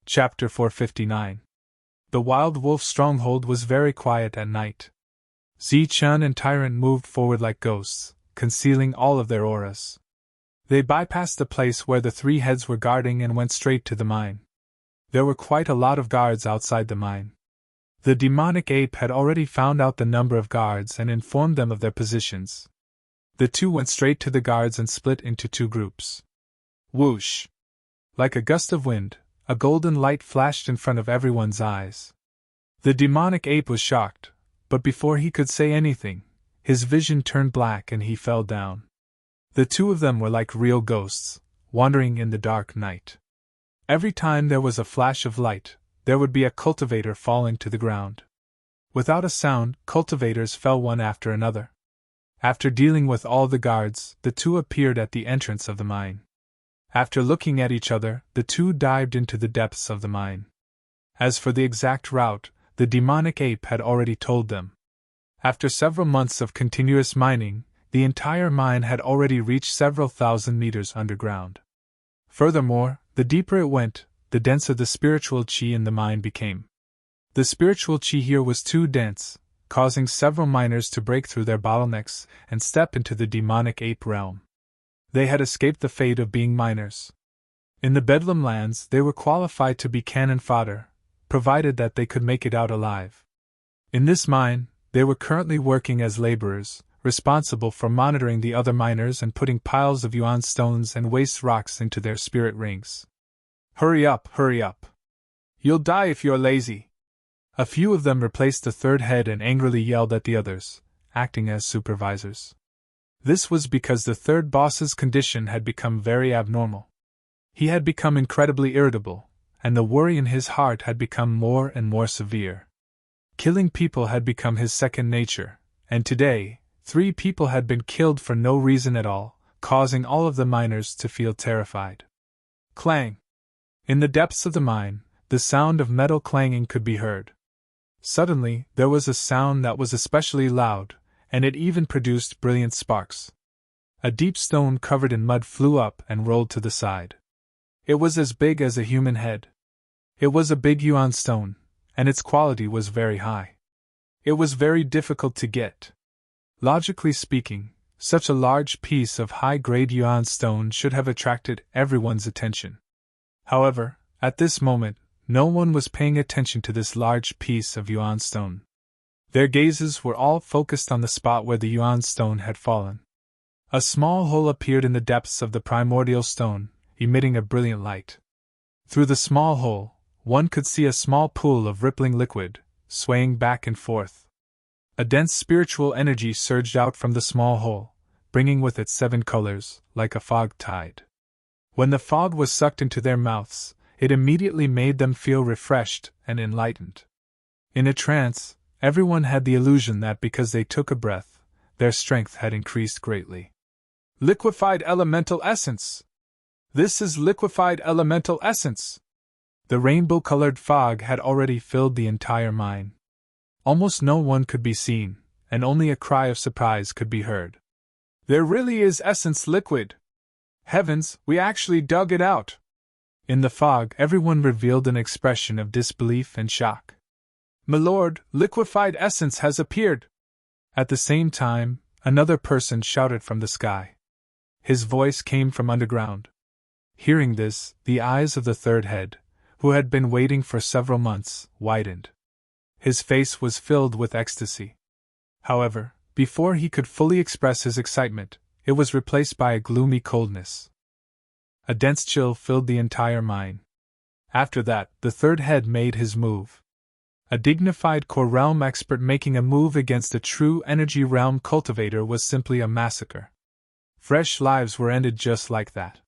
Chapter 459. The Wild Wolf Stronghold was very quiet at night. Zi-Chun and Tyrant moved forward like ghosts, concealing all of their auras. They bypassed the place where the three heads were guarding and went straight to the mine. There were quite a lot of guards outside the mine. The demonic ape had already found out the number of guards and informed them of their positions. The two went straight to the guards and split into two groups. Whoosh! Like a gust of wind, a golden light flashed in front of everyone's eyes. The demonic ape was shocked, but before he could say anything, his vision turned black and he fell down. The two of them were like real ghosts, wandering in the dark night. Every time there was a flash of light, there would be a cultivator falling to the ground. Without a sound, cultivators fell one after another. After dealing with all the guards, the two appeared at the entrance of the mine. After looking at each other, the two dived into the depths of the mine. As for the exact route, the demonic ape had already told them. After several months of continuous mining, the entire mine had already reached several thousand meters underground. Furthermore, the deeper it went, the denser the spiritual chi in the mine became. The spiritual chi here was too dense, causing several miners to break through their bottlenecks and step into the demonic ape realm. They had escaped the fate of being miners. In the Bedlam lands, they were qualified to be cannon fodder, provided that they could make it out alive. In this mine, they were currently working as laborers, responsible for monitoring the other miners and putting piles of yuan stones and waste rocks into their spirit rings. Hurry up, hurry up! You'll die if you're lazy! A few of them replaced the third head and angrily yelled at the others, acting as supervisors. This was because the third boss's condition had become very abnormal. He had become incredibly irritable, and the worry in his heart had become more and more severe. Killing people had become his second nature, and today, 3 people had been killed for no reason at all, causing all of the miners to feel terrified. Clang! In the depths of the mine, the sound of metal clanging could be heard. Suddenly, there was a sound that was especially loud, and it even produced brilliant sparks. A deep stone covered in mud flew up and rolled to the side. It was as big as a human head. It was a big yuan stone, and its quality was very high. It was very difficult to get. Logically speaking, such a large piece of high-grade yuan stone should have attracted everyone's attention. However, at this moment, no one was paying attention to this large piece of yuan stone. Their gazes were all focused on the spot where the yuan stone had fallen. A small hole appeared in the depths of the primordial stone, emitting a brilliant light. Through the small hole, one could see a small pool of rippling liquid, swaying back and forth. A dense spiritual energy surged out from the small hole, bringing with it 7 colors, like a fog tide. When the fog was sucked into their mouths, it immediately made them feel refreshed and enlightened. In a trance, everyone had the illusion that because they took a breath, their strength had increased greatly. Liquefied elemental essence! This is liquefied elemental essence! The rainbow-colored fog had already filled the entire mine. Almost no one could be seen, and only a cry of surprise could be heard. There really is essence liquid! Heavens, we actually dug it out! In the fog, everyone revealed an expression of disbelief and shock. "Milord, liquefied essence has appeared!" At the same time, another person shouted from the sky. His voice came from underground. Hearing this, the eyes of the third head, who had been waiting for several months, widened. His face was filled with ecstasy. However, before he could fully express his excitement, it was replaced by a gloomy coldness. A dense chill filled the entire mine. After that, the third head made his move. A dignified core realm expert making a move against a true energy realm cultivator was simply a massacre. Fresh lives were ended just like that.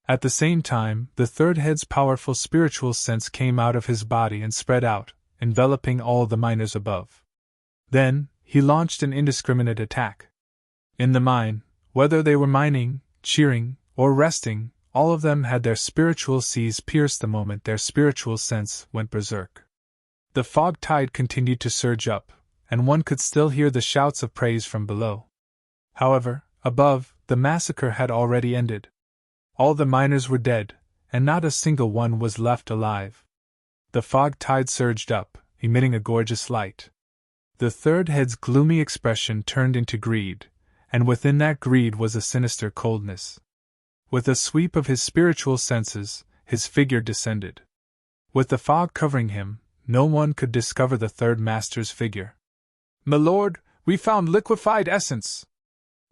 At the same time, the third head's powerful spiritual sense came out of his body and spread out, enveloping all the miners above. Then, he launched an indiscriminate attack. In the mine, whether they were mining, cheering, or resting, all of them had their spiritual seas pierced the moment their spiritual sense went berserk. The fog tide continued to surge up, and one could still hear the shouts of praise from below. However, above, the massacre had already ended. All the miners were dead, and not a single one was left alive. The fog tide surged up, emitting a gorgeous light. The third head's gloomy expression turned into greed, and within that greed was a sinister coldness. With a sweep of his spiritual senses, his figure descended. With the fog covering him, no one could discover the third master's figure. "My lord, we found liquefied essence!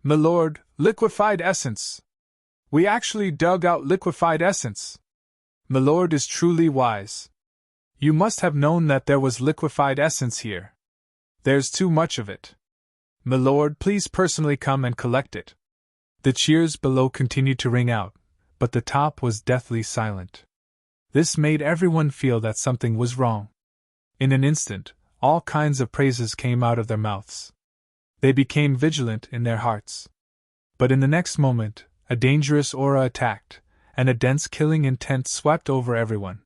My lord, liquefied essence! We actually dug out liquefied essence! My lord is truly wise. You must have known that there was liquefied essence here. There's too much of it. My lord, please personally come and collect it." The cheers below continued to ring out, but the top was deathly silent. This made everyone feel that something was wrong. In an instant, all kinds of praises came out of their mouths. They became vigilant in their hearts. But in the next moment, a dangerous aura attacked, and a dense killing intent swept over everyone.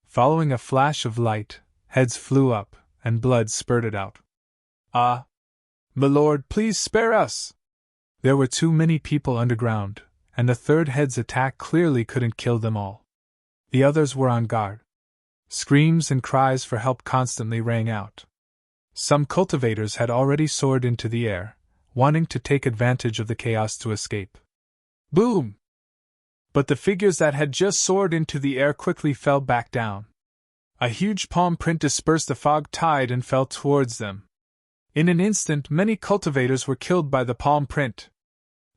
Following a flash of light, heads flew up, and blood spurted out. "Ah! My lord, please spare us!" There were too many people underground, and the third head's attack clearly couldn't kill them all. The others were on guard. Screams and cries for help constantly rang out. Some cultivators had already soared into the air, wanting to take advantage of the chaos to escape. Boom! But the figures that had just soared into the air quickly fell back down. A huge palm print dispersed the fog tide and fell towards them. In an instant, many cultivators were killed by the palm print.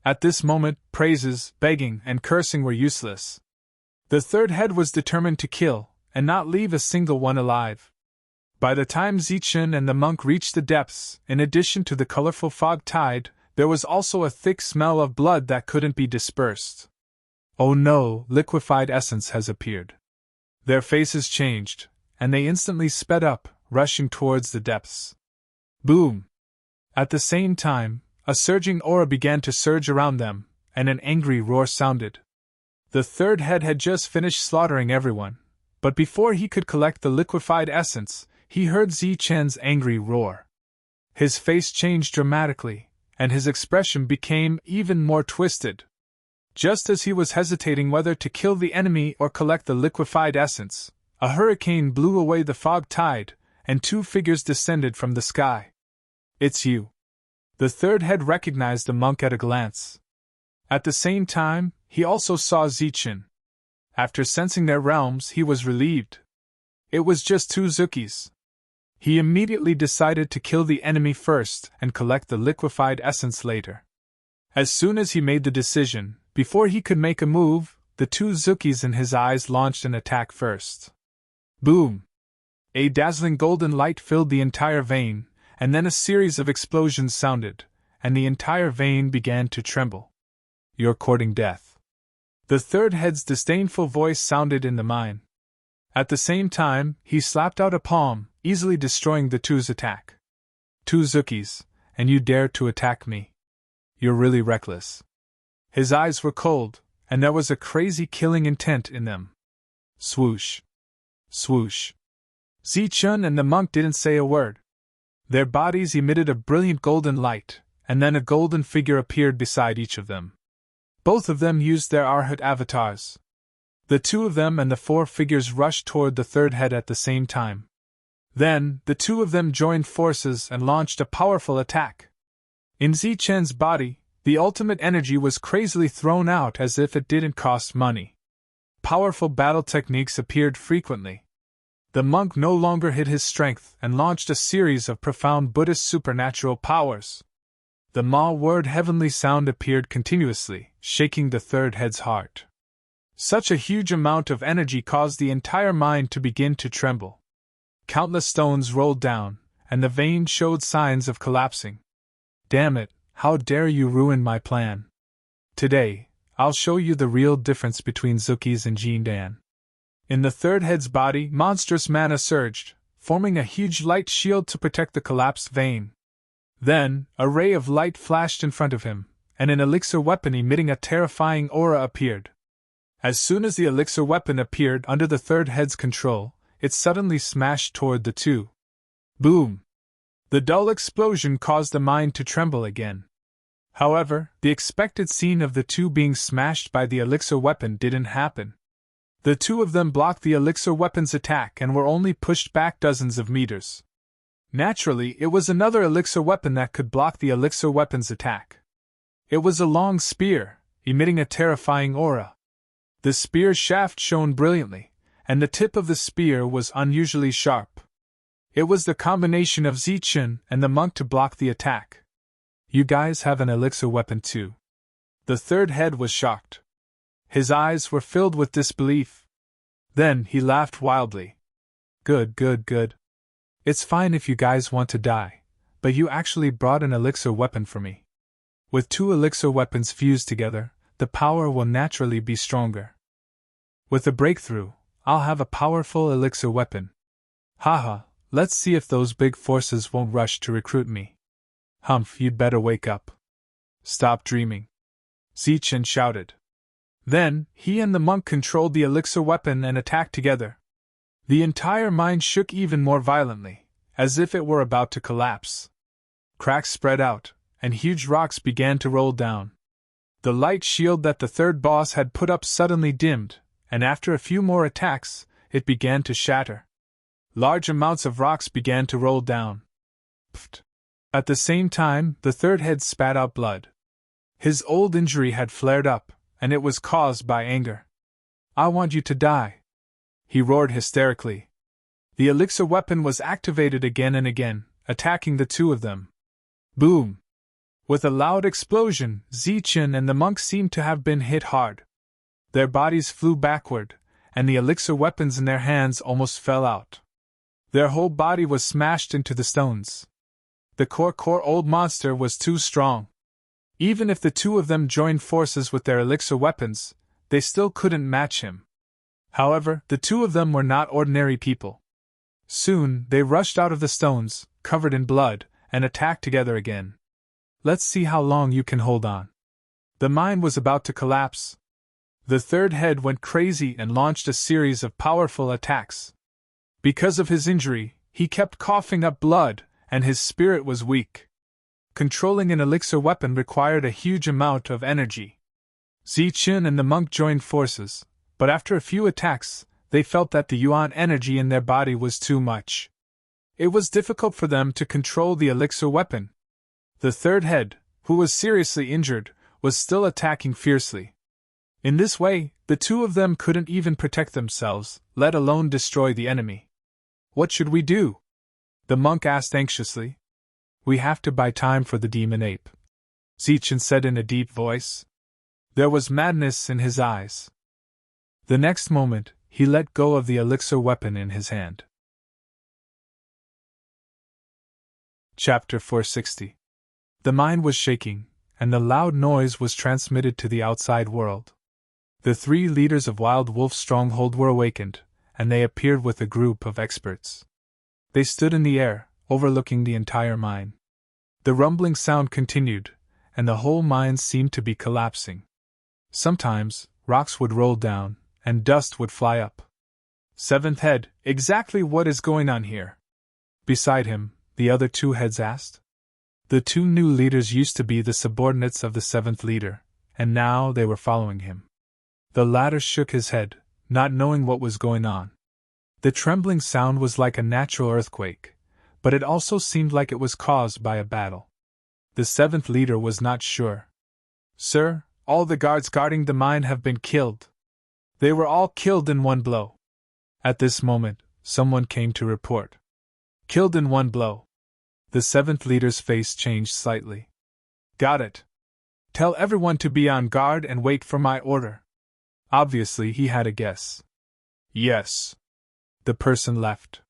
At this moment, praises, begging, and cursing were useless. The third head was determined to kill, and not leave a single one alive. By the time Zichen and the monk reached the depths, in addition to the colorful fog tide, there was also a thick smell of blood that couldn't be dispersed. "Oh no, liquefied essence has appeared." Their faces changed, and they instantly sped up, rushing towards the depths. Boom! At the same time, a surging aura began to surge around them, and an angry roar sounded. The third head had just finished slaughtering everyone, but before he could collect the liquefied essence, he heard Zichen's angry roar. His face changed dramatically, and his expression became even more twisted. Just as he was hesitating whether to kill the enemy or collect the liquefied essence, a hurricane blew away the fog tide, and two figures descended from the sky. "It's you." The third head recognized the monk at a glance. At the same time, he also saw Zichen. After sensing their realms, he was relieved. It was just two Zukis. He immediately decided to kill the enemy first and collect the liquefied essence later. As soon as he made the decision, before he could make a move, the two Zukis in his eyes launched an attack first. Boom! A dazzling golden light filled the entire vein, and then a series of explosions sounded, and the entire vein began to tremble. "You're courting death." The third head's disdainful voice sounded in the mine. At the same time, he slapped out a palm, easily destroying the two's attack. "Two Zukis, and you dare to attack me? You're really reckless." His eyes were cold, and there was a crazy killing intent in them. Swoosh! Swoosh! Zichen and the monk didn't say a word. Their bodies emitted a brilliant golden light, and then a golden figure appeared beside each of them. Both of them used their Arhat avatars. The two of them and the four figures rushed toward the third head at the same time. Then, the two of them joined forces and launched a powerful attack. In Zichen's body, the ultimate energy was crazily thrown out as if it didn't cost money. Powerful battle techniques appeared frequently. The monk no longer hid his strength and launched a series of profound Buddhist supernatural powers. The Ma word heavenly sound appeared continuously, shaking the third head's heart. Such a huge amount of energy caused the entire mind to begin to tremble. Countless stones rolled down, and the vein showed signs of collapsing. "Damn it, how dare you ruin my plan? Today, I'll show you the real difference between Zukis and Jindan." In the third head's body, monstrous mana surged, forming a huge light shield to protect the collapsed vein. Then, a ray of light flashed in front of him, and an elixir weapon emitting a terrifying aura appeared. As soon as the elixir weapon appeared under the third head's control, it suddenly smashed toward the two. Boom! The dull explosion caused the mind to tremble again. However, the expected scene of the two being smashed by the elixir weapon didn't happen. The two of them blocked the elixir weapon's attack and were only pushed back dozens of meters. Naturally, it was another elixir weapon that could block the elixir weapon's attack. It was a long spear, emitting a terrifying aura. The spear's shaft shone brilliantly, and the tip of the spear was unusually sharp. It was the combination of Zichun and the monk to block the attack. You guys have an elixir weapon too. The third head was shocked. His eyes were filled with disbelief. Then he laughed wildly. Good. It's fine if you guys want to die, but you actually brought an elixir weapon for me. With two elixir weapons fused together, the power will naturally be stronger. With a breakthrough, I'll have a powerful elixir weapon. Haha, let's see if those big forces won't rush to recruit me. Humph, you'd better wake up. Stop dreaming. Zichun shouted. Then, he and the monk controlled the elixir weapon and attacked together. The entire mine shook even more violently, as if it were about to collapse. Cracks spread out, and huge rocks began to roll down. The light shield that the third boss had put up suddenly dimmed, and after a few more attacks, it began to shatter. Large amounts of rocks began to roll down. Pfft. At the same time, the third head spat out blood. His old injury had flared up, and it was caused by anger. I want you to die, he roared hysterically. The elixir weapon was activated again and again, attacking the two of them. Boom! With a loud explosion, Zichun and the monk seemed to have been hit hard. Their bodies flew backward, and the elixir weapons in their hands almost fell out. Their whole body was smashed into the stones. The core old monster was too strong. Even if the two of them joined forces with their elixir weapons, they still couldn't match him. However, the two of them were not ordinary people. Soon, they rushed out of the stones, covered in blood, and attacked together again. Let's see how long you can hold on. The mine was about to collapse. The third head went crazy and launched a series of powerful attacks. Because of his injury, he kept coughing up blood, and his spirit was weak. Controlling an elixir weapon required a huge amount of energy. Zichun and the monk joined forces, but after a few attacks, they felt that the yuan energy in their body was too much. It was difficult for them to control the elixir weapon. The third head, who was seriously injured, was still attacking fiercely. In this way, the two of them couldn't even protect themselves, let alone destroy the enemy. What should we do? The monk asked anxiously. We have to buy time for the demon ape, Zichun said in a deep voice. There was madness in his eyes. The next moment, he let go of the elixir weapon in his hand. Chapter 460. The mine was shaking, and the loud noise was transmitted to the outside world. The three leaders of Wild Wolf's stronghold were awakened, and they appeared with a group of experts. They stood in the air, overlooking the entire mine. The rumbling sound continued, and the whole mine seemed to be collapsing. Sometimes, rocks would roll down, and dust would fly up. Seventh head, exactly what is going on here? Beside him, the other two heads asked. The two new leaders used to be the subordinates of the seventh leader, and now they were following him. The latter shook his head, not knowing what was going on. The trembling sound was like a natural earthquake, but it also seemed like it was caused by a battle. The seventh leader was not sure. Sir, all the guards guarding the mine have been killed. They were all killed in one blow. At this moment, someone came to report. Killed in one blow. The seventh leader's face changed slightly. Got it. Tell everyone to be on guard and wait for my order. Obviously, he had a guess. Yes. The person left.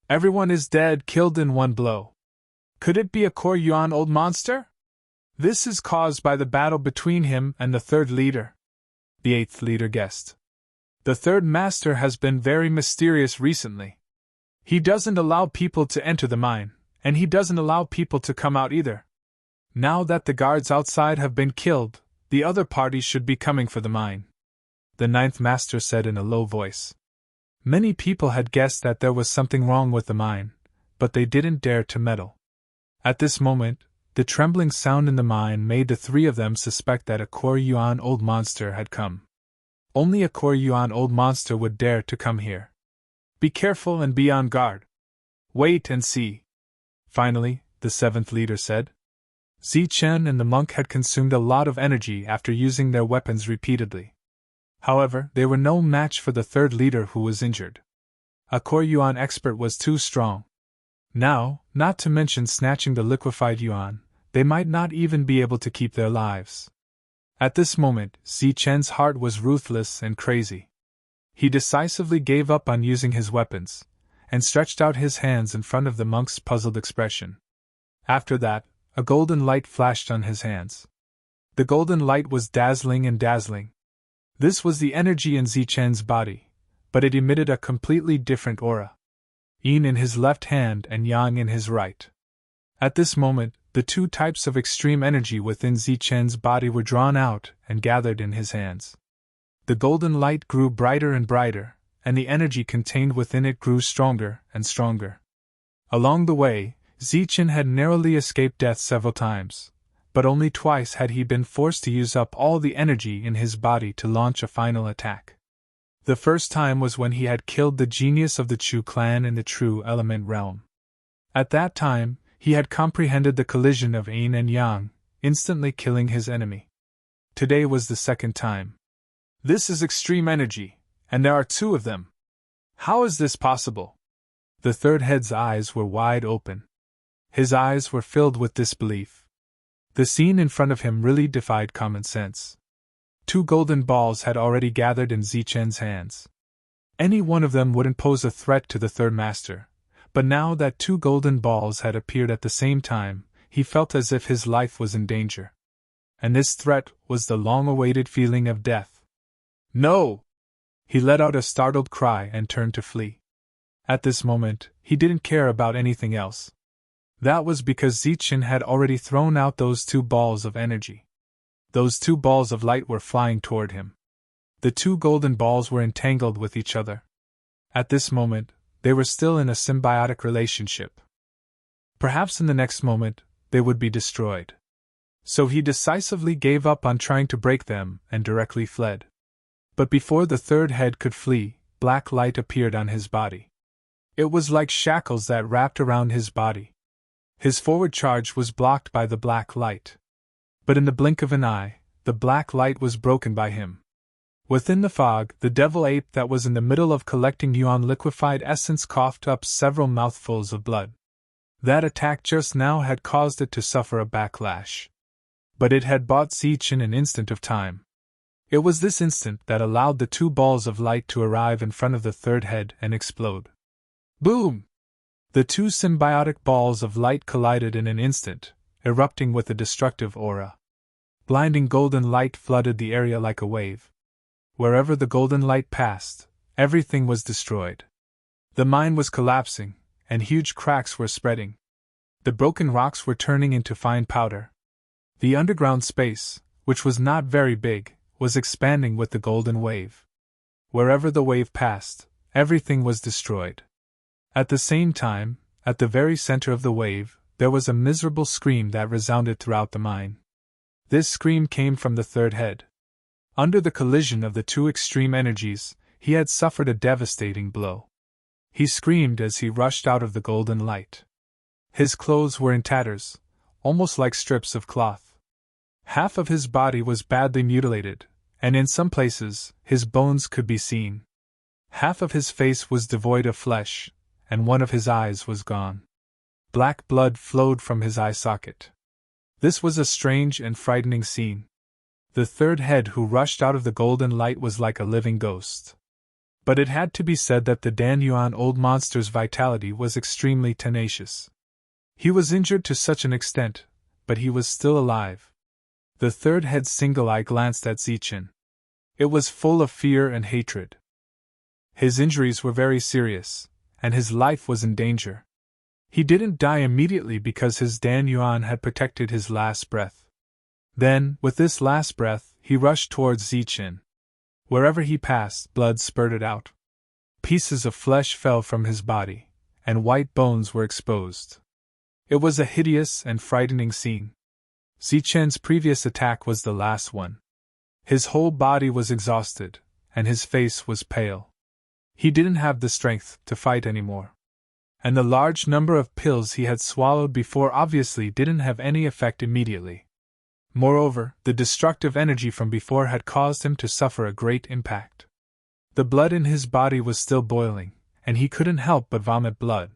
Everyone is dead, killed in one blow. Could it be a Core Yuan old monster? This is caused by the battle between him and the third leader. The eighth leader guessed. The third master has been very mysterious recently. He doesn't allow people to enter the mine, and he doesn't allow people to come out either. Now that the guards outside have been killed, the other party should be coming for the mine. The ninth master said in a low voice. Many people had guessed that there was something wrong with the mine, but they didn't dare to meddle. At this moment, the trembling sound in the mine made the three of them suspect that a Core Yuan old monster had come. Only a Koryuan old monster would dare to come here. Be careful and be on guard. Wait and see. Finally, the seventh leader said. Zichen and the monk had consumed a lot of energy after using their weapons repeatedly. However, they were no match for the third leader who was injured. A Koryuan expert was too strong. Now, not to mention snatching the liquefied yuan, they might not even be able to keep their lives. At this moment, Zichen's heart was ruthless and crazy. He decisively gave up on using his weapons, and stretched out his hands in front of the monk's puzzled expression. After that, a golden light flashed on his hands. The golden light was dazzling and dazzling. This was the energy in Zichen's body, but it emitted a completely different aura. Yin in his left hand and Yang in his right. At this moment, the two types of extreme energy within Zichen's body were drawn out and gathered in his hands. The golden light grew brighter and brighter, and the energy contained within it grew stronger and stronger. Along the way, Zichen had narrowly escaped death several times, but only twice had he been forced to use up all the energy in his body to launch a final attack. The first time was when he had killed the genius of the Chu clan in the True Element realm. At that time, he had comprehended the collision of Yin and Yang, instantly killing his enemy. Today was the second time. This is extreme energy, and there are two of them. How is this possible? The third head's eyes were wide open. His eyes were filled with disbelief. The scene in front of him really defied common sense. Two golden balls had already gathered in Zichen's hands. Any one of them wouldn't pose a threat to the third master, but now that two golden balls had appeared at the same time, he felt as if his life was in danger. And this threat was the long-awaited feeling of death. No! He let out a startled cry and turned to flee. At this moment, he didn't care about anything else. That was because Zichen had already thrown out those two balls of energy. Those two balls of light were flying toward him. The two golden balls were entangled with each other. At this moment, they were still in a symbiotic relationship. Perhaps in the next moment, they would be destroyed. So he decisively gave up on trying to break them and directly fled. But before the third head could flee, black light appeared on his body. It was like shackles that wrapped around his body. His forward charge was blocked by the black light. But in the blink of an eye, the black light was broken by him. Within the fog, the devil ape that was in the middle of collecting yuan liquefied essence coughed up several mouthfuls of blood. That attack just now had caused it to suffer a backlash. But it had bought Zichen an instant of time. It was this instant that allowed the two balls of light to arrive in front of the third head and explode. Boom! The two symbiotic balls of light collided in an instant, erupting with a destructive aura. Blinding golden light flooded the area like a wave. Wherever the golden light passed, everything was destroyed. The mine was collapsing, and huge cracks were spreading. The broken rocks were turning into fine powder. The underground space, which was not very big, was expanding with the golden wave. Wherever the wave passed, everything was destroyed. At the same time, at the very center of the wave, there was a miserable scream that resounded throughout the mine. This scream came from the third head. Under the collision of the two extreme energies, he had suffered a devastating blow. He screamed as he rushed out of the golden light. His clothes were in tatters, almost like strips of cloth. Half of his body was badly mutilated, and in some places, his bones could be seen. Half of his face was devoid of flesh, and one of his eyes was gone. Black blood flowed from his eye socket. This was a strange and frightening scene. The third head who rushed out of the golden light was like a living ghost. But it had to be said that the Danyuan old monster's vitality was extremely tenacious. He was injured to such an extent, but he was still alive. The third head's single eye glanced at Zichen. It was full of fear and hatred. His injuries were very serious, and his life was in danger. He didn't die immediately because his Danyuan had protected his last breath. Then, with this last breath, he rushed towards Zichen. Wherever he passed, blood spurted out. Pieces of flesh fell from his body, and white bones were exposed. It was a hideous and frightening scene. Zichen's previous attack was the last one. His whole body was exhausted, and his face was pale. He didn't have the strength to fight anymore. And the large number of pills he had swallowed before obviously didn't have any effect immediately. Moreover, the destructive energy from before had caused him to suffer a great impact. The blood in his body was still boiling, and he couldn't help but vomit blood.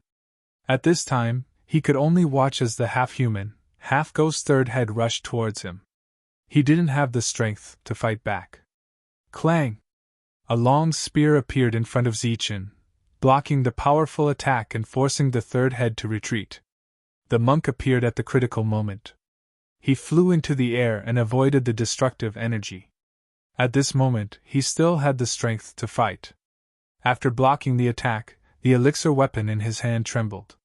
At this time, he could only watch as the half-human, half-ghost third head rushed towards him. He didn't have the strength to fight back. Clang! A long spear appeared in front of Zichen, blocking the powerful attack and forcing the third head to retreat. The monk appeared at the critical moment. He flew into the air and avoided the destructive energy. At this moment, he still had the strength to fight. After blocking the attack, the elixir weapon in his hand trembled.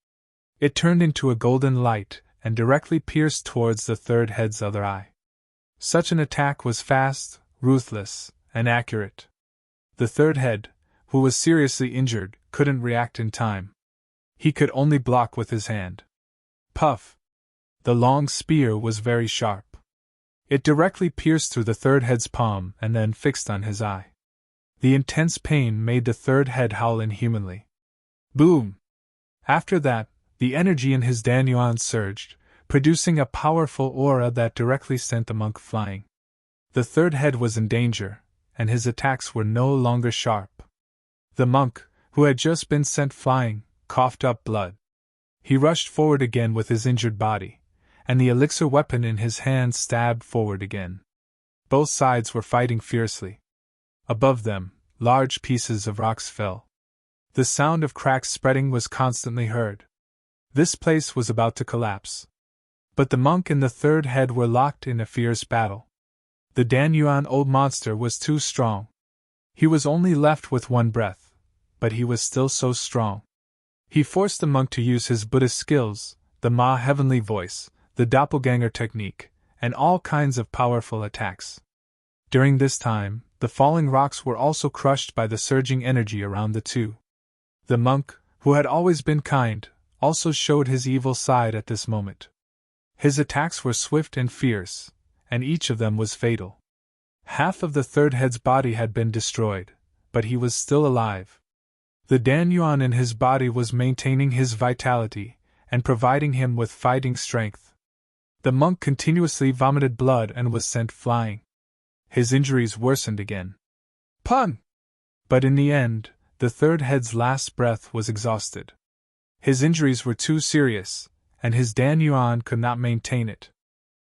It turned into a golden light and directly pierced towards the third head's other eye. Such an attack was fast, ruthless, and accurate. The third head, who was seriously injured, couldn't react in time. He could only block with his hand. Puff! The long spear was very sharp. It directly pierced through the third head's palm and then fixed on his eye. The intense pain made the third head howl inhumanly. Boom! After that, the energy in his Danyuan surged, producing a powerful aura that directly sent the monk flying. The third head was in danger, and his attacks were no longer sharp. The monk, who had just been sent flying, coughed up blood. He rushed forward again with his injured body, and the elixir weapon in his hand stabbed forward again. Both sides were fighting fiercely. Above them, large pieces of rocks fell. The sound of cracks spreading was constantly heard. This place was about to collapse. But the monk and the third head were locked in a fierce battle. The Danyuan old monster was too strong. He was only left with one breath, but he was still so strong. He forced the monk to use his Buddhist skills, the Ma heavenly voice, the doppelganger technique, and all kinds of powerful attacks. During this time, the falling rocks were also crushed by the surging energy around the two. The monk, who had always been kind, also showed his evil side at this moment. His attacks were swift and fierce, and each of them was fatal. Half of the third head's body had been destroyed, but he was still alive. The Danyuan in his body was maintaining his vitality and providing him with fighting strength. The monk continuously vomited blood and was sent flying. His injuries worsened again. Pun! But in the end, the third head's last breath was exhausted. His injuries were too serious, and his Danyuan could not maintain it.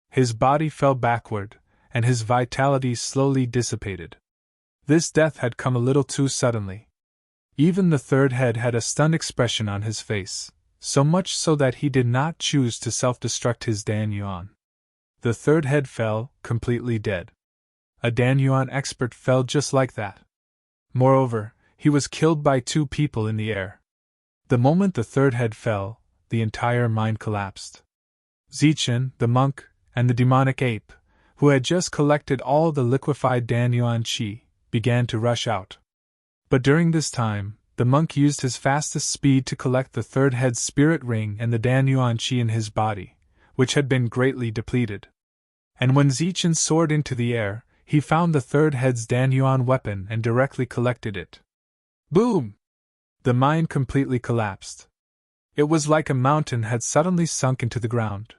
His body fell backward, and his vitality slowly dissipated. This death had come a little too suddenly. Even the third head had a stunned expression on his face, so much so that he did not choose to self-destruct his Danyuan. The third head fell, completely dead. A Danyuan expert fell just like that. Moreover, he was killed by two people in the air. The moment the third head fell, the entire mine collapsed. Zichen, the monk, and the demonic ape, who had just collected all the liquefied Danyuan qi, began to rush out. But during this time, the monk used his fastest speed to collect the third head's spirit ring and the Danyuan qi in his body, which had been greatly depleted. And when Zichen soared into the air, he found the third head's Danyuan weapon and directly collected it. Boom! The mine completely collapsed. It was like a mountain had suddenly sunk into the ground.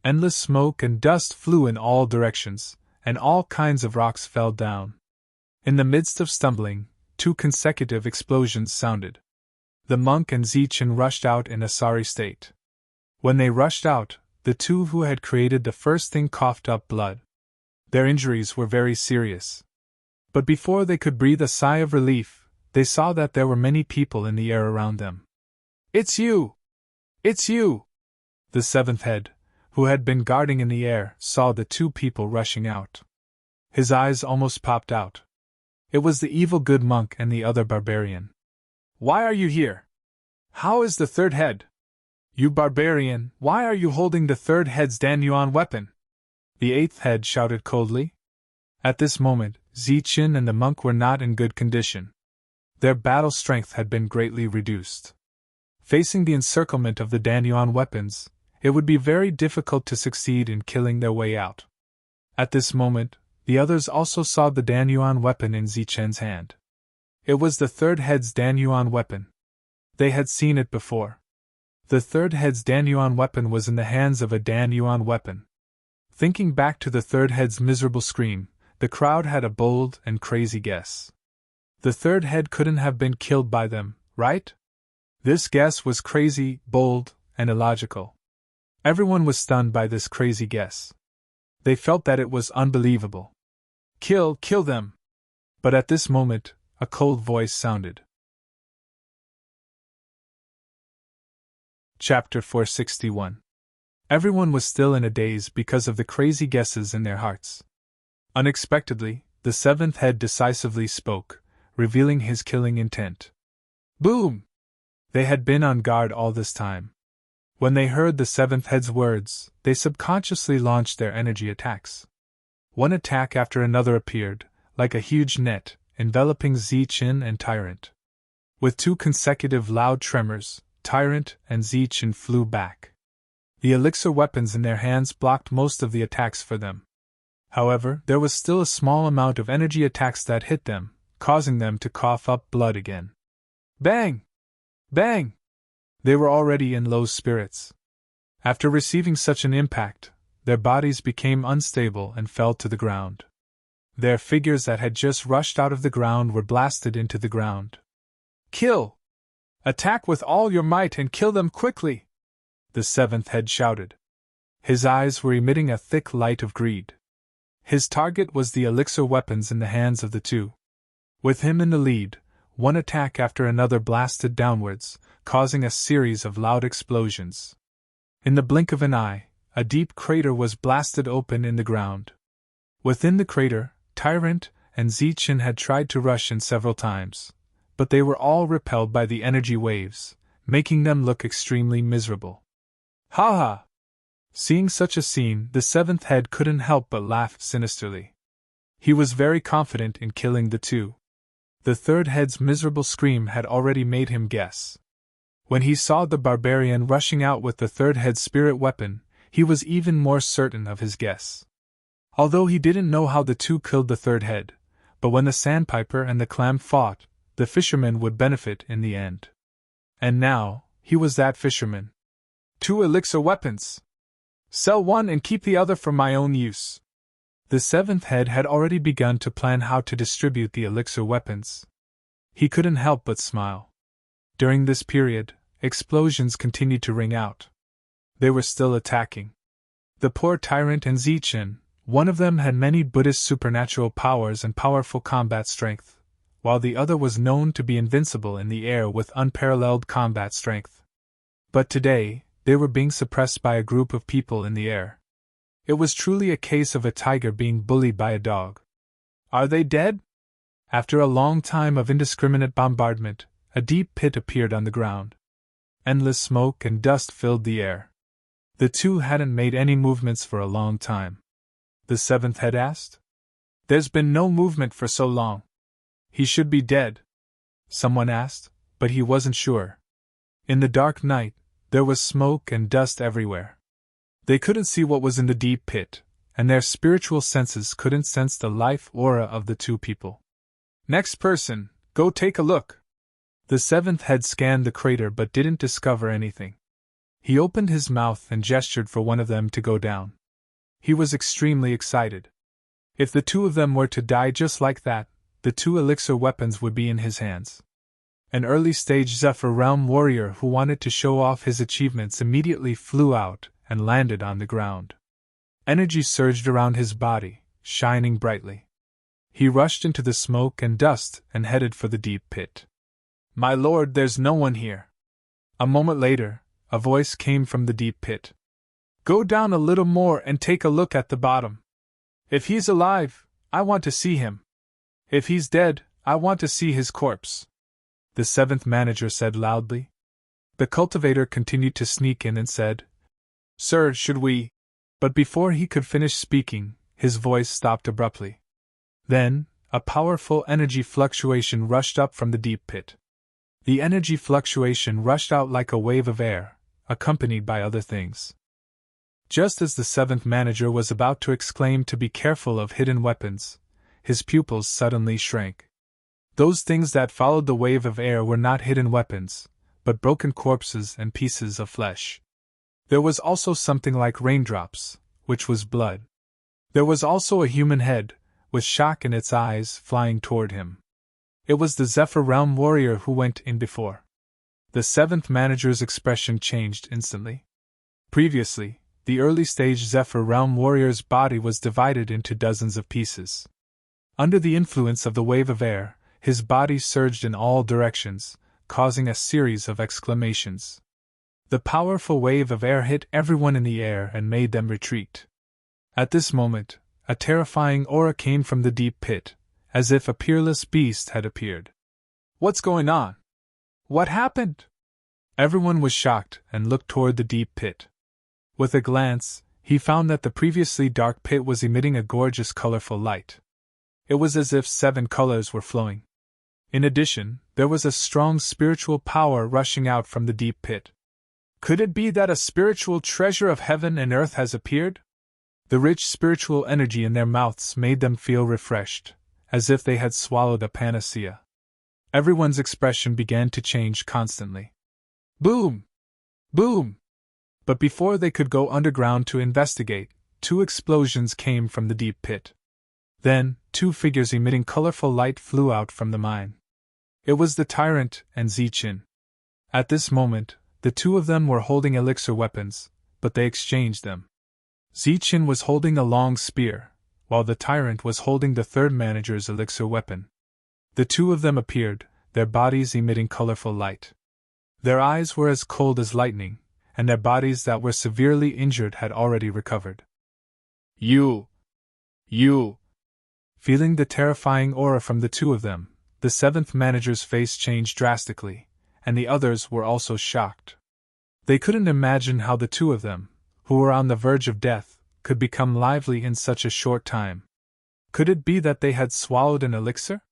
Endless smoke and dust flew in all directions, and all kinds of rocks fell down. In the midst of stumbling, 2 consecutive explosions sounded. The monk and Zichen rushed out in a sorry state. When they rushed out, the two who had created the first thing coughed up blood. Their injuries were very serious. But before they could breathe a sigh of relief, they saw that there were many people in the air around them. "It's you! It's you!" The seventh head, who had been guarding in the air, saw the 2 people rushing out. His eyes almost popped out. It was the evil good monk and the other barbarian. "Why are you here? How is the third head? You barbarian, why are you holding the third head's Danyuan weapon?" The 8th head shouted coldly. At this moment, Zichen and the monk were not in good condition. Their battle strength had been greatly reduced. Facing the encirclement of the Danyuan weapons, it would be very difficult to succeed in killing their way out. At this moment, The others also saw the Danyuan weapon in Zichen's hand. It was the third head's Danyuan weapon. They had seen it before. The third head's Danyuan weapon was in the hands of a Danyuan weapon. Thinking back to the third head's miserable scream, the crowd had a bold and crazy guess. The third head couldn't have been killed by them, right? This guess was crazy, bold, and illogical. Everyone was stunned by this crazy guess. They felt that it was unbelievable. Kill them! But at this moment, a cold voice sounded. Chapter 461. Everyone was still in a daze because of the crazy guesses in their hearts. Unexpectedly, the seventh head decisively spoke, revealing his killing intent. Boom! They had been on guard all this time. When they heard the seventh head's words, they subconsciously launched their energy attacks. One attack after another appeared, like a huge net, enveloping Zichin and Tyrant. With 2 consecutive loud tremors, Tyrant and Zichin flew back. The elixir weapons in their hands blocked most of the attacks for them. However, there was still a small amount of energy attacks that hit them, causing them to cough up blood again. Bang! Bang! They were already in low spirits. After receiving such an impact, their bodies became unstable and fell to the ground. Their figures that had just rushed out of the ground were blasted into the ground. Kill! Attack with all your might and kill them quickly! The seventh head shouted. His eyes were emitting a thick light of greed. His target was the elixir weapons in the hands of the two. With him in the lead, one attack after another blasted downwards, causing a series of loud explosions. In the blink of an eye, a deep crater was blasted open in the ground. Within the crater, Tyrant and Zichin had tried to rush in several times, but they were all repelled by the energy waves, making them look extremely miserable. Ha ha! Seeing such a scene, the seventh head couldn't help but laugh sinisterly. He was very confident in killing the two. The third head's miserable scream had already made him guess. When he saw the barbarian rushing out with the third head's spirit weapon, he was even more certain of his guess. Although he didn't know how the two killed the third head, but when the sandpiper and the clam fought, the fisherman would benefit in the end. And now, he was that fisherman. 2 elixir weapons! Sell one and keep the other for my own use. The seventh head had already begun to plan how to distribute the elixir weapons. He couldn't help but smile. During this period, explosions continued to ring out. They were still attacking. The poor Tyrant and Zichin, one of them had many Buddhist supernatural powers and powerful combat strength, while the other was known to be invincible in the air with unparalleled combat strength. But today, they were being suppressed by a group of people in the air. It was truly a case of a tiger being bullied by a dog. Are they dead? After a long time of indiscriminate bombardment, a deep pit appeared on the ground. Endless smoke and dust filled the air. The two hadn't made any movements for a long time. The seventh head asked. There's been no movement for so long. He should be dead. Someone asked, but he wasn't sure. In the dark night, there was smoke and dust everywhere. They couldn't see what was in the deep pit, and their spiritual senses couldn't sense the life aura of the two people. Next person, go take a look. The seventh head scanned the crater but didn't discover anything. He opened his mouth and gestured for one of them to go down. He was extremely excited. If the two of them were to die just like that, the 2 elixir weapons would be in his hands. An early-stage Zephyr Realm warrior who wanted to show off his achievements immediately flew out and landed on the ground. Energy surged around his body, shining brightly. He rushed into the smoke and dust and headed for the deep pit. My lord, there's no one here. A moment later, a voice came from the deep pit. Go down a little more and take a look at the bottom. If he's alive, I want to see him. If he's dead, I want to see his corpse. The seventh manager said loudly. The cultivator continued to sneak in and said, Sir, should we? But before he could finish speaking, his voice stopped abruptly. Then, a powerful energy fluctuation rushed up from the deep pit. The energy fluctuation rushed out like a wave of air, accompanied by other things. Just as the seventh manager was about to exclaim to be careful of hidden weapons, his pupils suddenly shrank. Those things that followed the wave of air were not hidden weapons, but broken corpses and pieces of flesh. There was also something like raindrops, which was blood. There was also a human head, with shock in its eyes, flying toward him. It was the Zephyr Realm warrior who went in before. The seventh manager's expression changed instantly. Previously, the early-stage Zephyr Realm warrior's body was divided into dozens of pieces. Under the influence of the wave of air, his body surged in all directions, causing a series of exclamations. The powerful wave of air hit everyone in the air and made them retreat. At this moment, a terrifying aura came from the deep pit, as if a peerless beast had appeared. "What's going on? What happened?" Everyone was shocked and looked toward the deep pit. With a glance, he found that the previously dark pit was emitting a gorgeous colorful light. It was as if 7 colors were flowing. In addition, there was a strong spiritual power rushing out from the deep pit. Could it be that a spiritual treasure of heaven and earth has appeared? The rich spiritual energy in their mouths made them feel refreshed, as if they had swallowed a panacea. Everyone's expression began to change constantly. Boom! Boom! But before they could go underground to investigate, 2 explosions came from the deep pit. Then, 2 figures emitting colorful light flew out from the mine. It was the tyrant and Zichin. At this moment, the 2 of them were holding elixir weapons, but they exchanged them. Zichin was holding a long spear, while the tyrant was holding the third manager's elixir weapon. The 2 of them appeared, their bodies emitting colorful light. Their eyes were as cold as lightning, and their bodies that were severely injured had already recovered. You! Feeling the terrifying aura from the 2 of them, the 7th manager's face changed drastically, and the others were also shocked. They couldn't imagine how the 2 of them, who were on the verge of death, could become lively in such a short time. Could it be that they had swallowed an elixir?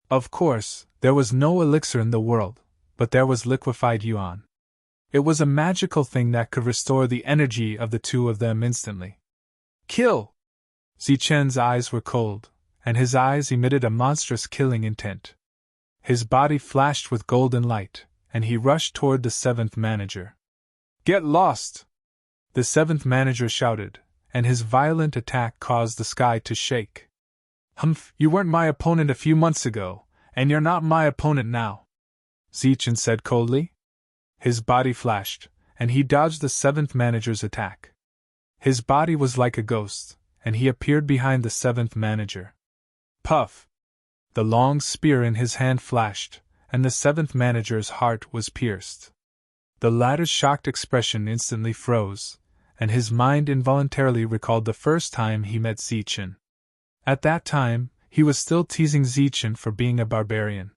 Of course, there was no elixir in the world, but there was liquefied yuan. It was a magical thing that could restore the energy of the 2 of them instantly. Kill! Zichen's eyes were cold, and his eyes emitted a monstrous killing intent. His body flashed with golden light, and he rushed toward the 7th manager. Get lost! The 7th manager shouted, and his violent attack caused the sky to shake. Humph, you weren't my opponent a few months ago, and you're not my opponent now, Zichin said coldly. His body flashed, and he dodged the 7th manager's attack. His body was like a ghost, and he appeared behind the 7th manager. Puff! The long spear in his hand flashed, and the 7th manager's heart was pierced. The latter's shocked expression instantly froze, and his mind involuntarily recalled the first time he met Zichin. At that time, he was still teasing Zichin for being a barbarian.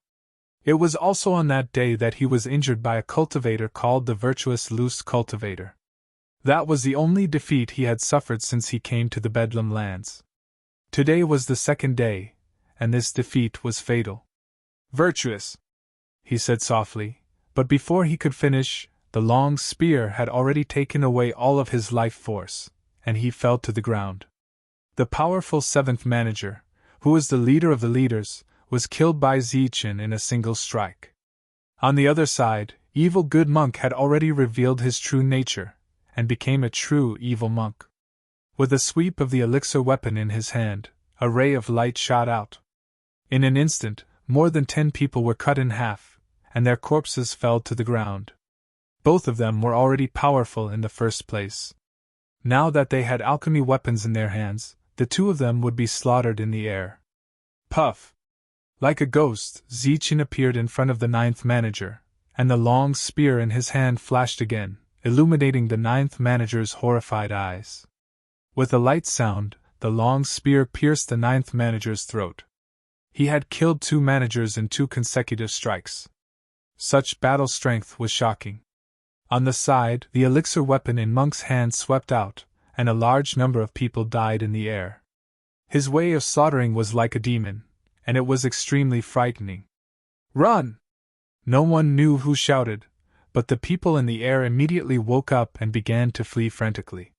It was also on that day that he was injured by a cultivator called the Virtuous Loose Cultivator. That was the only defeat he had suffered since he came to the Bedlam lands. Today was the 2nd day, and this defeat was fatal. Virtuous, he said softly, but before he could finish, the long spear had already taken away all of his life force, and he fell to the ground. The powerful 7th manager, who was the leader of the leaders, was killed by Zichin in a single strike. On the other side, Evil Good Monk had already revealed his true nature, and became a true evil monk. With a sweep of the elixir weapon in his hand, a ray of light shot out. In an instant, more than 10 people were cut in half, and their corpses fell to the ground. Both of them were already powerful in the first place. Now that they had alchemy weapons in their hands, the 2 of them would be slaughtered in the air. Puff! Like a ghost, Zichin appeared in front of the 9th manager, and the long spear in his hand flashed again, illuminating the 9th manager's horrified eyes. With a light sound, the long spear pierced the 9th manager's throat. He had killed 2 managers in 2 consecutive strikes. Such battle strength was shocking. On the side, the elixir weapon in Monk's hand swept out, and a large number of people died in the air. His way of slaughtering was like a demon, and it was extremely frightening. Run! No one knew who shouted, but the people in the air immediately woke up and began to flee frantically.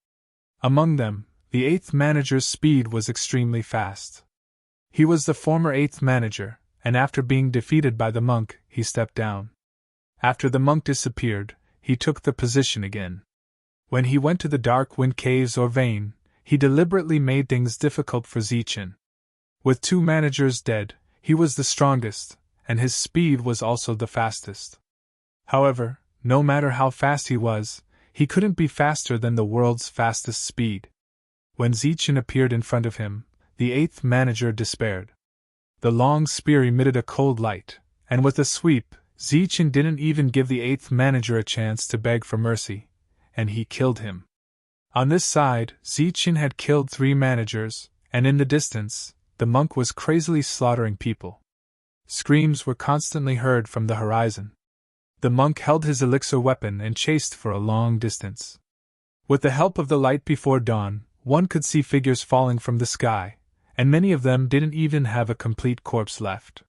Among them, the 8th manager's speed was extremely fast. He was the former 8th manager, and after being defeated by the monk, he stepped down. After the monk disappeared, he took the position again. When he went to the dark wind caves or vein, he deliberately made things difficult for Zichen. With 2 managers dead, he was the strongest, and his speed was also the fastest. However, no matter how fast he couldn't be faster than the world's fastest speed. When Zichen appeared in front of him, the 8th manager despaired. The long spear emitted a cold light, and with a sweep, Zichen didn't even give the 8th manager a chance to beg for mercy, and he killed him. On this side, Zichen had killed 3 managers, and in the distance, the monk was crazily slaughtering people. Screams were constantly heard from the horizon. The monk held his elixir weapon and chased for a long distance. With the help of the light before dawn, one could see figures falling from the sky, and many of them didn't even have a complete corpse left.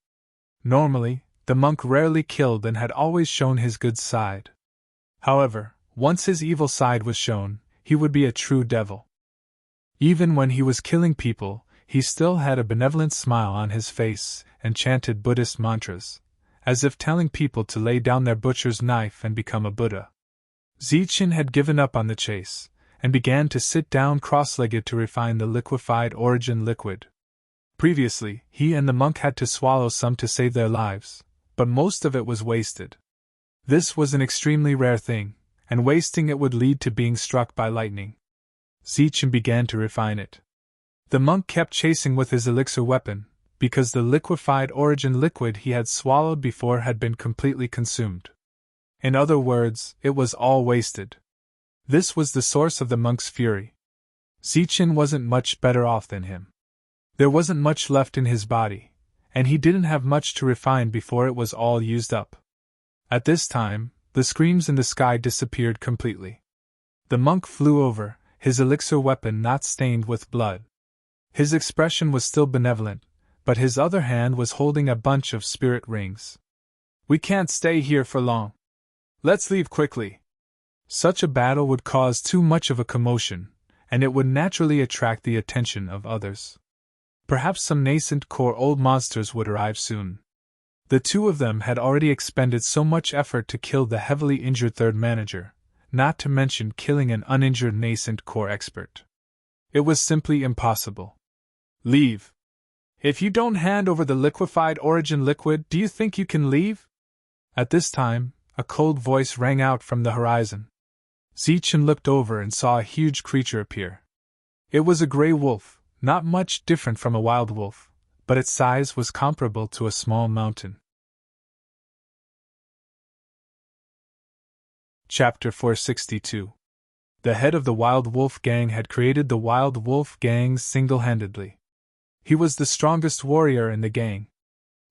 Normally, the monk rarely killed and had always shown his good side. However, once his evil side was shown, he would be a true devil. Even when he was killing people, he still had a benevolent smile on his face and chanted Buddhist mantras, as if telling people to lay down their butcher's knife and become a Buddha. Zichen had given up on the chase, and began to sit down cross-legged to refine the liquefied origin liquid. Previously, he and the monk had to swallow some to save their lives, but most of it was wasted. This was an extremely rare thing, and wasting it would lead to being struck by lightning. Zichen began to refine it. The monk kept chasing with his elixir weapon, because the liquefied origin liquid he had swallowed before had been completely consumed. In other words, it was all wasted. This was the source of the monk's fury. Zichen wasn't much better off than him. There wasn't much left in his body, and he didn't have much to refine before it was all used up. At this time, the screams in the sky disappeared completely. The monk flew over, his elixir weapon not stained with blood. His expression was still benevolent, but his other hand was holding a bunch of spirit rings. "We can't stay here for long. Let's leave quickly." Such a battle would cause too much of a commotion, and it would naturally attract the attention of others. Perhaps some nascent core old monsters would arrive soon. The 2 of them had already expended so much effort to kill the heavily injured 3rd manager, not to mention killing an uninjured nascent core expert. It was simply impossible. "Leave. If you don't hand over the liquefied origin liquid, do you think you can leave?" At this time, a cold voice rang out from the horizon. Zichen looked over and saw a huge creature appear. It was a gray wolf, not much different from a wild wolf, but its size was comparable to a small mountain. Chapter 462. The head of the Wild Wolf Gang had created the Wild Wolf Gang single-handedly. He was the strongest warrior in the gang.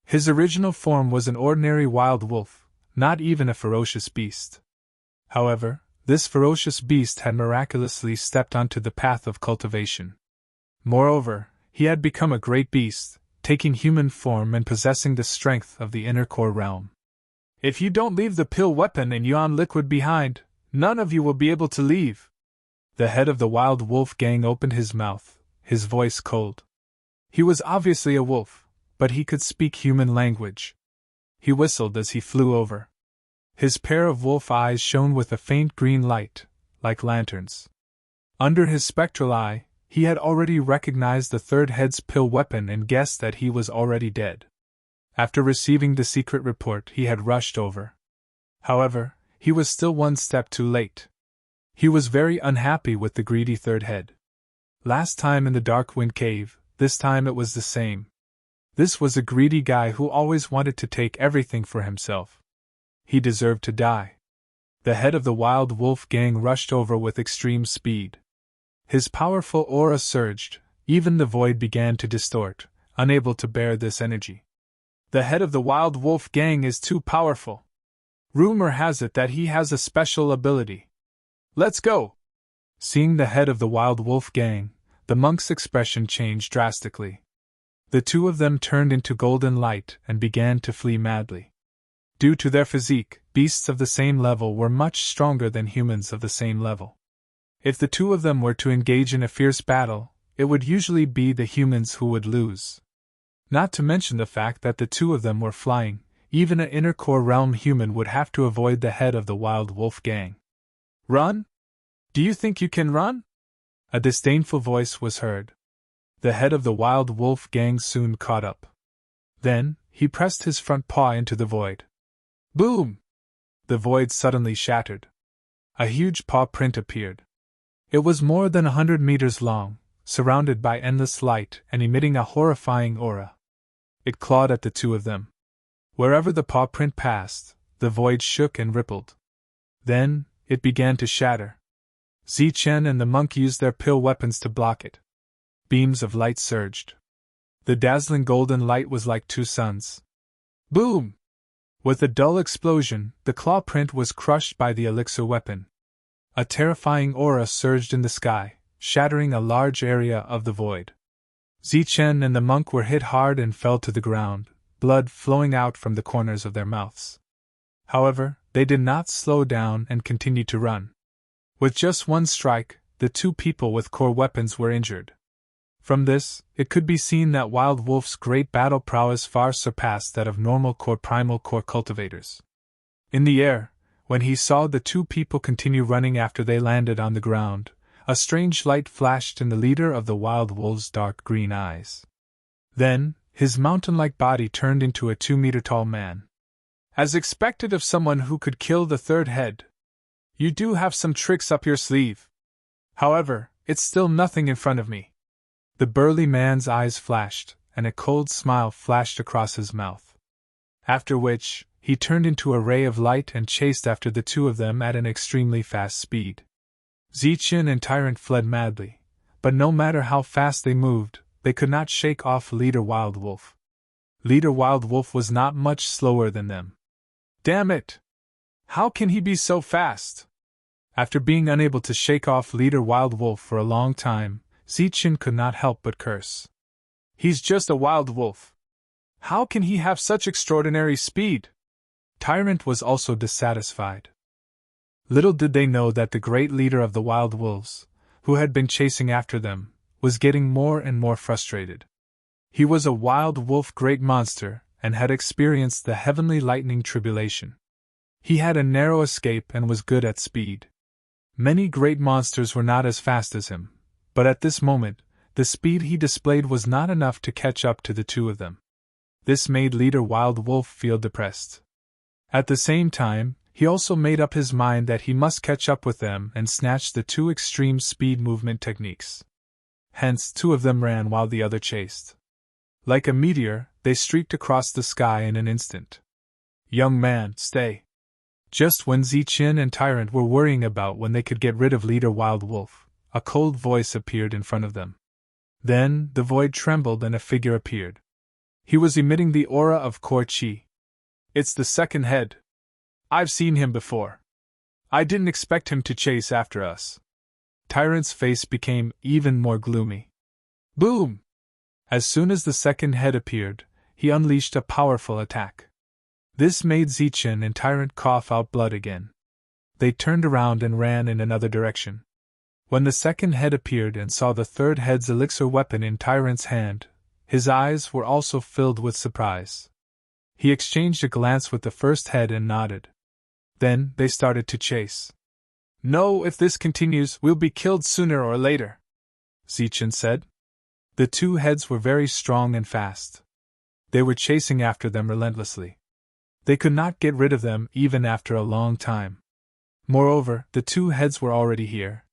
His original form was an ordinary wild wolf, not even a ferocious beast. However, this ferocious beast had miraculously stepped onto the path of cultivation. Moreover, he had become a great beast, taking human form and possessing the strength of the inner core realm. "If you don't leave the pill weapon and yuan liquid behind, none of you will be able to leave." The head of the Wild Wolf Gang opened his mouth, his voice cold. He was obviously a wolf, but he could speak human language. He whistled as he flew over. His pair of wolf eyes shone with a faint green light, like lanterns. Under his spectral eye, he had already recognized the 3rd head's pill weapon and guessed that he was already dead. After receiving the secret report, he had rushed over. However, he was still one step too late. He was very unhappy with the greedy 3rd head. Last time in the Dark Wind Cave, this time it was the same. This was a greedy guy who always wanted to take everything for himself. He deserved to die. The head of the Wild Wolf Gang rushed over with extreme speed. His powerful aura surged, even the void began to distort, unable to bear this energy. "The head of the Wild Wolf Gang is too powerful. Rumor has it that he has a special ability. Let's go!" Seeing the head of the Wild Wolf Gang, the monk's expression changed drastically. The 2 of them turned into golden light and began to flee madly. Due to their physique, beasts of the same level were much stronger than humans of the same level. If the two of them were to engage in a fierce battle, it would usually be the humans who would lose. Not to mention the fact that the two of them were flying, even an inner core realm human would have to avoid the head of the wild wolf gang. Run? Do you think you can run? A disdainful voice was heard. The head of the wild wolf gang soon caught up. Then, he pressed his front paw into the void. Boom! The void suddenly shattered. A huge paw print appeared. It was more than 100 meters long, surrounded by endless light and emitting a horrifying aura. It clawed at the two of them. Wherever the paw print passed, the void shook and rippled. Then, it began to shatter. Zichen and the monk used their pill weapons to block it. Beams of light surged. The dazzling golden light was like two suns. Boom! With a dull explosion, the claw print was crushed by the elixir weapon. A terrifying aura surged in the sky, shattering a large area of the void. Zichen and the monk were hit hard and fell to the ground, blood flowing out from the corners of their mouths. However, they did not slow down and continued to run. With just one strike, the two people with core weapons were injured. From this, it could be seen that Wild Wolf's great battle prowess far surpassed that of normal core primal core cultivators. In the air, when he saw the two people continue running after they landed on the ground, a strange light flashed in the leader of the Wild Wolf's dark green eyes. Then, his mountain-like body turned into a 2-meter-tall man. As expected of someone who could kill the third head, you do have some tricks up your sleeve. However, it's still nothing in front of me. The burly man's eyes flashed, and a cold smile flashed across his mouth. After which, he turned into a ray of light and chased after the two of them at an extremely fast speed. Zichen and Tyrant fled madly, but no matter how fast they moved, they could not shake off Leader Wild Wolf. Leader Wild Wolf was not much slower than them. Damn it! How can he be so fast? After being unable to shake off Leader Wild Wolf for a long time, Zichen could not help but curse. He's just a wild wolf. How can he have such extraordinary speed? Tyrant was also dissatisfied. Little did they know that the great leader of the wild wolves, who had been chasing after them, was getting more and more frustrated. He was a wild wolf great monster, and had experienced the heavenly lightning tribulation. He had a narrow escape and was good at speed. Many great monsters were not as fast as him, but at this moment, the speed he displayed was not enough to catch up to the two of them. This made Leader Wild Wolf feel depressed. At the same time, he also made up his mind that he must catch up with them and snatch the two extreme speed movement techniques. Hence, two of them ran while the other chased. Like a meteor, they streaked across the sky in an instant. Young man, stay. Just when Zichen and Tyrant were worrying about when they could get rid of Leader Wild Wolf, a cold voice appeared in front of them. Then, the void trembled and a figure appeared. He was emitting the aura of core chi. It's the second head. I've seen him before. I didn't expect him to chase after us. Tyrant's face became even more gloomy. Boom! As soon as the second head appeared, he unleashed a powerful attack. This made Zichen and Tyrant cough out blood again. They turned around and ran in another direction. When the second head appeared and saw the third head's elixir weapon in Tyrant's hand, his eyes were also filled with surprise. He exchanged a glance with the first head and nodded. Then, they started to chase. No, if this continues, we'll be killed sooner or later, Zichen said. The two heads were very strong and fast. They were chasing after them relentlessly. They could not get rid of them even after a long time. Moreover, the two heads were already here.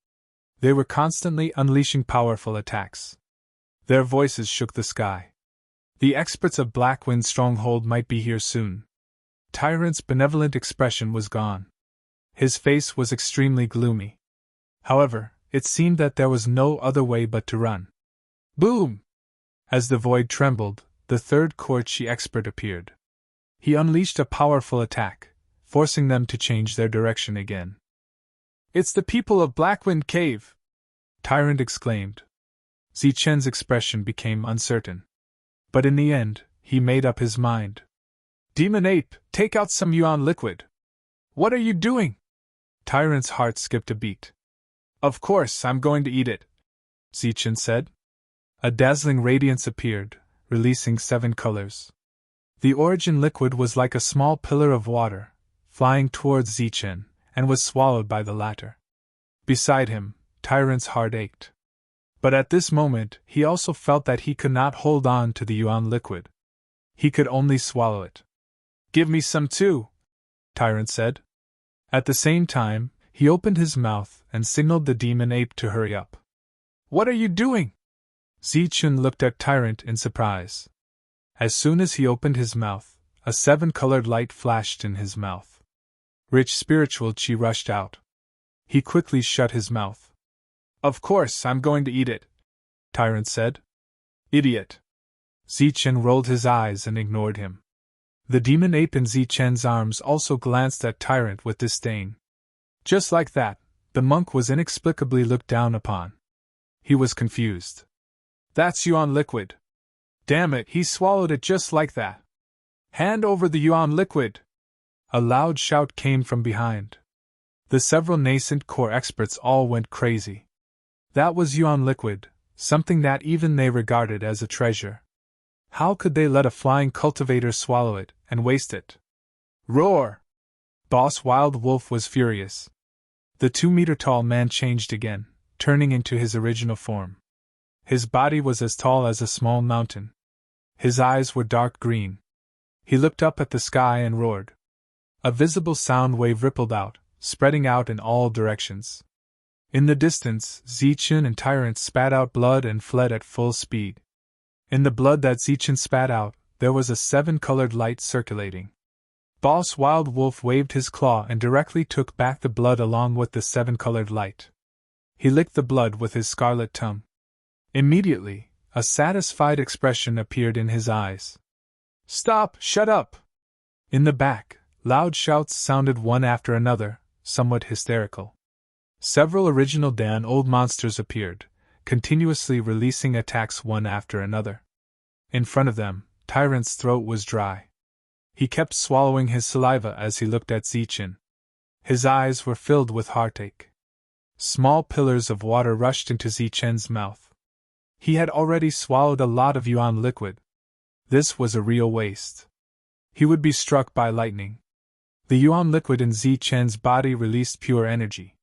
They were constantly unleashing powerful attacks. Their voices shook the sky. The experts of Blackwind Stronghold might be here soon. Tyrant's benevolent expression was gone. His face was extremely gloomy. However, it seemed that there was no other way but to run. Boom! As the void trembled, the third core chi expert appeared. He unleashed a powerful attack, forcing them to change their direction again. It's the people of Blackwind Cave! Tyrant exclaimed. Zichen's expression became uncertain. But in the end, he made up his mind. Demon Ape, take out some yuan liquid. What are you doing? Tyrant's heart skipped a beat. Of course, I'm going to eat it, Zichen said. A dazzling radiance appeared, releasing 7 colors. The origin liquid was like a small pillar of water, flying towards Zichen, and was swallowed by the latter. Beside him, Tyrant's heart ached. But at this moment, he also felt that he could not hold on to the yuan liquid. He could only swallow it. Give me some too, Tyrant said. At the same time, he opened his mouth and signaled the demon ape to hurry up. What are you doing? Zichen looked at Tyrant in surprise. As soon as he opened his mouth, a 7-colored light flashed in his mouth. Rich spiritual chi rushed out. He quickly shut his mouth. Of course, I'm going to eat it, Tyrant said. Idiot. Zichen rolled his eyes and ignored him. The demon ape in Zichen's arms also glanced at Tyrant with disdain. Just like that, the monk was inexplicably looked down upon. He was confused. That's yuan liquid. Damn it, he swallowed it just like that. Hand over the yuan liquid! A loud shout came from behind. The several nascent core experts all went crazy. That was yuan liquid, something that even they regarded as a treasure. How could they let a flying cultivator swallow it and waste it? Roar! Boss Wild Wolf was furious. The 2-meter-tall man changed again, turning into his original form. His body was as tall as a small mountain. His eyes were dark green. He looked up at the sky and roared. A visible sound wave rippled out, spreading out in all directions. In the distance, Zichen and Tyrant spat out blood and fled at full speed. In the blood that Zichen spat out, there was a 7-colored light circulating. Boss Wild Wolf waved his claw and directly took back the blood along with the 7-colored light. He licked the blood with his scarlet tongue. Immediately, a satisfied expression appeared in his eyes. Stop! Shut up! In the back, loud shouts sounded one after another, somewhat hysterical. Several original Dan old monsters appeared, continuously releasing attacks one after another. In front of them, Tyrant's throat was dry. He kept swallowing his saliva as he looked at Zichen. His eyes were filled with heartache. Small pillars of water rushed into Zichen's mouth. He had already swallowed a lot of yuan liquid. This was a real waste. He would be struck by lightning. The yuan liquid in Zichen's body released pure energy.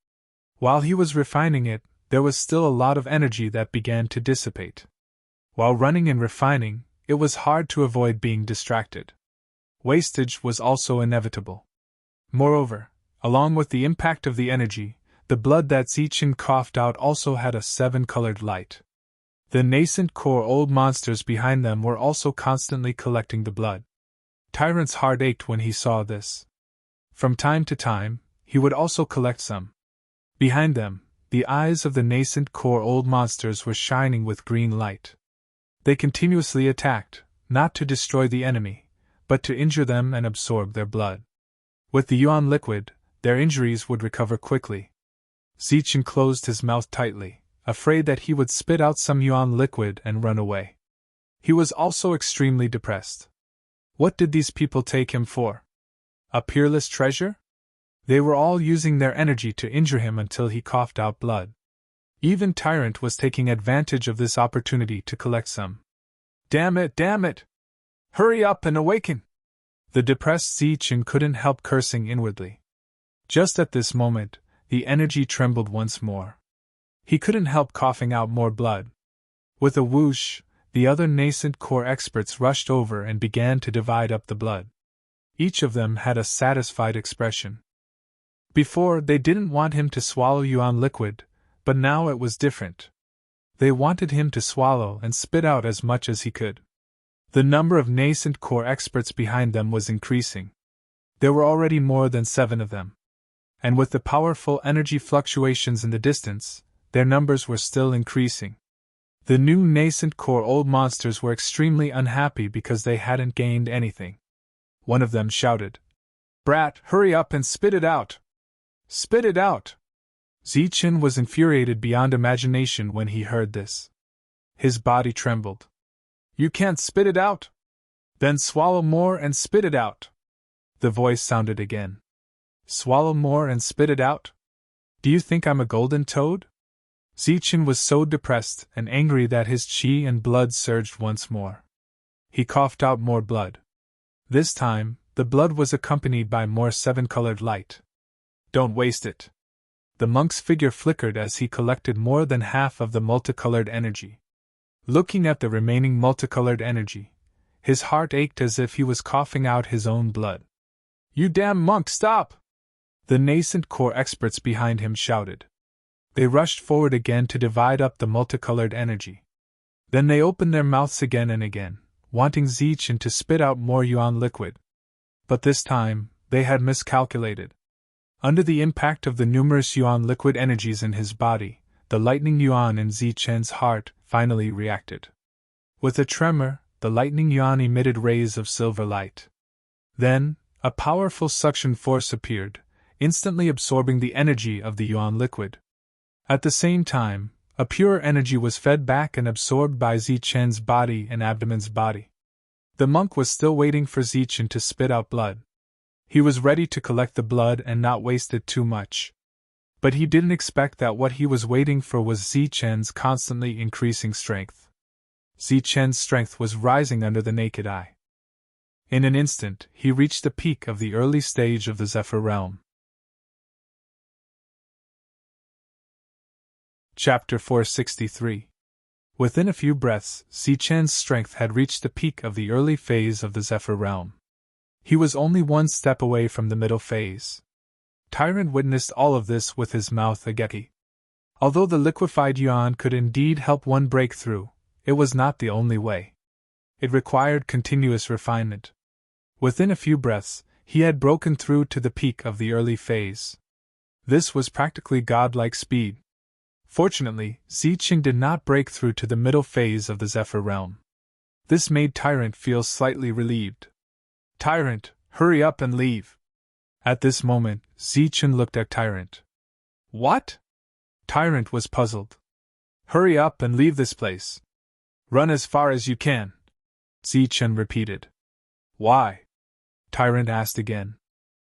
While he was refining it, there was still a lot of energy that began to dissipate. While running and refining, it was hard to avoid being distracted. Wastage was also inevitable. Moreover, along with the impact of the energy, the blood that Zichen coughed out also had a 7-colored light. The nascent core old monsters behind them were also constantly collecting the blood. Tyrant's heart ached when he saw this. From time to time, he would also collect some. Behind them, the eyes of the nascent core old monsters were shining with green light. They continuously attacked, not to destroy the enemy, but to injure them and absorb their blood. With the yuan liquid, their injuries would recover quickly. Zichen closed his mouth tightly, afraid that he would spit out some yuan liquid and run away. He was also extremely depressed. What did these people take him for? A peerless treasure? They were all using their energy to injure him until he coughed out blood. Even Tyrant was taking advantage of this opportunity to collect some. Damn it, damn it! Hurry up and awaken! The depressed Zichen couldn't help cursing inwardly. Just at this moment, the energy trembled once more. He couldn't help coughing out more blood. With a whoosh, the other nascent core experts rushed over and began to divide up the blood. Each of them had a satisfied expression. Before, they didn't want him to swallow yuan liquid, but now it was different. They wanted him to swallow and spit out as much as he could. The number of nascent core experts behind them was increasing. There were already more than 7 of them. And with the powerful energy fluctuations in the distance, their numbers were still increasing. The new nascent core old monsters were extremely unhappy because they hadn't gained anything. One of them shouted, "Brat, hurry up and spit it out! Spit it out!" Zichen was infuriated beyond imagination when he heard this. His body trembled. "You can't spit it out? Then swallow more and spit it out!" The voice sounded again. "Swallow more and spit it out?" Do you think I'm a golden toad? Zichen was so depressed and angry that his chi and blood surged once more. He coughed out more blood. This time, the blood was accompanied by more seven-colored light. Don't waste it. The monk's figure flickered as he collected more than half of the multicolored energy. Looking at the remaining multicolored energy, his heart ached as if he was coughing out his own blood. You damn monk, stop! The nascent core experts behind him shouted. They rushed forward again to divide up the multicolored energy. Then they opened their mouths again and again, wanting Zichen to spit out more yuan liquid. But this time, they had miscalculated. Under the impact of the numerous yuan liquid energies in his body, the lightning yuan in Zichen's heart finally reacted. With a tremor, the lightning yuan emitted rays of silver light. Then, a powerful suction force appeared, instantly absorbing the energy of the yuan liquid. At the same time, a pure energy was fed back and absorbed by Zichen's body and abdomen's body. The monk was still waiting for Zichen to spit out blood. He was ready to collect the blood and not waste it too much. But he didn't expect that what he was waiting for was Zichen's constantly increasing strength. Zichen's strength was rising under the naked eye. In an instant, he reached the peak of the early stage of the Zephyr realm. Chapter 463. Within a few breaths, Zichen's strength had reached the peak of the early phase of the Zephyr realm. He was only one step away from the middle phase. Tyrant witnessed all of this with his mouth agape. Although the liquefied yuan could indeed help one break through, it was not the only way. It required continuous refinement. Within a few breaths, he had broken through to the peak of the early phase. This was practically godlike speed. Fortunately, Zichen did not break through to the middle phase of the Zephyr realm. This made Tyrant feel slightly relieved. Tyrant, hurry up and leave. At this moment, Zichen looked at Tyrant. What? Tyrant was puzzled. Hurry up and leave this place. Run as far as you can. Zichen repeated. Why? Tyrant asked again.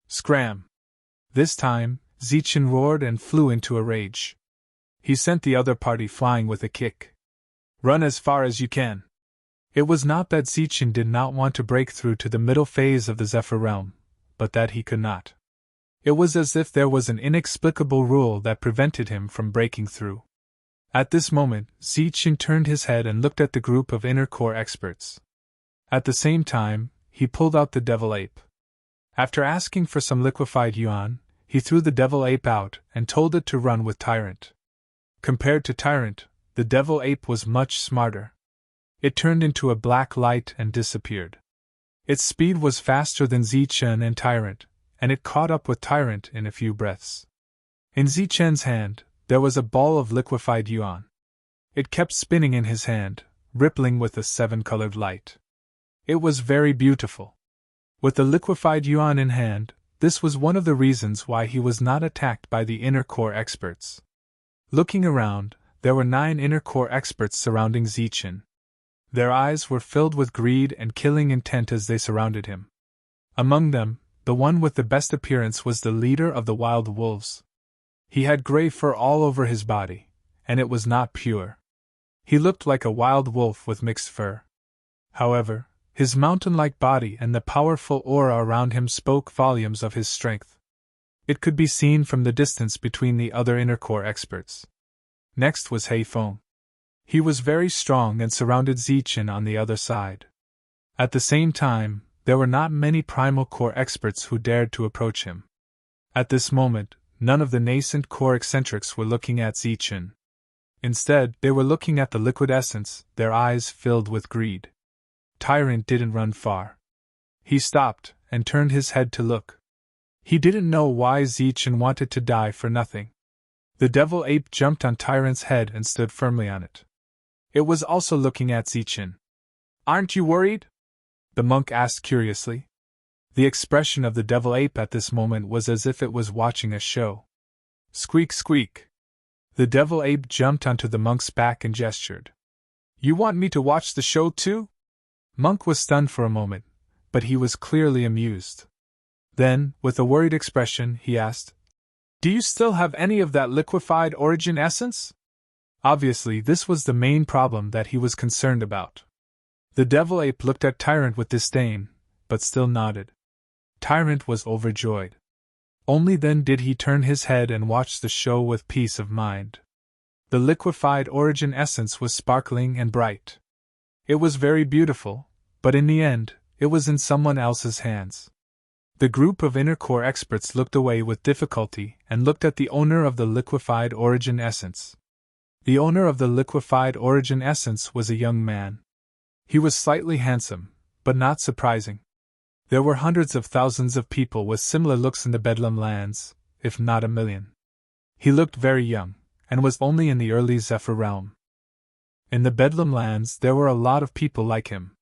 Scram. This time, Zichen roared and flew into a rage. He sent the other party flying with a kick. Run as far as you can. It was not that Zichen did not want to break through to the middle phase of the Zephyr realm, but that he could not. It was as if there was an inexplicable rule that prevented him from breaking through. At this moment, Zichen turned his head and looked at the group of inner core experts. At the same time, he pulled out the devil ape. After asking for some liquefied yuan, he threw the devil ape out and told it to run with Tyrant. Compared to Tyrant, the devil ape was much smarter. It turned into a black light and disappeared. Its speed was faster than Zichen and Tyrant, and it caught up with Tyrant in a few breaths. In Zichen's hand, there was a ball of liquefied yuan. It kept spinning in his hand, rippling with a seven-colored light. It was very beautiful. With the liquefied yuan in hand, this was one of the reasons why he was not attacked by the inner core experts. Looking around, there were 9 inner core experts surrounding Zichen. Their eyes were filled with greed and killing intent as they surrounded him. Among them, the one with the best appearance was the leader of the wild wolves. He had gray fur all over his body, and it was not pure. He looked like a wild wolf with mixed fur. However, his mountain-like body and the powerful aura around him spoke volumes of his strength. It could be seen from the distance between the other inner core experts. Next was Heifeng. He was very strong and surrounded Zichen on the other side. At the same time, there were not many primal core experts who dared to approach him. At this moment, none of the nascent core eccentrics were looking at Zichen. Instead, they were looking at the liquid essence, their eyes filled with greed. Tyrant didn't run far. He stopped and turned his head to look. He didn't know why Zichen wanted to die for nothing. The devil ape jumped on Tyrant's head and stood firmly on it. It was also looking at Zichen. Aren't you worried? The monk asked curiously. The expression of the devil ape at this moment was as if it was watching a show. Squeak, squeak. The devil ape jumped onto the monk's back and gestured. You want me to watch the show too? Monk was stunned for a moment, but he was clearly amused. Then, with a worried expression, he asked, Do you still have any of that liquefied origin essence? Obviously, this was the main problem that he was concerned about. The devil ape looked at Tyrant with disdain, but still nodded. Tyrant was overjoyed. Only then did he turn his head and watch the show with peace of mind. The liquefied origin essence was sparkling and bright. It was very beautiful, but in the end, it was in someone else's hands. The group of inner core experts looked away with difficulty and looked at the owner of the liquefied origin essence. The owner of the liquefied origin essence was a young man. He was slightly handsome, but not surprising. There were hundreds of thousands of people with similar looks in the Bedlam lands, if not 1,000,000. He looked very young, and was only in the early Zephyr realm. In the Bedlam lands there were a lot of people like him.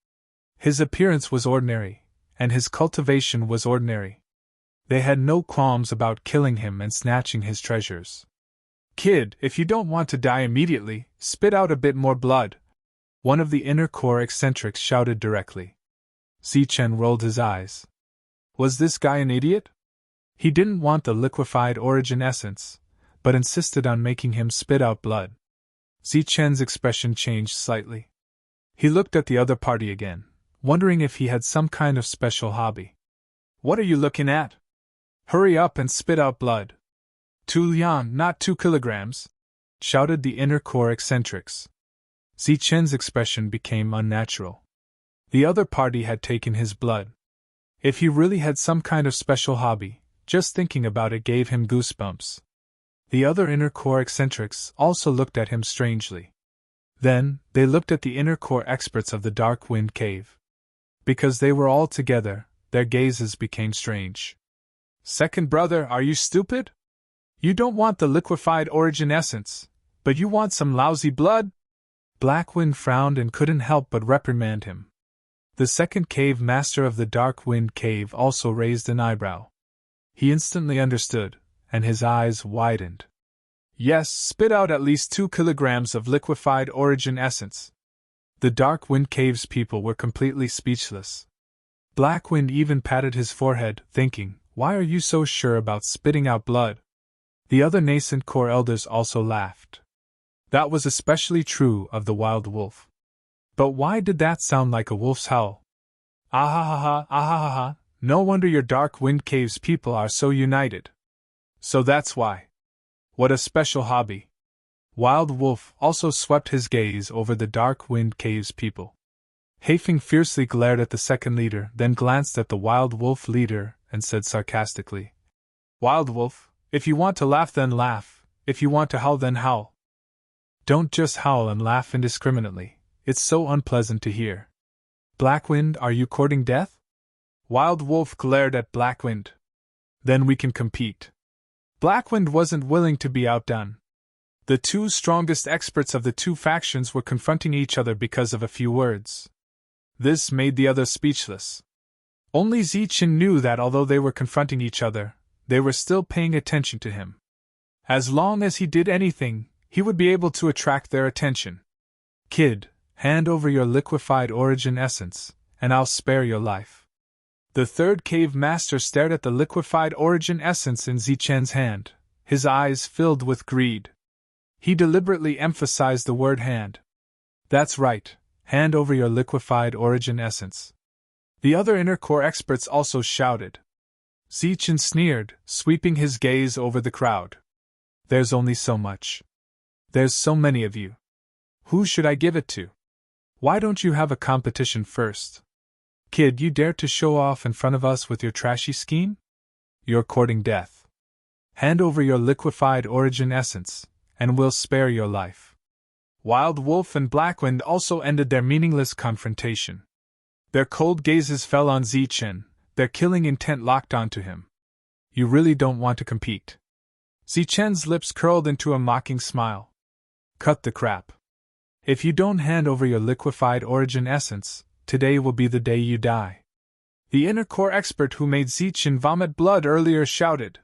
His appearance was ordinary, and his cultivation was ordinary. They had no qualms about killing him and snatching his treasures. "Kid, if you don't want to die immediately, spit out a bit more blood," one of the inner core eccentrics shouted directly. Zichen rolled his eyes. Was this guy an idiot? He didn't want the liquefied origin essence, but insisted on making him spit out blood. Zichen's expression changed slightly. He looked at the other party again, wondering if he had some kind of special hobby. "What are you looking at? Hurry up and spit out blood." "2 yuan, not 2 kilograms," shouted the inner core eccentrics. Zichen's expression became unnatural. The other party had taken his blood. If he really had some kind of special hobby, just thinking about it gave him goosebumps. The other inner core eccentrics also looked at him strangely. Then, they looked at the inner core experts of the Dark Wind Cave. Because they were all together, their gazes became strange. "Second brother, are you stupid? You don't want the liquefied origin essence, but you want some lousy blood?" Blackwind frowned and couldn't help but reprimand him. The second cave master of the Dark Wind Cave also raised an eyebrow. He instantly understood, and his eyes widened. "Yes, spit out at least 2 kilograms of liquefied origin essence." The Dark Wind Cave's people were completely speechless. Blackwind even patted his forehead, thinking, "Why are you so sure about spitting out blood?" The other nascent core elders also laughed. That was especially true of the wild wolf. But why did that sound like a wolf's howl? "Ah ha ha, no wonder your Dark Wind Cave's people are so united. So that's why. What a special hobby." Wild Wolf also swept his gaze over the Dark Wind Cave's people. Hafing fiercely glared at the second leader, then glanced at the Wild Wolf leader and said sarcastically, "Wild Wolf, if you want to laugh then laugh, if you want to howl then howl. Don't just howl and laugh indiscriminately, it's so unpleasant to hear." "Blackwind, are you courting death?" Wild Wolf glared at Blackwind. "Then we can compete." Blackwind wasn't willing to be outdone. The two strongest experts of the two factions were confronting each other because of a few words. This made the others speechless. Only Zichen knew that although they were confronting each other, they were still paying attention to him. As long as he did anything, he would be able to attract their attention. "Kid, hand over your liquefied origin essence, and I'll spare your life." The third cave master stared at the liquefied origin essence in Zichen's hand, his eyes filled with greed. He deliberately emphasized the word hand. "That's right, hand over your liquefied origin essence." The other inner core experts also shouted. Zichen sneered, sweeping his gaze over the crowd. "There's only so much. There's so many of you. Who should I give it to? Why don't you have a competition first? Kid, you dare to show off in front of us with your trashy scheme? You're courting death. Hand over your liquefied origin essence, and we'll spare your life." Wild Wolf and Blackwind also ended their meaningless confrontation. Their cold gazes fell on Zichen, their killing intent locked onto him. "You really don't want to compete?" Zichen's lips curled into a mocking smile. "Cut the crap. If you don't hand over your liquefied origin essence, today will be the day you die." The inner core expert who made Zichen vomit blood earlier shouted.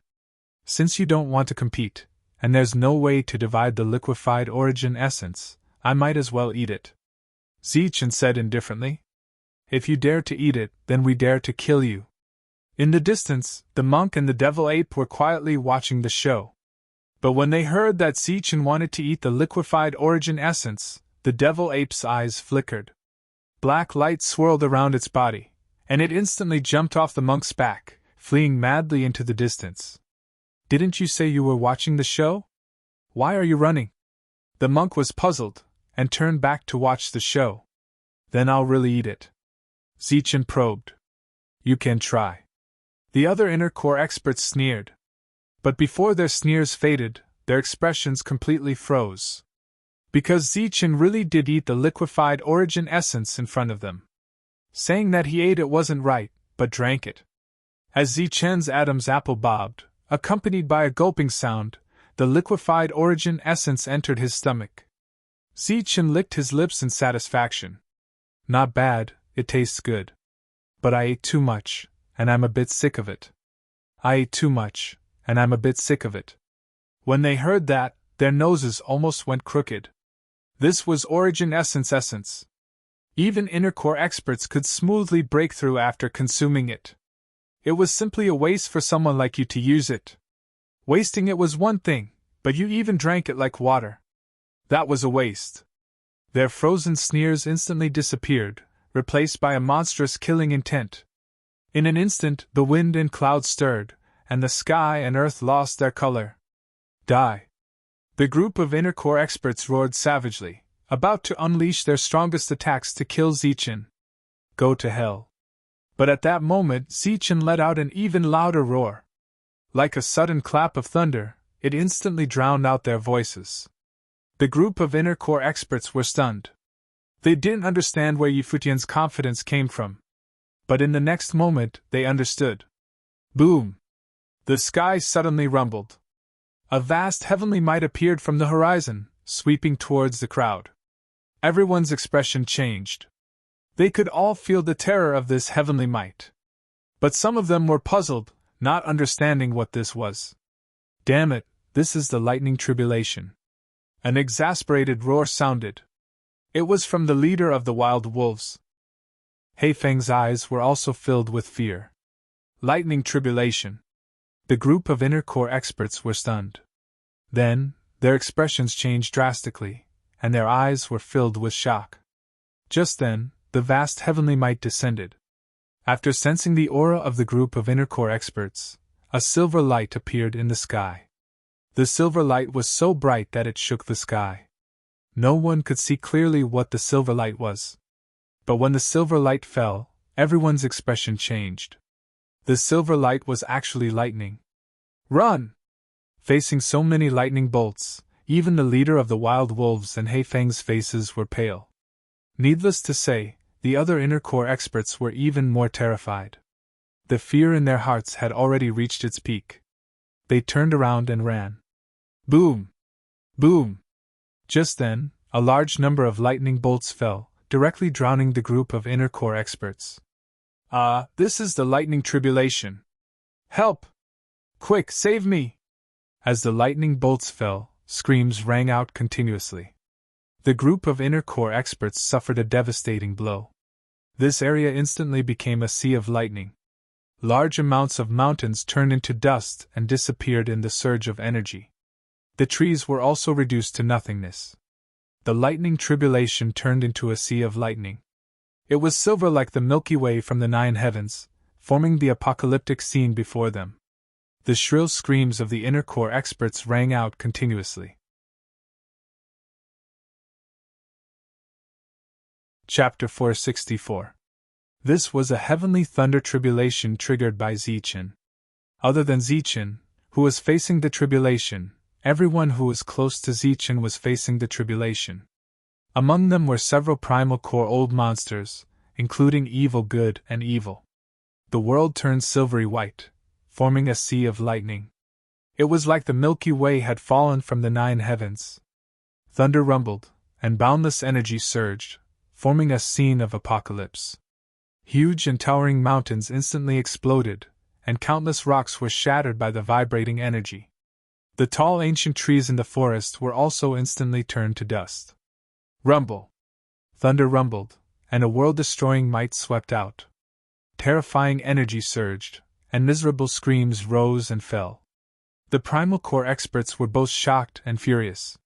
"Since you don't want to compete, and there's no way to divide the liquefied origin essence, I might as well eat it." Zichen said indifferently. "If you dare to eat it, then we dare to kill you." In the distance, the monk and the devil ape were quietly watching the show. But when they heard that Zichen wanted to eat the liquefied origin essence, the devil ape's eyes flickered. Black light swirled around its body, and it instantly jumped off the monk's back, fleeing madly into the distance. Didn't you say you were watching the show? Why are you running? The monk was puzzled, and turned back to watch the show. Then I'll really eat it. Zichen probed. You can try. The other inner core experts sneered. But before their sneers faded, their expressions completely froze. Because Zichen really did eat the liquefied origin essence in front of them. Saying that he ate it wasn't right, but drank it. As Zichen's Adam's apple bobbed, accompanied by a gulping sound, the liquefied origin essence entered his stomach. Zichen licked his lips in satisfaction. Not bad, it tastes good. But I ate too much, and I'm a bit sick of it. I ate too much, and I'm a bit sick of it. When they heard that, their noses almost went crooked. This was origin essence. Even inner core experts could smoothly break through after consuming it. It was simply a waste for someone like you to use it. Wasting it was one thing, but you even drank it like water. That was a waste. Their frozen sneers instantly disappeared, replaced by a monstrous killing intent. In an instant, the wind and clouds stirred, and the sky and earth lost their color. Die! The group of inner core experts roared savagely, about to unleash their strongest attacks to kill Zichen. Go to hell. But at that moment, Zichen let out an even louder roar. Like a sudden clap of thunder, it instantly drowned out their voices. The group of inner core experts were stunned. They didn't understand where Yifutian's confidence came from. But in the next moment, they understood. Boom! The sky suddenly rumbled. A vast heavenly might appeared from the horizon, sweeping towards the crowd. Everyone's expression changed. They could all feel the terror of this heavenly might. But some of them were puzzled, not understanding what this was. Damn it, this is the lightning tribulation. An exasperated roar sounded. It was from the leader of the wild wolves. Heifeng's eyes were also filled with fear. Lightning tribulation. The group of inner core experts were stunned. Then, their expressions changed drastically, and their eyes were filled with shock. Just then, the vast heavenly might descended. After sensing the aura of the group of inner core experts, a silver light appeared in the sky. The silver light was so bright that it shook the sky. No one could see clearly what the silver light was. But when the silver light fell, everyone's expression changed. The silver light was actually lightning. Run! Facing so many lightning bolts, even the leader of the wild wolves and Heifeng's faces were pale. Needless to say, the other inner core experts were even more terrified. The fear in their hearts had already reached its peak. They turned around and ran. Boom! Boom! Just then, a large number of lightning bolts fell, directly drowning the group of inner core experts. This is the lightning tribulation. Help! Quick, save me! As the lightning bolts fell, screams rang out continuously. The group of inner core experts suffered a devastating blow. This area instantly became a sea of lightning. Large amounts of mountains turned into dust and disappeared in the surge of energy. The trees were also reduced to nothingness. The lightning tribulation turned into a sea of lightning. It was silver like the Milky Way from the 9 heavens, forming the apocalyptic scene before them. The shrill screams of the inner core experts rang out continuously. Chapter 464. This was a heavenly thunder tribulation triggered by Zichen. Other than Zichen, who was facing the tribulation, everyone who was close to Zichen was facing the tribulation. Among them were several primal core old monsters, including evil, good, and evil. The world turned silvery white, forming a sea of lightning. It was like the Milky Way had fallen from the 9 heavens. Thunder rumbled, and boundless energy surged, forming a scene of apocalypse. Huge and towering mountains instantly exploded, and countless rocks were shattered by the vibrating energy. The tall ancient trees in the forest were also instantly turned to dust. Rumble! Thunder rumbled, and a world-destroying might swept out. Terrifying energy surged, and miserable screams rose and fell. The Primal Core experts were both shocked and furious.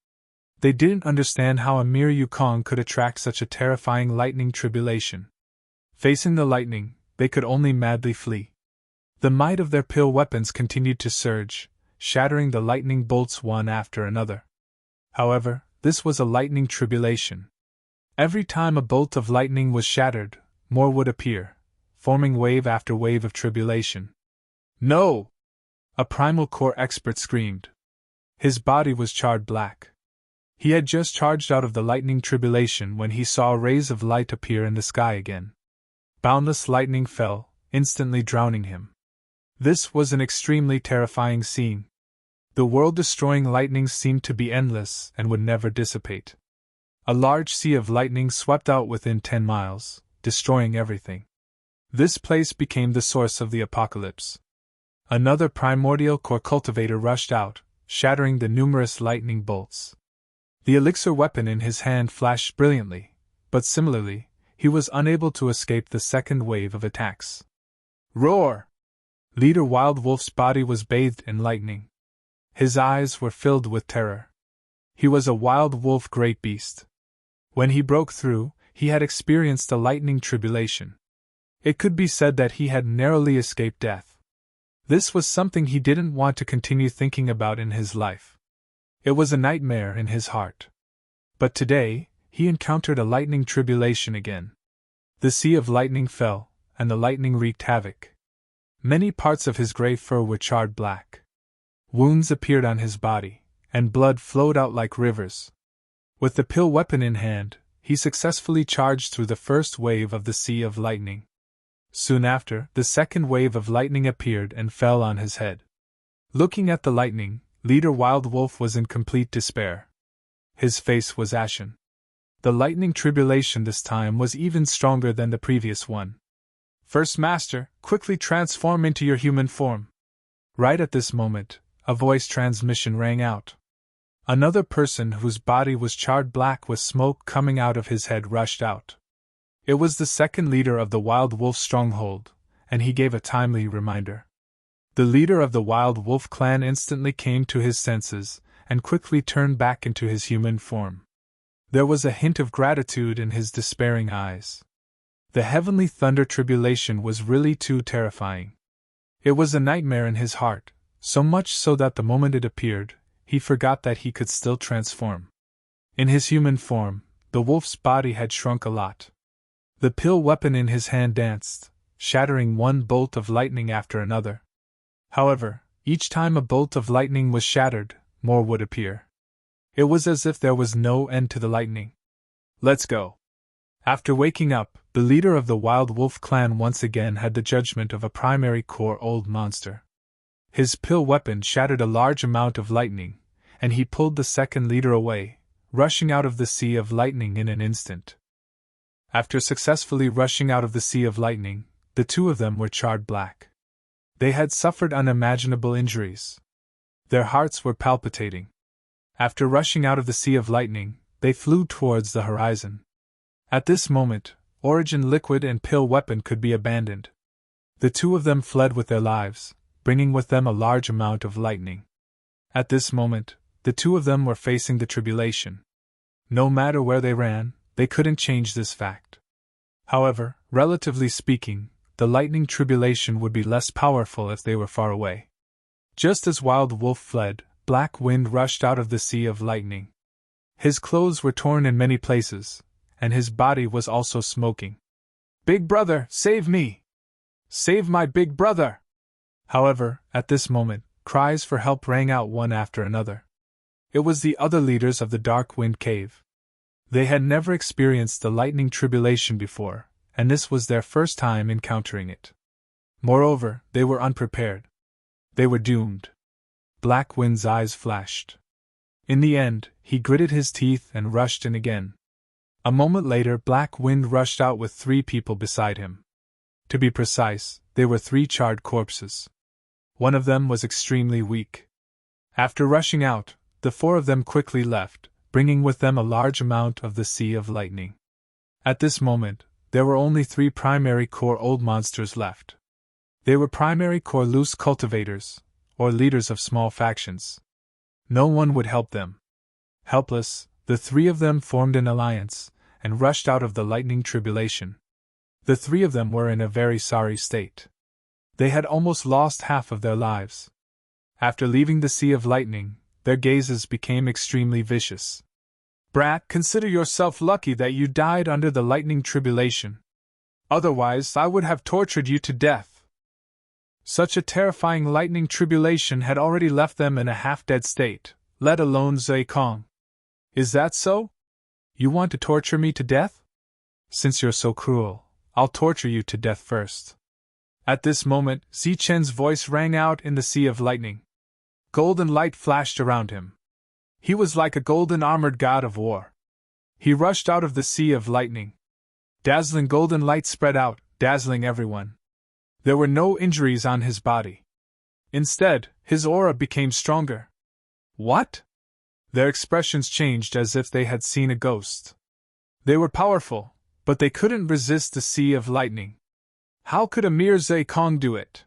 They didn't understand how a mere Yukong could attract such a terrifying lightning tribulation. Facing the lightning, they could only madly flee. The might of their pill weapons continued to surge, shattering the lightning bolts one after another. However, this was a lightning tribulation. Every time a bolt of lightning was shattered, more would appear, forming wave after wave of tribulation. No! A Primal Core expert screamed. His body was charred black. He had just charged out of the lightning tribulation when he saw rays of light appear in the sky again. Boundless lightning fell, instantly drowning him. This was an extremely terrifying scene. The world-destroying lightnings seemed to be endless and would never dissipate. A large sea of lightning swept out within 10 miles, destroying everything. This place became the source of the apocalypse. Another primordial core cultivator rushed out, shattering the numerous lightning bolts. The elixir weapon in his hand flashed brilliantly, but similarly, he was unable to escape the second wave of attacks. Roar! Leader Wild Wolf's body was bathed in lightning. His eyes were filled with terror. He was a wild wolf great beast. When he broke through, he had experienced a lightning tribulation. It could be said that he had narrowly escaped death. This was something he didn't want to continue thinking about in his life. It was a nightmare in his heart. But today, he encountered a lightning tribulation again. The sea of lightning fell, and the lightning wreaked havoc. Many parts of his gray fur were charred black. Wounds appeared on his body, and blood flowed out like rivers. With the pill weapon in hand, he successfully charged through the first wave of the sea of lightning. Soon after, the second wave of lightning appeared and fell on his head. Looking at the lightning, Leader Wild Wolf was in complete despair. His face was ashen. The lightning tribulation this time was even stronger than the previous one. First Master, quickly transform into your human form. Right at this moment, a voice transmission rang out. Another person whose body was charred black with smoke coming out of his head rushed out. It was the second leader of the Wild Wolf stronghold, and he gave a timely reminder. The leader of the Wild Wolf clan instantly came to his senses, and quickly turned back into his human form. There was a hint of gratitude in his despairing eyes. The heavenly thunder tribulation was really too terrifying. It was a nightmare in his heart, so much so that the moment it appeared, he forgot that he could still transform. In his human form, the wolf's body had shrunk a lot. The pill weapon in his hand danced, shattering one bolt of lightning after another. However, each time a bolt of lightning was shattered, more would appear. It was as if there was no end to the lightning. Let's go. After waking up, the leader of the Wild Wolf clan once again had the judgment of a primary core old monster. His pill weapon shattered a large amount of lightning, and he pulled the second leader away, rushing out of the sea of lightning in an instant. After successfully rushing out of the sea of lightning, the two of them were charred black. They had suffered unimaginable injuries. Their hearts were palpitating. After rushing out of the sea of lightning, they flew towards the horizon. At this moment, Origin Liquid and Pill Weapon could be abandoned. The two of them fled with their lives, bringing with them a large amount of lightning. At this moment, the two of them were facing the tribulation. No matter where they ran, they couldn't change this fact. However, relatively speaking, the lightning tribulation would be less powerful if they were far away. Just as Wild Wolf fled, Black Wind rushed out of the sea of lightning. His clothes were torn in many places, and his body was also smoking. "Big brother, save me! Save my big brother!" However, at this moment, cries for help rang out one after another. It was the other leaders of the Dark Wind Cave. They had never experienced the lightning tribulation before, and this was their first time encountering it. Moreover, they were unprepared. They were doomed. Black Wind's eyes flashed. In the end, he gritted his teeth and rushed in again. A moment later, Black Wind rushed out with 3 people beside him. To be precise, they were 3 charred corpses. One of them was extremely weak. After rushing out, the 4 of them quickly left, bringing with them a large amount of the sea of lightning. At this moment, there were only 3 primary core old monsters left. They were primary core loose cultivators, or leaders of small factions. No one would help them. Helpless, the three of them formed an alliance, and rushed out of the lightning tribulation. The three of them were in a very sorry state. They had almost lost half of their lives. After leaving the Sea of Lightning, their gazes became extremely vicious. Brat, consider yourself lucky that you died under the lightning tribulation. Otherwise, I would have tortured you to death. Such a terrifying lightning tribulation had already left them in a half-dead state, let alone Zhe Kong. Is that so? You want to torture me to death? Since you're so cruel, I'll torture you to death first. At this moment, Zichen's voice rang out in the Sea of Lightning. Golden light flashed around him. He was like a golden armored god of war. He rushed out of the Sea of Lightning. Dazzling golden light spread out, dazzling everyone. There were no injuries on his body. Instead, his aura became stronger. What? Their expressions changed as if they had seen a ghost. They were powerful, but they couldn't resist the Sea of Lightning. How could a mere Zhe Kong do it?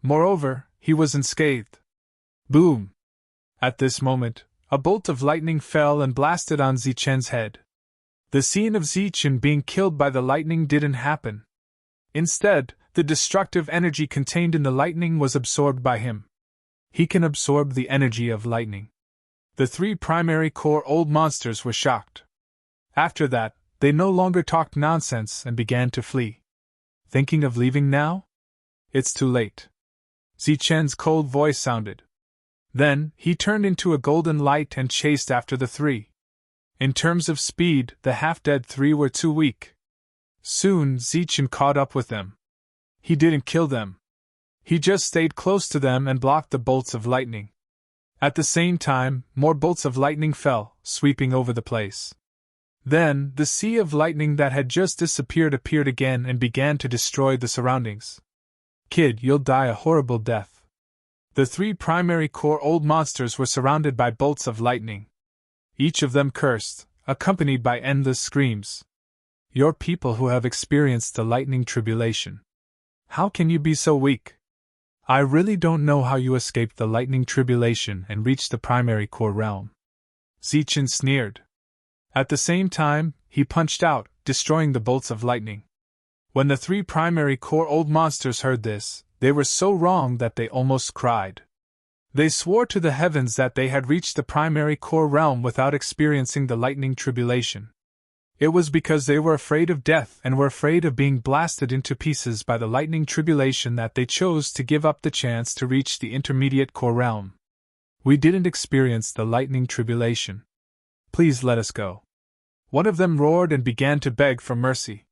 Moreover, he was unscathed. Boom! At this moment, a bolt of lightning fell and blasted on Zichen's head. The scene of Zichen being killed by the lightning didn't happen. Instead, the destructive energy contained in the lightning was absorbed by him. He can absorb the energy of lightning. The three primary core old monsters were shocked. After that, they no longer talked nonsense and began to flee. Thinking of leaving now? It's too late. Zichen's cold voice sounded. Then, he turned into a golden light and chased after the three. In terms of speed, the half-dead three were too weak. Soon, Zichen caught up with them. He didn't kill them. He just stayed close to them and blocked the bolts of lightning. At the same time, more bolts of lightning fell, sweeping over the place. Then, the Sea of Lightning that had just disappeared appeared again and began to destroy the surroundings. Kid, you'll die a horrible death. The three primary core old monsters were surrounded by bolts of lightning. Each of them cursed, accompanied by endless screams. You're people who have experienced the lightning tribulation. How can you be so weak? I really don't know how you escaped the lightning tribulation and reached the primary core realm. Zichen sneered. At the same time, he punched out, destroying the bolts of lightning. When the three primary core old monsters heard this, they were so wrong that they almost cried. They swore to the heavens that they had reached the primary core realm without experiencing the lightning tribulation. It was because they were afraid of death and were afraid of being blasted into pieces by the lightning tribulation that they chose to give up the chance to reach the intermediate core realm. We didn't experience the lightning tribulation. Please let us go. One of them roared and began to beg for mercy.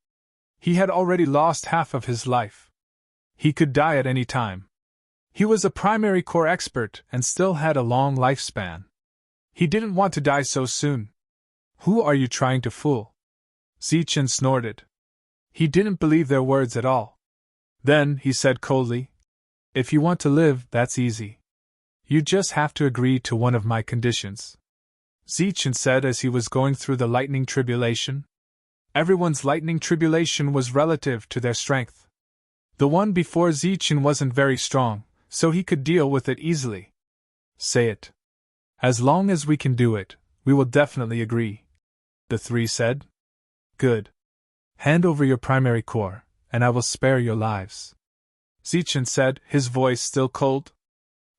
He had already lost half of his life. He could die at any time. He was a primary core expert and still had a long lifespan. He didn't want to die so soon. Who are you trying to fool? Zichen snorted. He didn't believe their words at all. Then, he said coldly, if you want to live, that's easy. You just have to agree to one of my conditions. Zichen said as he was going through the lightning tribulation. Everyone's lightning tribulation was relative to their strength. The one before Zichen wasn't very strong, so he could deal with it easily. Say it. As long as we can do it, we will definitely agree. The three said. Good. Hand over your primary core, and I will spare your lives. Zichen said, his voice still cold.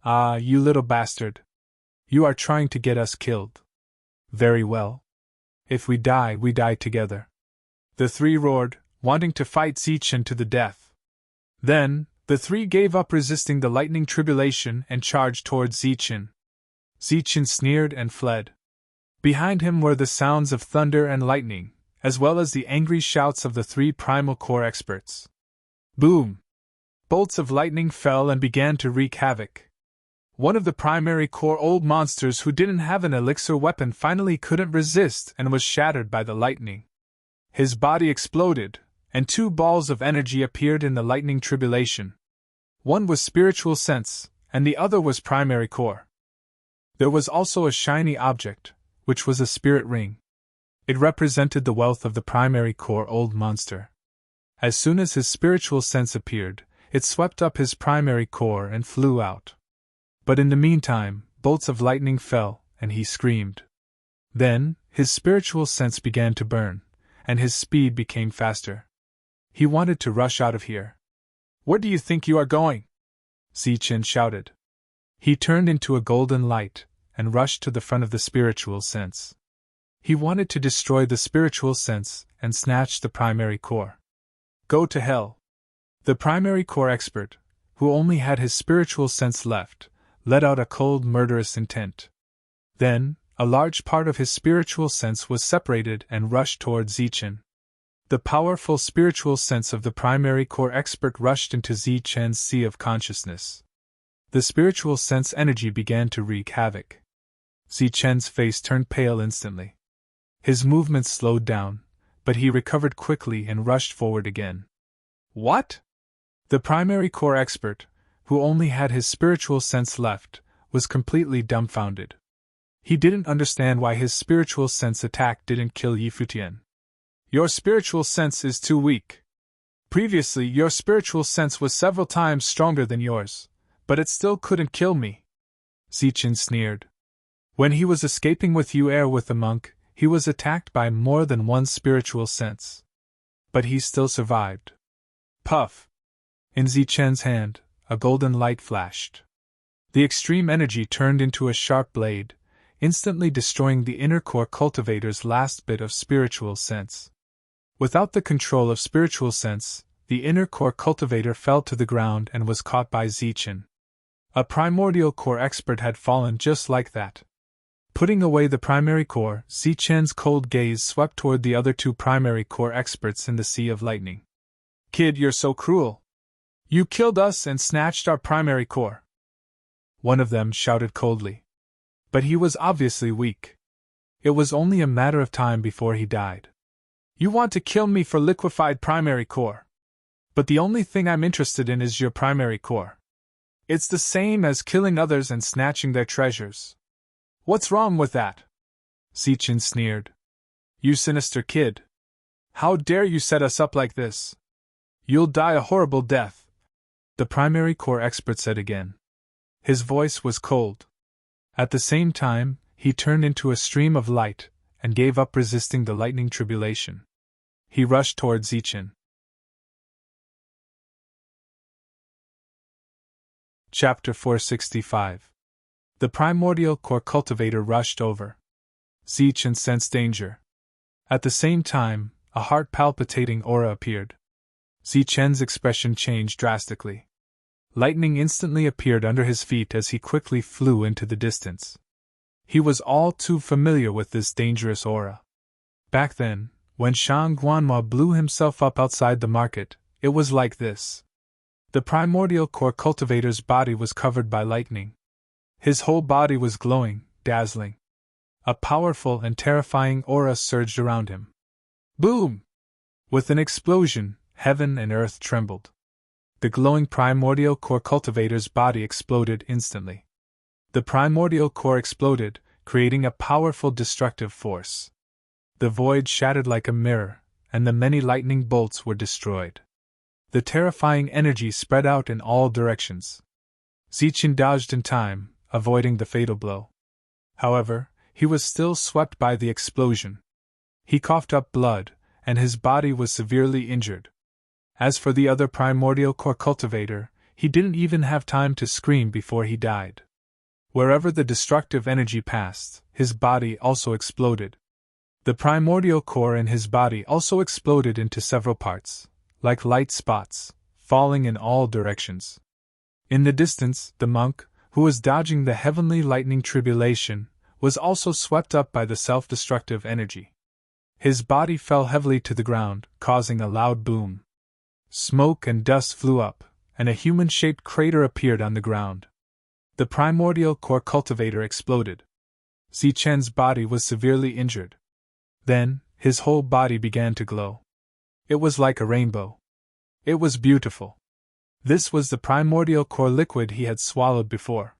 Ah, you little bastard. You are trying to get us killed. Very well. If we die together. The three roared, wanting to fight Zichen to the death. Then, the three gave up resisting the lightning tribulation and charged towards Zichen. Zichen sneered and fled. Behind him were the sounds of thunder and lightning, as well as the angry shouts of the three primal core experts. Boom! Bolts of lightning fell and began to wreak havoc. One of the primary core old monsters who didn't have an elixir weapon finally couldn't resist and was shattered by the lightning. His body exploded, and two balls of energy appeared in the lightning tribulation. One was spiritual sense, and the other was primary core. There was also a shiny object, which was a spirit ring. It represented the wealth of the primary core old monster. As soon as his spiritual sense appeared, It swept up his primary core and flew out. But in the meantime, bolts of lightning fell, and he screamed. Then, his spiritual sense began to burn, and his speed became faster. He wanted to rush out of here. "Where do you think you are going?" Zichen shouted. He turned into a golden light, and rushed to the front of the spiritual sense. He wanted to destroy the spiritual sense and snatch the primary core. "Go to hell!" The primary core expert, who only had his spiritual sense left, let out a cold, murderous intent. Then, a large part of his spiritual sense was separated and rushed toward Zichen. The powerful spiritual sense of the primary core expert rushed into Zichen's sea of consciousness. The spiritual sense energy began to wreak havoc. Zichen's face turned pale instantly. His movements slowed down, but he recovered quickly and rushed forward again. "What?" The primary core expert, who only had his spiritual sense left, was completely dumbfounded. He didn't understand why his spiritual sense attack didn't kill Yifutian. "Your spiritual sense is too weak. Previously, your spiritual sense was several times stronger than yours, but it still couldn't kill me," Zichen sneered. When he was escaping with Yu with the monk, he was attacked by more than one spiritual sense. But he still survived. Puff! In Zichen's hand, a golden light flashed. The extreme energy turned into a sharp blade, instantly destroying the inner core cultivator's last bit of spiritual sense. Without the control of spiritual sense, the inner core cultivator fell to the ground and was caught by Zichen. A primordial core expert had fallen just like that. Putting away the primary core, Zichen's cold gaze swept toward the other two primary core experts in the sea of lightning. "Kid, you're so cruel. You killed us and snatched our primary core," one of them shouted coldly. But he was obviously weak. It was only a matter of time before he died. "You want to kill me for liquefied primary core. But the only thing I'm interested in is your primary core. It's the same as killing others and snatching their treasures. What's wrong with that?" Zichen sneered. "You sinister kid. How dare you set us up like this? You'll die a horrible death," the primary core expert said again. His voice was cold. At the same time, he turned into a stream of light and gave up resisting the lightning tribulation. He rushed toward Zichen. Chapter 465. The primordial core cultivator rushed over. Zichen sensed danger. At the same time, a heart-palpitating aura appeared. Zichen's expression changed drastically. Lightning instantly appeared under his feet as he quickly flew into the distance. He was all too familiar with this dangerous aura. Back then, when Shang Guanma blew himself up outside the market, it was like this. The primordial core cultivator's body was covered by lightning. His whole body was glowing, dazzling. A powerful and terrifying aura surged around him. Boom! With an explosion, heaven and earth trembled. The glowing primordial core cultivator's body exploded instantly. The primordial core exploded, creating a powerful destructive force. The void shattered like a mirror, and the many lightning bolts were destroyed. The terrifying energy spread out in all directions. Zichen dodged in time, avoiding the fatal blow. However, he was still swept by the explosion. He coughed up blood, and his body was severely injured. As for the other primordial core cultivator, he didn't even have time to scream before he died. Wherever the destructive energy passed, his body also exploded. The primordial core in his body also exploded into several parts, like light spots, falling in all directions. In the distance, the monk, who was dodging the heavenly lightning tribulation, was also swept up by the self-destructive energy. His body fell heavily to the ground, causing a loud boom. Smoke and dust flew up, and a human-shaped crater appeared on the ground. The primordial core cultivator exploded. Zichen's body was severely injured. Then, his whole body began to glow. It was like a rainbow. It was beautiful. This was the primordial core liquid he had swallowed before.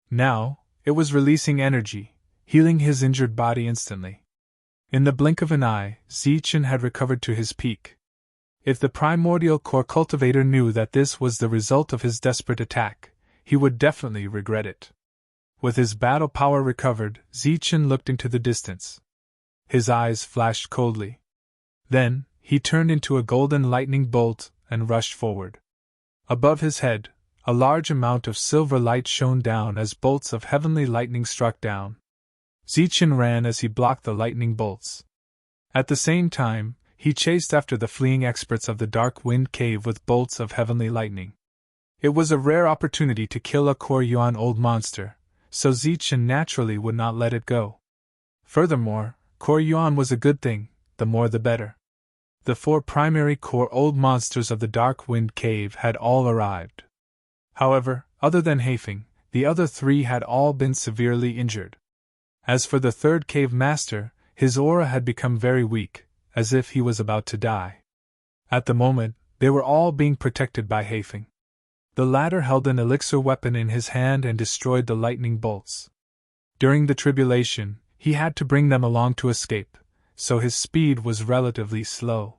Now, it was releasing energy, healing his injured body instantly. In the blink of an eye, Zichen had recovered to his peak. If the primordial core cultivator knew that this was the result of his desperate attack, he would definitely regret it. With his battle power recovered, Zichen looked into the distance. His eyes flashed coldly. Then, he turned into a golden lightning bolt and rushed forward. Above his head, a large amount of silver light shone down as bolts of heavenly lightning struck down. Zichen ran as he blocked the lightning bolts. At the same time, he chased after the fleeing experts of the Dark Wind Cave with bolts of heavenly lightning. It was a rare opportunity to kill a Core Yuan old monster, so Zichen naturally would not let it go. Furthermore, Core Yuan was a good thing, the more the better. The 4 primary core old monsters of the Dark Wind Cave had all arrived. However, other than Haifeng, the other 3 had all been severely injured. As for the 3rd cave master, his aura had become very weak, as if he was about to die. At the moment, they were all being protected by Haifeng. The latter held an elixir weapon in his hand and destroyed the lightning bolts. During the tribulation, he had to bring them along to escape, so his speed was relatively slow.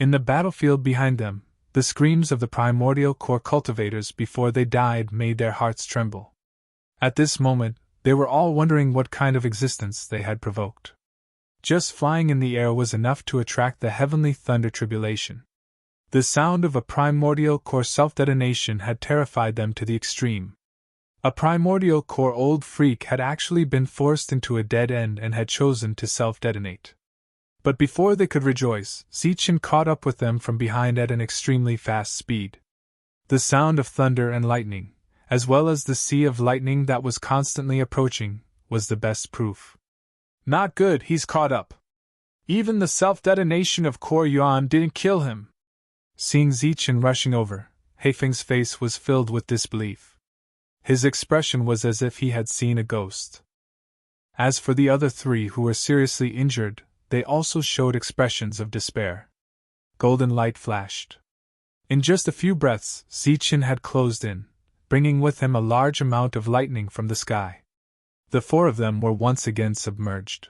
In the battlefield behind them, the screams of the primordial core cultivators before they died made their hearts tremble. At this moment, they were all wondering what kind of existence they had provoked. Just flying in the air was enough to attract the heavenly thunder tribulation. The sound of a primordial core self-detonation had terrified them to the extreme. A primordial core old freak had actually been forced into a dead end and had chosen to self-detonate. But before they could rejoice, Zichen caught up with them from behind at an extremely fast speed. The sound of thunder and lightning, as well as the sea of lightning that was constantly approaching, was the best proof. Not good, he's caught up. Even the self-detonation of Core Yuan didn't kill him. Seeing Zichen rushing over, Haifeng's face was filled with disbelief. His expression was as if he had seen a ghost. As for the other 3 who were seriously injured, they also showed expressions of despair. Golden light flashed. In just a few breaths, Zichen had closed in, bringing with him a large amount of lightning from the sky. The 4 of them were once again submerged.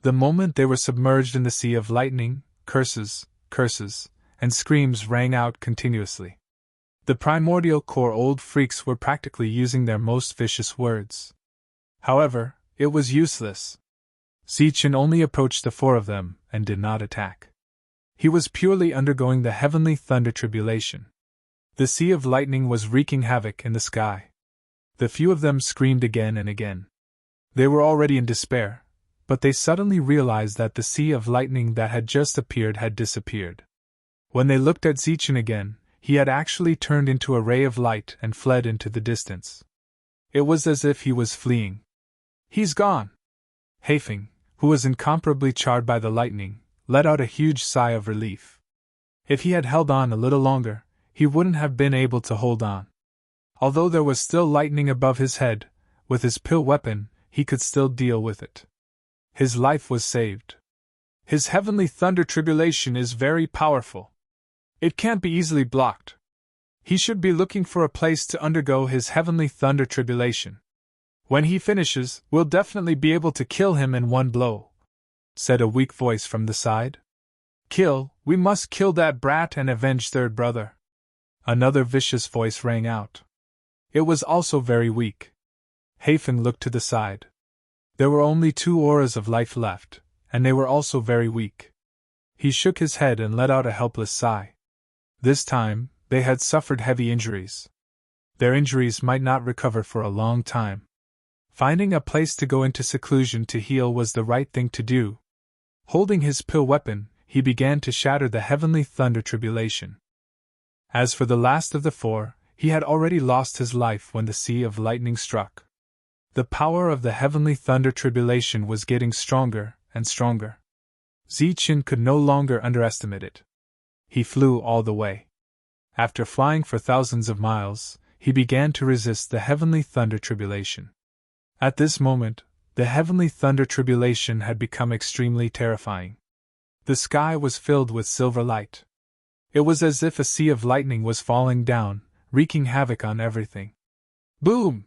The moment they were submerged in the sea of lightning, curses, and screams rang out continuously. The primordial core old freaks were practically using their most vicious words. However, it was useless. Zichen only approached the 4 of them and did not attack. He was purely undergoing the heavenly thunder tribulation. The sea of lightning was wreaking havoc in the sky. The few of them screamed again and again. They were already in despair, but they suddenly realized that the sea of lightning that had just appeared had disappeared. When they looked at Zichen again, he had actually turned into a ray of light and fled into the distance. It was as if he was fleeing. He's gone! Haifeng, who was incomparably charred by the lightning, let out a huge sigh of relief. If he had held on a little longer, he wouldn't have been able to hold on. Although there was still lightning above his head, with his pill weapon, he could still deal with it. His life was saved. His heavenly thunder tribulation is very powerful. It can't be easily blocked. He should be looking for a place to undergo his heavenly thunder tribulation. When he finishes, we'll definitely be able to kill him in one blow, said a weak voice from the side. We must kill that brat and avenge third brother. Another vicious voice rang out. It was also very weak. Haifeng looked to the side. There were only 2 auras of life left, and they were also very weak. He shook his head and let out a helpless sigh. This time, they had suffered heavy injuries. Their injuries might not recover for a long time. Finding a place to go into seclusion to heal was the right thing to do. Holding his pill weapon, he began to shatter the heavenly thunder tribulation. As for the last of the 4, he had already lost his life when the sea of lightning struck. The power of the heavenly thunder tribulation was getting stronger and stronger. Zichen could no longer underestimate it. He flew all the way. After flying for thousands of miles, he began to resist the heavenly thunder tribulation. At this moment, the heavenly thunder tribulation had become extremely terrifying. The sky was filled with silver light. It was as if a sea of lightning was falling down, wreaking havoc on everything. Boom!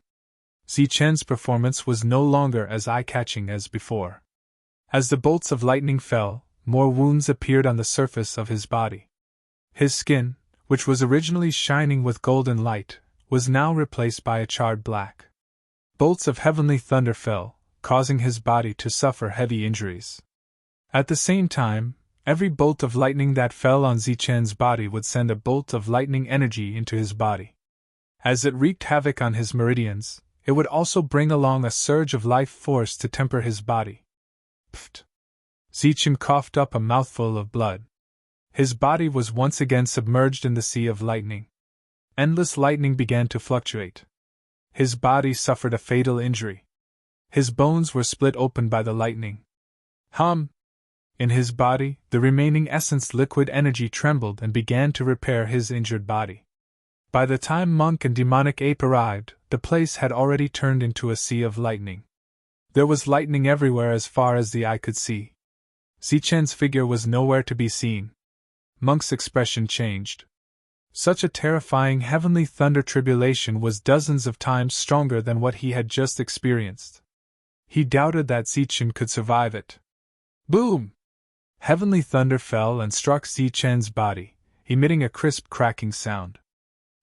Zichen's performance was no longer as eye-catching as before. As the bolts of lightning fell, more wounds appeared on the surface of his body. His skin, which was originally shining with golden light, was now replaced by a charred black. Bolts of heavenly thunder fell, causing his body to suffer heavy injuries. At the same time, every bolt of lightning that fell on Zichen's body would send a bolt of lightning energy into his body. As it wreaked havoc on his meridians, it would also bring along a surge of life force to temper his body. Pfft! Zichen coughed up a mouthful of blood. His body was once again submerged in the sea of lightning. Endless lightning began to fluctuate. His body suffered a fatal injury. His bones were split open by the lightning. In his body, the remaining essence liquid energy trembled and began to repair his injured body. By the time monk and demonic ape arrived, the place had already turned into a sea of lightning. There was lightning everywhere as far as the eye could see. Zichen's figure was nowhere to be seen. Monk's expression changed. Such a terrifying heavenly thunder tribulation was dozens of times stronger than what he had just experienced. He doubted that Zichen could survive it. Boom! Heavenly thunder fell and struck Zichen's body, emitting a crisp cracking sound.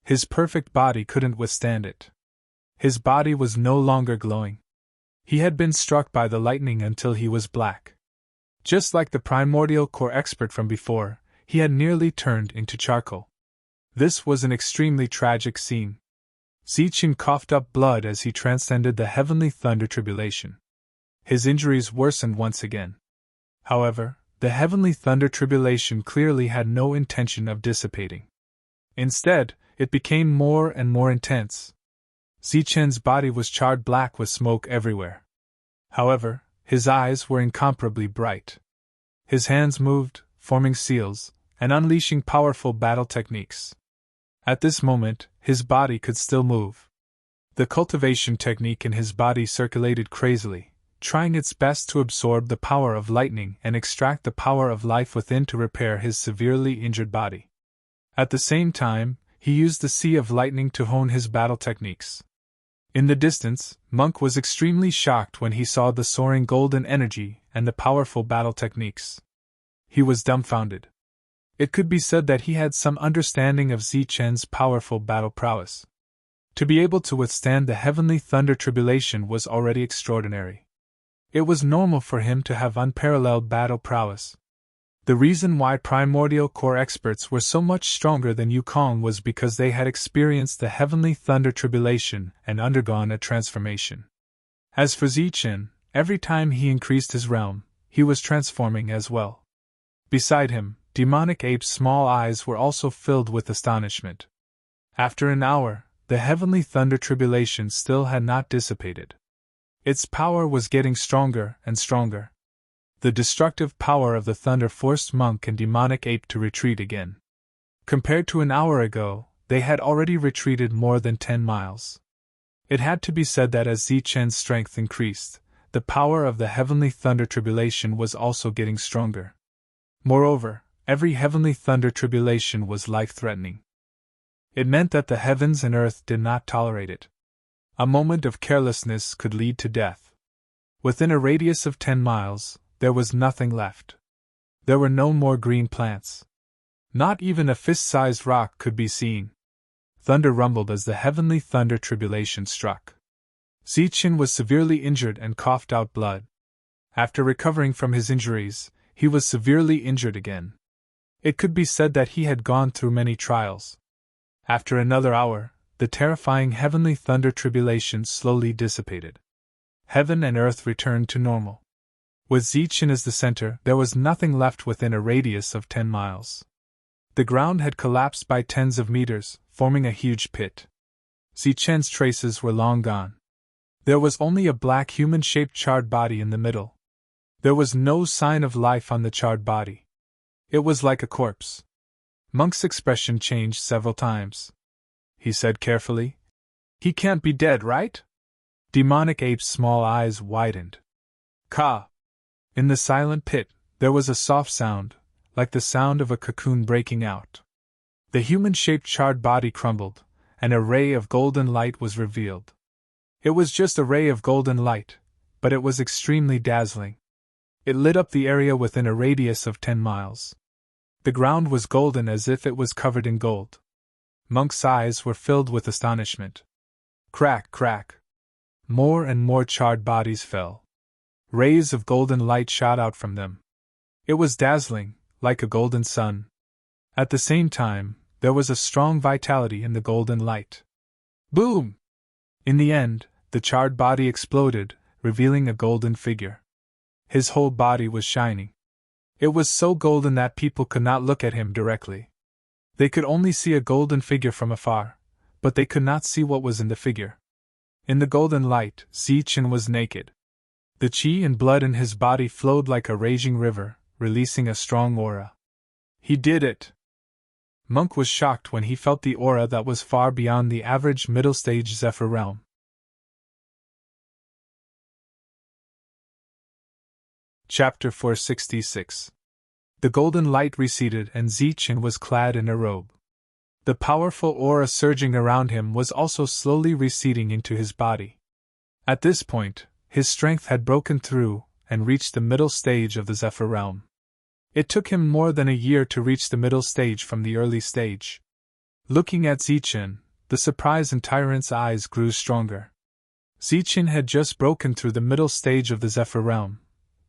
His perfect body couldn't withstand it. His body was no longer glowing. He had been struck by the lightning until he was black. Just like the primordial core expert from before, he had nearly turned into charcoal. This was an extremely tragic scene. Zichen coughed up blood as he transcended the heavenly thunder tribulation. His injuries worsened once again. However, the heavenly thunder tribulation clearly had no intention of dissipating. Instead, it became more and more intense. Zichen's body was charred black with smoke everywhere. However, his eyes were incomparably bright. His hands moved, forming seals, and unleashing powerful battle techniques. At this moment, his body could still move. The cultivation technique in his body circulated crazily, trying its best to absorb the power of lightning and extract the power of life within to repair his severely injured body. At the same time, he used the sea of lightning to hone his battle techniques. In the distance, Monk was extremely shocked when he saw the soaring golden energy and the powerful battle techniques. He was dumbfounded. It could be said that he had some understanding of Zichen's powerful battle prowess. To be able to withstand the heavenly thunder tribulation was already extraordinary. It was normal for him to have unparalleled battle prowess. The reason why primordial core experts were so much stronger than Yukong was because they had experienced the heavenly thunder tribulation and undergone a transformation. As for Zichen, every time he increased his realm, he was transforming as well. Beside him, demonic ape's small eyes were also filled with astonishment. After an hour, the heavenly thunder tribulation still had not dissipated. Its power was getting stronger and stronger. The destructive power of the thunder forced monk and demonic ape to retreat again. Compared to an hour ago, they had already retreated more than 10 miles. It had to be said that as Zichen's strength increased, the power of the heavenly thunder tribulation was also getting stronger. Moreover, every heavenly thunder tribulation was life-threatening. It meant that the heavens and earth did not tolerate it. A moment of carelessness could lead to death. Within a radius of 10 miles, there was nothing left. There were no more green plants. Not even a fist-sized rock could be seen. Thunder rumbled as the heavenly thunder tribulation struck. Zichen was severely injured and coughed out blood. After recovering from his injuries, he was severely injured again. It could be said that he had gone through many trials. After another hour, the terrifying heavenly thunder tribulation slowly dissipated. Heaven and earth returned to normal. With Zichen as the center, there was nothing left within a radius of 10 miles. The ground had collapsed by tens of meters, forming a huge pit. Zichen's traces were long gone. There was only a black human-shaped charred body in the middle. There was no sign of life on the charred body. It was like a corpse. Monk's expression changed several times. He said carefully, "He can't be dead, right?" Demonic ape's small eyes widened. "Ka!" In the silent pit, there was a soft sound, like the sound of a cocoon breaking out. The human-shaped charred body crumbled, and a ray of golden light was revealed. It was just a ray of golden light, but it was extremely dazzling. It lit up the area within a radius of 10 miles. The ground was golden as if it was covered in gold. Monk's eyes were filled with astonishment. Crack, crack. More and more charred bodies fell. Rays of golden light shot out from them. It was dazzling, like a golden sun. At the same time, there was a strong vitality in the golden light. Boom! In the end, the charred body exploded, revealing a golden figure. His whole body was shining. It was so golden that people could not look at him directly. They could only see a golden figure from afar, but they could not see what was in the figure. In the golden light, Zichen was naked. The chi and blood in his body flowed like a raging river, releasing a strong aura. He did it! Monk was shocked when he felt the aura that was far beyond the average middle-stage Zephyr realm. Chapter 466. The golden light receded and Zichen was clad in a robe. The powerful aura surging around him was also slowly receding into his body. At this point, his strength had broken through and reached the middle stage of the Zephyr realm. It took him more than a year to reach the middle stage from the early stage. Looking at Zichen, the surprise in Tyrant's eyes grew stronger. Zichen had just broken through the middle stage of the Zephyr realm,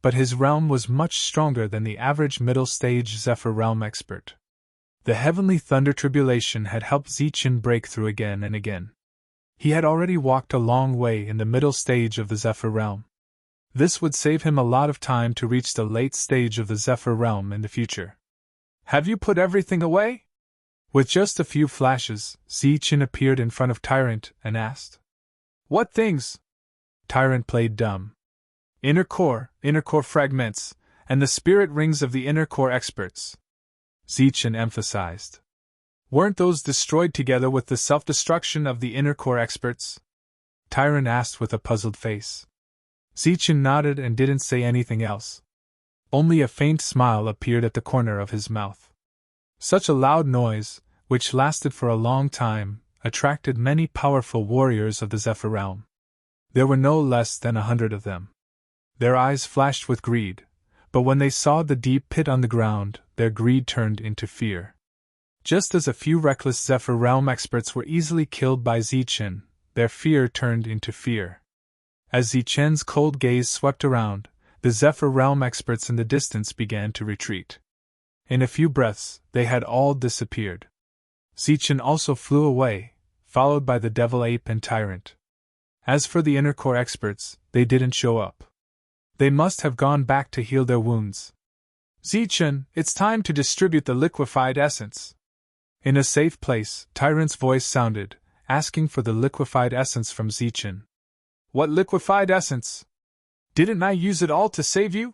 but his realm was much stronger than the average middle stage Zephyr realm expert. The heavenly thunder tribulation had helped Zichen break through again and again. He had already walked a long way in the middle stage of the Zephyr realm. This would save him a lot of time to reach the late stage of the Zephyr realm in the future. Have you put everything away? With just a few flashes, Zichen appeared in front of Tyrant and asked. What things? Tyrant played dumb. Inner core fragments, and the spirit rings of the inner core experts. Zichen emphasized. Weren't those destroyed together with the self-destruction of the inner core experts? Tyrant asked with a puzzled face. Zichen nodded and didn't say anything else. Only a faint smile appeared at the corner of his mouth. Such a loud noise, which lasted for a long time, attracted many powerful warriors of the Zephyr realm. There were no less than 100 of them. Their eyes flashed with greed, but when they saw the deep pit on the ground, their greed turned into fear. Just as a few reckless Zephyr realm experts were easily killed by Zichen, their fear turned into fear. As Zichen's cold gaze swept around, the Zephyr realm experts in the distance began to retreat. In a few breaths, they had all disappeared. Zichen also flew away, followed by the Devil Ape and Tyrant. As for the inner core experts, they didn't show up. They must have gone back to heal their wounds. Zichen, it's time to distribute the liquefied essence. In a safe place, Tyrant's voice sounded, asking for the liquefied essence from Zichen. What liquefied essence? Didn't I use it all to save you?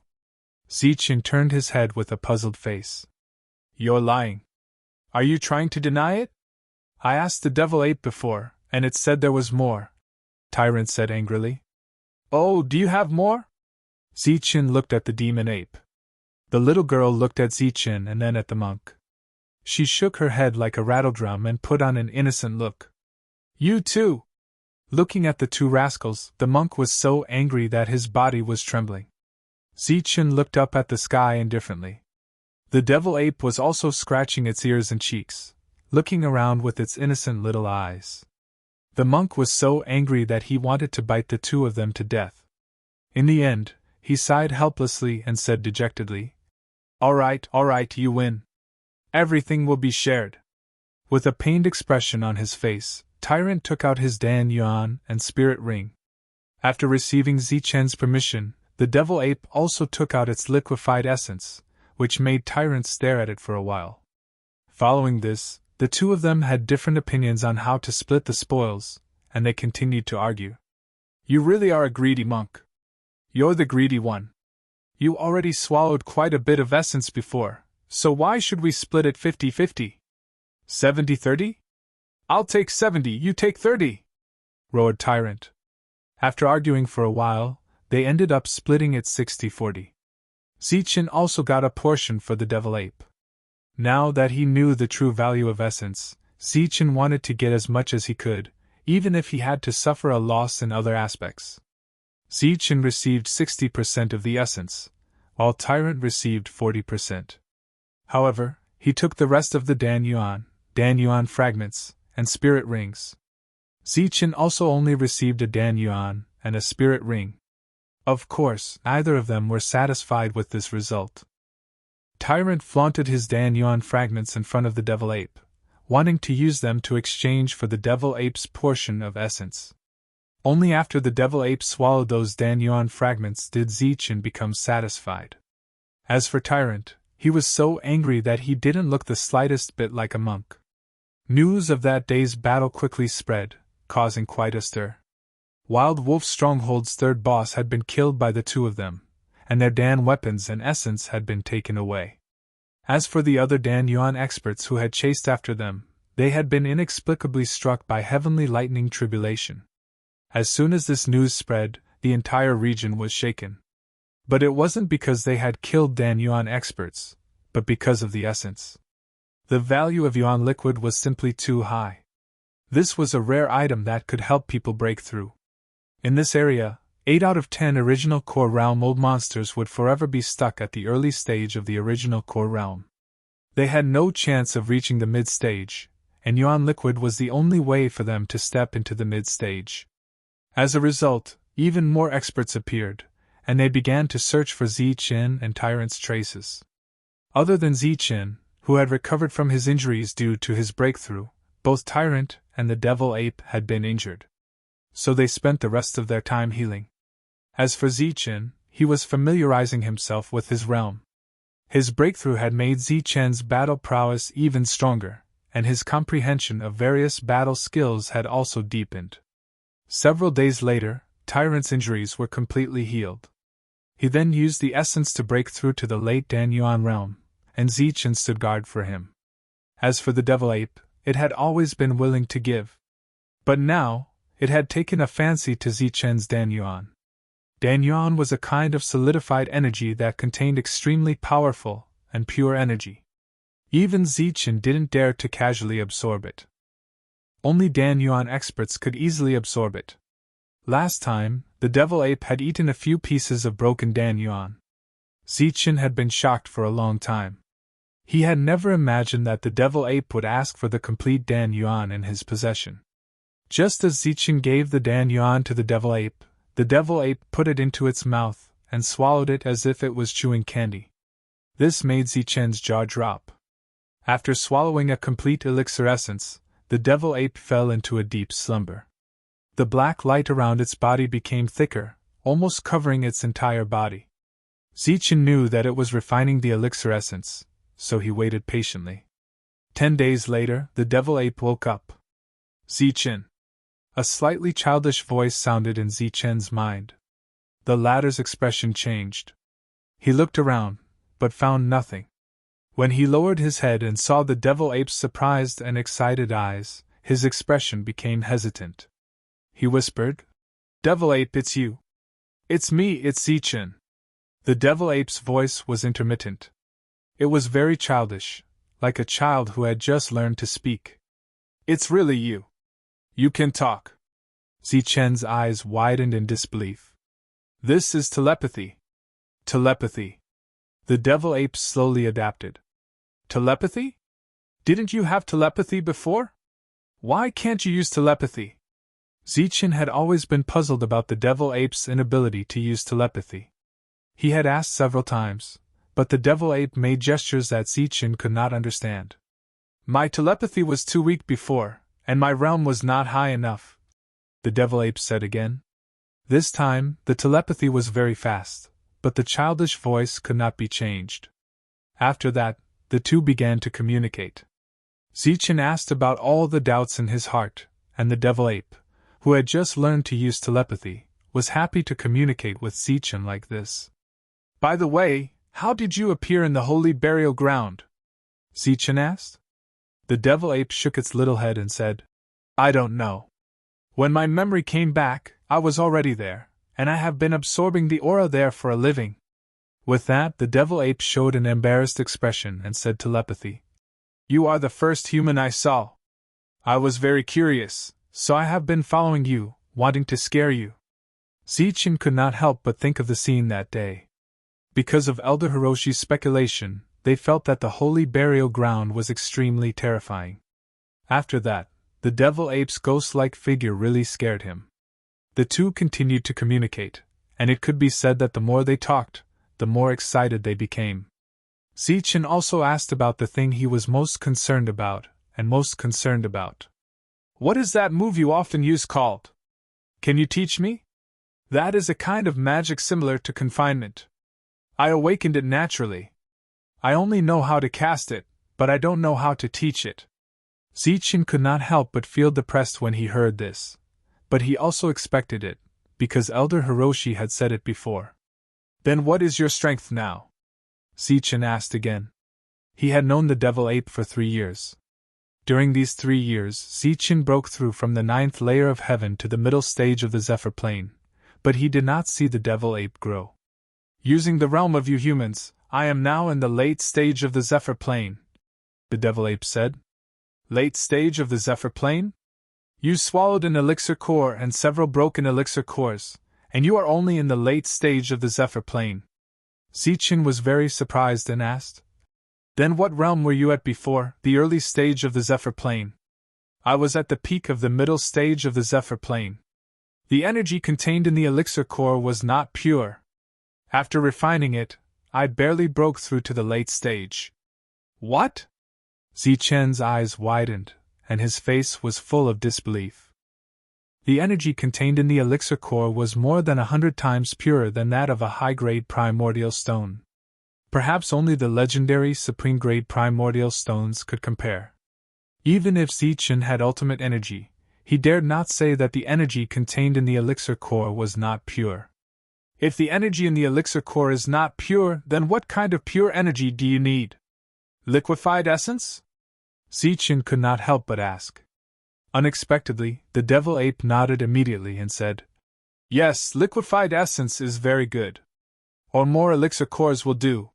Zichen turned his head with a puzzled face. You're lying. Are you trying to deny it? I asked the Devil Ape before, and it said there was more, Tyrant said angrily. Oh, do you have more? Zichen looked at the Demon Ape. The little girl looked at Zichen and then at the monk. She shook her head like a rattledrum and put on an innocent look. You too! Looking at the two rascals, the monk was so angry that his body was trembling. Zichen looked up at the sky indifferently. The Devil Ape was also scratching its ears and cheeks, looking around with its innocent little eyes. The monk was so angry that he wanted to bite the two of them to death. In the end, he sighed helplessly and said dejectedly, all right, you win. Everything will be shared. With a pained expression on his face, Tyrant took out his Dan Yuan and spirit ring. After receiving Zichen's permission, the Devil Ape also took out its liquefied essence, which made Tyrant stare at it for a while. Following this, the two of them had different opinions on how to split the spoils, and they continued to argue. You really are a greedy monk. You're the greedy one. You already swallowed quite a bit of essence before, so why should we split it 50-50? 70-30? I'll take 70, you take 30, roared Tyrant. After arguing for a while, they ended up splitting it 60-40. Zichen also got a portion for the Devil Ape. Now that he knew the true value of essence, Zichen wanted to get as much as he could, even if he had to suffer a loss in other aspects. Zichen received 60% of the essence, while Tyrant received 40%. However, he took the rest of the Dan-yuan fragments, and spirit rings. Zichen also only received a Dan-yuan and a spirit ring. Of course, neither of them were satisfied with this result. Tyrant flaunted his Dan-yuan fragments in front of the devil ape, wanting to use them to exchange for the devil ape's portion of essence. Only after the devil ape swallowed those Dan-yuan fragments did Zichen become satisfied. As for Tyrant, he was so angry that he didn't look the slightest bit like a monk. News of that day's battle quickly spread, causing quite a stir. Wild Wolf Stronghold's third boss had been killed by the two of them, and their Dan weapons and essence had been taken away. As for the other Dan-yuan experts who had chased after them, they had been inexplicably struck by heavenly lightning tribulation. As soon as this news spread, the entire region was shaken. But it wasn't because they had killed Dan-yuan experts, but because of the essence. The value of yuan liquid was simply too high. This was a rare item that could help people break through. In this area, 8 out of 10 original core realm old monsters would forever be stuck at the early stage of the original core realm. They had no chance of reaching the mid stage, and yuan liquid was the only way for them to step into the mid stage. As a result, even more experts appeared, and they began to search for Zichen and Tyrant's traces. Other than Zichen, who had recovered from his injuries due to his breakthrough, both Tyrant and the devil ape had been injured. So they spent the rest of their time healing. As for Zichen, he was familiarizing himself with his realm. His breakthrough had made Zichen's battle prowess even stronger, and his comprehension of various battle skills had also deepened. Several days later, Tyrant's injuries were completely healed. He then used the essence to break through to the late Dan-yuan realm, and Zichen stood guard for him. As for the devil ape, it had always been willing to give. But now, it had taken a fancy to Zichen's Dan-yuan. Dan-yuan was a kind of solidified energy that contained extremely powerful and pure energy. Even Zichen didn't dare to casually absorb it. Only Dan-yuan experts could easily absorb it. Last time, the devil ape had eaten a few pieces of broken Dan-yuan. Zichen had been shocked for a long time. He had never imagined that the devil ape would ask for the complete Dan-yuan in his possession. Just as Zichen gave the Dan-yuan to the devil ape put it into its mouth and swallowed it as if it was chewing candy. This made Zichen's jaw drop. After swallowing a complete elixir essence, the devil ape fell into a deep slumber. The black light around its body became thicker, almost covering its entire body. Zichen knew that it was refining the elixir essence, so he waited patiently. 10 days later, the devil ape woke up. Zichen. A slightly childish voice sounded in Zichen's mind. The latter's expression changed. He looked around, but found nothing. When he lowered his head and saw the devil ape's surprised and excited eyes, his expression became hesitant. He whispered, "Devil ape, it's you." "It's me, it's Zichen." The devil ape's voice was intermittent. It was very childish, like a child who had just learned to speak. "It's really you. You can talk." Zichen's eyes widened in disbelief. "This is telepathy." "Telepathy." The devil ape slowly adapted. "Telepathy? Didn't you have telepathy before? Why can't you use telepathy?" Zichen had always been puzzled about the devil ape's inability to use telepathy. He had asked several times, but the devil ape made gestures that Zichen could not understand. "My telepathy was too weak before, and my realm was not high enough," the devil ape said again. This time, the telepathy was very fast, but the childish voice could not be changed. After that, the two began to communicate. Zichen asked about all the doubts in his heart, and the devil ape, who had just learned to use telepathy, was happy to communicate with Zichen like this. "By the way, how did you appear in the holy burial ground?" Zichen asked. The devil ape shook its little head and said, "I don't know. When my memory came back, I was already there, and I have been absorbing the aura there for a living." With that, the devil ape showed an embarrassed expression and said telepathy. "You are the first human I saw. I was very curious, so I have been following you, wanting to scare you." Zichen could not help but think of the scene that day. Because of Elder Hiroshi's speculation, they felt that the holy burial ground was extremely terrifying. After that, the devil ape's ghost-like figure really scared him. The two continued to communicate, and it could be said that the more they talked, the more excited they became. Zichen also asked about the thing he was most concerned about, What is that move you often use called? Can you teach me? That is a kind of magic similar to confinement. I awakened it naturally. I only know how to cast it, but I don't know how to teach it. Zichen could not help but feel depressed when he heard this. But he also expected it, because Elder Hiroshi had said it before. Then what is your strength now? Zichen asked again. He had known the devil ape for 3 years. During these 3 years, Zichen broke through from the 9th layer of heaven to the middle stage of the Zephyr plane, but he did not see the devil ape grow. Using the realm of you humans, I am now in the late stage of the Zephyr plane, the devil ape said. Late stage of the Zephyr plane? You swallowed an elixir core and several broken elixir cores, and you are only in the late stage of the Zephyr plane. Zichen was very surprised and asked, Then what realm were you at before, the early stage of the Zephyr plane? I was at the peak of the middle stage of the Zephyr plane. The energy contained in the elixir core was not pure. After refining it, I barely broke through to the late stage. What? Zichen's eyes widened, and his face was full of disbelief. The energy contained in the elixir core was more than 100 times purer than that of a high-grade primordial stone. Perhaps only the legendary supreme-grade primordial stones could compare. Even if Zichen had ultimate energy, he dared not say that the energy contained in the elixir core was not pure. If the energy in the elixir core is not pure, then what kind of pure energy do you need? Liquefied essence? Zichen could not help but ask. Unexpectedly, the devil ape nodded immediately and said, Yes, liquefied essence is very good. Or more elixir cores will do.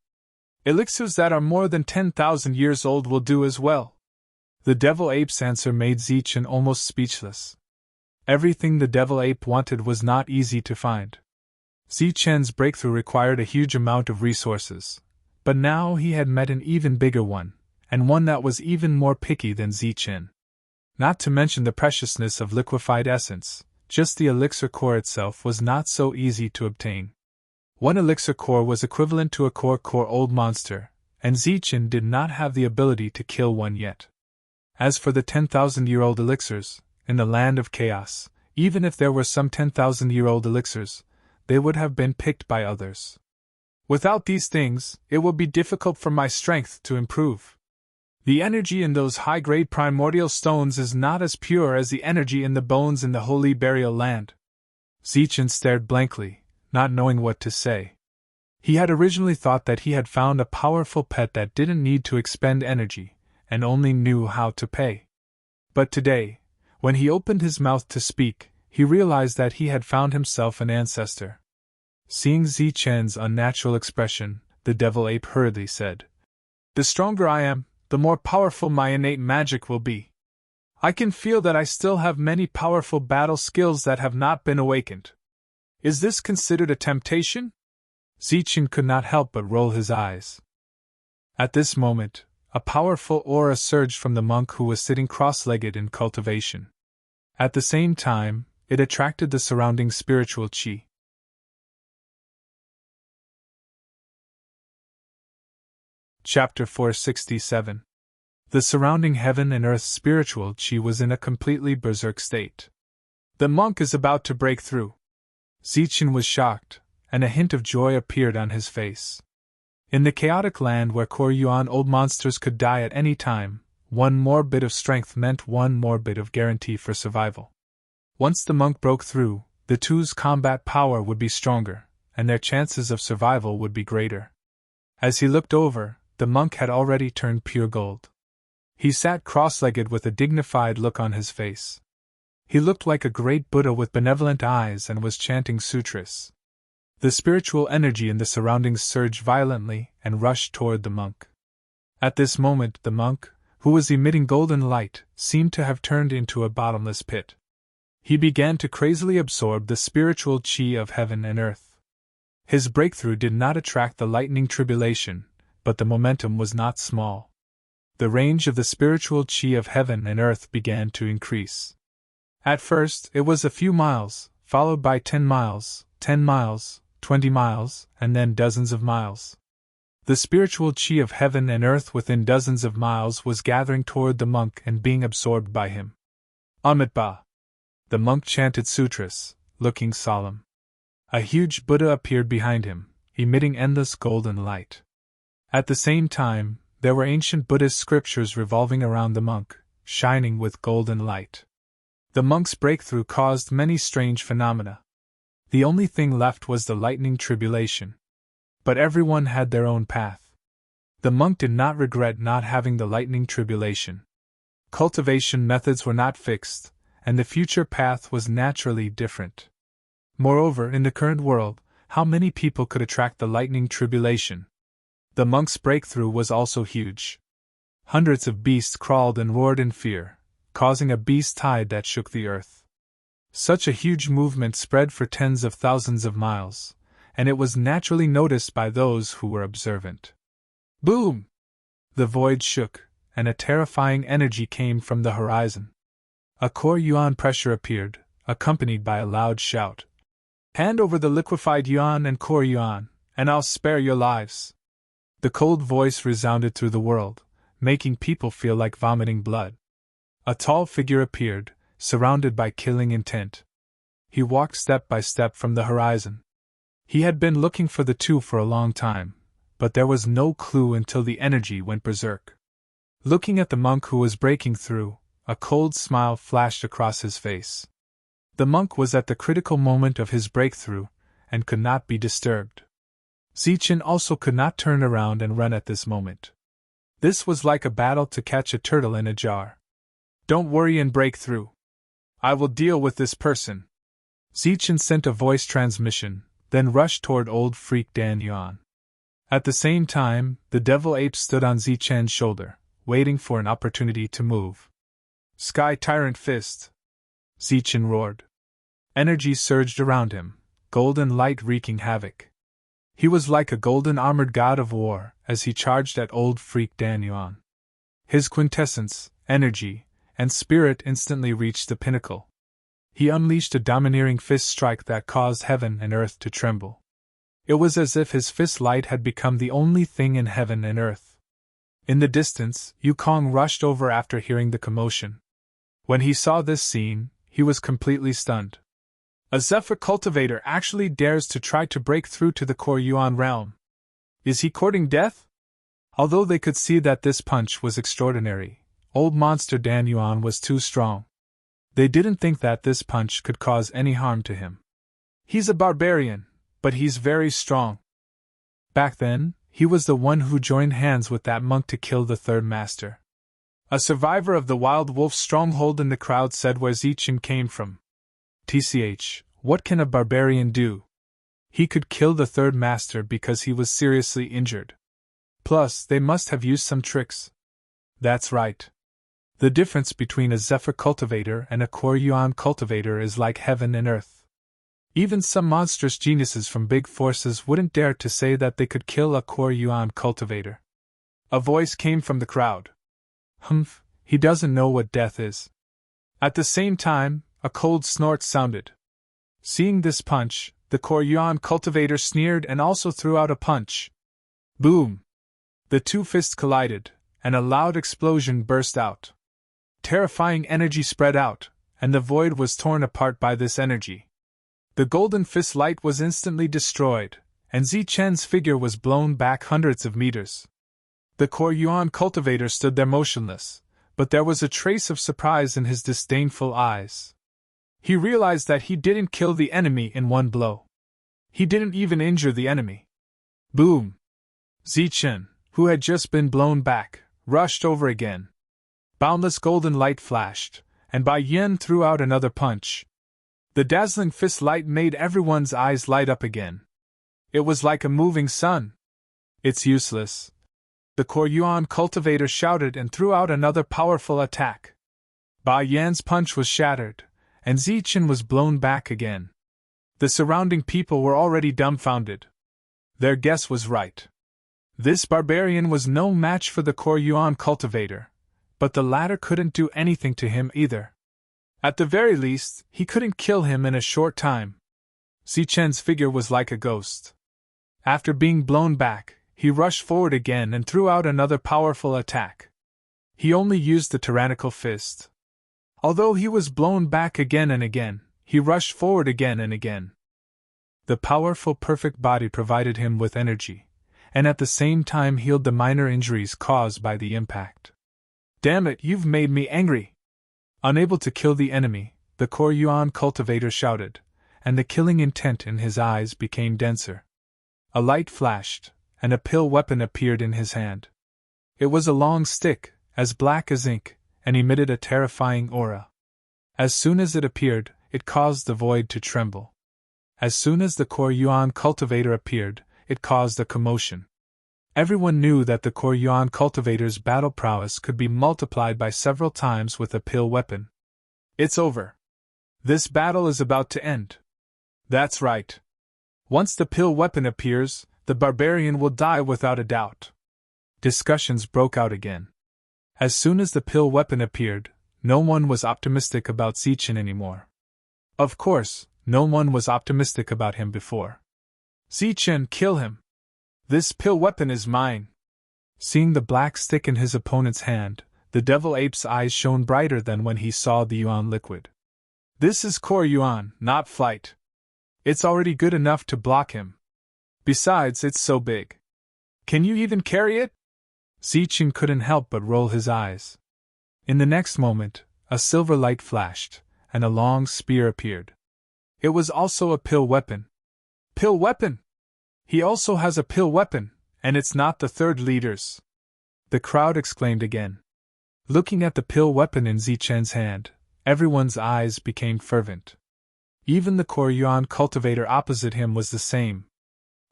Elixirs that are more than 10,000 years old will do as well. The devil ape's answer made Zichen almost speechless. Everything the devil ape wanted was not easy to find. Zichen's breakthrough required a huge amount of resources, but now he had met an even bigger one, and one that was even more picky than Zichen. Not to mention the preciousness of liquefied essence, just the elixir core itself was not so easy to obtain. One elixir core was equivalent to a core old monster, and Zichen did not have the ability to kill one yet. As for the 10,000-year-old elixirs, in the land of chaos, even if there were some 10,000-year-old elixirs, they would have been picked by others. Without these things, it will be difficult for my strength to improve. The energy in those high-grade primordial stones is not as pure as the energy in the bones in the holy burial land. Zichen stared blankly, not knowing what to say. He had originally thought that he had found a powerful pet that didn't need to expend energy, and only knew how to pay. But today, when he opened his mouth to speak, he realized that he had found himself an ancestor. Seeing Zichen's unnatural expression, the devil ape hurriedly said, The stronger I am, the more powerful my innate magic will be. I can feel that I still have many powerful battle skills that have not been awakened. Is this considered a temptation? Zichen could not help but roll his eyes. At this moment, a powerful aura surged from the monk who was sitting cross-legged in cultivation. At the same time, it attracted the surrounding spiritual chi. Chapter 467. The surrounding heaven and earth spiritual chi was in a completely berserk state. The monk is about to break through. Zichen was shocked, and a hint of joy appeared on his face. In the chaotic land where Koryuan old monsters could die at any time, one more bit of strength meant one more bit of guarantee for survival. Once the monk broke through, the two's combat power would be stronger, and their chances of survival would be greater. As he looked over, the monk had already turned pure gold. He sat cross-legged with a dignified look on his face. He looked like a great Buddha with benevolent eyes and was chanting sutras. The spiritual energy in the surroundings surged violently and rushed toward the monk. At this moment, the monk, who was emitting golden light, seemed to have turned into a bottomless pit. He began to crazily absorb the spiritual chi of heaven and earth. His breakthrough did not attract the lightning tribulation, but the momentum was not small. The range of the spiritual chi of heaven and earth began to increase. At first, it was a few miles, followed by 10 miles, 10 miles, 20 miles, and then dozens of miles. The spiritual chi of heaven and earth within dozens of miles was gathering toward the monk and being absorbed by him. Amitabha. The monk chanted sutras, looking solemn. A huge Buddha appeared behind him, emitting endless golden light. At the same time, there were ancient Buddhist scriptures revolving around the monk, shining with golden light. The monk's breakthrough caused many strange phenomena. The only thing left was the lightning tribulation. But everyone had their own path. The monk did not regret not having the lightning tribulation. Cultivation methods were not fixed, and the future path was naturally different. Moreover, in the current world, how many people could attract the lightning tribulation? The monk's breakthrough was also huge. Hundreds of beasts crawled and roared in fear, causing a beast tide that shook the earth. Such a huge movement spread for tens of thousands of miles, and it was naturally noticed by those who were observant. Boom! The void shook, and a terrifying energy came from the horizon. A core yuan pressure appeared, accompanied by a loud shout. Hand over the liquefied yuan and core yuan, and I'll spare your lives. The cold voice resounded through the world, making people feel like vomiting blood. A tall figure appeared, surrounded by killing intent. He walked step by step from the horizon. He had been looking for the two for a long time, but there was no clue until the energy went berserk. Looking at the monk who was breaking through, a cold smile flashed across his face. The monk was at the critical moment of his breakthrough, and could not be disturbed. Zichen also could not turn around and run at this moment. This was like a battle to catch a turtle in a jar. Don't worry and break through. I will deal with this person. Zichen sent a voice transmission, then rushed toward old freak Dan Yuan. At the same time, the devil ape stood on Zichen's shoulder, waiting for an opportunity to move. Sky Tyrant Fist! Zichen roared. Energy surged around him, golden light wreaking havoc. He was like a golden armored god of war as he charged at old freak Dan Yuan. His quintessence, energy, and spirit instantly reached the pinnacle. He unleashed a domineering fist strike that caused heaven and earth to tremble. It was as if his fist light had become the only thing in heaven and earth. In the distance, Yukong rushed over after hearing the commotion. When he saw this scene, he was completely stunned. A Zephyr cultivator actually dares to try to break through to the core Yuan realm. Is he courting death? Although they could see that this punch was extraordinary, old monster Dan Yuan was too strong. They didn't think that this punch could cause any harm to him. He's a barbarian, but he's very strong. Back then, he was the one who joined hands with that monk to kill the third master. A survivor of the wild wolf stronghold in the crowd said where Zichen came from. TCH, what can a barbarian do? He could kill the third master because he was seriously injured. Plus, they must have used some tricks. That's right. The difference between a Zephyr cultivator and a core yuan cultivator is like heaven and earth. Even some monstrous geniuses from big forces wouldn't dare to say that they could kill a core yuan cultivator. A voice came from the crowd. Humph, he doesn't know what death is. At the same time, a cold snort sounded. Seeing this punch, the core yuan cultivator sneered and also threw out a punch. Boom! The two fists collided, and a loud explosion burst out. Terrifying energy spread out, and the void was torn apart by this energy. The golden fist light was instantly destroyed, and Zichen's figure was blown back hundreds of meters. The core yuan cultivator stood there motionless, but there was a trace of surprise in his disdainful eyes. He realized that he didn't kill the enemy in one blow. He didn't even injure the enemy. Boom! Zichen, who had just been blown back, rushed over again. Boundless golden light flashed, and Bai Yin threw out another punch. The dazzling fist light made everyone's eyes light up again. It was like a moving sun. It's useless. The core yuan cultivator shouted and threw out another powerful attack. Bai Yan's punch was shattered, and Zichen was blown back again. The surrounding people were already dumbfounded. Their guess was right. This barbarian was no match for the Koryuan cultivator, but the latter couldn't do anything to him either. At the very least, he couldn't kill him in a short time. Zichen's figure was like a ghost. After being blown back, he rushed forward again and threw out another powerful attack. He only used the tyrannical fist. Although he was blown back again and again, he rushed forward again and again. The powerful perfect body provided him with energy, and at the same time healed the minor injuries caused by the impact. Damn it, you've made me angry! Unable to kill the enemy, the Koryuan cultivator shouted, and the killing intent in his eyes became denser. A light flashed, and a pill weapon appeared in his hand. It was a long stick, as black as ink, and emitted a terrifying aura. As soon as it appeared, it caused the void to tremble. As soon as the Koryuan cultivator appeared, it caused a commotion. Everyone knew that the Koryuan cultivator's battle prowess could be multiplied by several times with a pill weapon. It's over. This battle is about to end. That's right. Once the pill weapon appears, the barbarian will die without a doubt. Discussions broke out again. As soon as the pill weapon appeared, no one was optimistic about Zichen anymore. Of course, no one was optimistic about him before. Zichen, kill him! This pill weapon is mine! Seeing the black stick in his opponent's hand, the devil ape's eyes shone brighter than when he saw the yuan liquid. This is Koryuan, not flight. It's already good enough to block him. Besides, it's so big. Can you even carry it? Zichen couldn't help but roll his eyes. In the next moment, a silver light flashed, and a long spear appeared. It was also a pill weapon. Pill weapon! He also has a pill weapon, and it's not the third leader's. The crowd exclaimed again. Looking at the pill weapon in Zichen's hand, everyone's eyes became fervent. Even the Koryuan cultivator opposite him was the same.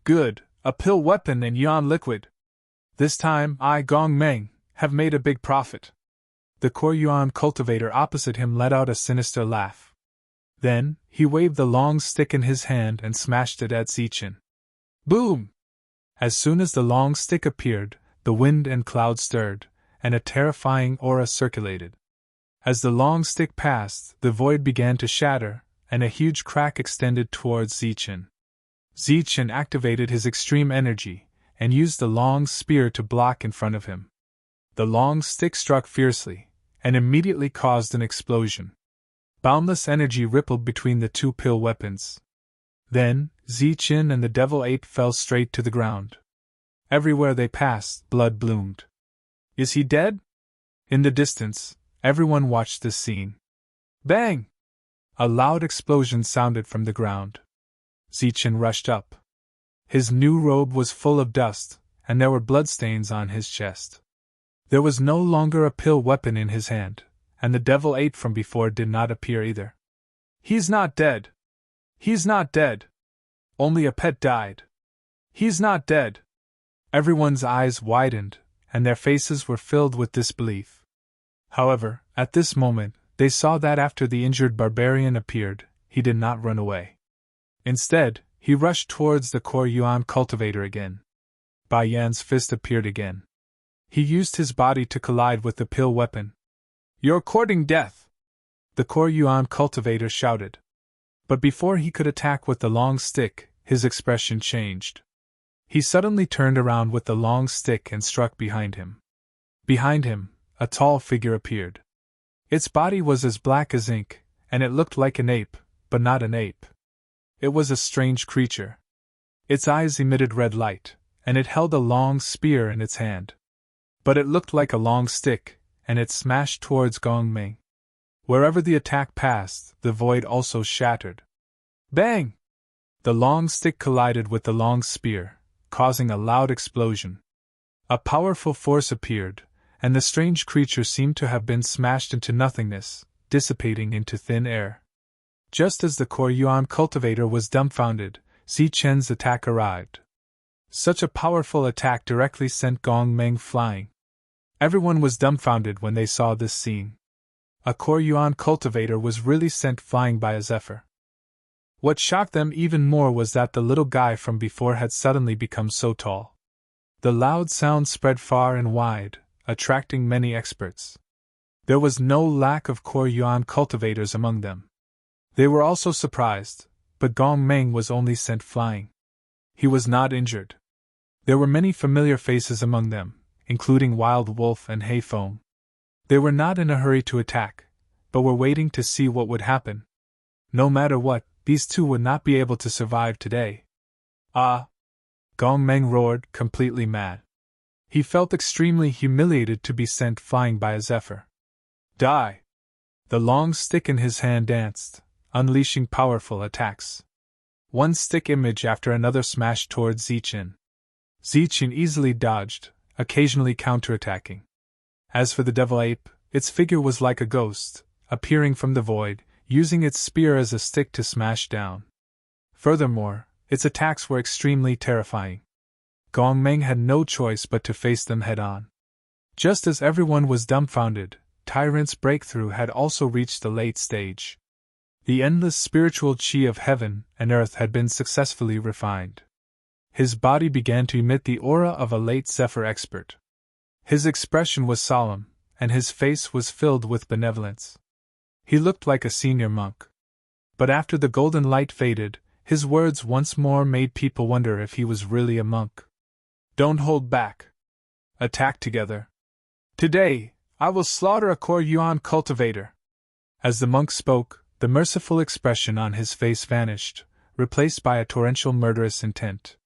Good, a pill weapon and yuan liquid. This time I, Gong Meng, have made a big profit. The Koryuan cultivator opposite him let out a sinister laugh. Then, he waved the long stick in his hand and smashed it at Zichen. Boom! As soon as the long stick appeared, the wind and clouds stirred, and a terrifying aura circulated. As the long stick passed, the void began to shatter, and a huge crack extended towards Zichen. Zichen activated his extreme energy, and used the long spear to block in front of him. The long stick struck fiercely, and immediately caused an explosion. Boundless energy rippled between the two pill weapons. Then, Zichen and the devil ape fell straight to the ground. Everywhere they passed, blood bloomed. Is he dead? In the distance, everyone watched this scene. Bang! A loud explosion sounded from the ground. Zichen rushed up. His new robe was full of dust, and there were bloodstains on his chest. There was no longer a pill weapon in his hand, and the devil ape from before did not appear either. He's not dead. He's not dead. Only a pet died. He's not dead. Everyone's eyes widened, and their faces were filled with disbelief. However, at this moment, they saw that after the injured barbarian appeared, he did not run away. Instead, he rushed towards the Koryuan cultivator again. Bai Yan's fist appeared again. He used his body to collide with the pill weapon. You're courting death! The Koryuan cultivator shouted. But before he could attack with the long stick, his expression changed. He suddenly turned around with the long stick and struck behind him. Behind him, a tall figure appeared. Its body was as black as ink, and it looked like an ape, but not an ape. It was a strange creature. Its eyes emitted red light, and it held a long spear in its hand. But it looked like a long stick, and it smashed towards Gong Meng. Wherever the attack passed, the void also shattered. Bang! The long stick collided with the long spear, causing a loud explosion. A powerful force appeared, and the strange creature seemed to have been smashed into nothingness, dissipating into thin air. Just as the Koryuan cultivator was dumbfounded, Zichen's attack arrived. Such a powerful attack directly sent Gong Meng flying. Everyone was dumbfounded when they saw this scene. A Koryuan cultivator was really sent flying by a zephyr. What shocked them even more was that the little guy from before had suddenly become so tall. The loud sound spread far and wide, attracting many experts. There was no lack of Core Yuan cultivators among them. They were also surprised, but Gong Meng was only sent flying. He was not injured. There were many familiar faces among them, including Wild Wolf and Hay Foam. They were not in a hurry to attack, but were waiting to see what would happen. No matter what, these two would not be able to survive today. Ah! Gong Meng roared, completely mad. He felt extremely humiliated to be sent flying by a zephyr. Die! The long stick in his hand danced, unleashing powerful attacks. One stick image after another smashed toward Zichen. Zichen easily dodged, occasionally counterattacking. As for the devil ape, its figure was like a ghost, appearing from the void, using its spear as a stick to smash down. Furthermore, its attacks were extremely terrifying. Gong Meng had no choice but to face them head-on. Just as everyone was dumbfounded, Tyrant's breakthrough had also reached the late stage. The endless spiritual chi of heaven and earth had been successfully refined. His body began to emit the aura of a late Zephyr expert. His expression was solemn, and his face was filled with benevolence. He looked like a senior monk. But after the golden light faded, his words once more made people wonder if he was really a monk. Don't hold back. Attack together. Today, I will slaughter a Core Yuan cultivator. As the monk spoke, the merciful expression on his face vanished, replaced by a torrential murderous intent.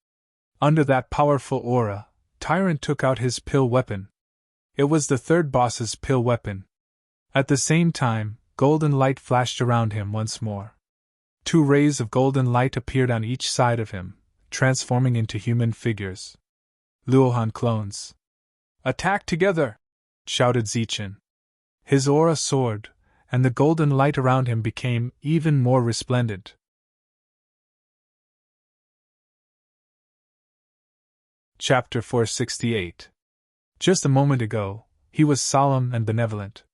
Under that powerful aura, Tyrant took out his pill weapon. It was the third boss's pill weapon. At the same time, golden light flashed around him once more. 2 rays of golden light appeared on each side of him, transforming into human figures. Luohan clones. Attack together! Shouted Zichen. His aura soared, and the golden light around him became even more resplendent. Chapter 468. Just a moment ago, he was solemn and benevolent.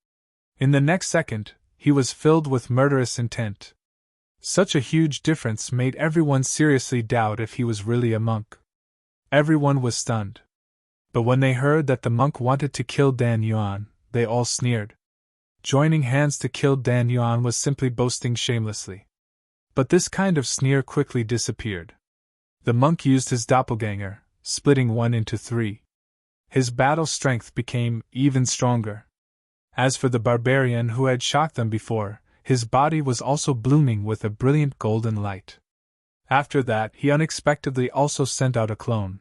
In the next second, he was filled with murderous intent. Such a huge difference made everyone seriously doubt if he was really a monk. Everyone was stunned. But when they heard that the monk wanted to kill Dan Yuan, they all sneered. Joining hands to kill Dan Yuan was simply boasting shamelessly. But this kind of sneer quickly disappeared. The monk used his doppelganger, splitting one into 3. His battle strength became even stronger. As for the barbarian who had shocked them before, his body was also blooming with a brilliant golden light. After that, he unexpectedly also sent out a clone.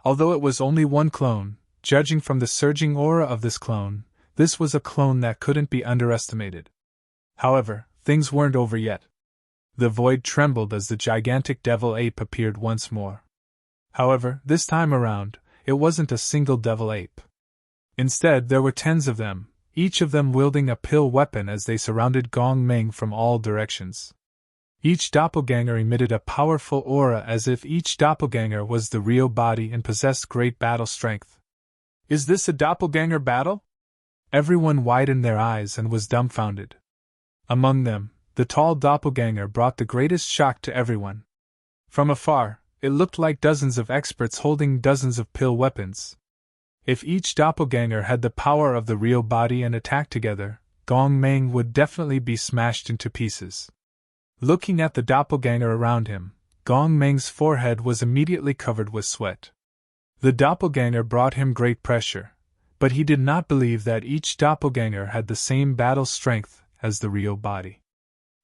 Although it was only one clone, judging from the surging aura of this clone, this was a clone that couldn't be underestimated. However, things weren't over yet. The void trembled as the gigantic devil ape appeared once more. However, this time around, it wasn't a single devil ape. Instead, there were 10s of them, each of them wielding a pill weapon as they surrounded Gong Meng from all directions. Each doppelganger emitted a powerful aura as if each doppelganger was the real body and possessed great battle strength. Is this a doppelganger battle? Everyone widened their eyes and was dumbfounded. Among them, the tall doppelganger brought the greatest shock to everyone. From afar, it looked like dozens of experts holding dozens of pill weapons. If each doppelganger had the power of the real body and attacked together, Gong Meng would definitely be smashed into pieces. Looking at the doppelganger around him, Gong Meng's forehead was immediately covered with sweat. The doppelganger brought him great pressure, but he did not believe that each doppelganger had the same battle strength as the real body.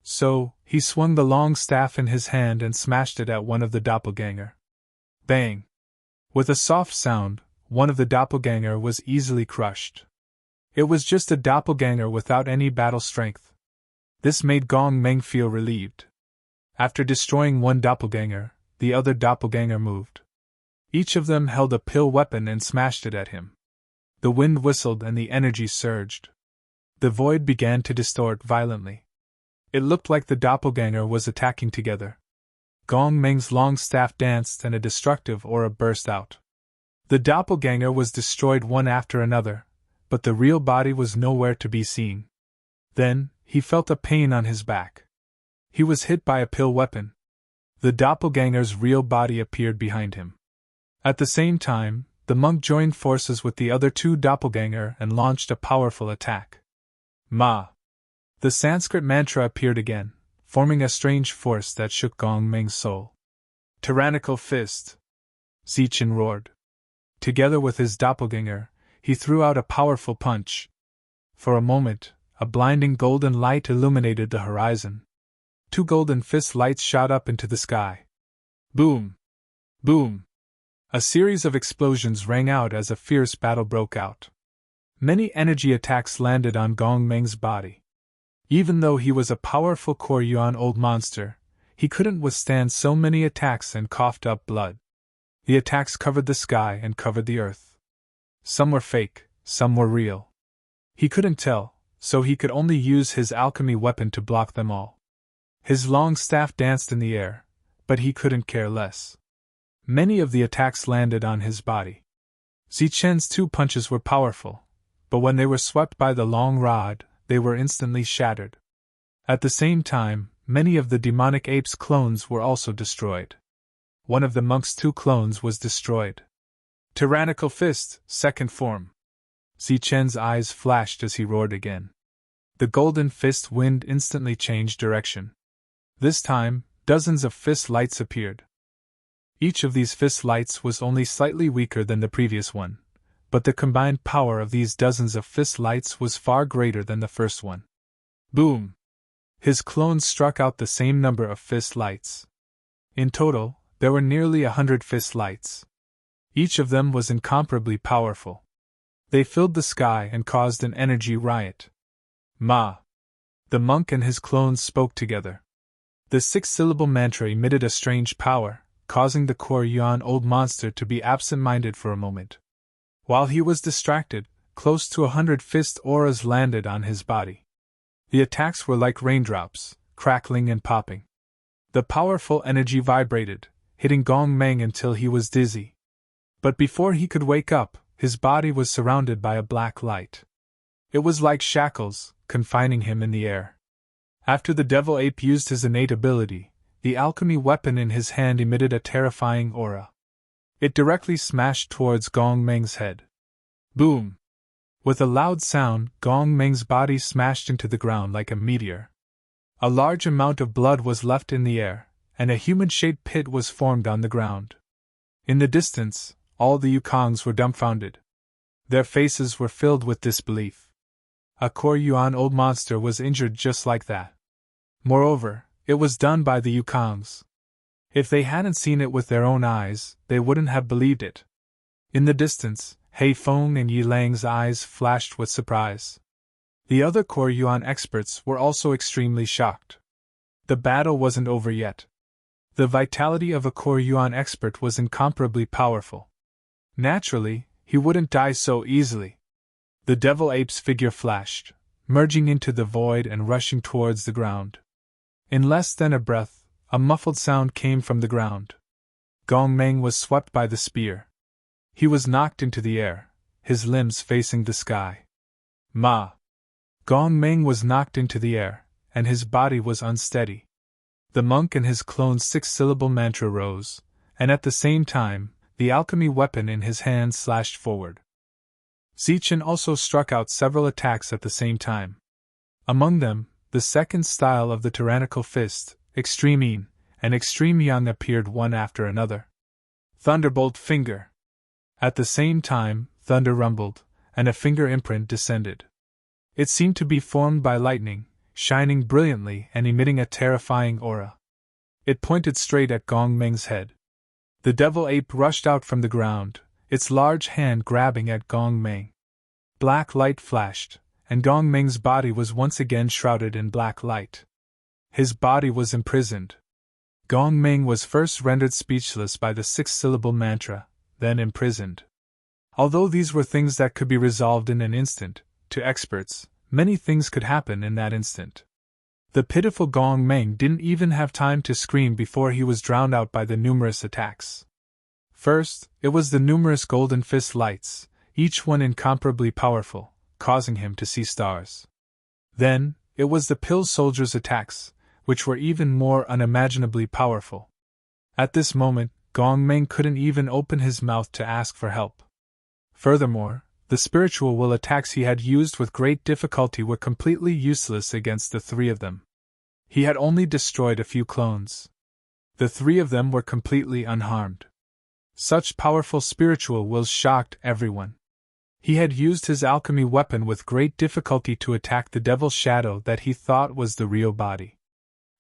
So, he swung the long staff in his hand and smashed it at one of the doppelganger. Bang! With a soft sound, one of the doppelganger was easily crushed. It was just a doppelganger without any battle strength. This made Gong Meng feel relieved. After destroying one doppelganger, the other doppelganger moved. Each of them held a pill weapon and smashed it at him. The wind whistled and the energy surged. The void began to distort violently. It looked like the doppelganger was attacking together. Gong Meng's long staff danced and a destructive aura burst out. The doppelganger was destroyed one after another, but the real body was nowhere to be seen. Then, he felt a pain on his back. He was hit by a pill weapon. The doppelganger's real body appeared behind him. At the same time, the monk joined forces with the other two doppelganger and launched a powerful attack. Ma! The Sanskrit mantra appeared again, forming a strange force that shook Gong Meng's soul. Tyrannical fist! Zichen roared. Together with his doppelganger, he threw out a powerful punch. For a moment, a blinding golden light illuminated the horizon. Two golden fist lights shot up into the sky. Boom! Boom! A series of explosions rang out as a fierce battle broke out. Many energy attacks landed on Gong Meng's body. Even though he was a powerful Koryuan old monster, he couldn't withstand so many attacks and coughed up blood. The attacks covered the sky and covered the earth. Some were fake, some were real. He couldn't tell, so he could only use his alchemy weapon to block them all. His long staff danced in the air, but he couldn't care less. Many of the attacks landed on his body. Zichen's two punches were powerful, but when they were swept by the long rod, they were instantly shattered. At the same time, many of the demonic ape's clones were also destroyed. One of the monk's two clones was destroyed. Tyrannical fist, second form. Zichen's eyes flashed as he roared again. The golden fist wind instantly changed direction. This time, dozens of fist lights appeared. Each of these fist lights was only slightly weaker than the previous one, but the combined power of these dozens of fist lights was far greater than the first one. Boom! His clones struck out the same number of fist lights. In total, there were nearly 100 fist lights. Each of them was incomparably powerful. They filled the sky and caused an energy riot. Ma! The monk and his clones spoke together. The six-syllable mantra emitted a strange power, causing the Koryuan old monster to be absent-minded for a moment. While he was distracted, close to 100 fist auras landed on his body. The attacks were like raindrops, crackling and popping. The powerful energy vibrated, hitting Gong Meng until he was dizzy. But before he could wake up, his body was surrounded by a black light. It was like shackles, confining him in the air. After the devil ape used his innate ability, the alchemy weapon in his hand emitted a terrifying aura. It directly smashed towards Gong Meng's head. Boom! With a loud sound, Gong Meng's body smashed into the ground like a meteor. A large amount of blood was left in the air, and a human-shaped pit was formed on the ground. In the distance, all the Yukongs were dumbfounded. Their faces were filled with disbelief. A Koryuan old monster was injured just like that. Moreover, it was done by the Yukongs. If they hadn't seen it with their own eyes, they wouldn't have believed it. In the distance, Hei Feng and Yi Lang's eyes flashed with surprise. The other Koryuan experts were also extremely shocked. The battle wasn't over yet. The vitality of a Koryuan expert was incomparably powerful. Naturally, he wouldn't die so easily. The devil ape's figure flashed, merging into the void and rushing towards the ground. In less than a breath, a muffled sound came from the ground. Gong Meng was swept by the spear. He was knocked into the air, his limbs facing the sky. Ma! Gong Meng was knocked into the air, and his body was unsteady. The monk and his clone's six-syllable mantra rose, and at the same time, the alchemy weapon in his hand slashed forward. Zichen also struck out several attacks at the same time. Among them, the second style of the tyrannical fist, Extreme Yin, and Extreme Yang appeared one after another. Thunderbolt finger. At the same time, thunder rumbled, and a finger imprint descended. It seemed to be formed by lightning, shining brilliantly and emitting a terrifying aura. It pointed straight at Gong Meng's head. The devil ape rushed out from the ground, its large hand grabbing at Gong Meng. Black light flashed, and Gong Meng's body was once again shrouded in black light. His body was imprisoned. Gong Meng was first rendered speechless by the six-syllable mantra, then imprisoned. Although these were things that could be resolved in an instant, to experts, many things could happen in that instant. The pitiful Gong Meng didn't even have time to scream before he was drowned out by the numerous attacks. First, it was the numerous golden fist lights, each one incomparably powerful, causing him to see stars. Then, it was the pill soldiers' attacks, which were even more unimaginably powerful. At this moment, Gong Meng couldn't even open his mouth to ask for help. Furthermore, the spiritual will attacks he had used with great difficulty were completely useless against the three of them. He had only destroyed a few clones. The three of them were completely unharmed. Such powerful spiritual wills shocked everyone. He had used his alchemy weapon with great difficulty to attack the devil's shadow that he thought was the real body.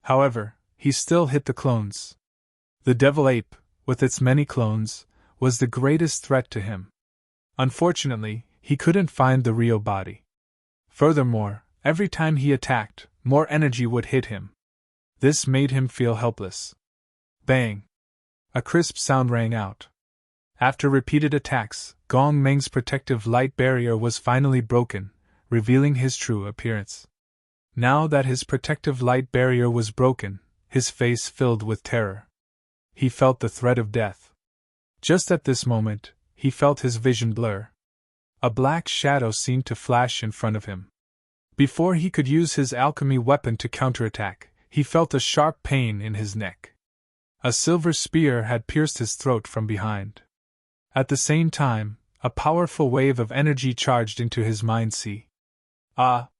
However, he still hit the clones. The devil ape, with its many clones, was the greatest threat to him. Unfortunately, he couldn't find the real body. Furthermore, every time he attacked, more energy would hit him. This made him feel helpless. Bang! A crisp sound rang out. After repeated attacks, Gong Meng's protective light barrier was finally broken, revealing his true appearance. Now that his protective light barrier was broken, his face filled with terror. He felt the threat of death. Just at this moment, he felt his vision blur. A black shadow seemed to flash in front of him. Before he could use his alchemy weapon to counterattack, he felt a sharp pain in his neck. A silver spear had pierced his throat from behind. At the same time, a powerful wave of energy charged into his mind. See? Ah!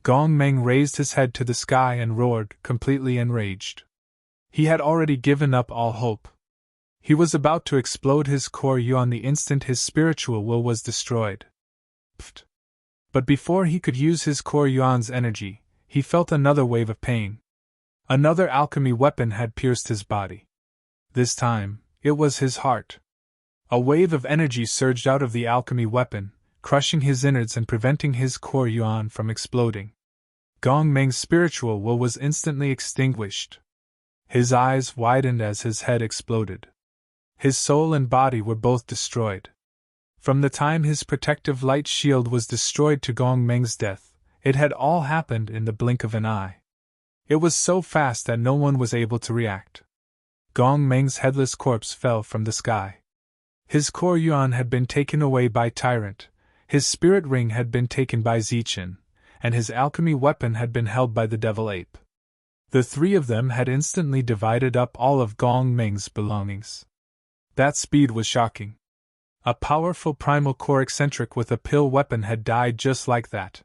Gong Meng raised his head to the sky and roared, completely enraged. He had already given up all hope. He was about to explode his core yuan the instant his spiritual will was destroyed. Pfft! But before he could use his core yuan's energy, he felt another wave of pain. Another alchemy weapon had pierced his body. This time, it was his heart. A wave of energy surged out of the alchemy weapon, crushing his innards and preventing his core yuan from exploding. Gong Meng's spiritual will was instantly extinguished. His eyes widened as his head exploded. His soul and body were both destroyed. From the time his protective light shield was destroyed to Gong Meng's death, it had all happened in the blink of an eye. It was so fast that no one was able to react. Gong Meng's headless corpse fell from the sky. His core yuan had been taken away by Tyrant, his spirit ring had been taken by Zichen, and his alchemy weapon had been held by the devil ape. The three of them had instantly divided up all of Gong Meng's belongings. That speed was shocking. A powerful primal core eccentric with a pill weapon had died just like that.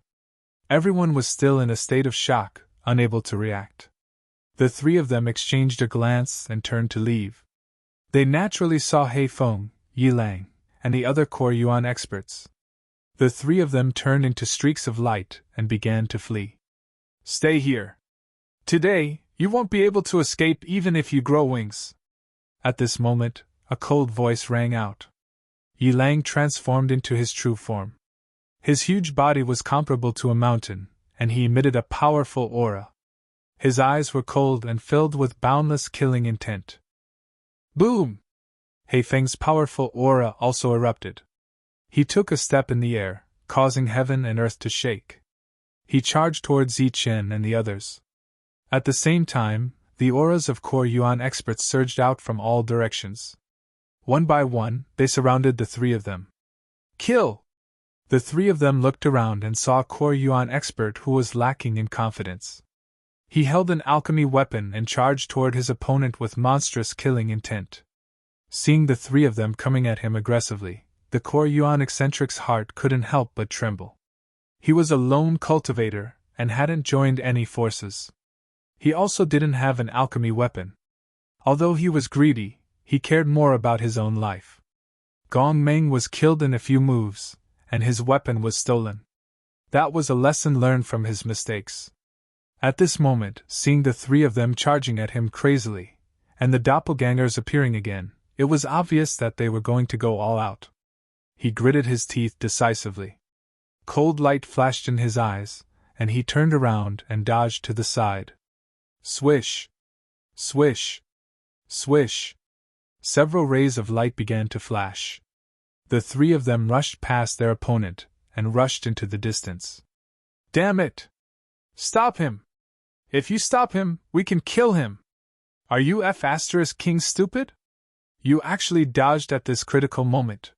Everyone was still in a state of shock, unable to react. The three of them exchanged a glance and turned to leave. They naturally saw He Feng, Yi Lang, and the other core yuan experts. The three of them turned into streaks of light and began to flee. Stay here. Today, you won't be able to escape even if you grow wings. At this moment, a cold voice rang out. Yi Lang transformed into his true form. His huge body was comparable to a mountain, and he emitted a powerful aura. His eyes were cold and filled with boundless killing intent. Boom! He Feng's powerful aura also erupted. He took a step in the air, causing heaven and earth to shake. He charged towards Zichen and the others. At the same time, the auras of core yuan experts surged out from all directions. One by one, they surrounded the three of them. Kill! The three of them looked around and saw a core yuan expert who was lacking in confidence. He held an alchemy weapon and charged toward his opponent with monstrous killing intent. Seeing the three of them coming at him aggressively, the core yuan eccentric's heart couldn't help but tremble. He was a lone cultivator and hadn't joined any forces. He also didn't have an alchemy weapon. Although he was greedy, he cared more about his own life. Gong Meng was killed in a few moves, and his weapon was stolen. That was a lesson learned from his mistakes. At this moment, seeing the three of them charging at him crazily, and the doppelgangers appearing again, it was obvious that they were going to go all out. He gritted his teeth decisively. Cold light flashed in his eyes, and he turned around and dodged to the side. Swish! Swish! Swish! Several rays of light began to flash. The three of them rushed past their opponent and rushed into the distance. Damn it! Stop him! If you stop him, we can kill him! Are you King stupid? You actually dodged at this critical moment.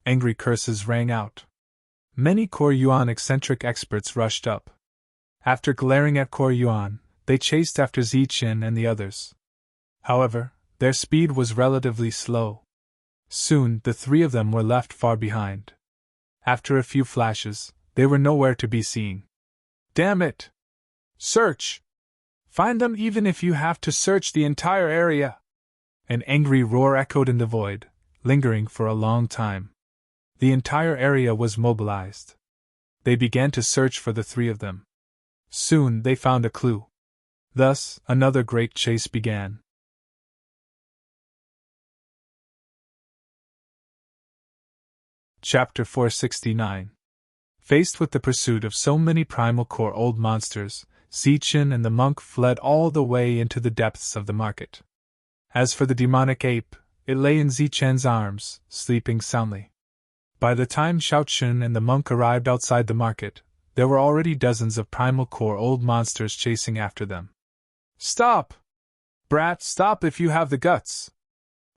Angry curses rang out. Many core yuan eccentric experts rushed up. After glaring at core yuan, they chased after Zichen and the others. However, their speed was relatively slow. Soon, the three of them were left far behind. After a few flashes, they were nowhere to be seen. Damn it! Search! Find them even if you have to search the entire area! An angry roar echoed in the void, lingering for a long time. The entire area was mobilized. They began to search for the three of them. Soon they found a clue. Thus, another great chase began. Chapter 469. Faced with the pursuit of so many primal core old monsters, Zichen and the monk fled all the way into the depths of the market. As for the demonic ape, it lay in Zichen's arms, sleeping soundly. By the time Xiaochun and the monk arrived outside the market, there were already dozens of primal core old monsters chasing after them. Stop! Brat, stop if you have the guts!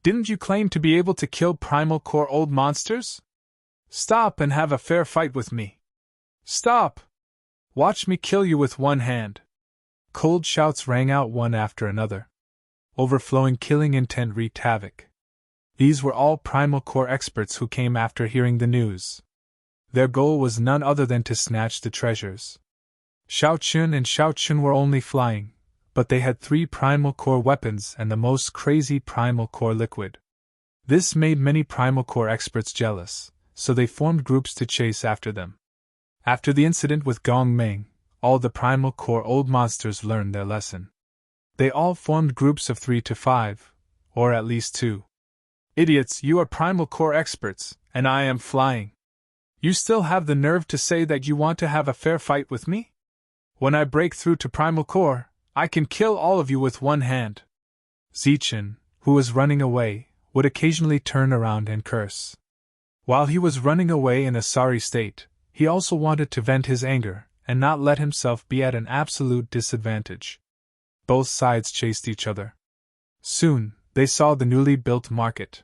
Didn't you claim to be able to kill primal core old monsters? Stop and have a fair fight with me! Stop! Watch me kill you with one hand! Cold shouts rang out one after another. Overflowing killing intent wreaked havoc. These were all primal core experts who came after hearing the news. Their goal was none other than to snatch the treasures. Xiaochun and Xiaochun were only flying, but they had 3 primal core weapons and the most crazy primal core liquid. This made many primal core experts jealous, so they formed groups to chase after them. After the incident with Gong Meng, all the primal core old monsters learned their lesson. They all formed groups of 3 to 5, or at least 2. Idiots, you are primal core experts, and I am flying. You still have the nerve to say that you want to have a fair fight with me? When I break through to primal core, I can kill all of you with one hand. Zichen, who was running away, would occasionally turn around and curse. While he was running away in a sorry state, he also wanted to vent his anger and not let himself be at an absolute disadvantage. Both sides chased each other. Soon, they saw the newly built market.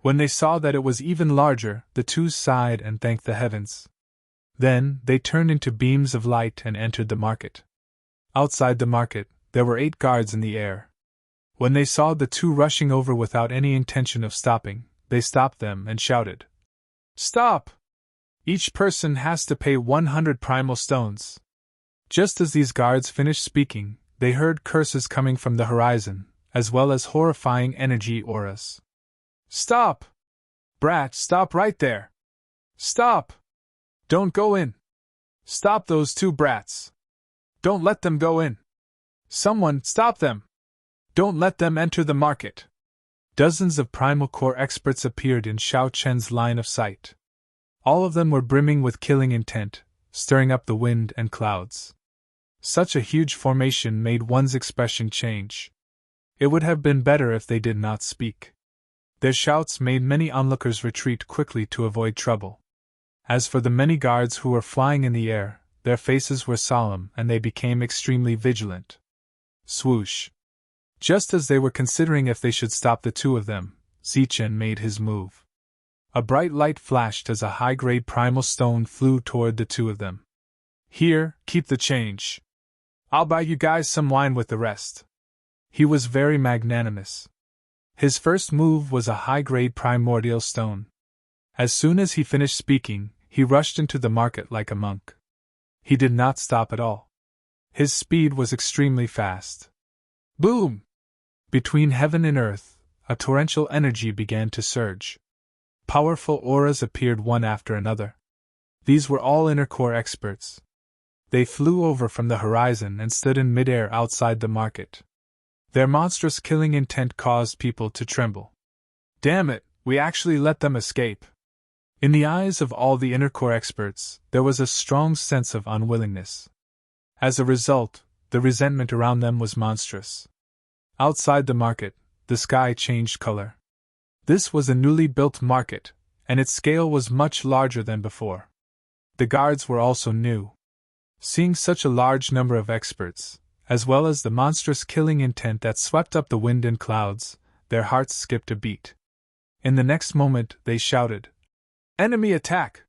When they saw that it was even larger, the two sighed and thanked the heavens. Then, they turned into beams of light and entered the market. Outside the market, there were 8 guards in the air. When they saw the two rushing over without any intention of stopping, they stopped them and shouted, "Stop! Each person has to pay 100 primal stones." Just as these guards finished speaking, they heard curses coming from the horizon, as well as horrifying energy auras. "Stop! Brat, stop right there! Stop! Don't go in! Stop those 2 brats! Don't let them go in! Someone, stop them! Don't let them enter the market!" Dozens of primal core experts appeared in Xiao Chen's line of sight. All of them were brimming with killing intent, stirring up the wind and clouds. Such a huge formation made one's expression change. It would have been better if they did not speak. Their shouts made many onlookers retreat quickly to avoid trouble. As for the many guards who were flying in the air, their faces were solemn and they became extremely vigilant. Swoosh! Just as they were considering if they should stop the two of them, Zichen made his move. A bright light flashed as a high-grade primal stone flew toward the two of them. "Here, keep the change. I'll buy you guys some wine with the rest." He was very magnanimous. His first move was a high-grade primordial stone. As soon as he finished speaking, he rushed into the market like a monk. He did not stop at all. His speed was extremely fast. Boom! Between heaven and earth, a torrential energy began to surge. Powerful auras appeared one after another. These were all inner core experts. They flew over from the horizon and stood in midair outside the market. Their monstrous killing intent caused people to tremble. Damn it, we actually let them escape. In the eyes of all the inner core experts, there was a strong sense of unwillingness. As a result, the resentment around them was monstrous. Outside the market, the sky changed color. This was a newly built market, and its scale was much larger than before. The guards were also new. Seeing such a large number of experts, as well as the monstrous killing intent that swept up the wind and clouds, their hearts skipped a beat. In the next moment, they shouted, "Enemy attack!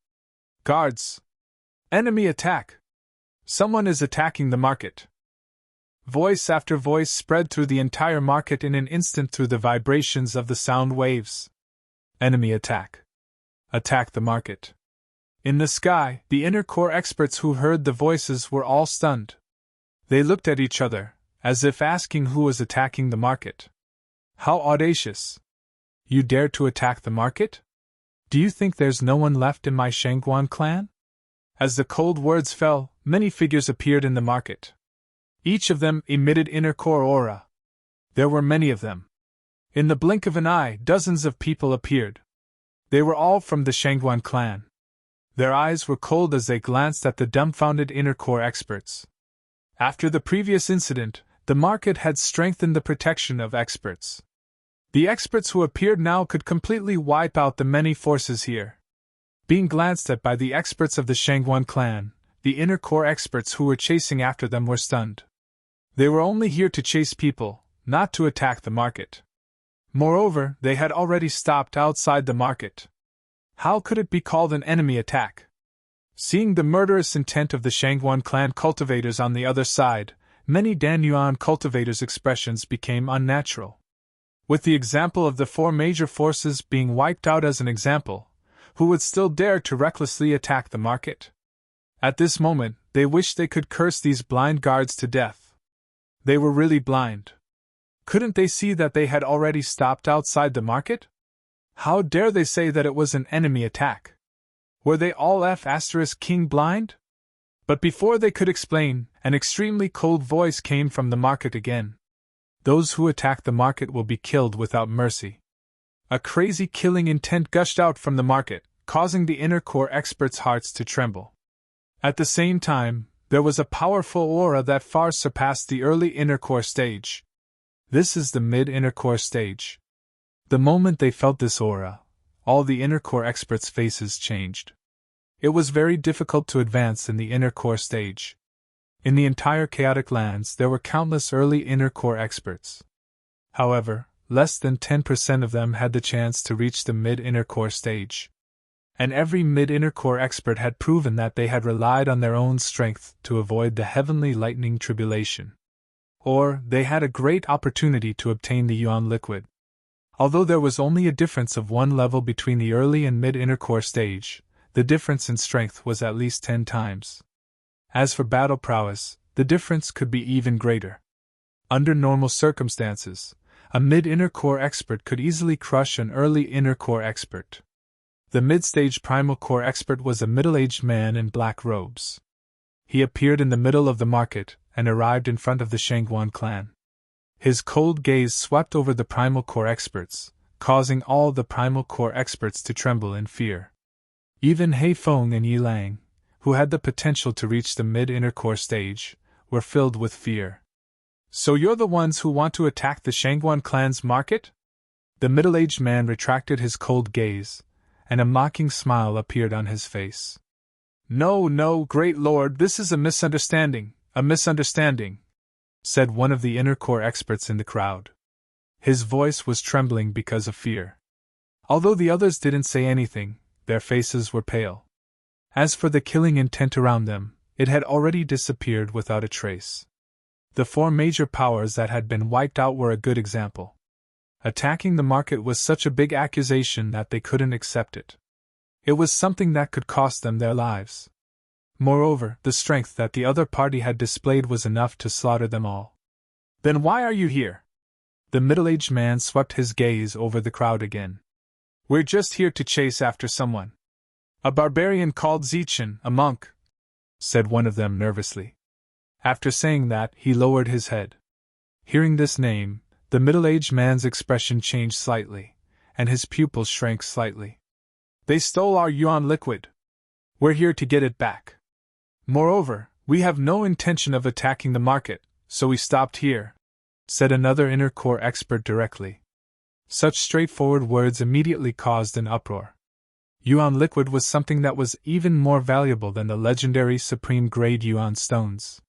Guards! Enemy attack! Someone is attacking the market!" Voice after voice spread through the entire market in an instant through the vibrations of the sound waves. Enemy attack. Attack the market. In the sky, the inner core experts who heard the voices were all stunned. They looked at each other, as if asking who was attacking the market. How audacious! You dare to attack the market? Do you think there's no one left in my Shangguan clan? As the cold words fell, many figures appeared in the market. Each of them emitted inner core aura. There were many of them. In the blink of an eye, dozens of people appeared. They were all from the Shangguan clan. Their eyes were cold as they glanced at the dumbfounded inner core experts. After the previous incident, the market had strengthened the protection of experts. The experts who appeared now could completely wipe out the many forces here. Being glanced at by the experts of the Shangguan clan, the inner core experts who were chasing after them were stunned. They were only here to chase people, not to attack the market. Moreover, they had already stopped outside the market. How could it be called an enemy attack? Seeing the murderous intent of the Shangguan clan cultivators on the other side, many Dan Yuan cultivators' expressions became unnatural. With the example of the four major forces being wiped out as an example, who would still dare to recklessly attack the market? At this moment, they wished they could curse these blind guards to death. They were really blind. Couldn't they see that they had already stopped outside the market? How dare they say that it was an enemy attack? Were they all King blind? But before they could explain, an extremely cold voice came from the market again. Those who attack the market will be killed without mercy. A crazy killing intent gushed out from the market, causing the inner core experts' hearts to tremble. At the same time, there was a powerful aura that far surpassed the early inner core stage. This is the mid-inner core stage. The moment they felt this aura, all the inner core experts' faces changed. It was very difficult to advance in the inner core stage. In the entire chaotic lands, there were countless early inner core experts. However, less than 10% of them had the chance to reach the mid-inner core stage. And every mid-inner core expert had proven that they had relied on their own strength to avoid the heavenly lightning tribulation. Or, they had a great opportunity to obtain the Yuan liquid. Although there was only a difference of one level between the early and mid-inner core stage, the difference in strength was at least 10 times. As for battle prowess, the difference could be even greater. Under normal circumstances, a mid-inner core expert could easily crush an early inner core expert. The mid-stage primal core expert was a middle-aged man in black robes. He appeared in the middle of the market and arrived in front of the Shangguan clan. His cold gaze swept over the primal core experts, causing all the primal core experts to tremble in fear. Even Hei Feng and Yi Lang, who had the potential to reach the mid-inner core stage, were filled with fear. So you're the ones who want to attack the Shangguan clan's market? The middle-aged man retracted his cold gaze, and a mocking smile appeared on his face. No, great lord, this is a misunderstanding, said one of the inner core experts in the crowd. His voice was trembling because of fear. Although the others didn't say anything, their faces were pale. As for the killing intent around them, it had already disappeared without a trace. The four major powers that had been wiped out were a good example. Attacking the market was such a big accusation that they couldn't accept it. It was something that could cost them their lives. Moreover, the strength that the other party had displayed was enough to slaughter them all. Then why are you here? The middle-aged man swept his gaze over the crowd again. We're just here to chase after someone. A barbarian called Zichen, a monk, said one of them nervously. After saying that, he lowered his head. Hearing this name, the middle-aged man's expression changed slightly, and his pupils shrank slightly. They stole our Yuan liquid. We're here to get it back. Moreover, we have no intention of attacking the market, so we stopped here, said another inner core expert directly. Such straightforward words immediately caused an uproar. Yuan liquid was something that was even more valuable than the legendary supreme-grade Yuan stones.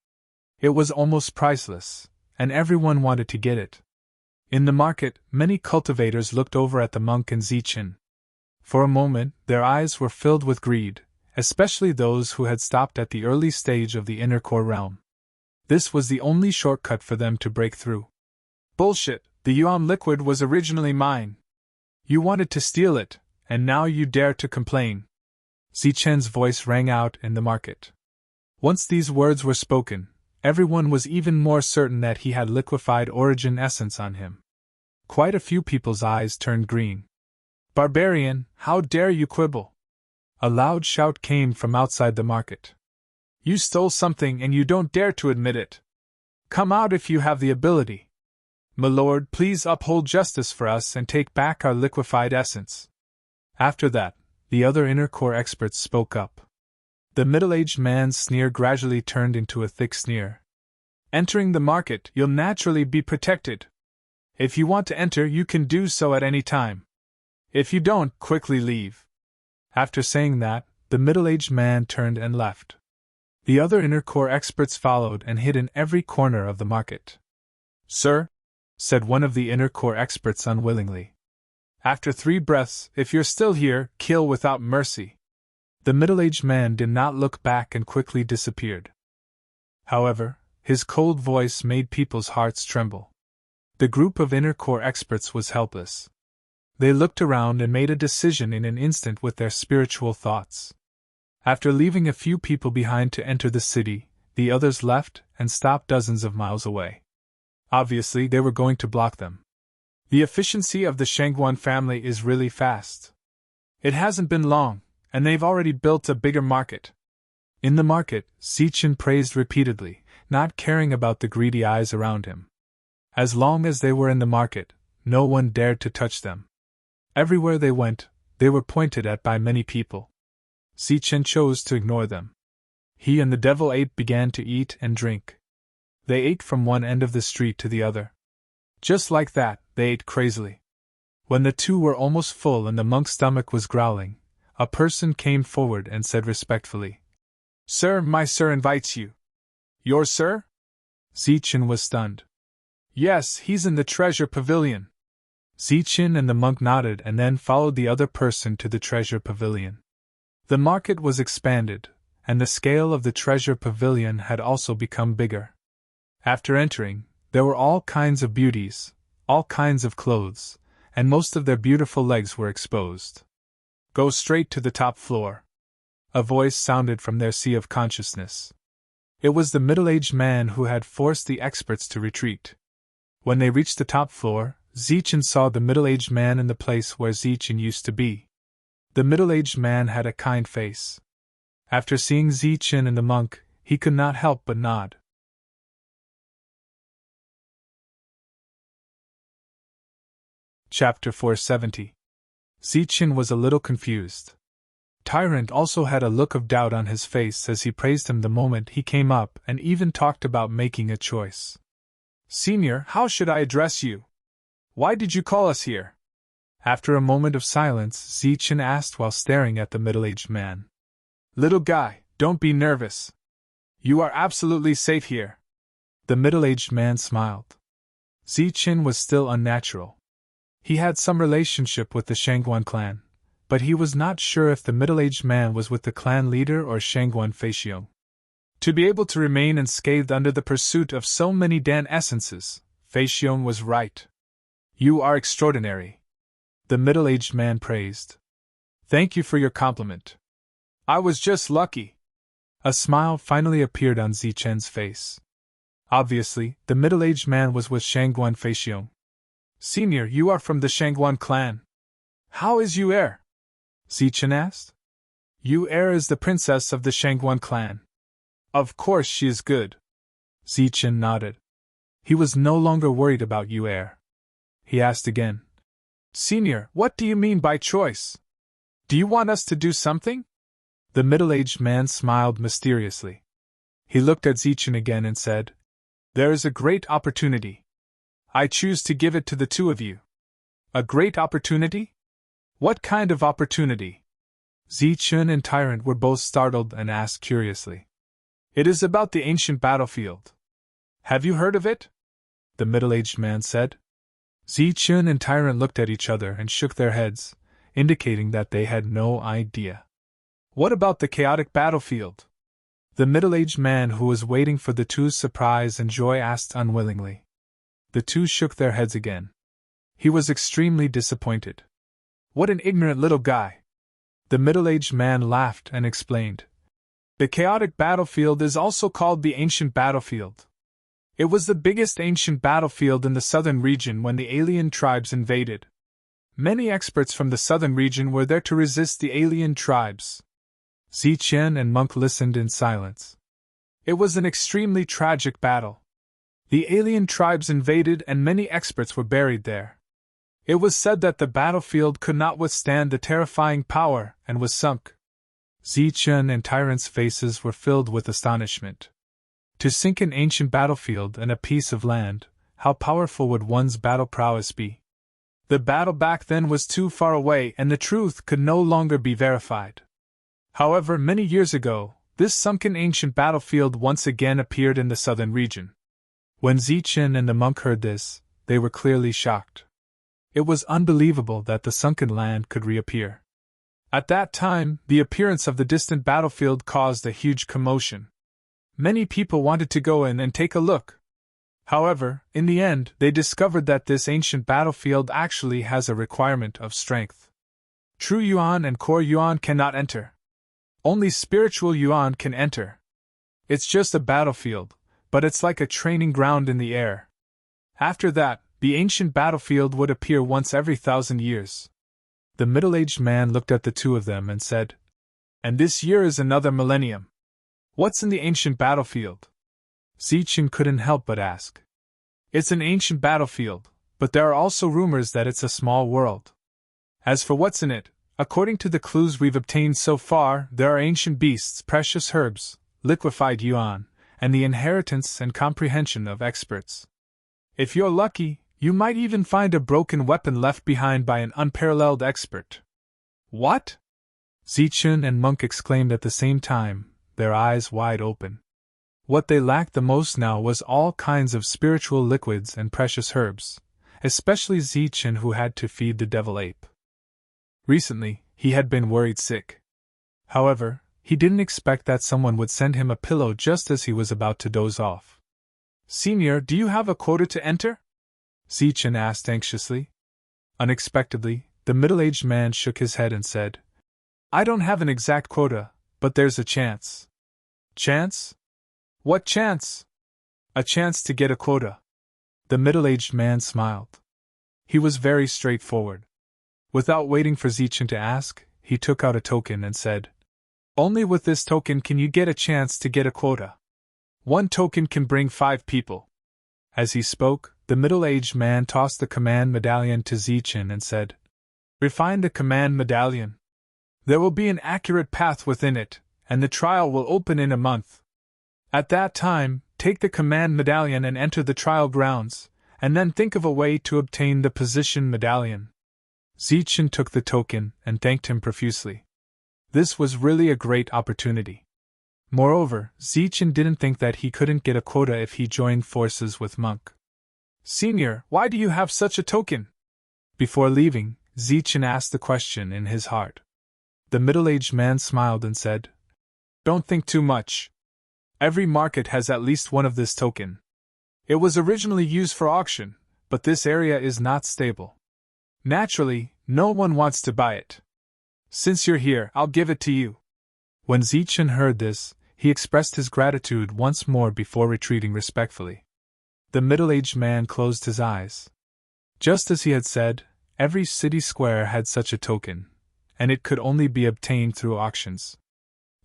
It was almost priceless, and everyone wanted to get it. In the market, many cultivators looked over at the monk and Zichen. For a moment, their eyes were filled with greed, especially those who had stopped at the early stage of the inner core realm. This was the only shortcut for them to break through. Bullshit, the Yuan liquid was originally mine. You wanted to steal it, and now you dare to complain. Zichen's voice rang out in the market. Once these words were spoken, everyone was even more certain that he had liquefied origin essence on him. Quite a few people's eyes turned green. Barbarian, how dare you quibble? A loud shout came from outside the market. You stole something and you don't dare to admit it. Come out if you have the ability. Milord, please uphold justice for us and take back our liquefied essence. After that, the other inner core experts spoke up. The middle-aged man's sneer gradually turned into a thick sneer. Entering the market, you'll naturally be protected. If you want to enter, you can do so at any time. If you don't, quickly leave. After saying that, the middle-aged man turned and left. The other inner core experts followed and hid in every corner of the market. Sir, said one of the inner core experts unwillingly. After 3 breaths, if you're still here, kill without mercy. The middle-aged man did not look back and quickly disappeared. However, his cold voice made people's hearts tremble. The group of inner core experts was helpless. They looked around and made a decision in an instant with their spiritual thoughts. After leaving a few people behind to enter the city, the others left and stopped dozens of miles away. Obviously, they were going to block them. The efficiency of the Shangguan family is really fast. It hasn't been long, and they've already built a bigger market. In the market, Zichen praised repeatedly, not caring about the greedy eyes around him. As long as they were in the market, no one dared to touch them. Everywhere they went, they were pointed at by many people. Zichen chose to ignore them. He and the devil ape began to eat and drink. They ate from one end of the street to the other. Just like that, they ate crazily. When the two were almost full and the monk's stomach was growling, a person came forward and said respectfully, Sir, my sir invites you. Your sir? Zichen was stunned. Yes, he's in the treasure pavilion. Zichen and the monk nodded and then followed the other person to the treasure pavilion. The market was expanded, and the scale of the treasure pavilion had also become bigger. After entering, there were all kinds of beauties, all kinds of clothes, and most of their beautiful legs were exposed. Go straight to the top floor. A voice sounded from their sea of consciousness. It was the middle-aged man who had forced the experts to retreat. When they reached the top floor, Zichen saw the middle-aged man in the place where Zichen used to be. The middle-aged man had a kind face. After seeing Zichen and the monk, he could not help but nod. Chapter 470. Zichen was a little confused. Tyrant also had a look of doubt on his face as he praised him the moment he came up and even talked about making a choice. Senior, how should I address you? Why did you call us here? After a moment of silence, Zichen asked while staring at the middle-aged man. Little guy, don't be nervous. You are absolutely safe here. The middle-aged man smiled. Zichen was still unnatural. He had some relationship with the Shangguan clan, but he was not sure if the middle-aged man was with the clan leader or Shangguan Feixiong. To be able to remain unscathed under the pursuit of so many Dan essences, Feixiong was right. You are extraordinary. The middle-aged man praised. Thank you for your compliment. I was just lucky. A smile finally appeared on Zichen's face. Obviously, the middle-aged man was with Shangguan Feixiong. Senior, you are from the Shangguan clan. How is Yu Er? Zichen asked. Yu Er is the princess of the Shangguan clan. Of course she is good. Zichen nodded. He was no longer worried about Yu Er. He asked again. Senior, what do you mean by choice? Do you want us to do something? The middle-aged man smiled mysteriously. He looked at Zichen again and said, There is a great opportunity. I choose to give it to the two of you. A great opportunity? What kind of opportunity? Zichen and Tyrant were both startled and asked curiously. It is about the ancient battlefield. Have you heard of it? The middle-aged man said. Zichen and Tyrant looked at each other and shook their heads, indicating that they had no idea. What about the chaotic battlefield? The middle-aged man who was waiting for the two's surprise and joy asked unwillingly. The two shook their heads again. He was extremely disappointed. What an ignorant little guy! The middle-aged man laughed and explained. The chaotic battlefield is also called the ancient battlefield. It was the biggest ancient battlefield in the southern region when the alien tribes invaded. Many experts from the southern region were there to resist the alien tribes. Zichen and Monk listened in silence. It was an extremely tragic battle. The alien tribes invaded and many experts were buried there. It was said that the battlefield could not withstand the terrifying power and was sunk. Zichen and Tyrant's faces were filled with astonishment. To sink an ancient battlefield and a piece of land, how powerful would one's battle prowess be? The battle back then was too far away and the truth could no longer be verified. However, many years ago, this sunken ancient battlefield once again appeared in the southern region. When Zichen and the monk heard this, they were clearly shocked. It was unbelievable that the sunken land could reappear. At that time, the appearance of the distant battlefield caused a huge commotion. Many people wanted to go in and take a look. However, in the end, they discovered that this ancient battlefield actually has a requirement of strength. True Yuan and core Yuan cannot enter. Only spiritual Yuan can enter. It's just a battlefield, but it's like a training ground in the air. After that, the ancient battlefield would appear once every 1,000 years. The middle-aged man looked at the two of them and said, "And this year is another millennium. What's in the ancient battlefield?" Zichen couldn't help but ask. "It's an ancient battlefield, but there are also rumors that it's a small world. As for what's in it, according to the clues we've obtained so far, there are ancient beasts, precious herbs, liquefied yuan, and the inheritance and comprehension of experts. If you're lucky, you might even find a broken weapon left behind by an unparalleled expert." "What?" Zichen and Monk exclaimed at the same time, their eyes wide open. What they lacked the most now was all kinds of spiritual liquids and precious herbs, especially Zichen, who had to feed the devil ape. Recently, he had been worried sick. However, he didn't expect that someone would send him a pillow just as he was about to doze off. "Senior, do you have a quota to enter?" Zichen asked anxiously. Unexpectedly, the middle-aged man shook his head and said, "I don't have an exact quota, but there's a chance." "Chance? What chance?" "A chance to get a quota." The middle-aged man smiled. He was very straightforward. Without waiting for Zichen to ask, he took out a token and said, "Only with this token can you get a chance to get a quota. 1 token can bring 5 people." As he spoke, the middle-aged man tossed the command medallion to Zichen and said, "Refine the command medallion. There will be an accurate path within it, and the trial will open in a month. At that time, take the command medallion and enter the trial grounds, and then think of a way to obtain the position medallion." Zichen took the token and thanked him profusely. This was really a great opportunity. Moreover, Zichen didn't think that he couldn't get a quota if he joined forces with Monk. "Senior, why do you have such a token?" Before leaving, Zichen asked the question in his heart. The middle-aged man smiled and said, "Don't think too much. Every market has at least one of this token. It was originally used for auction, but this area is not stable. Naturally, no one wants to buy it. Since you're here, I'll give it to you." When Zichen heard this, he expressed his gratitude once more before retreating respectfully. The middle-aged man closed his eyes. Just as he had said, every city square had such a token, and it could only be obtained through auctions.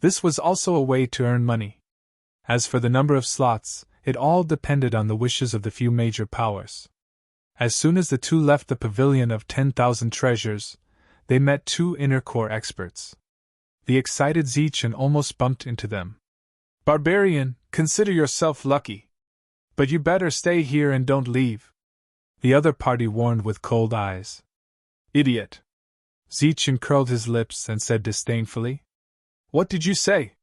This was also a way to earn money. As for the number of slots, it all depended on the wishes of the few major powers. As soon as the two left the pavilion of 10,000 treasures, they met 2 inner core experts. The excited Zichen almost bumped into them. "Barbarian, consider yourself lucky. But you better stay here and don't leave." The other party warned with cold eyes. "Idiot." Zichen curled his lips and said disdainfully, "What did you say?"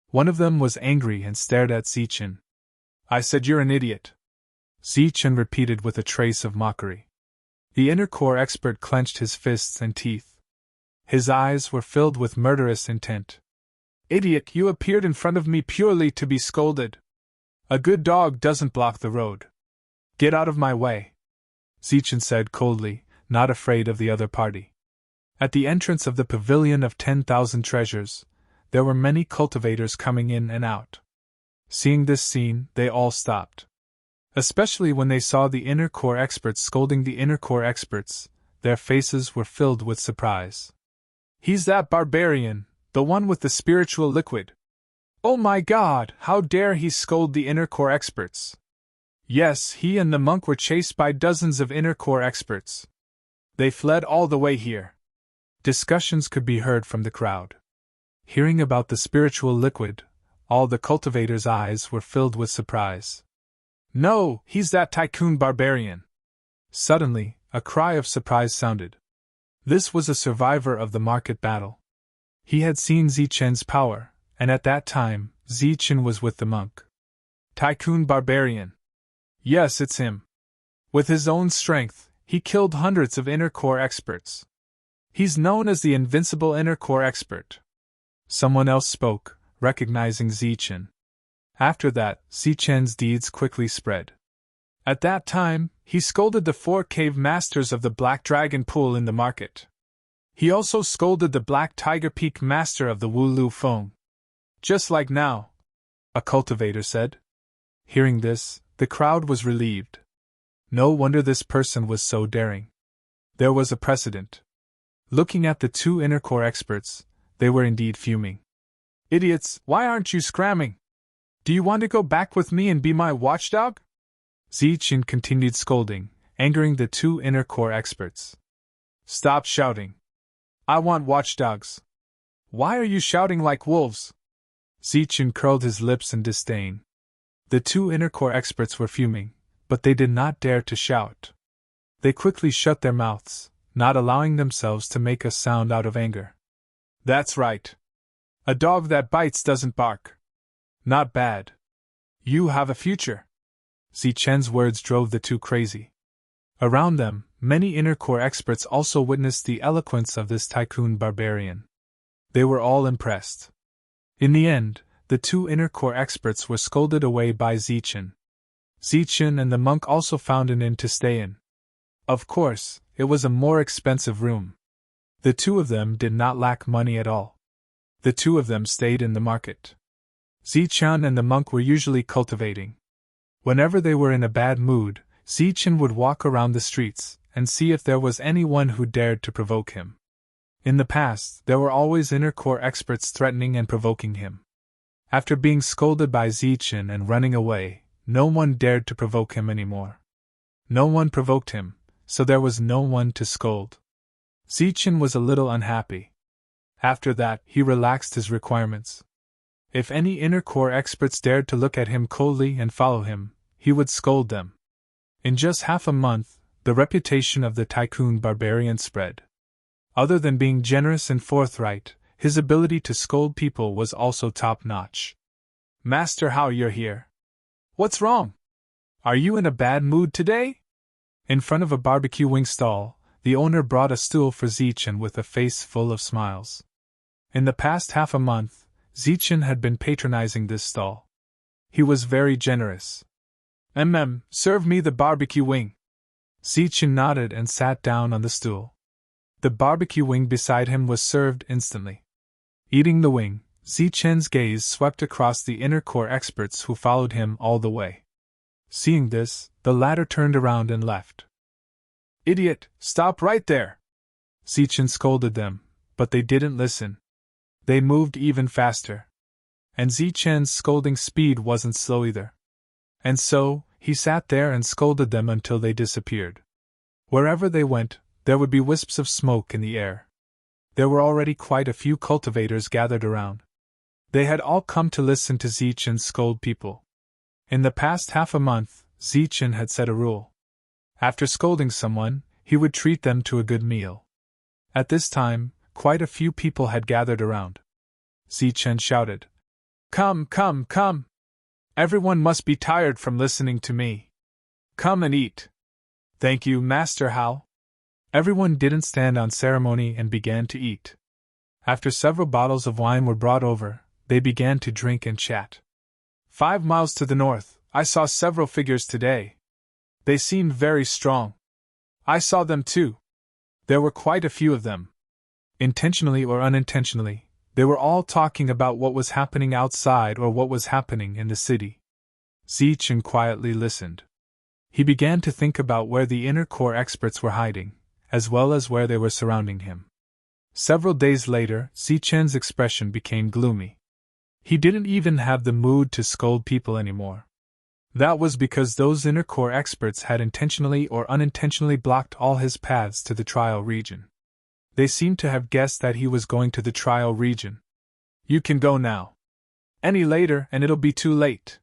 One of them was angry and stared at Zichen. "I said you're an idiot," Zichen repeated with a trace of mockery. The inner core expert clenched his fists and teeth. His eyes were filled with murderous intent. "Idiot, you appeared in front of me purely to be scolded. A good dog doesn't block the road. Get out of my way," Zichen said coldly, not afraid of the other party. At the entrance of the pavilion of 10,000 treasures, there were many cultivators coming in and out. Seeing this scene, they all stopped. Especially when they saw the inner core experts scolding the inner core experts, their faces were filled with surprise. "He's that barbarian, the one with the spiritual liquid. Oh my God, how dare he scold the inner core experts!" Yes, he and the monk were chased by dozens of inner core experts. They fled all the way here. Discussions could be heard from the crowd. Hearing about the spiritual liquid, all the cultivators' eyes were filled with surprise. "No, he's that tycoon barbarian!" Suddenly, a cry of surprise sounded. This was a survivor of the market battle. He had seen Zichen's power, and at that time, Zichen was with the monk. "Tycoon barbarian! Yes, it's him. With his own strength, he killed hundreds of inner core experts. He's known as the invincible inner core expert." Someone else spoke, recognizing Zichen. After that, Zichen's deeds quickly spread. At that time, he scolded the 4 cave masters of the Black Dragon Pool in the market. He also scolded the Black Tiger Peak master of the Wulu Feng. "Just like now," a cultivator said. Hearing this, the crowd was relieved. No wonder this person was so daring. There was a precedent. Looking at the 2 inner core experts, they were indeed fuming. "Idiots, why aren't you scramming? Do you want to go back with me and be my watchdog?" Zichen continued scolding, angering the 2 inner core experts. "Stop shouting. I want watchdogs. Why are you shouting like wolves?" Zichen curled his lips in disdain. The 2 inner core experts were fuming, but they did not dare to shout. They quickly shut their mouths, not allowing themselves to make a sound out of anger. "That's right. A dog that bites doesn't bark. Not bad. You have a future." Zichen's words drove the 2 crazy. Around them, many inner core experts also witnessed the eloquence of this tycoon barbarian. They were all impressed. In the end, the 2 inner core experts were scolded away by Zichen. Zichen and the monk also found an inn to stay in. Of course, it was a more expensive room. The 2 of them did not lack money at all. The 2 of them stayed in the market. Zichen and the monk were usually cultivating. Whenever they were in a bad mood, Zichen would walk around the streets and see if there was anyone who dared to provoke him. In the past, there were always inner core experts threatening and provoking him. After being scolded by Zichen and running away, no one dared to provoke him anymore. No one provoked him, so there was no one to scold. Zichen was a little unhappy. After that, he relaxed his requirements. If any inner core experts dared to look at him coldly and follow him, he would scold them. In just half a month, the reputation of the tycoon barbarian spread. Other than being generous and forthright, his ability to scold people was also top-notch. "Master, how you're here? What's wrong? Are you in a bad mood today?" In front of a barbecue wing stall, the owner brought a stool for Zichen with a face full of smiles. In the past half a month, Zichen had been patronizing this stall. He was very generous. Serve me the barbecue wing." Zichen nodded and sat down on the stool. The barbecue wing beside him was served instantly. Eating the wing, Zichen's gaze swept across the inner core experts who followed him all the way. Seeing this, the latter turned around and left. "Idiot, stop right there!" Zichen scolded them, but they didn't listen. They moved even faster. And Zichen's scolding speed wasn't slow either. And so, he sat there and scolded them until they disappeared. Wherever they went, there would be wisps of smoke in the air. There were already quite a few cultivators gathered around. They had all come to listen to Zichen scold people. In the past half a month, Zichen had set a rule. After scolding someone, he would treat them to a good meal. At this time, quite a few people had gathered around. Zichen shouted, "Come, come, come! Everyone must be tired from listening to me. Come and eat." "Thank you, Master Hao." Everyone didn't stand on ceremony and began to eat. After several bottles of wine were brought over, they began to drink and chat. 5 miles to the north, I saw several figures today. They seemed very strong. I saw them too. There were quite a few of them. Intentionally or unintentionally, they were all talking about what was happening outside or what was happening in the city. Zichen quietly listened. He began to think about where the inner core experts were hiding, as well as where they were surrounding him. Several days later, Zichen's expression became gloomy. He didn't even have the mood to scold people anymore. That was because those inner core experts had intentionally or unintentionally blocked all his paths to the trial region. They seemed to have guessed that he was going to the trial region. You can go now. Any later and it'll be too late.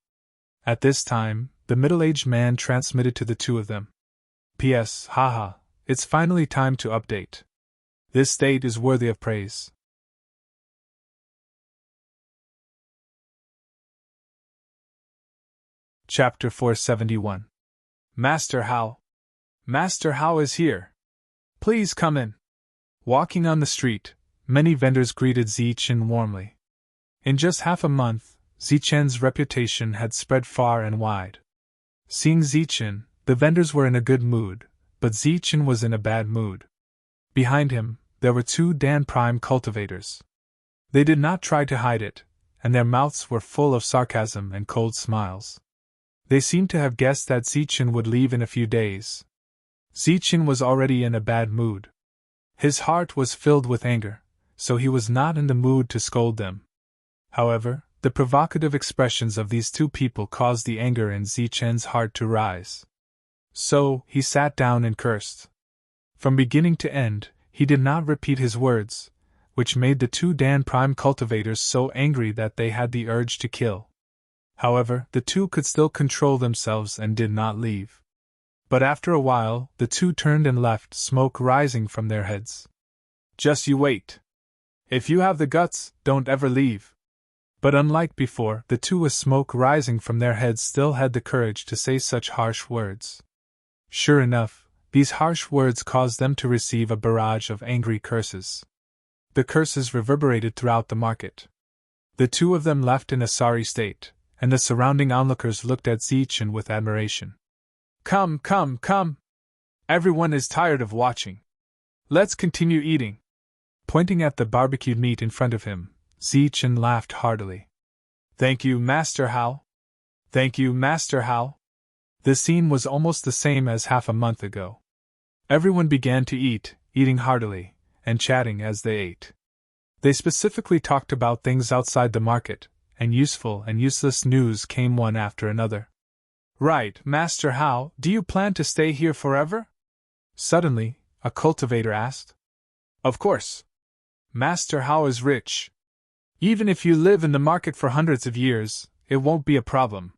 At this time, the middle-aged man transmitted to the two of them. P.S. Haha, it's finally time to update. This state is worthy of praise. Chapter 471. Master Hao. Master Hao is here. Please come in. Walking on the street, many vendors greeted Zichen warmly. In just half a month, Zichen's reputation had spread far and wide. Seeing Zichen, the vendors were in a good mood, but Zichen was in a bad mood. Behind him, there were two Dan Prime cultivators. They did not try to hide it, and their mouths were full of sarcasm and cold smiles. They seemed to have guessed that Zichen would leave in a few days. Zichen was already in a bad mood. His heart was filled with anger, so he was not in the mood to scold them. However, the provocative expressions of these two people caused the anger in Zichen's heart to rise. So, he sat down and cursed. From beginning to end, he did not repeat his words, which made the two Dan Prime cultivators so angry that they had the urge to kill. However, the two could still control themselves and did not leave. But after a while, the two turned and left, smoke rising from their heads. Just you wait. If you have the guts, don't ever leave. But unlike before, the two with smoke rising from their heads still had the courage to say such harsh words. Sure enough, these harsh words caused them to receive a barrage of angry curses. The curses reverberated throughout the market. The two of them left in a sorry state, and the surrounding onlookers looked at Zichen with admiration. Come, come, come! Everyone is tired of watching. Let's continue eating. Pointing at the barbecued meat in front of him, Zichen laughed heartily. Thank you, Master Hao. Thank you, Master Hao. The scene was almost the same as half a month ago. Everyone began to eat, eating heartily, and chatting as they ate. They specifically talked about things outside the market, and useful and useless news came one after another. Right, Master Hao, do you plan to stay here forever? Suddenly, a cultivator asked. Of course. Master Hao is rich. Even if you live in the market for hundreds of years, it won't be a problem.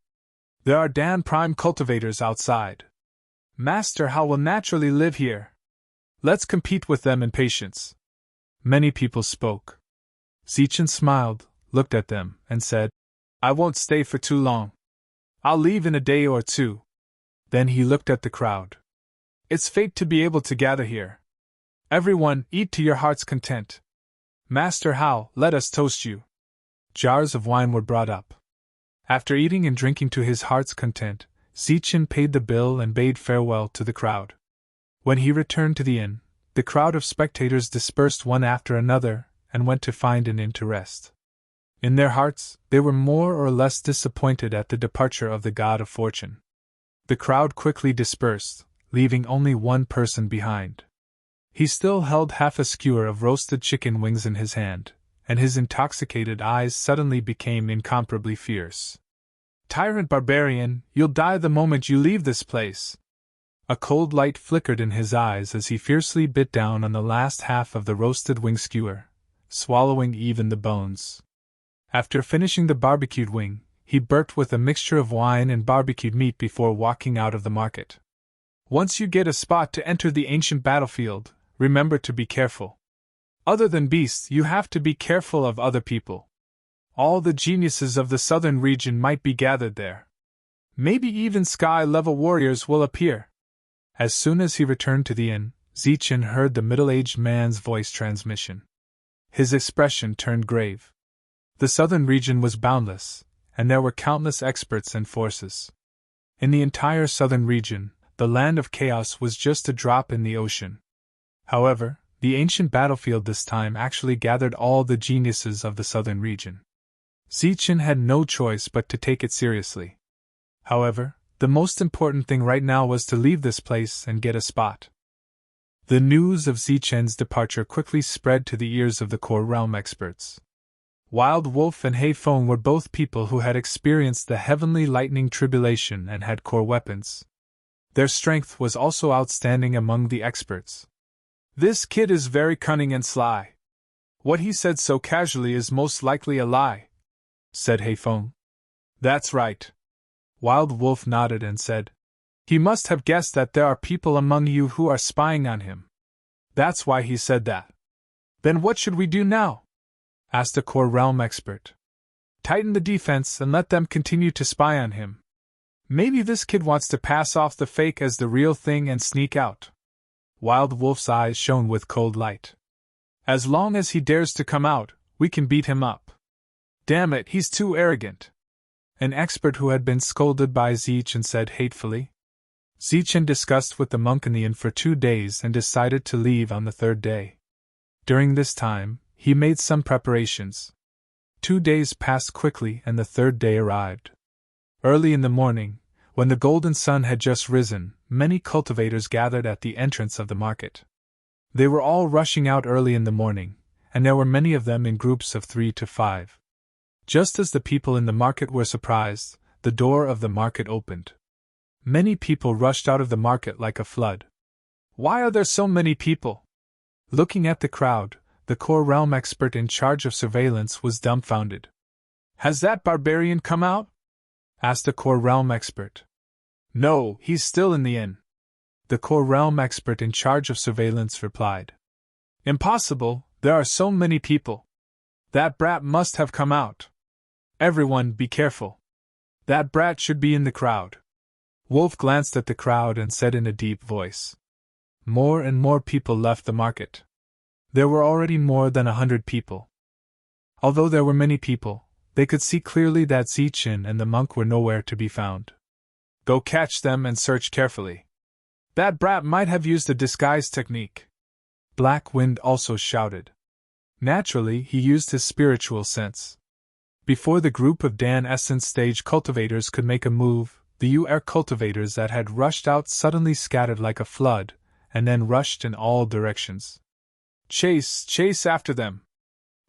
There are Dan Prime cultivators outside. Master Hao will naturally live here. Let's compete with them in patience. Many people spoke. Zichen smiled, looked at them, and said, I won't stay for too long. I'll leave in a day or two. Then he looked at the crowd. It's fate to be able to gather here. Everyone, eat to your heart's content. Master Hao, let us toast you. Jars of wine were brought up. After eating and drinking to his heart's content, Zichen paid the bill and bade farewell to the crowd. When he returned to the inn, the crowd of spectators dispersed one after another and went to find an inn to rest. In their hearts, they were more or less disappointed at the departure of the god of fortune. The crowd quickly dispersed, leaving only one person behind. He still held half a skewer of roasted chicken wings in his hand, and his intoxicated eyes suddenly became incomparably fierce. Tyrant barbarian, you'll die the moment you leave this place. A cold light flickered in his eyes as he fiercely bit down on the last half of the roasted wing skewer, swallowing even the bones. After finishing the barbecued wing, he burped with a mixture of wine and barbecued meat before walking out of the market. Once you get a spot to enter the ancient battlefield, remember to be careful. Other than beasts, you have to be careful of other people. All the geniuses of the southern region might be gathered there. Maybe even sky-level warriors will appear. As soon as he returned to the inn, Zichen heard the middle-aged man's voice transmission. His expression turned grave. The southern region was boundless, and there were countless experts and forces. In the entire southern region, the land of chaos was just a drop in the ocean. However, The ancient battlefield this time actually gathered all the geniuses of the southern region. Zichen had no choice but to take it seriously. However, the most important thing right now was to leave this place and get a spot. The news of Zichen's departure quickly spread to the ears of the core realm experts. Wild Wolf and Hei Feng were both people who had experienced the heavenly lightning tribulation and had core weapons. Their strength was also outstanding among the experts. "This kid is very cunning and sly. What he said so casually is most likely a lie," said Hei Feng. "That's right." Wild Wolf nodded and said, "He must have guessed that there are people among you who are spying on him. That's why he said that." "Then what should we do now?" asked a core realm expert. "Tighten the defense and let them continue to spy on him. Maybe this kid wants to pass off the fake as the real thing and sneak out." Wild Wolf's eyes shone with cold light. "As long as he dares to come out, we can beat him up. Damn it, he's too arrogant." An expert who had been scolded by Zichen said hatefully. Zichen discussed with the monk in the inn for 2 days and decided to leave on the 3rd day. During this time, he made some preparations. 2 days passed quickly and the 3rd day arrived. Early in the morning, when the golden sun had just risen, many cultivators gathered at the entrance of the market. They were all rushing out early in the morning, and there were many of them in groups of 3 to 5. Just as the people in the market were surprised, the door of the market opened. Many people rushed out of the market like a flood. "Why are there so many people?" Looking at the crowd, the core realm expert in charge of surveillance was dumbfounded. "Has that barbarian come out?" asked a core realm expert. "No, he's still in the inn," the core realm expert in charge of surveillance replied. "Impossible, there are so many people. That brat must have come out. Everyone, be careful. That brat should be in the crowd." Wolf glanced at the crowd and said in a deep voice. More and more people left the market. There were already more than 100 people. Although there were many people, they could see clearly that Zichen and the monk were nowhere to be found. "Go catch them and search carefully. That brat might have used a disguise technique." Black Wind also shouted. Naturally, he used his spiritual sense. Before the group of Dan Essence stage cultivators could make a move, the UR cultivators that had rushed out suddenly scattered like a flood, and then rushed in all directions. "Chase, chase after them!"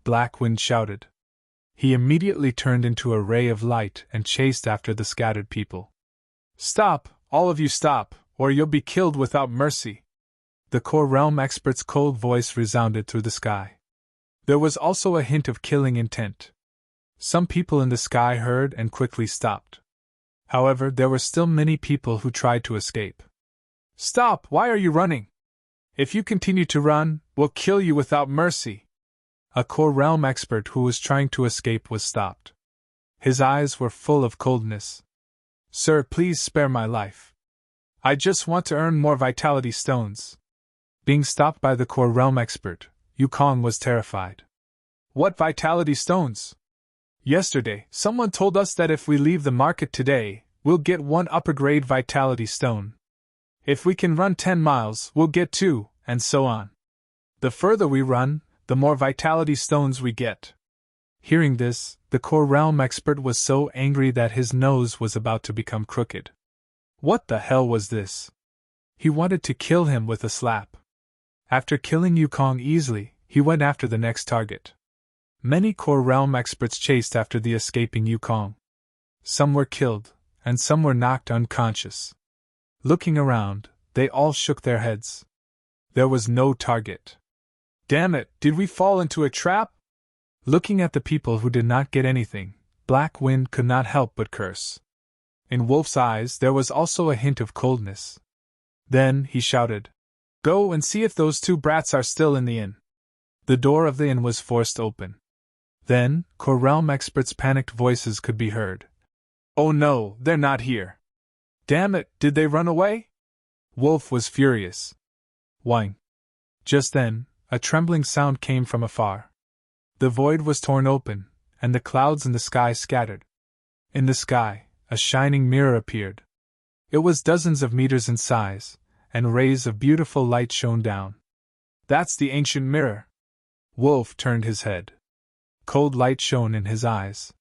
Black Wind shouted. He immediately turned into a ray of light and chased after the scattered people. "Stop, all of you stop, or you'll be killed without mercy!" The core realm expert's cold voice resounded through the sky. There was also a hint of killing intent. Some people in the sky heard and quickly stopped. However, there were still many people who tried to escape. "Stop! Why are you running? If you continue to run, we'll kill you without mercy!" A core realm expert who was trying to escape was stopped. His eyes were full of coldness. "Sir, please spare my life. I just want to earn more vitality stones." Being stopped by the core realm expert, Yukong was terrified. "What vitality stones? Yesterday, someone told us that if we leave the market today, we'll get 1 upper grade vitality stone. If we can run 10 miles, we'll get 2, and so on. The further we run, the more vitality stones we get." Hearing this, the core realm expert was so angry that his nose was about to become crooked. What the hell was this? He wanted to kill him with a slap. After killing Yukong easily, he went after the next target. Many core realm experts chased after the escaping Yukong. Some were killed, and some were knocked unconscious. Looking around, they all shook their heads. There was no target. "Damn it, did we fall into a trap?" Looking at the people who did not get anything, Black Wind could not help but curse. In Wolf's eyes there was also a hint of coldness. Then he shouted, "Go and see if those 2 brats are still in the inn." The door of the inn was forced open. Then, core realm experts' panicked voices could be heard. "Oh no, they're not here. Damn it, did they run away?" Wolf was furious. Whing. Just then, a trembling sound came from afar. The void was torn open, and the clouds in the sky scattered. In the sky, a shining mirror appeared. It was dozens of meters in size, and rays of beautiful light shone down. That's the ancient mirror. Wolf turned his head. Cold light shone in his eyes.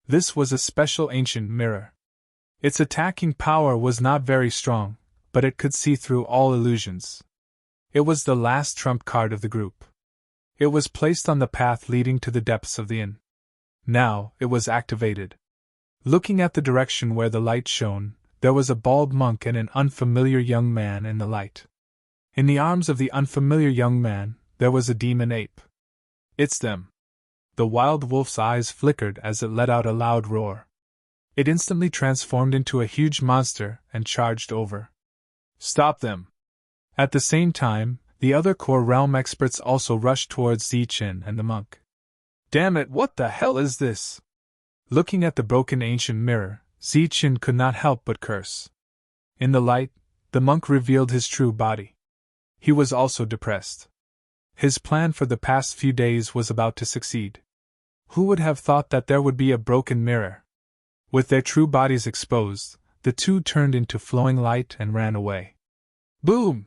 This was a special ancient mirror. Its attacking power was not very strong, but it could see through all illusions. It was the last trump card of the group. It was placed on the path leading to the depths of the inn. Now, it was activated. Looking at the direction where the light shone, there was a bald monk and an unfamiliar young man in the light. In the arms of the unfamiliar young man, there was a demon ape. It's them. The wild wolf's eyes flickered as it let out a loud roar. It instantly transformed into a huge monster and charged over. Stop them! At the same time, the other core realm experts also rushed towards Zichin and the monk. Damn it, what the hell is this? Looking at the broken ancient mirror, Zichin could not help but curse. In the light, the monk revealed his true body. He was also depressed. His plan for the past few days was about to succeed. Who would have thought that there would be a broken mirror? With their true bodies exposed, the two turned into flowing light and ran away. Boom!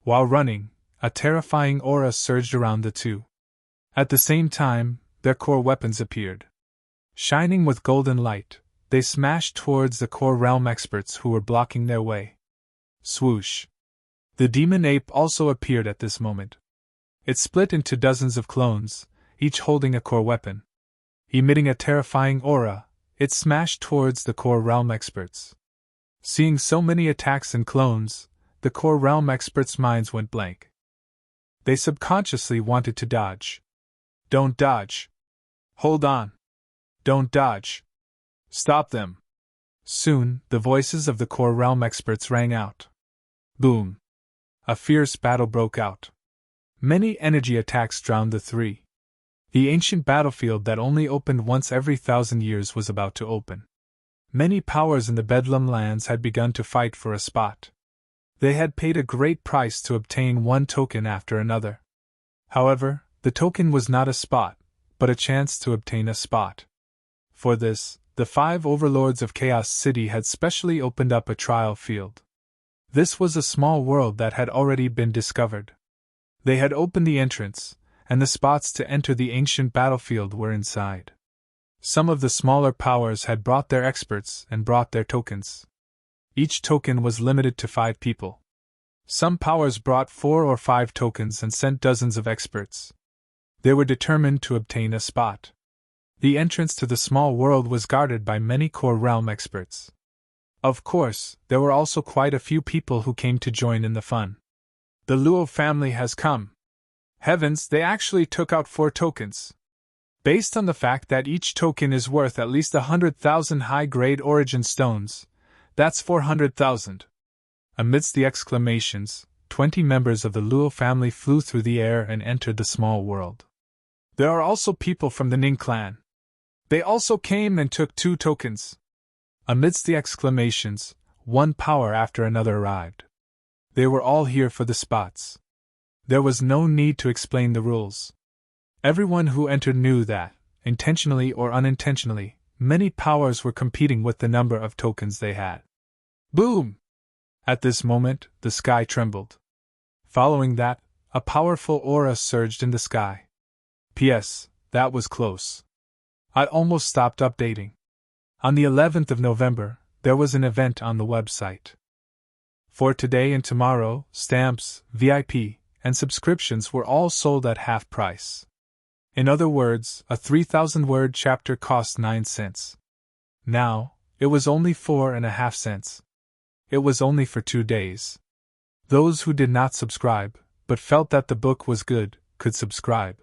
While running, a terrifying aura surged around the two. At the same time, their core weapons appeared. Shining with golden light, they smashed towards the core realm experts who were blocking their way. Swoosh! The demon ape also appeared at this moment. It split into dozens of clones, each holding a core weapon. Emitting a terrifying aura, it smashed towards the core realm experts. Seeing so many attacks and clones, the core realm experts' minds went blank. They subconsciously wanted to dodge. Don't dodge. Hold on. Don't dodge. Stop them. Soon, the voices of the core realm experts rang out. Boom. A fierce battle broke out. Many energy attacks drowned the three. The ancient battlefield that only opened once every 1,000 years was about to open. Many powers in the Bedlam lands had begun to fight for a spot. They had paid a great price to obtain one token after another. However, the token was not a spot, but a chance to obtain a spot. For this, the 5 overlords of Chaos City had specially opened up a trial field. This was a small world that had already been discovered. They had opened the entrance, and the spots to enter the ancient battlefield were inside. Some of the smaller powers had brought their experts and brought their tokens. Each token was limited to 5 people. Some powers brought 4 or 5 tokens and sent dozens of experts. They were determined to obtain a spot. The entrance to the small world was guarded by many core realm experts. Of course, there were also quite a few people who came to join in the fun. The Luo family has come. Heavens, they actually took out 4 tokens. Based on the fact that each token is worth at least 100,000 high-grade origin stones, that's 400,000. Amidst the exclamations, 20 members of the Luo family flew through the air and entered the small world. There are also people from the Ning clan. They also came and took 2 tokens. Amidst the exclamations, one power after another arrived. They were all here for the spots. There was no need to explain the rules. Everyone who entered knew that, intentionally or unintentionally, many powers were competing with the number of tokens they had. Boom! At this moment, the sky trembled. Following that, a powerful aura surged in the sky. P.S. That was close. I almost stopped updating. On the 11th of November, there was an event on the website. For today and tomorrow, stamps, VIP, and subscriptions were all sold at half price. In other words, a 3,000-word chapter cost 9 cents. Now, it was only 4.5 cents. It was only for 2 days. Those who did not subscribe, but felt that the book was good, could subscribe.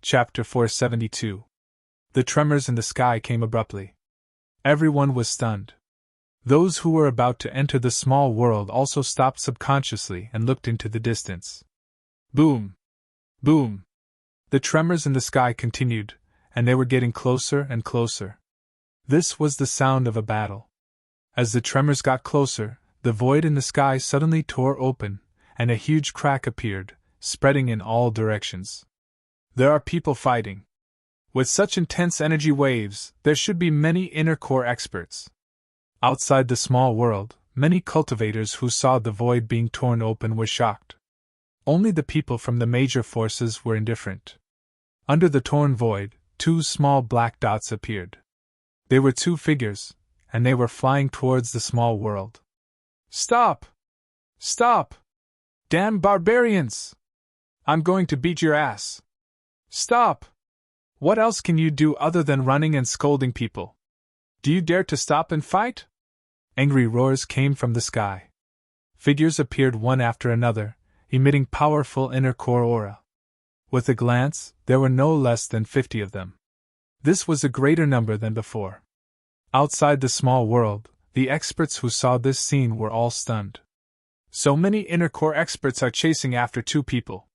Chapter 472. The tremors in the sky came abruptly. Everyone was stunned. Those who were about to enter the small world also stopped subconsciously and looked into the distance. Boom! Boom! The tremors in the sky continued, and they were getting closer and closer. This was the sound of a battle. As the tremors got closer, the void in the sky suddenly tore open, and a huge crack appeared, spreading in all directions. There are people fighting. With such intense energy waves, there should be many inner core experts. Outside the small world, many cultivators who saw the void being torn open were shocked. Only the people from the major forces were indifferent. Under the torn void, two small black dots appeared. They were two figures, and they were flying towards the small world. "Stop! Stop! Damn barbarians! I'm going to beat your ass! Stop! What else can you do other than running and scolding people? Do you dare to stop and fight?" Angry roars came from the sky. Figures appeared one after another, emitting powerful inner core aura. With a glance, there were no less than 50 of them. This was a greater number than before. Outside the small world, the experts who saw this scene were all stunned. So many inner core experts are chasing after two people.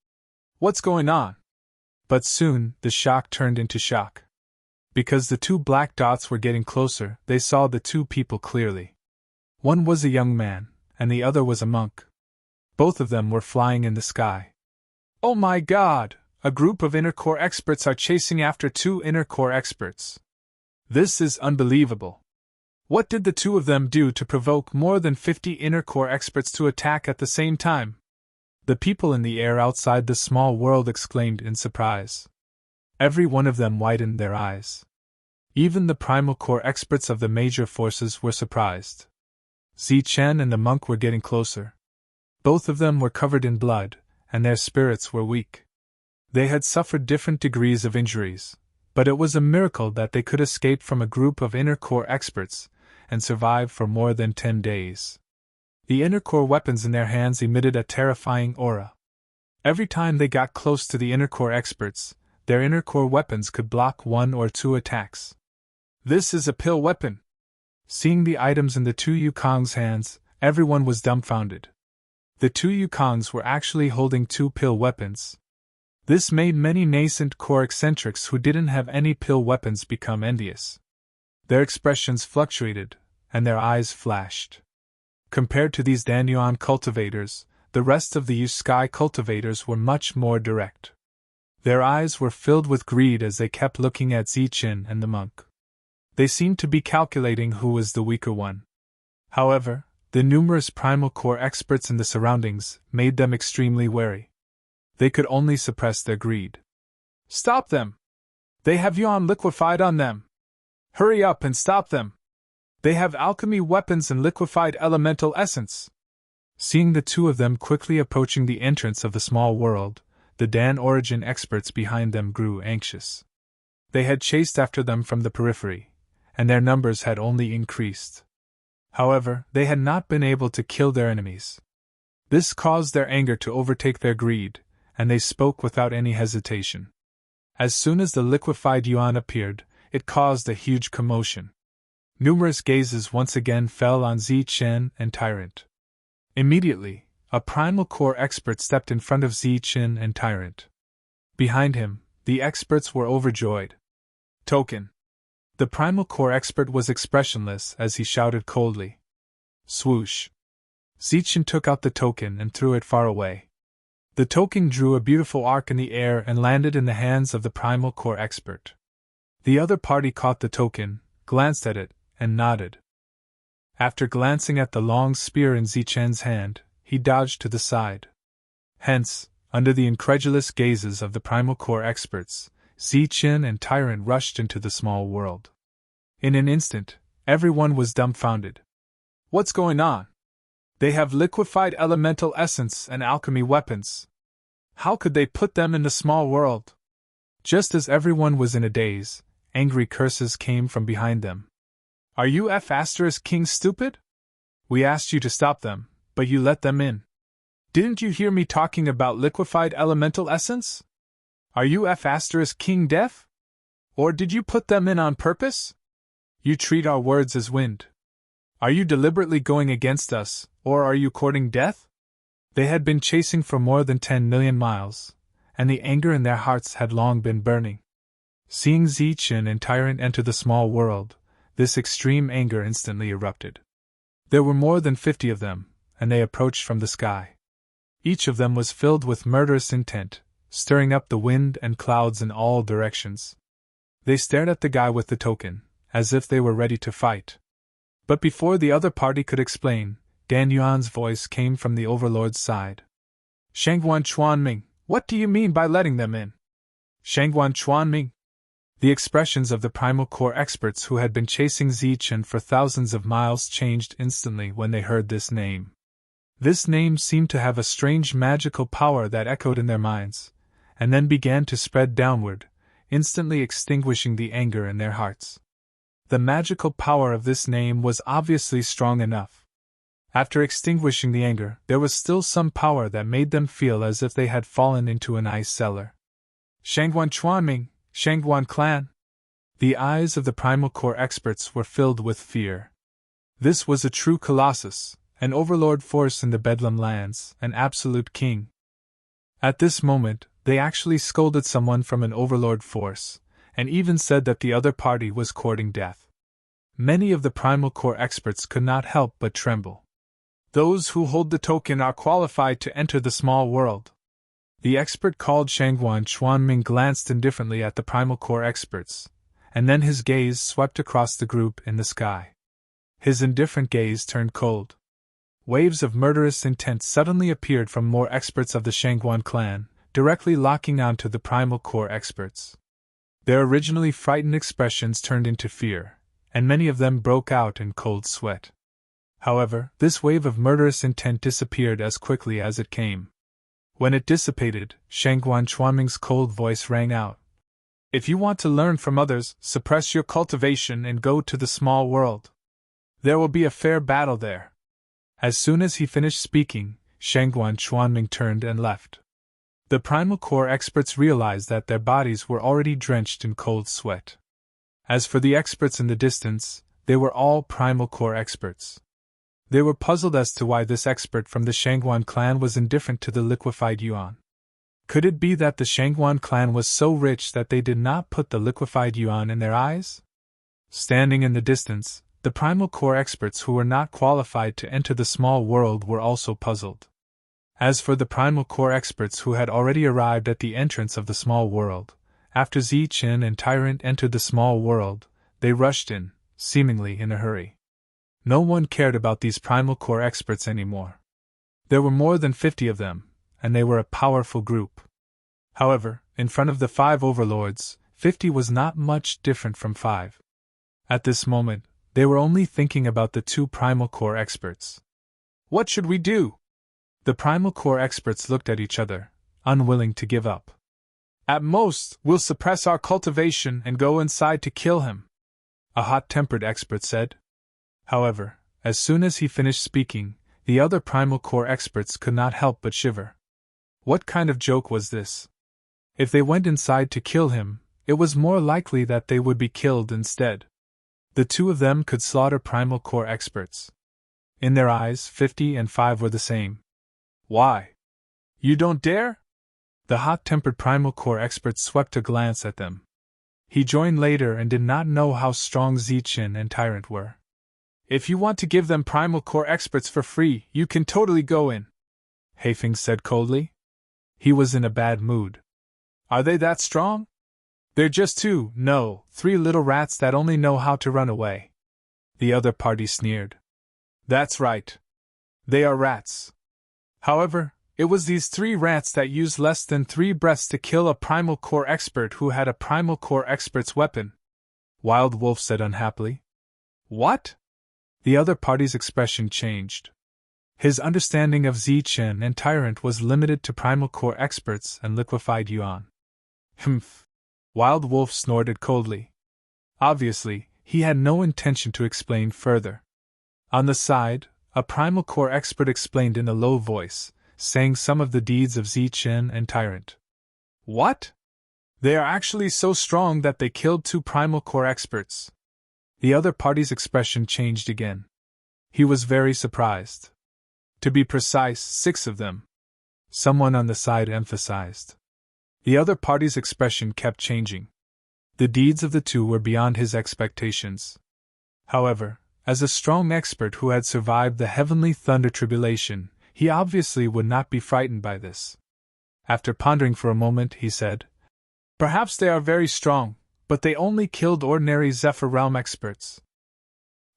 What's going on? But soon, the shock turned into shock. Because the two black dots were getting closer, they saw the two people clearly. One was a young man, and the other was a monk. Both of them were flying in the sky. "Oh my God! A group of inner core experts are chasing after two inner core experts. This is unbelievable. What did the two of them do to provoke more than 50 inner core experts to attack at the same time?" The people in the air outside the small world exclaimed in surprise. Every one of them widened their eyes. Even the primal core experts of the major forces were surprised. Zichen and the monk were getting closer. Both of them were covered in blood, and their spirits were weak. They had suffered different degrees of injuries, but it was a miracle that they could escape from a group of inner core experts and survive for more than 10 days. The inner core weapons in their hands emitted a terrifying aura. Every time they got close to the inner core experts, their inner core weapons could block 1 or 2 attacks. "This is a pill weapon." Seeing the items in the two Yukong's hands, everyone was dumbfounded. The two Yukongs were actually holding 2 pill weapons. This made many nascent core eccentrics who didn't have any pill weapons become envious. Their expressions fluctuated, and their eyes flashed. Compared to these Danyuan cultivators, the rest of the Yuskai cultivators were much more direct. Their eyes were filled with greed as they kept looking at Zichen and the monk. They seemed to be calculating who was the weaker one. However, the numerous primal core experts in the surroundings made them extremely wary. They could only suppress their greed. "Stop them! They have yuan liquefied on them! Hurry up and stop them! They have alchemy weapons and liquefied elemental essence!" Seeing the two of them quickly approaching the entrance of the small world, the Dan origin experts behind them grew anxious. They had chased after them from the periphery, and their numbers had only increased. However, they had not been able to kill their enemies. This caused their anger to overtake their greed, and they spoke without any hesitation. As soon as the liquefied yuan appeared, it caused a huge commotion. Numerous gazes once again fell on Zichen and Tyrant. Immediately, a primal core expert stepped in front of Zichen and Tyrant. Behind him, the experts were overjoyed. "Token!" The primal core expert was expressionless as he shouted coldly. Swoosh! Zichen took out the token and threw it far away. The token drew a beautiful arc in the air and landed in the hands of the primal core expert. The other party caught the token, glanced at it, and nodded. After glancing at the long spear in Zichen's hand, he dodged to the side. Hence, under the incredulous gazes of the primal core experts, Zichen and Tyrant rushed into the small world. In an instant, everyone was dumbfounded. "What's going on? They have liquefied elemental essence and alchemy weapons. How could they put them in the small world?" Just as everyone was in a daze, angry curses came from behind them. "Are you King stupid? We asked you to stop them, but you let them in. Didn't you hear me talking about liquefied elemental essence? Are you King deaf? Or did you put them in on purpose? You treat our words as wind. Are you deliberately going against us, or are you courting death?" They had been chasing for more than 10 million miles, and the anger in their hearts had long been burning. Seeing Zichen and Tyrant enter the small world, this extreme anger instantly erupted. There were more than 50 of them, and they approached from the sky. Each of them was filled with murderous intent, stirring up the wind and clouds in all directions. They stared at the guy with the token, as if they were ready to fight. But before the other party could explain, Dan Yuan's voice came from the overlord's side. Shangguan Chuanming, what do you mean by letting them in? Shangguan Chuanming? The expressions of the primal core experts who had been chasing Zichen for thousands of miles changed instantly when they heard this name. This name seemed to have a strange magical power that echoed in their minds, and then began to spread downward, instantly extinguishing the anger in their hearts. The magical power of this name was obviously strong enough. After extinguishing the anger, there was still some power that made them feel as if they had fallen into an ice cellar. Shangguan Chuanming, Shangguan clan. The eyes of the primal core experts were filled with fear. This was a true colossus, an overlord force in the Bedlam lands, an absolute king. At this moment, they actually scolded someone from an overlord force, and even said that the other party was courting death. Many of the primal core experts could not help but tremble. Those who hold the token are qualified to enter the small world. The expert called Shangguan Chuanming glanced indifferently at the primal core experts, and then his gaze swept across the group in the sky. His indifferent gaze turned cold. Waves of murderous intent suddenly appeared from more experts of the Shangguan clan, directly locking onto the primal core experts. Their originally frightened expressions turned into fear, and many of them broke out in cold sweat. However, this wave of murderous intent disappeared as quickly as it came. When it dissipated, Shangguan Chuanming's cold voice rang out. If you want to learn from others, suppress your cultivation and go to the small world. There will be a fair battle there. As soon as he finished speaking, Shangguan Chuanming turned and left. The primal core experts realized that their bodies were already drenched in cold sweat. As for the experts in the distance, they were all primal core experts. They were puzzled as to why this expert from the Shangguan clan was indifferent to the liquefied yuan. Could it be that the Shangguan clan was so rich that they did not put the liquefied yuan in their eyes? Standing in the distance, the primal core experts who were not qualified to enter the small world were also puzzled. As for the primal core experts who had already arrived at the entrance of the small world, after Zichen and Tyrant entered the small world, they rushed in, seemingly in a hurry. No one cared about these primal core experts anymore. There were more than 50 of them, and they were a powerful group. However, in front of the 5 overlords, 50 was not much different from 5. At this moment, they were only thinking about the 2 primal core experts. What should we do? The primal core experts looked at each other, unwilling to give up. At most, we'll suppress our cultivation and go inside to kill him, a hot-tempered expert said. However, as soon as he finished speaking, the other primal core experts could not help but shiver. What kind of joke was this? If they went inside to kill him, it was more likely that they would be killed instead. The 2 of them could slaughter primal core experts. In their eyes, 50 and 5 were the same. Why? You don't dare? The hot-tempered primal core expert swept a glance at them. He joined later and did not know how strong Zichen and Tyrant were. If you want to give them primal core experts for free, you can totally go in, Heifeng said coldly. He was in a bad mood. Are they that strong? They're just 2, no, 3 little rats that only know how to run away. The other party sneered. That's right. They are rats. However, it was these 3 rats that used less than 3 breaths to kill a primal core expert who had a primal core expert's weapon, Wild Wolf said unhappily. What? The other party's expression changed. His understanding of Zichen and Tyrant was limited to primal core experts and liquefied yuan. Humph! Wild Wolf snorted coldly. Obviously, he had no intention to explain further. On the side, a primal core expert explained in a low voice, saying some of the deeds of Zichen and Tyrant. What? They are actually so strong that they killed 2 primal core experts. The other party's expression changed again. He was very surprised. To be precise, 6 of them. Someone on the side emphasized. The other party's expression kept changing. The deeds of the 2 were beyond his expectations. However, as a strong expert who had survived the heavenly thunder tribulation, he obviously would not be frightened by this. After pondering for a moment, he said, Perhaps they are very strong, but they only killed ordinary Zephyr Realm experts.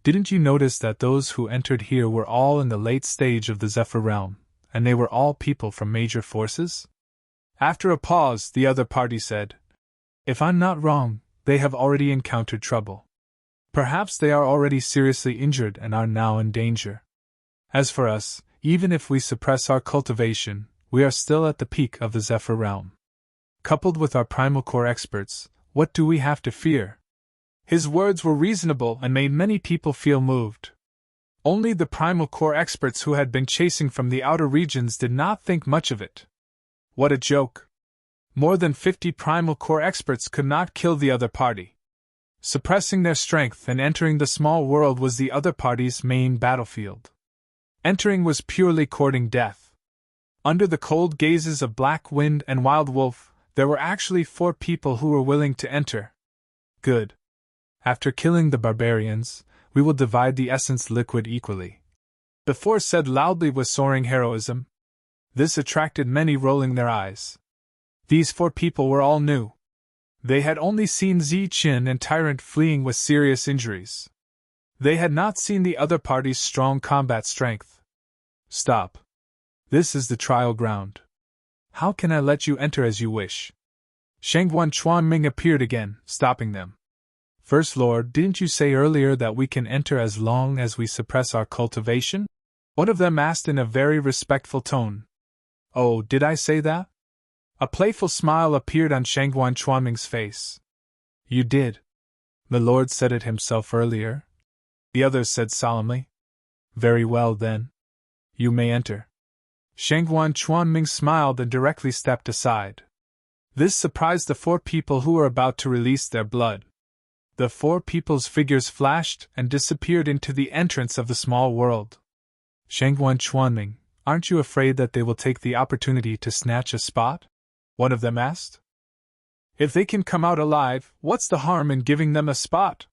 Didn't you notice that those who entered here were all in the late stage of the Zephyr realm, and they were all people from major forces? After a pause, the other party said, If I'm not wrong, they have already encountered trouble. Perhaps they are already seriously injured and are now in danger. As for us, even if we suppress our cultivation, we are still at the peak of the Zephyr realm. Coupled with our primal core experts, what do we have to fear? His words were reasonable and made many people feel moved. Only the primal core experts who had been chasing from the outer regions did not think much of it. What a joke! More than 50 primal core experts could not kill the other party. Suppressing their strength and entering the small world was the other party's main battlefield. Entering was purely courting death. Under the cold gazes of Black Wind and Wild Wolf, there were actually 4 people who were willing to enter. Good. After killing the barbarians, we will divide the essence liquid equally. The 4 said loudly with soaring heroism. This attracted many, rolling their eyes. These 4 people were all new. They had only seen Zi-Chin and Tyrant fleeing with serious injuries. They had not seen the other party's strong combat strength. Stop. This is the trial ground. How can I let you enter as you wish? Shangguan Chuanming appeared again, stopping them. First Lord, didn't you say earlier that we can enter as long as we suppress our cultivation? One of them asked in a very respectful tone. Oh, did I say that? A playful smile appeared on Shangguan Chuanming's face. You did. The Lord said it himself earlier. The others said solemnly. Very well then. You may enter. Shangguan Chuanming smiled and directly stepped aside. This surprised the 4 people who were about to release their blood. The 4 people's figures flashed and disappeared into the entrance of the small world. Shangguan Chuanming, aren't you afraid that they will take the opportunity to snatch a spot? One of them asked. If they can come out alive, what's the harm in giving them a spot?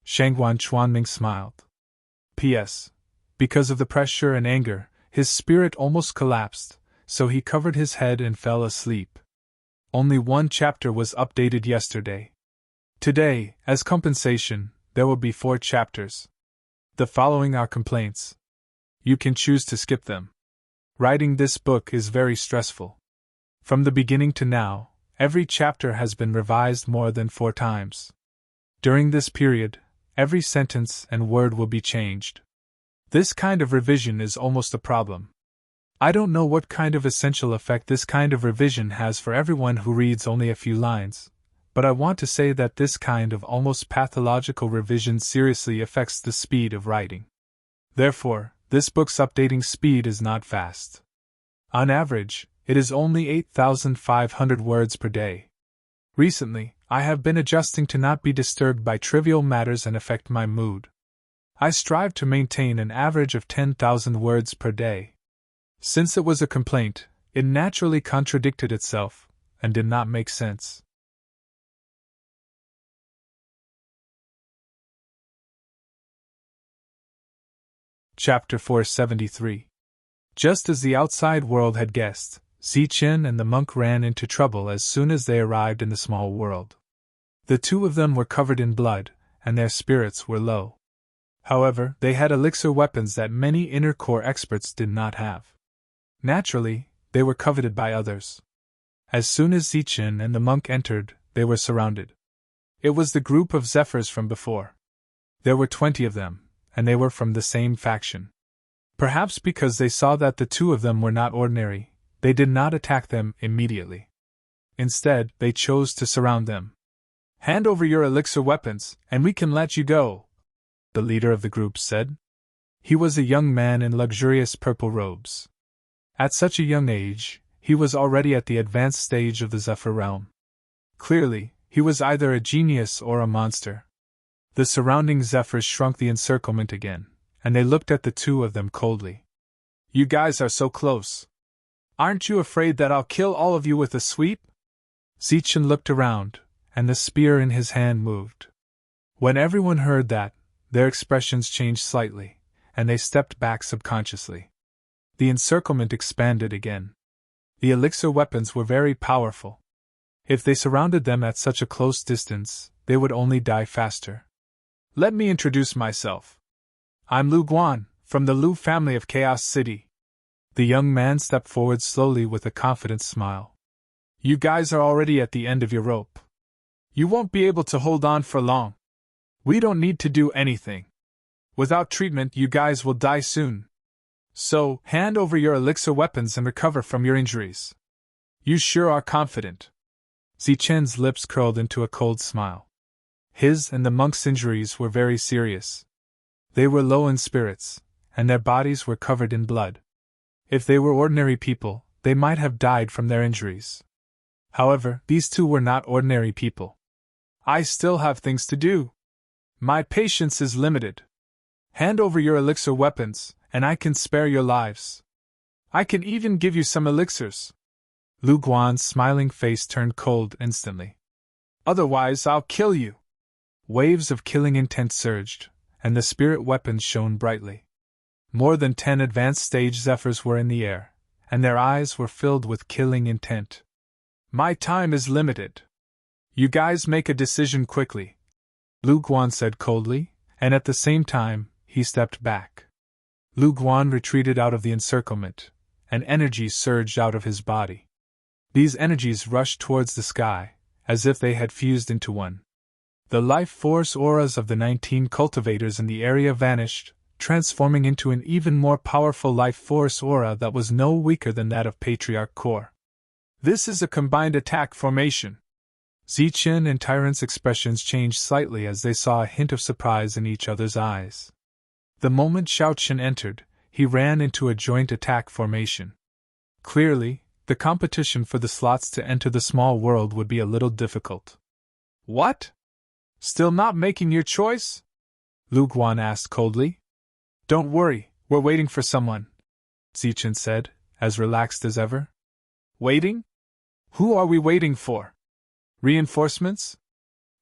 Shangguan Chuanming smiled. P.S. Because of the pressure and anger, his spirit almost collapsed, so he covered his head and fell asleep. Only 1 chapter was updated yesterday. Today, as compensation, there will be 4 chapters. The following are complaints. You can choose to skip them. Writing this book is very stressful. From the beginning to now, every chapter has been revised more than 4 times. During this period, every sentence and word will be changed. This kind of revision is almost a problem. I don't know what kind of essential effect this kind of revision has for everyone who reads only a few lines, but I want to say that this kind of almost pathological revision seriously affects the speed of writing. Therefore, this book's updating speed is not fast. On average, it is only 8,500 words per day. Recently, I have been adjusting to not be disturbed by trivial matters and affect my mood. I strive to maintain an average of 10,000 words per day. Since it was a complaint, it naturally contradicted itself, and did not make sense. Chapter 473. Just as the outside world had guessed, Zi-Chin and the monk ran into trouble as soon as they arrived in the small world. The 2 of them were covered in blood, and their spirits were low. However, they had elixir weapons that many inner core experts did not have. Naturally, they were coveted by others. As soon as Zi-Chin and the monk entered, they were surrounded. It was the group of Zephyrs from before. There were 20 of them, and they were from the same faction. Perhaps because they saw that the 2 of them were not ordinary, they did not attack them immediately. Instead, they chose to surround them. Hand over your elixir weapons, and we can let you go, the leader of the group said. He was a young man in luxurious purple robes. At such a young age, he was already at the advanced stage of the Zephyr realm. Clearly, he was either a genius or a monster. The surrounding Zephyrs shrunk the encirclement again, and they looked at the 2 of them coldly. You guys are so close. Aren't you afraid that I'll kill all of you with a sweep? Zi-Chin looked around, and the spear in his hand moved. When everyone heard that, their expressions changed slightly, and they stepped back subconsciously. The encirclement expanded again. The elixir weapons were very powerful. If they surrounded them at such a close distance, they would only die faster. Let me introduce myself. I'm Lu Guan, from the Lu family of Chaos City. The young man stepped forward slowly with a confident smile. You guys are already at the end of your rope. You won't be able to hold on for long. We don't need to do anything. Without treatment, you guys will die soon. So, hand over your elixir weapons and recover from your injuries. You sure are confident. Zichen's lips curled into a cold smile. His and the monk's injuries were very serious. They were low in spirits, and their bodies were covered in blood. If they were ordinary people, they might have died from their injuries. However, these two were not ordinary people. I still have things to do. My patience is limited. Hand over your elixir weapons, and I can spare your lives. I can even give you some elixirs. Lu Guan's smiling face turned cold instantly. Otherwise, I'll kill you. Waves of killing intent surged, and the spirit weapons shone brightly. More than 10 advanced stage zephyrs were in the air, and their eyes were filled with killing intent. My time is limited. You guys make a decision quickly, Lu Guan said coldly, and at the same time, he stepped back. Lu Guan retreated out of the encirclement, and energy surged out of his body. These energies rushed towards the sky, as if they had fused into one. The life force auras of the 19 cultivators in the area vanished, transforming into an even more powerful life force aura that was no weaker than that of Patriarch Core. This is a combined attack formation. Zichen and Tyrant's expressions changed slightly as they saw a hint of surprise in each other's eyes. The moment Xiaoqian entered, he ran into a joint attack formation. Clearly, the competition for the slots to enter the small world would be a little difficult. What? Still not making your choice? Lu Guan asked coldly. Don't worry, we're waiting for someone, Zichen said, as relaxed as ever. Waiting? Who are we waiting for? Reinforcements?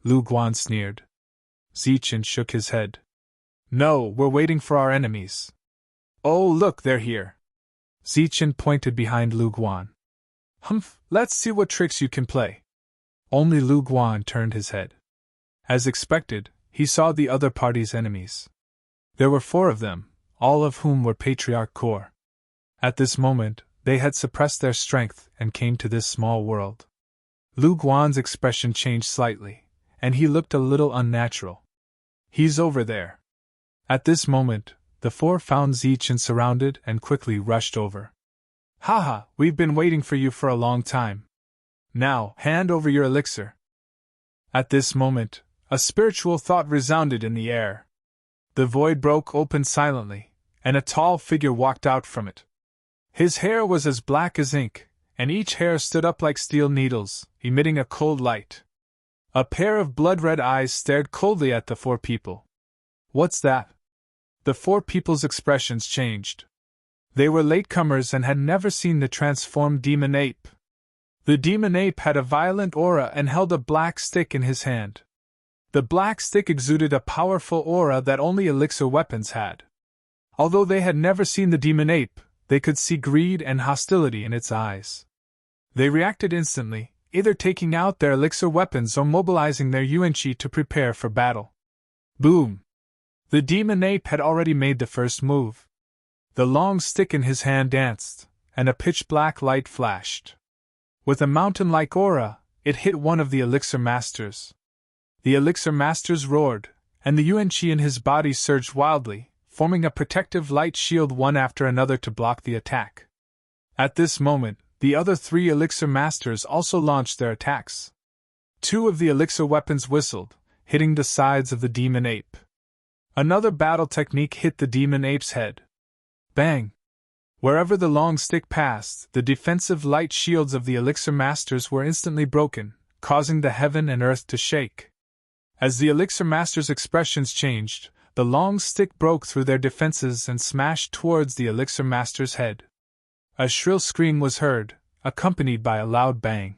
Lu Guan sneered. Zichen shook his head. No, we're waiting for our enemies. Oh, look, they're here. Zichen pointed behind Lu Guan. Humph, let's see what tricks you can play. Only Lu Guan turned his head. As expected, he saw the other party's enemies. There were 4 of them, all of whom were Patriarch Core. At this moment, they had suppressed their strength and came to this small world. Lu Guan's expression changed slightly, and he looked a little unnatural. He's over there. At this moment, the 4 found Zichen surrounded and quickly rushed over. Haha, we've been waiting for you for a long time. Now, hand over your elixir. At this moment, a spiritual thought resounded in the air. The void broke open silently, and a tall figure walked out from it. His hair was as black as ink, and each hair stood up like steel needles, emitting a cold light. A pair of blood-red eyes stared coldly at the 4 people. What's that? The 4 people's expressions changed. They were latecomers and had never seen the transformed demon ape. The demon ape had a violent aura and held a black stick in his hand. The black stick exuded a powerful aura that only elixir weapons had. Although they had never seen the demon ape, they could see greed and hostility in its eyes. They reacted instantly, either taking out their elixir weapons or mobilizing their yuan-qi to prepare for battle. Boom! The demon ape had already made the first move. The long stick in his hand danced, and a pitch-black light flashed. With a mountain-like aura, it hit one of the elixir masters. The elixir masters roared, and the yuan-qi in his body surged wildly, forming a protective light shield one after another to block the attack. At this moment, the other 3 elixir masters also launched their attacks. 2 of the elixir weapons whistled, hitting the sides of the demon ape. Another battle technique hit the demon ape's head. Bang! Wherever the long stick passed, the defensive light shields of the elixir masters were instantly broken, causing the heaven and earth to shake. As the elixir masters' expressions changed, the long stick broke through their defenses and smashed towards the elixir master's head. A shrill scream was heard, accompanied by a loud bang.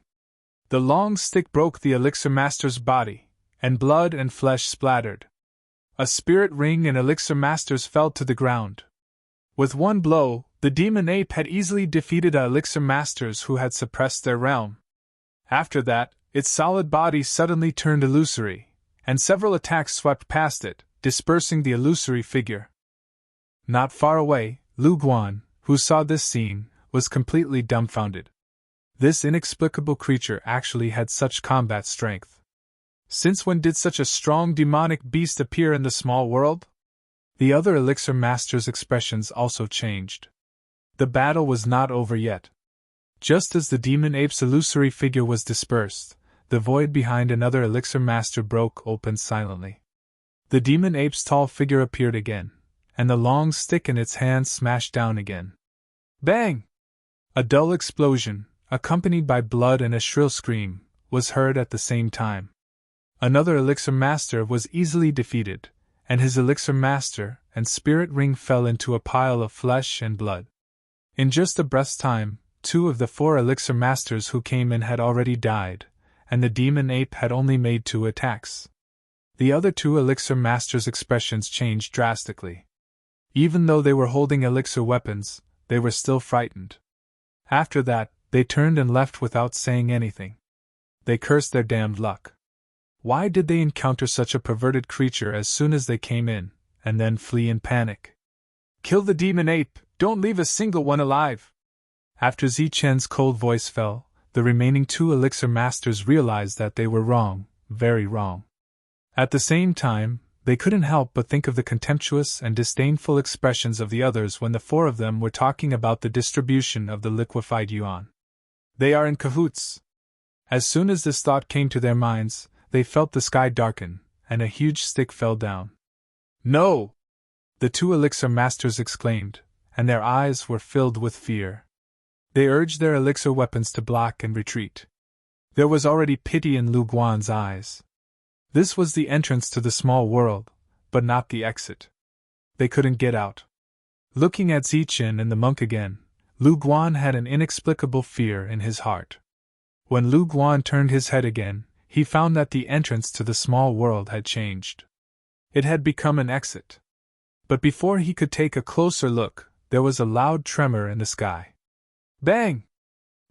The long stick broke the elixir master's body, and blood and flesh splattered. A spirit ring and elixir masters fell to the ground. With one blow, the demon ape had easily defeated elixir masters who had suppressed their realm. After that, its solid body suddenly turned illusory, and several attacks swept past it, dispersing the illusory figure. Not far away, Lu Guan, who saw this scene, was completely dumbfounded. This inexplicable creature actually had such combat strength. Since when did such a strong demonic beast appear in the small world? The other elixir masters' expressions also changed. The battle was not over yet. Just as the demon ape's illusory figure was dispersed, the void behind another elixir master broke open silently. The demon ape's tall figure appeared again, and the long stick in its hand smashed down again. Bang! A dull explosion, accompanied by blood and a shrill scream, was heard at the same time. Another elixir master was easily defeated, and his elixir master and spirit ring fell into a pile of flesh and blood. In just a breath's time, 2 of the 4 elixir masters who came in had already died, and the demon ape had only made 2 attacks. The other 2 elixir masters' expressions changed drastically. Even though they were holding elixir weapons, they were still frightened. After that, they turned and left without saying anything. They cursed their damned luck. Why did they encounter such a perverted creature as soon as they came in, and then flee in panic? Kill the demon ape! Don't leave a single one alive! After Zichen's cold voice fell, the remaining 2 elixir masters realized that they were wrong, very wrong. At the same time, they couldn't help but think of the contemptuous and disdainful expressions of the others when the 4 of them were talking about the distribution of the liquefied yuan. They are in cahoots. As soon as this thought came to their minds, they felt the sky darken, and a huge stick fell down. No! The 2 elixir masters exclaimed, and their eyes were filled with fear. They urged their elixir weapons to block and retreat. There was already pity in Lu Guan's eyes. This was the entrance to the small world, but not the exit. They couldn't get out. Looking at Zichen and the monk again, Lu Guan had an inexplicable fear in his heart. When Lu Guan turned his head again, he found that the entrance to the small world had changed. It had become an exit. But before he could take a closer look, there was a loud tremor in the sky. Bang!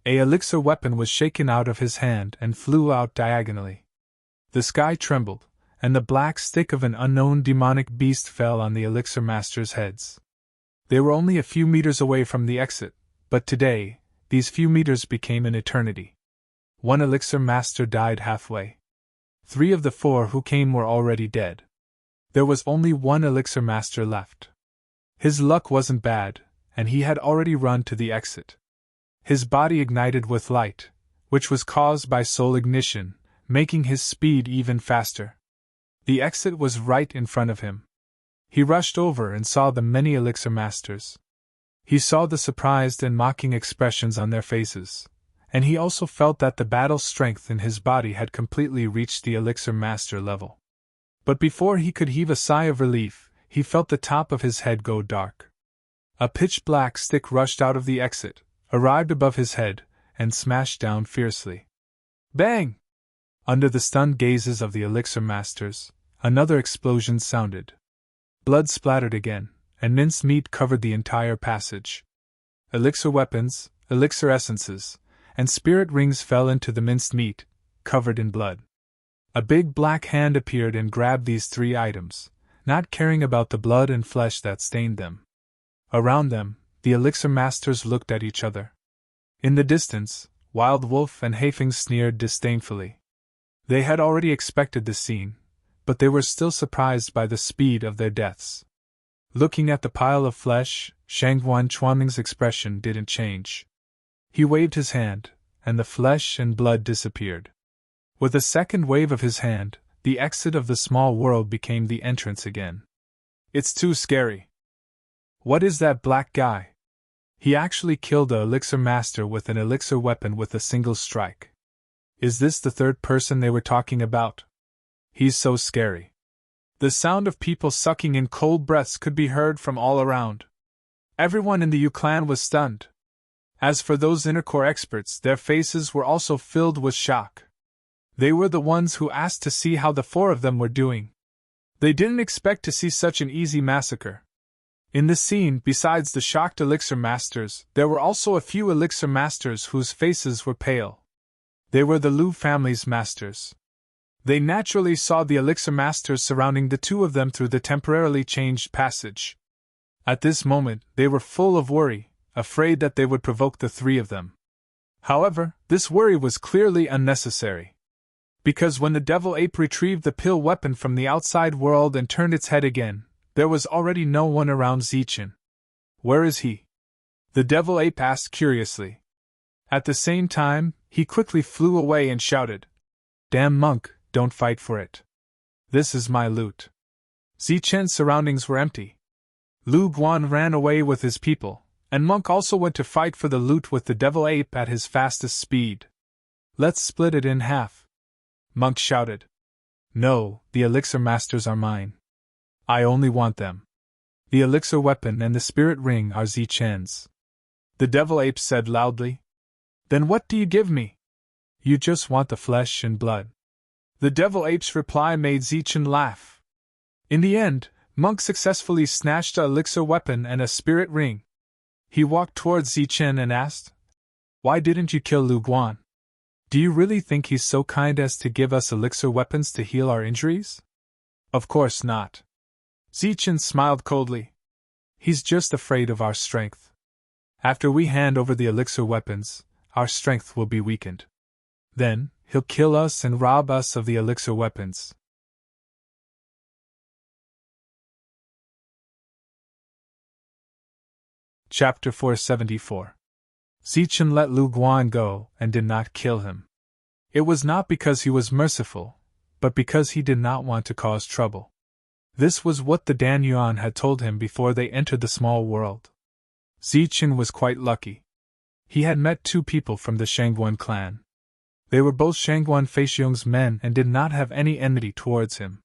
A elixir weapon was shaken out of his hand and flew out diagonally. The sky trembled, and the black stick of an unknown demonic beast fell on the elixir masters' heads. They were only a few meters away from the exit, but today, these few meters became an eternity. 1 elixir master died halfway. 3 of the 4 who came were already dead. There was only 1 elixir master left. His luck wasn't bad, and he had already run to the exit. His body ignited with light, which was caused by soul ignition, making his speed even faster. The exit was right in front of him. He rushed over and saw the many elixir masters. He saw the surprised and mocking expressions on their faces, and he also felt that the battle strength in his body had completely reached the elixir master level. But before he could heave a sigh of relief, he felt the top of his head go dark. A pitch-black stick rushed out of the exit, arrived above his head, and smashed down fiercely. Bang! Under the stunned gazes of the elixir masters, another explosion sounded. Blood splattered again, and minced meat covered the entire passage. Elixir weapons, elixir essences, and spirit rings fell into the minced meat, covered in blood. A big black hand appeared and grabbed these 3 items, not caring about the blood and flesh that stained them. Around them, the elixir masters looked at each other. In the distance, Wild Wolf and Haifeng sneered disdainfully. They had already expected this scene, but they were still surprised by the speed of their deaths. Looking at the pile of flesh, Shangguan Chuanming's expression didn't change. He waved his hand, and the flesh and blood disappeared. With a second wave of his hand, the exit of the small world became the entrance again. It's too scary. What is that black guy? He actually killed a elixir master with an elixir weapon with a single strike. Is this the 3rd person they were talking about? He's so scary. The sound of people sucking in cold breaths could be heard from all around. Everyone in the Yu clan was stunned. As for those inner core experts, their faces were also filled with shock. They were the ones who asked to see how the 4 of them were doing. They didn't expect to see such an easy massacre. In the scene, besides the shocked elixir masters, there were also a few elixir masters whose faces were pale. They were the Lu family's masters. They naturally saw the elixir masters surrounding the 2 of them through the temporarily changed passage. At this moment, they were full of worry, afraid that they would provoke the three of them. However, this worry was clearly unnecessary. Because when the devil ape retrieved the pill weapon from the outside world and turned its head again, there was already no one around Zichen. "Where is he?" the devil ape asked curiously. At the same time, he quickly flew away and shouted, "Damn monk, don't fight for it. This is my loot." Zichen's surroundings were empty. Lu Guan ran away with his people, and Monk also went to fight for the loot with the devil ape at his fastest speed. "Let's split it in half," Monk shouted. "No, the elixir masters are mine. I only want them. The elixir weapon and the spirit ring are Zichen's," the devil ape said loudly. "Then what do you give me?" "You just want the flesh and blood." The devil ape's reply made Zichen laugh. In the end, Monk successfully snatched a elixir weapon and a spirit ring. He walked towards Zichen and asked, "Why didn't you kill Lu Guan? Do you really think he's so kind as to give us elixir weapons to heal our injuries?" "Of course not." Zichen smiled coldly. "He's just afraid of our strength. After we hand over the elixir weapons, our strength will be weakened. Then, he'll kill us and rob us of the elixir weapons." Chapter 474. Zichen let Lu Guan go and did not kill him. It was not because he was merciful, but because he did not want to cause trouble. This was what the Dan Yuan had told him before they entered the small world. Zichen was quite lucky. He had met two people from the Shangguan clan. They were both Shangguan Feixiong's men and did not have any enmity towards him.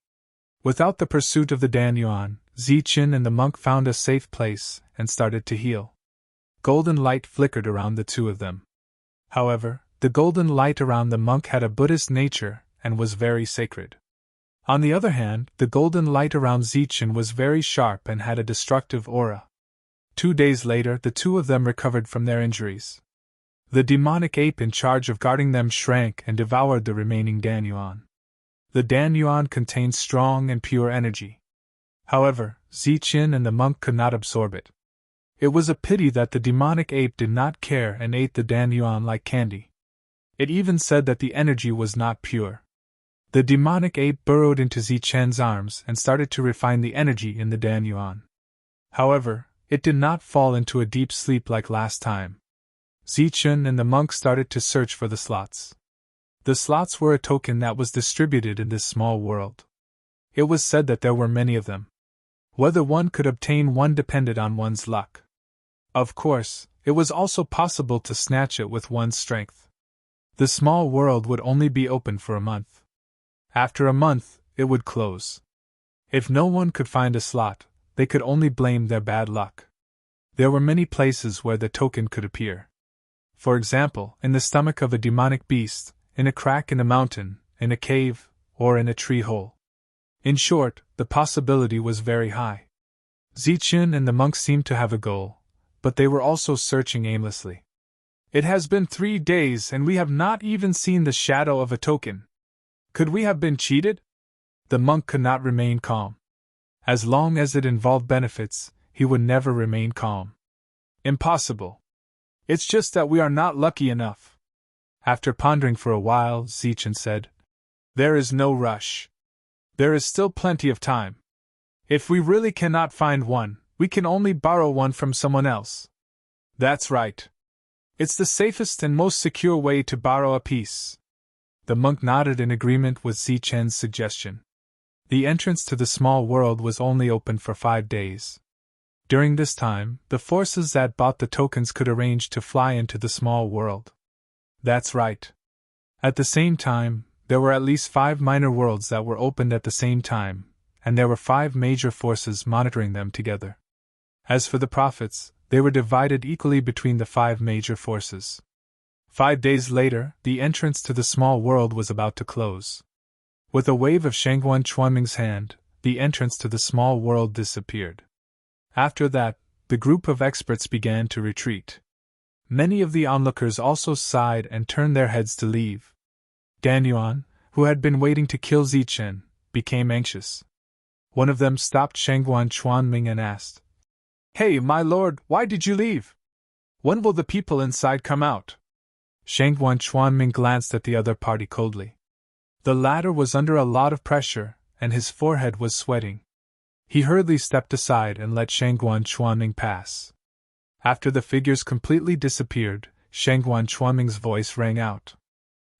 Without the pursuit of the Dan Yuan, Zichen and the monk found a safe place and started to heal. Golden light flickered around the two of them. However, the golden light around the monk had a Buddhist nature and was very sacred. On the other hand, the golden light around Zichen was very sharp and had a destructive aura. 2 days later, the two of them recovered from their injuries. The demonic ape in charge of guarding them shrank and devoured the remaining Dan Yuan. The Dan Yuan contained strong and pure energy. However, Zichen and the monk could not absorb it. It was a pity that the demonic ape did not care and ate the Dan Yuan like candy. It even said that the energy was not pure. The demonic ape burrowed into Zichen's arms and started to refine the energy in the Dan Yuan. However, it did not fall into a deep sleep like last time. Zichen and the monk started to search for the slots. The slots were a token that was distributed in this small world. It was said that there were many of them. Whether one could obtain one depended on one's luck. Of course, it was also possible to snatch it with one's strength. The small world would only be open for a month. After a month, it would close. If no one could find a slot, they could only blame their bad luck. There were many places where the token could appear. For example, in the stomach of a demonic beast, in a crack in a mountain, in a cave, or in a tree hole. In short, the possibility was very high. Zichen and the monk seemed to have a goal, but they were also searching aimlessly. "It has been 3 days and we have not even seen the shadow of a token. Could we have been cheated?" The monk could not remain calm. As long as it involved benefits, he would never remain calm. "Impossible. It's just that we are not lucky enough." After pondering for a while, Zichen said, "There is no rush. There is still plenty of time. If we really cannot find one, we can only borrow one from someone else." "That's right. It's the safest and most secure way to borrow a piece." The monk nodded in agreement with Zichen's suggestion. The entrance to the small world was only open for 5 days. During this time, the forces that bought the tokens could arrange to fly into the small world. That's right. At the same time, there were at least 5 minor worlds that were opened at the same time, and there were 5 major forces monitoring them together. As for the profits, they were divided equally between the 5 major forces. 5 days later, the entrance to the small world was about to close. With a wave of Shangguan Chuanming's hand, the entrance to the small world disappeared. After that, the group of experts began to retreat. Many of the onlookers also sighed and turned their heads to leave. Dan Yuan, who had been waiting to kill Zichen, became anxious. One of them stopped Shangguan Chuanming and asked, Hey, my lord, why did you leave? When will the people inside come out? Shangguan Chuanming glanced at the other party coldly. The latter was under a lot of pressure, and his forehead was sweating. He hurriedly stepped aside and let Shangguan Chuanming pass. After the figures completely disappeared, Shangguan Chuanming's voice rang out.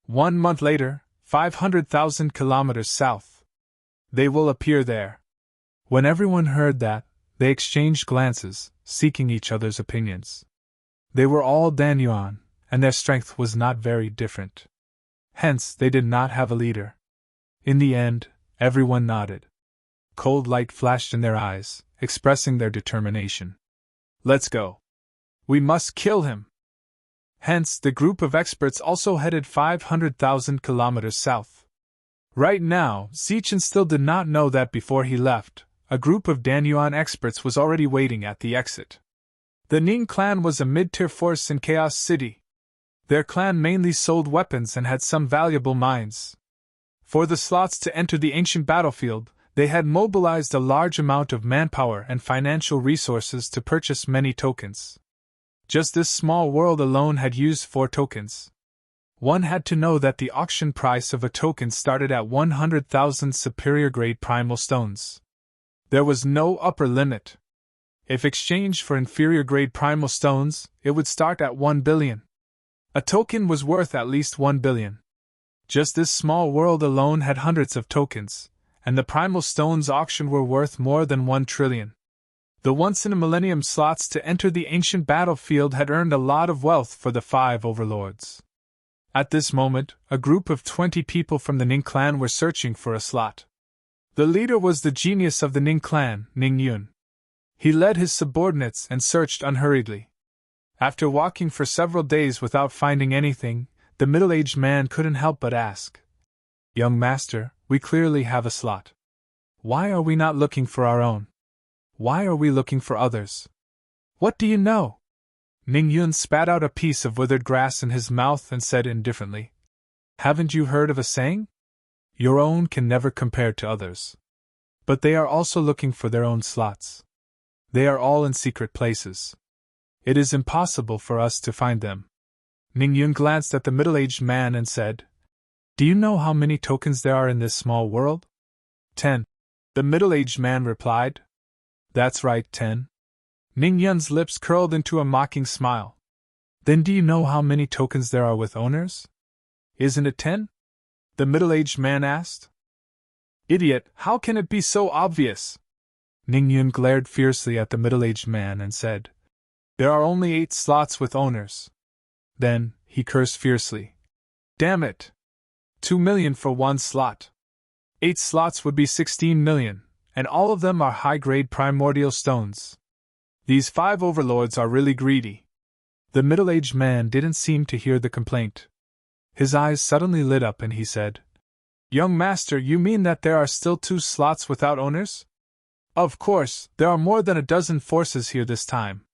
1 month later, 500,000 kilometers south. They will appear there. When everyone heard that, they exchanged glances, seeking each other's opinions. They were all Danyuan, and their strength was not very different. Hence, they did not have a leader. In the end, everyone nodded. Cold light flashed in their eyes, expressing their determination. Let's go. We must kill him. Hence, the group of experts also headed 500,000 kilometers south. Right now, Zichen still did not know that before he left, a group of Danyuan experts was already waiting at the exit. The Ning clan was a mid-tier force in Chaos City. Their clan mainly sold weapons and had some valuable mines. For the slots to enter the ancient battlefield, they had mobilized a large amount of manpower and financial resources to purchase many tokens. Just this small world alone had used 4 tokens. One had to know that the auction price of a token started at 100,000 superior grade primal stones. There was no upper limit. If exchanged for inferior grade primal stones, it would start at 1 billion. A token was worth at least 1 billion. Just this small world alone had hundreds of tokens, and the primal stones auctioned were worth more than 1 trillion. The once-in-a-millennium slots to enter the ancient battlefield had earned a lot of wealth for the 5 overlords. At this moment, a group of 20 people from the Ning clan were searching for a slot. The leader was the genius of the Ning clan, Ning Yun. He led his subordinates and searched unhurriedly. After walking for several days without finding anything, the middle-aged man couldn't help but ask, "Young master, we clearly have a slot. Why are we not looking for our own? Why are we looking for others? What do you know?" Ning Yun spat out a piece of withered grass in his mouth and said indifferently, "Haven't you heard of a saying? Your own can never compare to others. But they are also looking for their own slots. They are all in secret places. It is impossible for us to find them." Ning Yun glanced at the middle-aged man and said, "Do you know how many tokens there are in this small world?" 10. The middle-aged man replied, "That's right, 10. Ning Yun's lips curled into a mocking smile. "Then do you know how many tokens there are with owners? Isn't it 10? The middle-aged man asked. "Idiot, how can it be so obvious?" Ning Yun glared fiercely at the middle-aged man and said, "There are only 8 slots with owners." Then, he cursed fiercely. "Damn it! 2 million for 1 slot. 8 slots would be 16 million, and all of them are high-grade primordial stones. These 5 overlords are really greedy." The middle-aged man didn't seem to hear the complaint. His eyes suddenly lit up and he said, "Young master, you mean that there are still 2 slots without owners? Of course, there are more than a dozen forces here this time.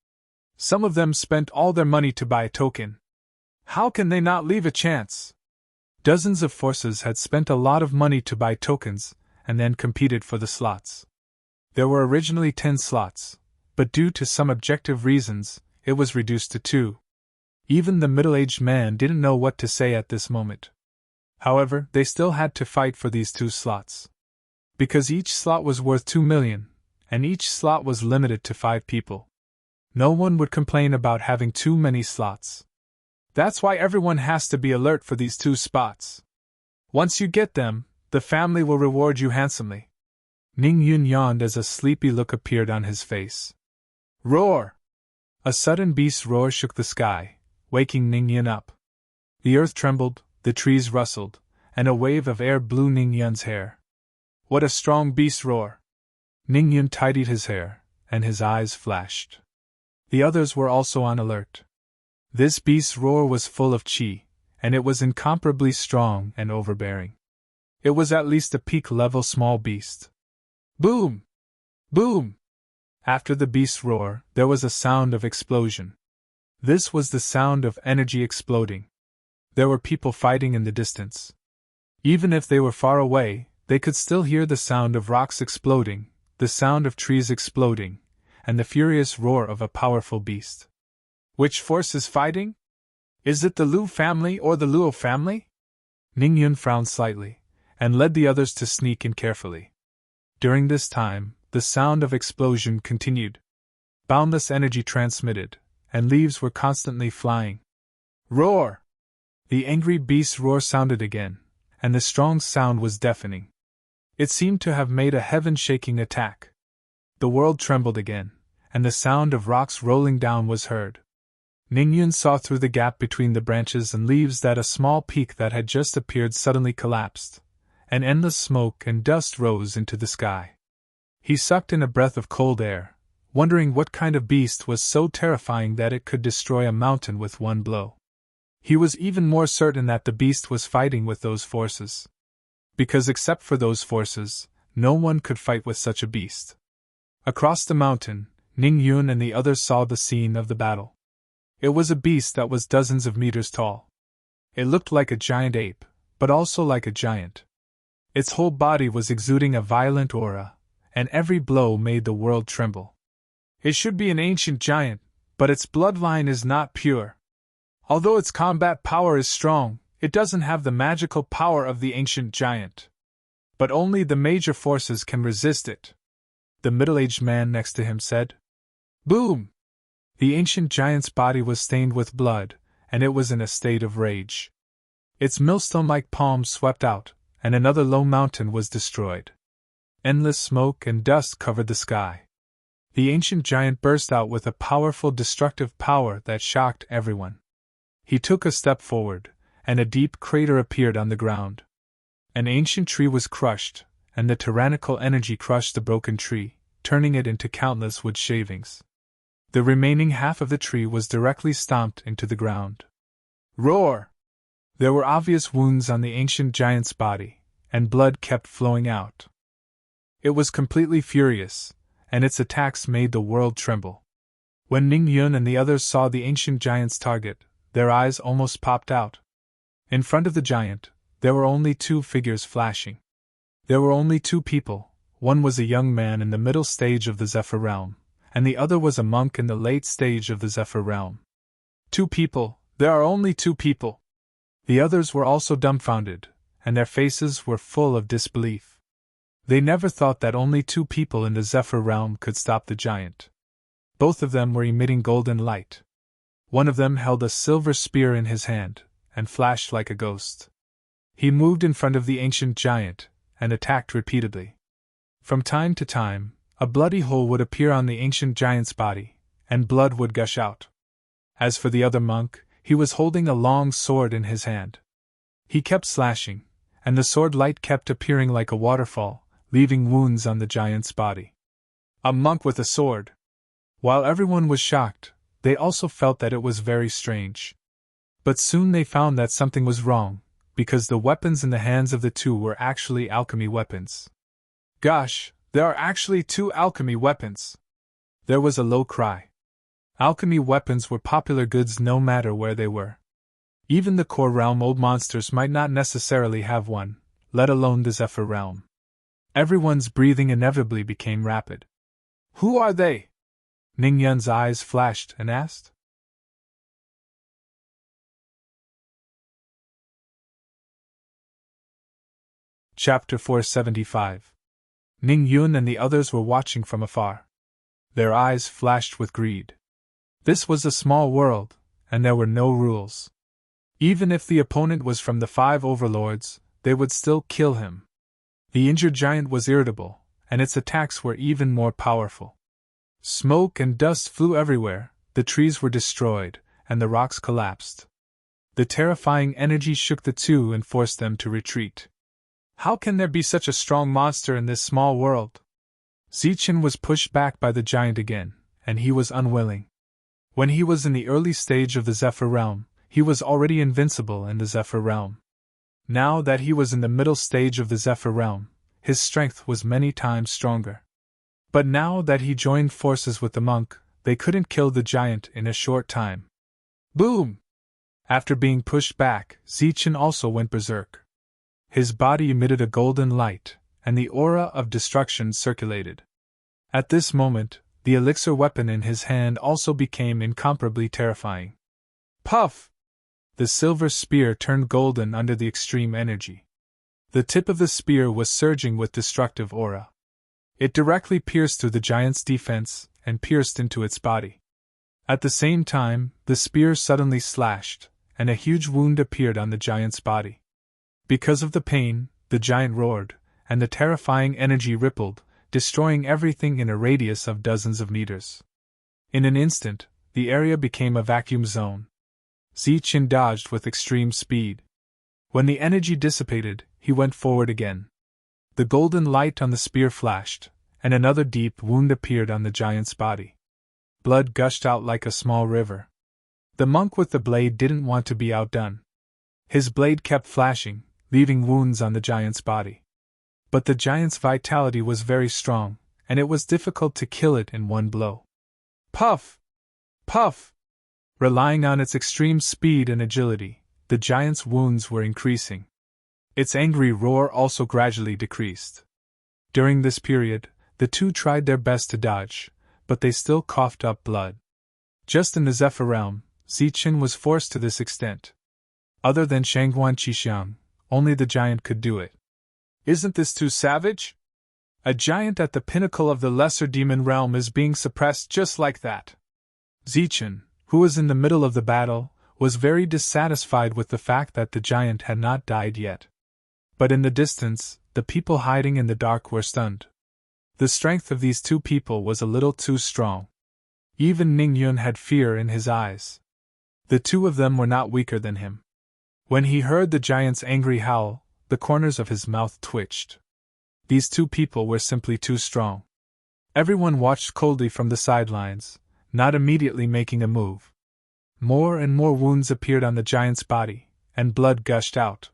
Some of them spent all their money to buy a token. How can they not leave a chance?" Dozens of forces had spent a lot of money to buy tokens, and then competed for the slots. There were originally 10 slots, but due to some objective reasons, it was reduced to 2. Even the middle-aged man didn't know what to say at this moment. However, they still had to fight for these 2 slots. Because each slot was worth 2 million, and each slot was limited to 5 people. No one would complain about having too many slots. That's why everyone has to be alert for these 2 spots. Once you get them, the family will reward you handsomely. Ning Yun yawned as a sleepy look appeared on his face. Roar! A sudden beast roar shook the sky, waking Ning Yun up. The earth trembled, the trees rustled, and a wave of air blew Ning Yun's hair. What a strong beast roar! Ning Yun tidied his hair, and his eyes flashed. The others were also on alert. This beast's roar was full of chi, and it was incomparably strong and overbearing. It was at least a peak-level small beast. Boom! Boom! After the beast's roar, there was a sound of explosion. This was the sound of energy exploding. There were people fighting in the distance. Even if they were far away, they could still hear the sound of rocks exploding, the sound of trees exploding, and the furious roar of a powerful beast. Which force is fighting? Is it the Lu family or the Luo family? Ning Yun frowned slightly, and led the others to sneak in carefully. During this time, the sound of explosion continued. Boundless energy transmitted, and leaves were constantly flying. Roar! The angry beast's roar sounded again, and the strong sound was deafening. It seemed to have made a heaven-shaking attack. The world trembled again, and the sound of rocks rolling down was heard. Ning Yun saw through the gap between the branches and leaves that a small peak that had just appeared suddenly collapsed, and endless smoke and dust rose into the sky. He sucked in a breath of cold air, wondering what kind of beast was so terrifying that it could destroy a mountain with one blow. He was even more certain that the beast was fighting with those forces. Because except for those forces, no one could fight with such a beast. Across the mountain, Ning Yun and the others saw the scene of the battle. It was a beast that was dozens of meters tall. It looked like a giant ape, but also like a giant. Its whole body was exuding a violent aura, and every blow made the world tremble. It should be an ancient giant, but its bloodline is not pure. Although its combat power is strong, it doesn't have the magical power of the ancient giant. But only the major forces can resist it, the middle-aged man next to him said. Boom! The ancient giant's body was stained with blood, and it was in a state of rage. Its millstone-like palms swept out, and another low mountain was destroyed. Endless smoke and dust covered the sky. The ancient giant burst out with a powerful destructive power that shocked everyone. He took a step forward, and a deep crater appeared on the ground. An ancient tree was crushed, and the tyrannical energy crushed the broken tree, turning it into countless wood shavings. The remaining half of the tree was directly stomped into the ground. Roar! There were obvious wounds on the ancient giant's body, and blood kept flowing out. It was completely furious, and its attacks made the world tremble. When Ning Yun and the others saw the ancient giant's target, their eyes almost popped out. In front of the giant, there were only two figures flashing. There were only two people. One was a young man in the middle stage of the Zephyr realm, and the other was a monk in the late stage of the Zephyr realm. Two people, there are only two people. The others were also dumbfounded, and their faces were full of disbelief. They never thought that only two people in the Zephyr realm could stop the giant. Both of them were emitting golden light. One of them held a silver spear in his hand, and flashed like a ghost. He moved in front of the ancient giant, and attacked repeatedly. From time to time, a bloody hole would appear on the ancient giant's body, and blood would gush out. As for the other monk, he was holding a long sword in his hand. He kept slashing, and the sword light kept appearing like a waterfall, leaving wounds on the giant's body. A monk with a sword! While everyone was shocked, they also felt that it was very strange. But soon they found that something was wrong, because the weapons in the hands of the two were actually alchemy weapons. Gosh, there are actually two alchemy weapons! There was a low cry. Alchemy weapons were popular goods no matter where they were. Even the core realm old monsters might not necessarily have one, let alone the Zephyr realm. Everyone's breathing inevitably became rapid. Who are they? Ning Yun's eyes flashed and asked. Chapter 475. Ning Yun and the others were watching from afar. Their eyes flashed with greed. This was a small world, and there were no rules. Even if the opponent was from the five overlords, they would still kill him. The injured giant was irritable, and its attacks were even more powerful. Smoke and dust flew everywhere, the trees were destroyed, and the rocks collapsed. The terrifying energy shook the two and forced them to retreat. How can there be such a strong monster in this small world? Zichen was pushed back by the giant again, and he was unwilling. When he was in the early stage of the Zephyr realm, he was already invincible in the Zephyr realm. Now that he was in the middle stage of the Zephyr realm, his strength was many times stronger. But now that he joined forces with the monk, they couldn't kill the giant in a short time. Boom! After being pushed back, Zichen also went berserk. His body emitted a golden light, and the aura of destruction circulated. At this moment, The elixir weapon in his hand also became incomparably terrifying. Puff! The silver spear turned golden under the extreme energy. The tip of the spear was surging with destructive aura. It directly pierced through the giant's defense and pierced into its body. At the same time, the spear suddenly slashed, and a huge wound appeared on the giant's body. Because of the pain, the giant roared, and the terrifying energy rippled, destroying everything in a radius of dozens of meters. In an instant, the area became a vacuum zone. Zichen dodged with extreme speed. When the energy dissipated, he went forward again. The golden light on the spear flashed, and another deep wound appeared on the giant's body. Blood gushed out like a small river. The monk with the blade didn't want to be outdone. His blade kept flashing, leaving wounds on the giant's body. But the giant's vitality was very strong, and it was difficult to kill it in one blow. Puff! Puff! Relying on its extreme speed and agility, the giant's wounds were increasing. Its angry roar also gradually decreased. During this period, the two tried their best to dodge, but they still coughed up blood. Just in the Zephyr realm, Zichen was forced to this extent. Other than Shanghuan Qishiang, only the giant could do it. Isn't this too savage? A giant at the pinnacle of the lesser demon realm is being suppressed just like that. Zichen, who was in the middle of the battle, was very dissatisfied with the fact that the giant had not died yet. But in the distance, the people hiding in the dark were stunned. The strength of these two people was a little too strong. Even Ning Yun had fear in his eyes. The two of them were not weaker than him. When he heard the giant's angry howl, the corners of his mouth twitched. These two people were simply too strong. Everyone watched coldly from the sidelines, not immediately making a move. More and more wounds appeared on the giant's body, and blood gushed out.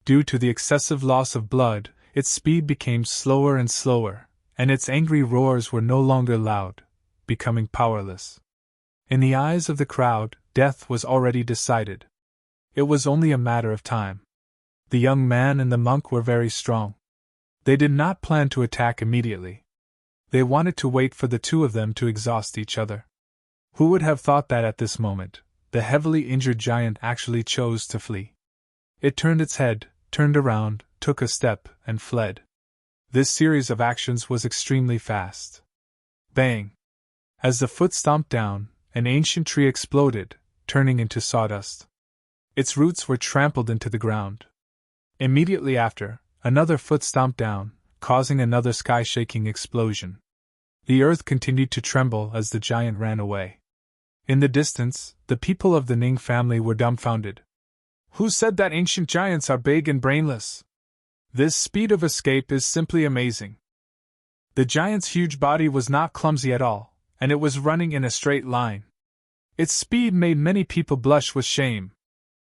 Due to the excessive loss of blood, its speed became slower and slower, and its angry roars were no longer loud, becoming powerless. In the eyes of the crowd, death was already decided. It was only a matter of time. The young man and the monk were very strong. They did not plan to attack immediately. They wanted to wait for the two of them to exhaust each other. Who would have thought that at this moment, the heavily injured giant actually chose to flee? It turned its head, turned around, took a step, and fled. This series of actions was extremely fast. Bang! As the foot stomped down, an ancient tree exploded, turning into sawdust. Its roots were trampled into the ground. Immediately after, another foot stomped down, causing another sky-shaking explosion. The earth continued to tremble as the giant ran away. In the distance, the people of the Ning family were dumbfounded. Who said that ancient giants are big and brainless? This speed of escape is simply amazing. The giant's huge body was not clumsy at all, and it was running in a straight line. Its speed made many people blush with shame.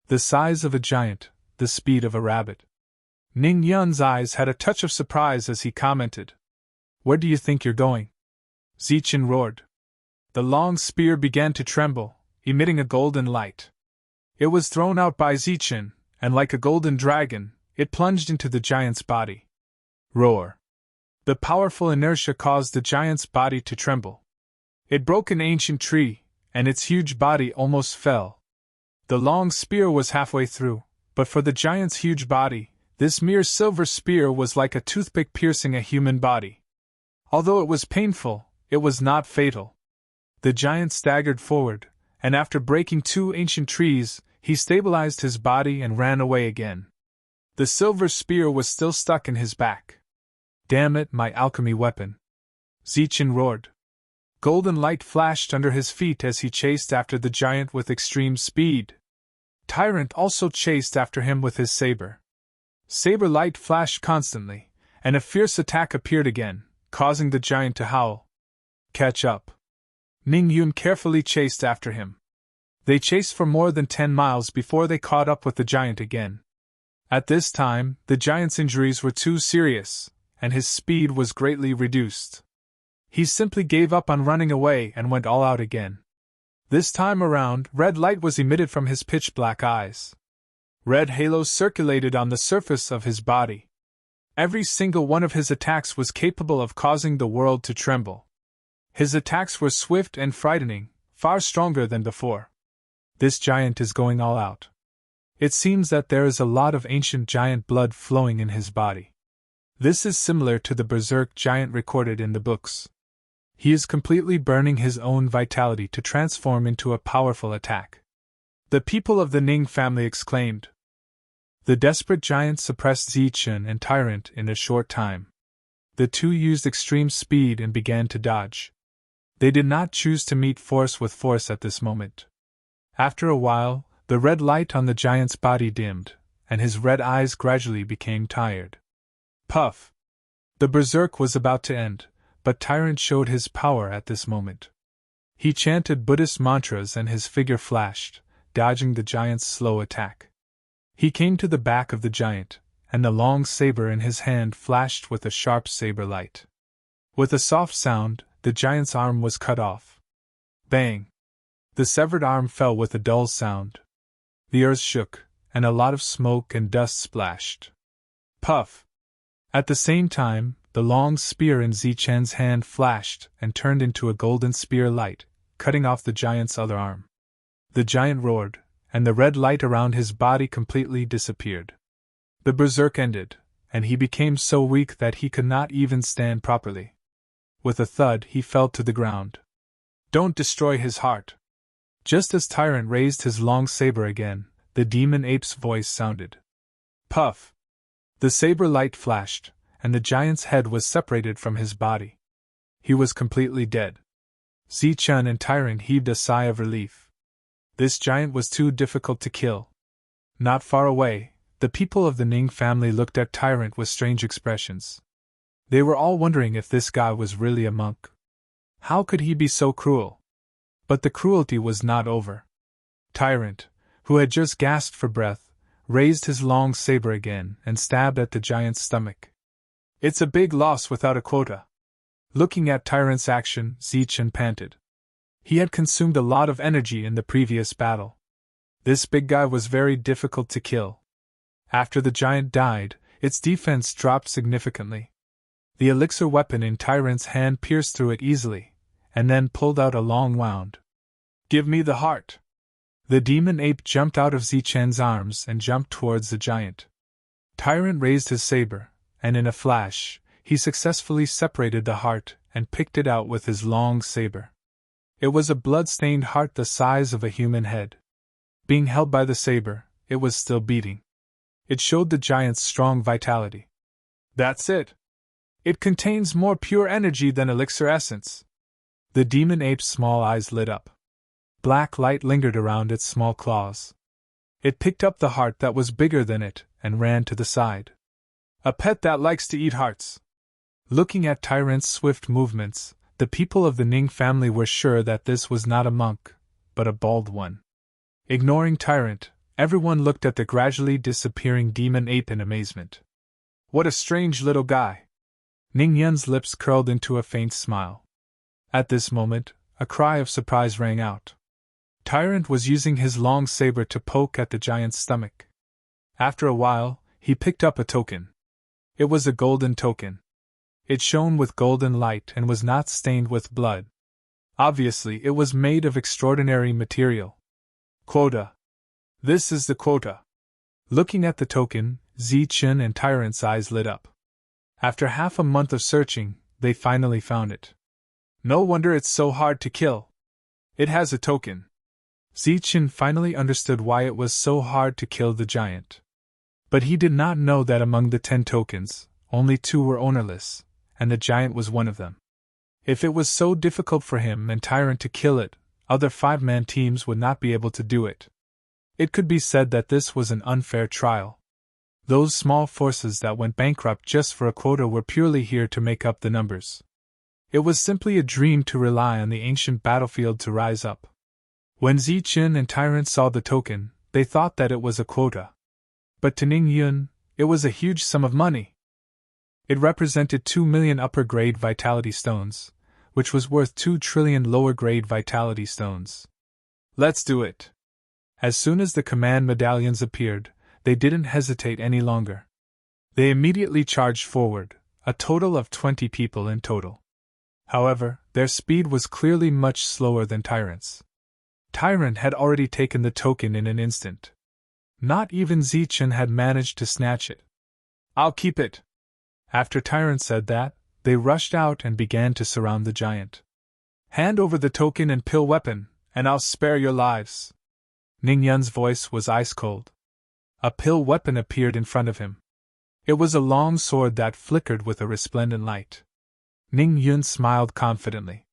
The size of a giant, the speed of a rabbit. Ning Yun's eyes had a touch of surprise as he commented. Where do you think you're going? Zichen roared. The long spear began to tremble, emitting a golden light. It was thrown out by Zichen, and like a golden dragon, it plunged into the giant's body. Roar! The powerful inertia caused the giant's body to tremble. It broke an ancient tree, and its huge body almost fell. The long spear was halfway through, but for the giant's huge body, this mere silver spear was like a toothpick piercing a human body. Although it was painful, it was not fatal. The giant staggered forward, and after breaking two ancient trees, he stabilized his body and ran away again. The silver spear was still stuck in his back. Damn it, my alchemy weapon! Zichen roared. Golden light flashed under his feet as he chased after the giant with extreme speed. Tyrant also chased after him with his saber. Saber light flashed constantly, and a fierce attack appeared again, causing the giant to howl. Catch up! Ning Yun carefully chased after him. They chased for more than 10 miles before they caught up with the giant again. At this time, the giant's injuries were too serious, and his speed was greatly reduced. He simply gave up on running away and went all out again. This time around, red light was emitted from his pitch-black eyes. Red halos circulated on the surface of his body. Every single one of his attacks was capable of causing the world to tremble. His attacks were swift and frightening, far stronger than before. This giant is going all out. It seems that there is a lot of ancient giant blood flowing in his body. This is similar to the berserk giant recorded in the books. He is completely burning his own vitality to transform into a powerful attack. The people of the Ning family exclaimed. The desperate giant suppressed Zichun and Tyrant in a short time. The two used extreme speed and began to dodge. They did not choose to meet force with force at this moment. After a while, the red light on the giant's body dimmed, and his red eyes gradually became tired. Puff! The berserk was about to end, but Tyrant showed his power at this moment. He chanted Buddhist mantras and his figure flashed, dodging the giant's slow attack. He came to the back of the giant, and the long saber in his hand flashed with a sharp saber light. With a soft sound, the giant's arm was cut off. Bang! The severed arm fell with a dull sound. The earth shook, and a lot of smoke and dust splashed. Puff! At the same time, the long spear in Zichen's hand flashed and turned into a golden spear light, cutting off the giant's other arm. The giant roared, and the red light around his body completely disappeared. The berserk ended, and he became so weak that he could not even stand properly. With a thud, he fell to the ground. Don't destroy his heart! Just as Tyrant raised his long saber again, the demon ape's voice sounded. Puff! The saber light flashed, and the giant's head was separated from his body. He was completely dead. Zichun and Tyrant heaved a sigh of relief. This giant was too difficult to kill. Not far away, the people of the Ning family looked at Tyrant with strange expressions. They were all wondering if this guy was really a monk. How could he be so cruel? But the cruelty was not over. Tyrant, who had just gasped for breath, raised his long saber again and stabbed at the giant's stomach. It's a big loss without a quota. Looking at Tyrant's action, Zichun panted. He had consumed a lot of energy in the previous battle. This big guy was very difficult to kill. After the giant died, its defense dropped significantly. The elixir weapon in Tyrant's hand pierced through it easily, and then pulled out a long wound. Give me the heart! The demon ape jumped out of Zichen's arms and jumped towards the giant. Tyrant raised his saber, and in a flash, he successfully separated the heart and picked it out with his long saber. It was a blood-stained heart the size of a human head. Being held by the saber, it was still beating. It showed the giant's strong vitality. That's it! It contains more pure energy than elixir essence. The demon ape's small eyes lit up. Black light lingered around its small claws. It picked up the heart that was bigger than it and ran to the side. A pet that likes to eat hearts. Looking at Tyrant's swift movements, the people of the Ning family were sure that this was not a monk, but a bald one. Ignoring Tyrant, everyone looked at the gradually disappearing demon ape in amazement. What a strange little guy! Ning Yun's lips curled into a faint smile. At this moment, a cry of surprise rang out. Tyrant was using his long saber to poke at the giant's stomach. After a while, he picked up a token. It was a golden token. It shone with golden light and was not stained with blood. Obviously, it was made of extraordinary material. Quota. This is the quota. Looking at the token, Zichun and Tyrant's eyes lit up. After half a month of searching, they finally found it. No wonder it's so hard to kill. It has a token. Zichun finally understood why it was so hard to kill the giant. But he did not know that among the 10 tokens, only 2 were ownerless, and the giant was one of them. If it was so difficult for him and Tyrant to kill it, other 5-man teams would not be able to do it. It could be said that this was an unfair trial. Those small forces that went bankrupt just for a quota were purely here to make up the numbers. It was simply a dream to rely on the ancient battlefield to rise up. When Zichun and Tyrant saw the token, they thought that it was a quota. But to Ning Yun, it was a huge sum of money. It represented 2 million upper-grade vitality stones, which was worth 2 trillion lower-grade vitality stones. Let's do it! As soon as the command medallions appeared, they didn't hesitate any longer. They immediately charged forward, a total of 20 people in total. However, their speed was clearly much slower than Tyrant's. Tyrant had already taken the token in an instant. Not even Zichen had managed to snatch it. "I'll keep it." After Tyrant said that, they rushed out and began to surround the giant. "Hand over the token and pill weapon, and I'll spare your lives." Ning Yun's voice was ice-cold. A pill weapon appeared in front of him. It was a long sword that flickered with a resplendent light. Ning Yun smiled confidently.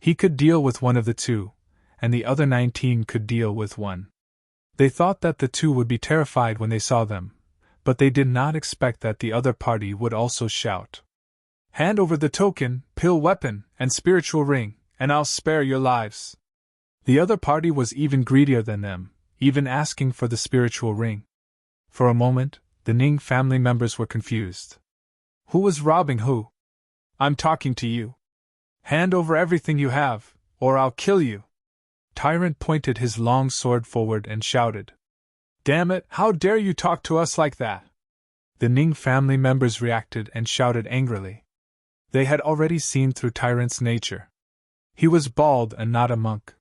He could deal with one of the two, and the other 19 could deal with one. They thought that the two would be terrified when they saw them, but they did not expect that the other party would also shout, "Hand over the token, pill weapon, and spiritual ring, and I'll spare your lives." The other party was even greedier than them, even asking for the spiritual ring. For a moment, the Ning family members were confused. Who was robbing who? "I'm talking to you. Hand over everything you have, or I'll kill you." Tyrant pointed his long sword forward and shouted, "Damn it, how dare you talk to us like that?" The Ning family members reacted and shouted angrily. They had already seen through Tyrant's nature. He was bald and not a monk.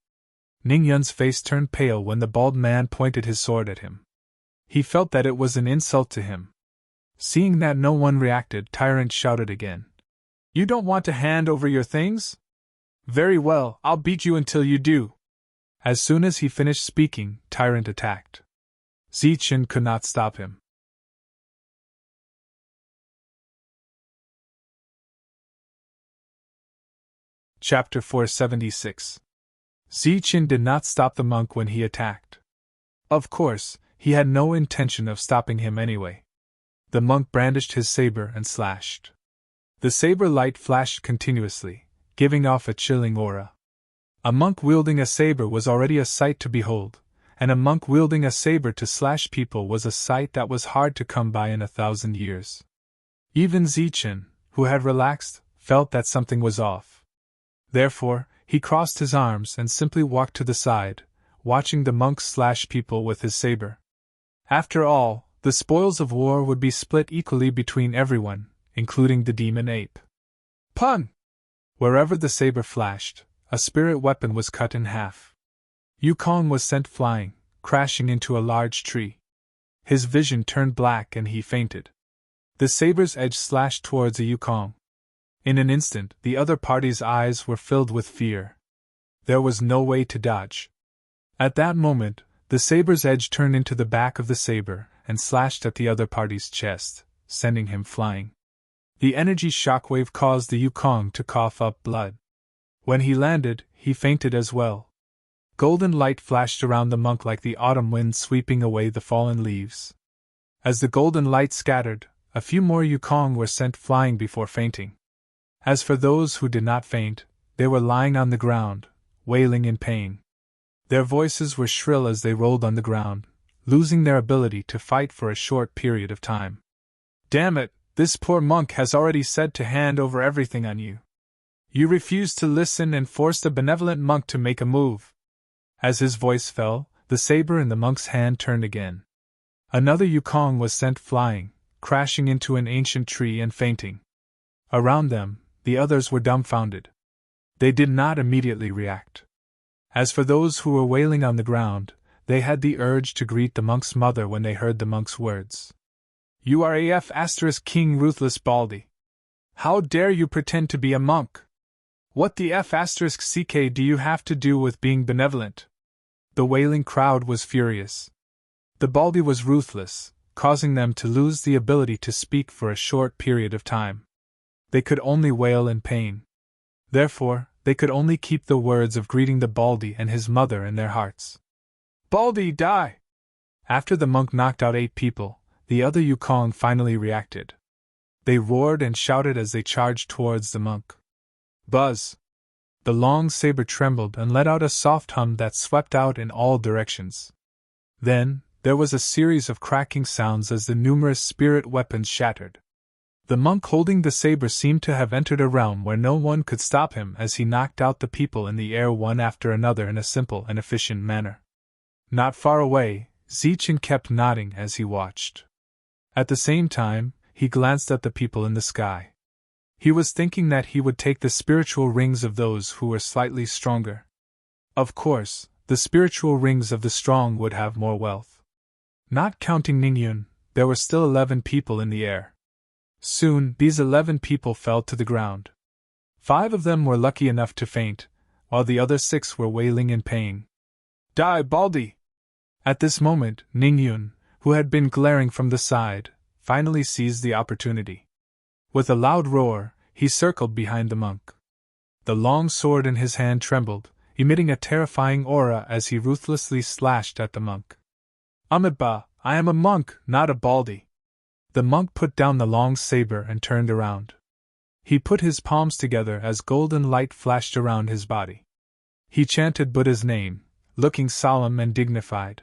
Ning Yun's face turned pale when the bald man pointed his sword at him. He felt that it was an insult to him. Seeing that no one reacted, Tyrant shouted again, "You don't want to hand over your things? Very well, I'll beat you until you do." As soon as he finished speaking, Tyrant attacked. Zichen could not stop him. Chapter 476. Zichen did not stop the monk when he attacked. Of course, he had no intention of stopping him anyway. The monk brandished his saber and slashed. The saber light flashed continuously, giving off a chilling aura. A monk wielding a saber was already a sight to behold, and a monk wielding a saber to slash people was a sight that was hard to come by in 1,000 years. Even Zichen, who had relaxed, felt that something was off. Therefore, he crossed his arms and simply walked to the side, watching the monk slash people with his saber. After all, the spoils of war would be split equally between everyone, including the demon ape. Pun! Wherever the saber flashed, a spirit weapon was cut in half. Yukong was sent flying, crashing into a large tree. His vision turned black and he fainted. The saber's edge slashed towards a Yukong. In an instant, the other party's eyes were filled with fear. There was no way to dodge. At that moment, the saber's edge turned into the back of the saber and slashed at the other party's chest, sending him flying. The energy shockwave caused the Yukong to cough up blood. When he landed, he fainted as well. Golden light flashed around the monk like the autumn wind sweeping away the fallen leaves. As the golden light scattered, a few more Yukong were sent flying before fainting. As for those who did not faint, they were lying on the ground, wailing in pain. Their voices were shrill as they rolled on the ground, losing their ability to fight for a short period of time. "Damn it, this poor monk has already said to hand over everything on you. You refused to listen and forced a benevolent monk to make a move." As his voice fell, the saber in the monk's hand turned again. Another Yukong was sent flying, crashing into an ancient tree and fainting. Around them, the others were dumbfounded. They did not immediately react. As for those who were wailing on the ground, they had the urge to greet the monk's mother when they heard the monk's words. "You are AF * King Ruthless Baldy. How dare you pretend to be a monk? What the F * CK do you have to do with being benevolent?" The wailing crowd was furious. The Baldy was ruthless, causing them to lose the ability to speak for a short period of time. They could only wail in pain. Therefore, they could only keep the words of greeting the Baldy and his mother in their hearts. "Baldy, die!" After the monk knocked out 8 people, the other Yukong finally reacted. They roared and shouted as they charged towards the monk. Buzz! The long saber trembled and let out a soft hum that swept out in all directions. Then, there was a series of cracking sounds as the numerous spirit weapons shattered. The monk holding the saber seemed to have entered a realm where no one could stop him as he knocked out the people in the air one after another in a simple and efficient manner. Not far away, Zichen kept nodding as he watched. At the same time, he glanced at the people in the sky. He was thinking that he would take the spiritual rings of those who were slightly stronger. Of course, the spiritual rings of the strong would have more wealth. Not counting Ningyun, there were still 11 people in the air. Soon, these 11 people fell to the ground. 5 of them were lucky enough to faint, while the other 6 were wailing in pain. Die, Baldy! At this moment, Ningyun, who had been glaring from the side, finally seized the opportunity. With a loud roar, he circled behind the monk. The long sword in his hand trembled, emitting a terrifying aura as he ruthlessly slashed at the monk. Amiba, I am a monk, not a Baldy. The monk put down the long saber and turned around. He put his palms together as golden light flashed around his body. He chanted Buddha's name, looking solemn and dignified.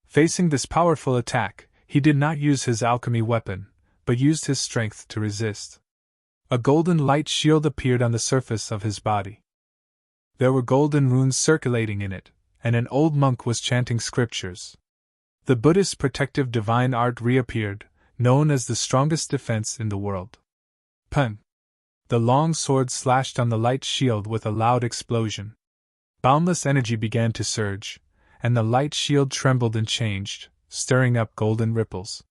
Facing this powerful attack, he did not use his alchemy weapon, but used his strength to resist. A golden light shield appeared on the surface of his body. There were golden runes circulating in it, and an old monk was chanting scriptures. The Buddhist protective divine art reappeared, known as the strongest defense in the world. Pun! The long sword slashed on the light shield with a loud explosion. Boundless energy began to surge, and the light shield trembled and changed, stirring up golden ripples.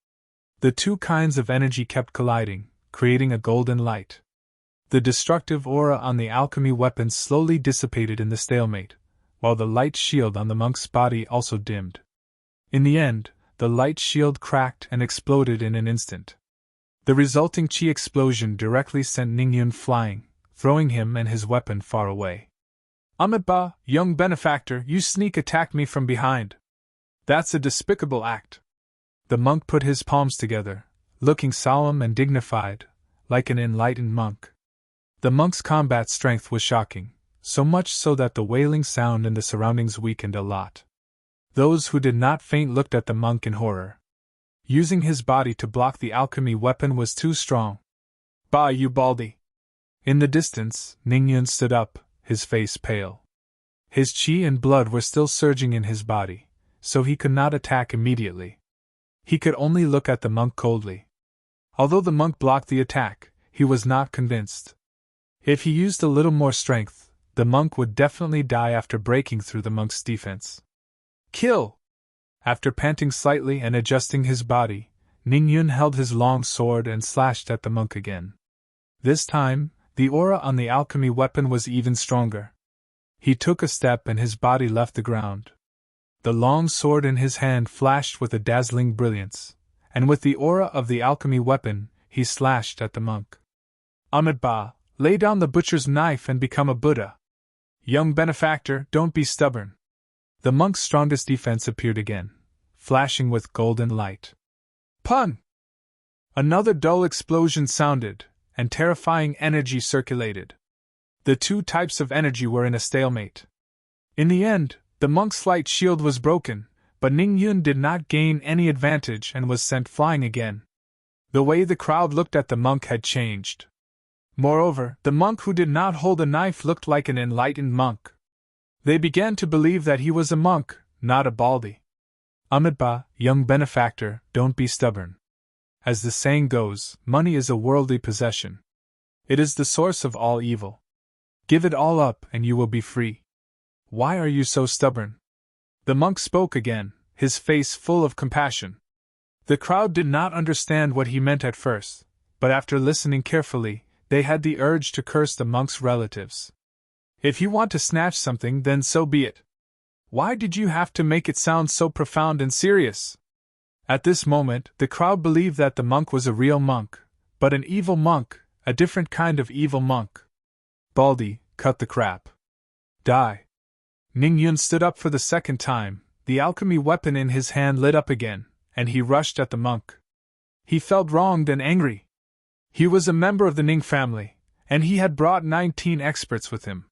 The two kinds of energy kept colliding, creating a golden light. The destructive aura on the alchemy weapon slowly dissipated in the stalemate, while the light shield on the monk's body also dimmed. In the end, the light shield cracked and exploded in an instant. The resulting chi explosion directly sent Ningyun flying, throwing him and his weapon far away. Amiba, young benefactor, you sneak attacked me from behind. That's a despicable act. The monk put his palms together, looking solemn and dignified, like an enlightened monk. The monk's combat strength was shocking, so much so that the wailing sound in the surroundings weakened a lot. Those who did not faint looked at the monk in horror. Using his body to block the alchemy weapon was too strong. Bah, you Baldy! In the distance, Ningyun stood up, his face pale. His chi and blood were still surging in his body, so he could not attack immediately. He could only look at the monk coldly. Although the monk blocked the attack, he was not convinced. If he used a little more strength, the monk would definitely die after breaking through the monk's defense. Kill! After panting slightly and adjusting his body, Ningyun held his long sword and slashed at the monk again. This time, the aura on the alchemy weapon was even stronger. He took a step and his body left the ground. The long sword in his hand flashed with a dazzling brilliance, and with the aura of the alchemy weapon, he slashed at the monk. Amiba, lay down the butcher's knife and become a Buddha. Young benefactor, don't be stubborn. The monk's strongest defense appeared again, flashing with golden light. Pun! Another dull explosion sounded, and terrifying energy circulated. The two types of energy were in a stalemate. In the end, the monk's light shield was broken, but Ningyun did not gain any advantage and was sent flying again. The way the crowd looked at the monk had changed. Moreover, the monk who did not hold a knife looked like an enlightened monk. They began to believe that he was a monk, not a Baldy. Amiba, young benefactor, don't be stubborn. As the saying goes, money is a worldly possession. It is the source of all evil. Give it all up and you will be free. Why are you so stubborn? The monk spoke again, his face full of compassion. The crowd did not understand what he meant at first, but after listening carefully, they had the urge to curse the monk's relatives. If you want to snatch something, then so be it. Why did you have to make it sound so profound and serious? At this moment, the crowd believed that the monk was a real monk, but an evil monk, a different kind of evil monk. Baldy, cut the crap. Die. Ningyun stood up for the second time, the alchemy weapon in his hand lit up again, and he rushed at the monk. He felt wronged and angry. He was a member of the Ning family, and he had brought 19 experts with him.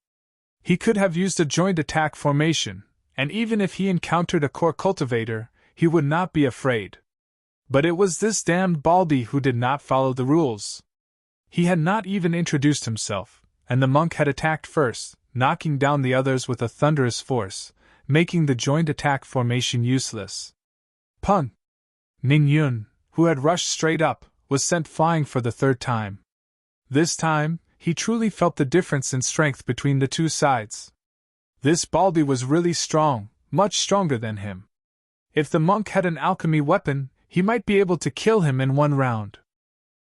He could have used a joint attack formation, and even if he encountered a core cultivator, he would not be afraid. But it was this damned Baldy who did not follow the rules. He had not even introduced himself, and the monk had attacked first, knocking down the others with a thunderous force, making the joint attack formation useless. Pun! Ningyun, who had rushed straight up, was sent flying for the third time. This time, he truly felt the difference in strength between the two sides. This Baldy was really strong, much stronger than him. If the monk had an alchemy weapon, he might be able to kill him in one round.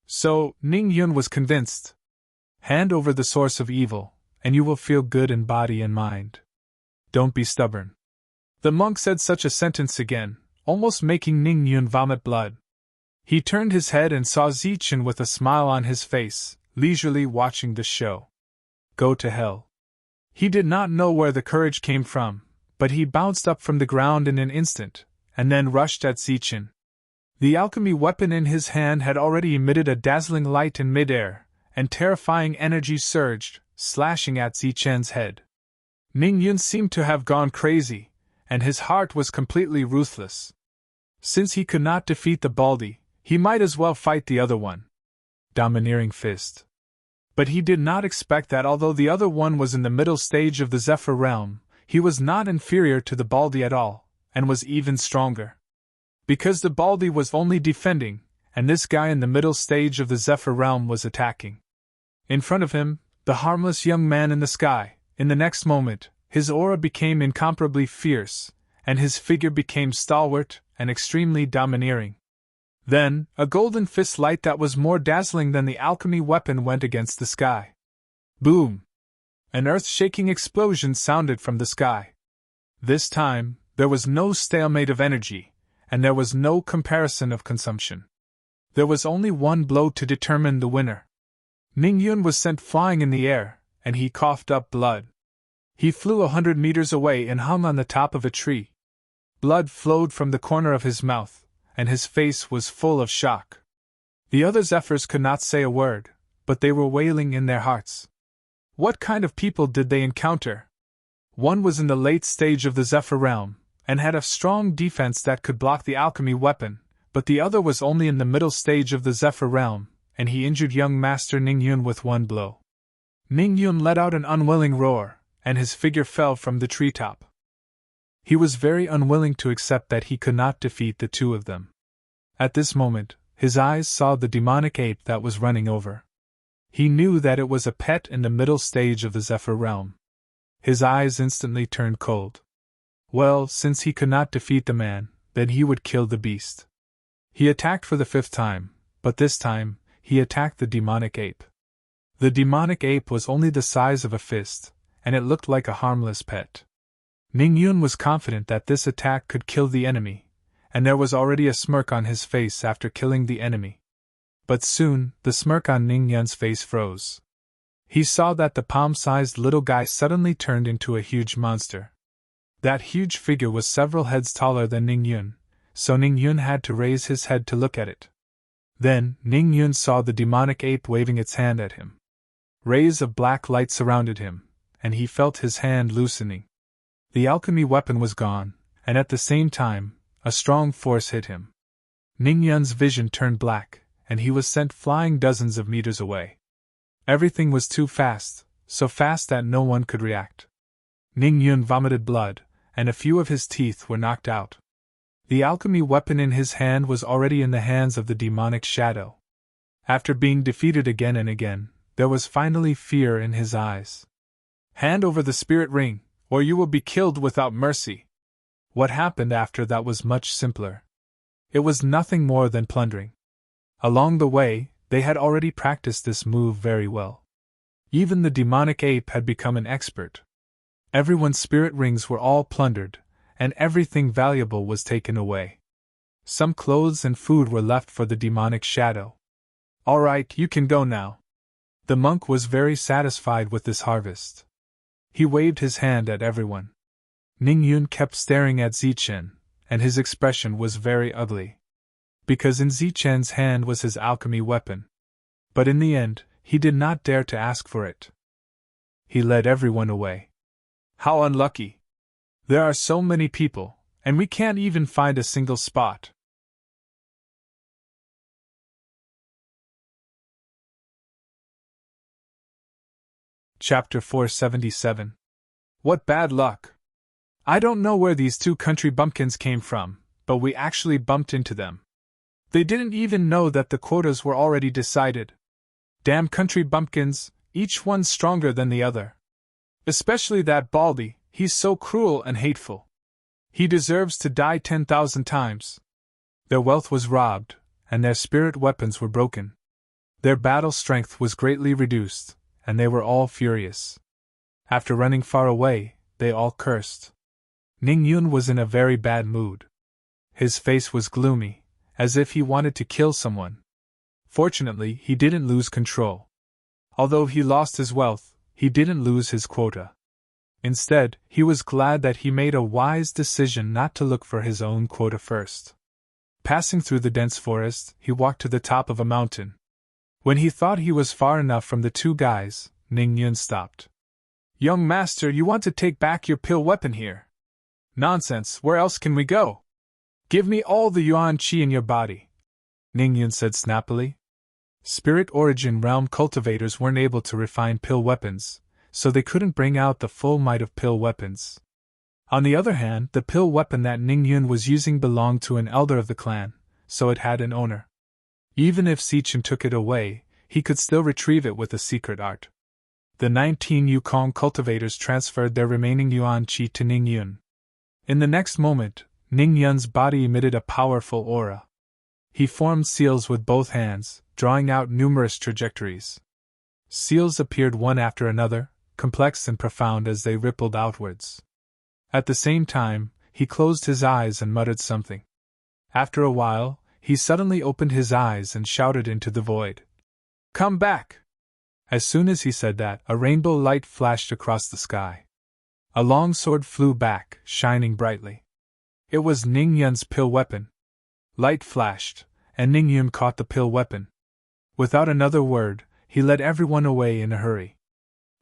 So, Ning Yun was convinced. Hand over the source of evil, and you will feel good in body and mind. Don't be stubborn. The monk said such a sentence again, almost making Ning Yun vomit blood. He turned his head and saw Zichen with a smile on his face, leisurely watching the show. Go to hell. He did not know where the courage came from, but he bounced up from the ground in an instant, and then rushed at Zichen. The alchemy weapon in his hand had already emitted a dazzling light in midair, and terrifying energy surged, slashing at Zichen's head. Ning Yun seemed to have gone crazy, and his heart was completely ruthless. Since he could not defeat the Baldy, he might as well fight the other one. Domineering fist. But he did not expect that although the other one was in the middle stage of the Zephyr realm, he was not inferior to the Baldy at all, and was even stronger. Because the Baldy was only defending, and this guy in the middle stage of the Zephyr realm was attacking. In front of him, the harmless young man in the sky, in the next moment, his aura became incomparably fierce, and his figure became stalwart and extremely domineering. Then, a golden fist light that was more dazzling than the alchemy weapon went against the sky. Boom! An earth-shaking explosion sounded from the sky. This time, there was no stalemate of energy, and there was no comparison of consumption. There was only one blow to determine the winner. Ning Yun was sent flying in the air, and he coughed up blood. He flew 100 meters away and hung on the top of a tree. Blood flowed from the corner of his mouth, and his face was full of shock. The other Zephyrs could not say a word, but they were wailing in their hearts. What kind of people did they encounter? One was in the late stage of the Zephyr realm, and had a strong defense that could block the alchemy weapon, but the other was only in the middle stage of the Zephyr realm, and he injured young Master Ning Yun with one blow. Ning Yun let out an unwilling roar, and his figure fell from the treetop. He was very unwilling to accept that he could not defeat the two of them. At this moment, his eyes saw the demonic ape that was running over. He knew that it was a pet in the middle stage of the Zephyr realm. His eyes instantly turned cold. Well, since he could not defeat the man, then he would kill the beast. He attacked for the 5th time, but this time, he attacked the demonic ape. The demonic ape was only the size of a fist, and it looked like a harmless pet. Ning Yun was confident that this attack could kill the enemy, and there was already a smirk on his face after killing the enemy. But soon, the smirk on Ning Yun's face froze. He saw that the palm-sized little guy suddenly turned into a huge monster. That huge figure was several heads taller than Ning Yun, so Ning Yun had to raise his head to look at it. Then, Ning Yun saw the demonic ape waving its hand at him. Rays of black light surrounded him, and he felt his hand loosening. The alchemy weapon was gone, and at the same time, a strong force hit him. Ning Yun's vision turned black, and he was sent flying dozens of meters away. Everything was too fast, so fast that no one could react. Ning Yun vomited blood, and a few of his teeth were knocked out. The alchemy weapon in his hand was already in the hands of the demonic shadow. After being defeated again and again, there was finally fear in his eyes. Hand over the spirit ring, or you will be killed without mercy. What happened after that was much simpler. It was nothing more than plundering. Along the way, they had already practiced this move very well. Even the demonic ape had become an expert. Everyone's spirit rings were all plundered, and everything valuable was taken away. Some clothes and food were left for the demonic shadow. All right, you can go now. The monk was very satisfied with this harvest. He waved his hand at everyone. Ning Yun kept staring at Zichen, and his expression was very ugly. Because in Zichen's hand was his alchemy weapon. But in the end, he did not dare to ask for it. He led everyone away. How unlucky! There are so many people, and we can't even find a single spot. Chapter 477. What bad luck! I don't know where these two country bumpkins came from, but we actually bumped into them. They didn't even know that the quotas were already decided. Damn country bumpkins, each one stronger than the other. Especially that Baldy, he's so cruel and hateful. He deserves to die 10,000 times. Their wealth was robbed, and their spirit weapons were broken. Their battle strength was greatly reduced, and they were all furious. After running far away, they all cursed. Ning Yun was in a very bad mood. His face was gloomy, as if he wanted to kill someone. Fortunately, he didn't lose control. Although he lost his wealth, he didn't lose his quota. Instead, he was glad that he made a wise decision not to look for his own quota first. Passing through the dense forest, he walked to the top of a mountain. When he thought he was far enough from the two guys, Ning Yun stopped. "Young master, you want to take back your pill weapon here?" "Nonsense, where else can we go? Give me all the yuan qi in your body," Ning Yun said snappily. Spirit origin realm cultivators weren't able to refine pill weapons, so they couldn't bring out the full might of pill weapons. On the other hand, the pill weapon that Ning Yun was using belonged to an elder of the clan, so it had an owner. Even if Zichen took it away, he could still retrieve it with a secret art. The 19 Yukong cultivators transferred their remaining yuan qi to Ning Yun. In the next moment, Ning Yun's body emitted a powerful aura. He formed seals with both hands, drawing out numerous trajectories. Seals appeared one after another, complex and profound as they rippled outwards. At the same time, he closed his eyes and muttered something. After a while, he suddenly opened his eyes and shouted into the void. "Come back!" As soon as he said that, a rainbow light flashed across the sky. A long sword flew back, shining brightly. It was Ning Yun's pill weapon. Light flashed, and Ning Yun caught the pill weapon. Without another word, he led everyone away in a hurry.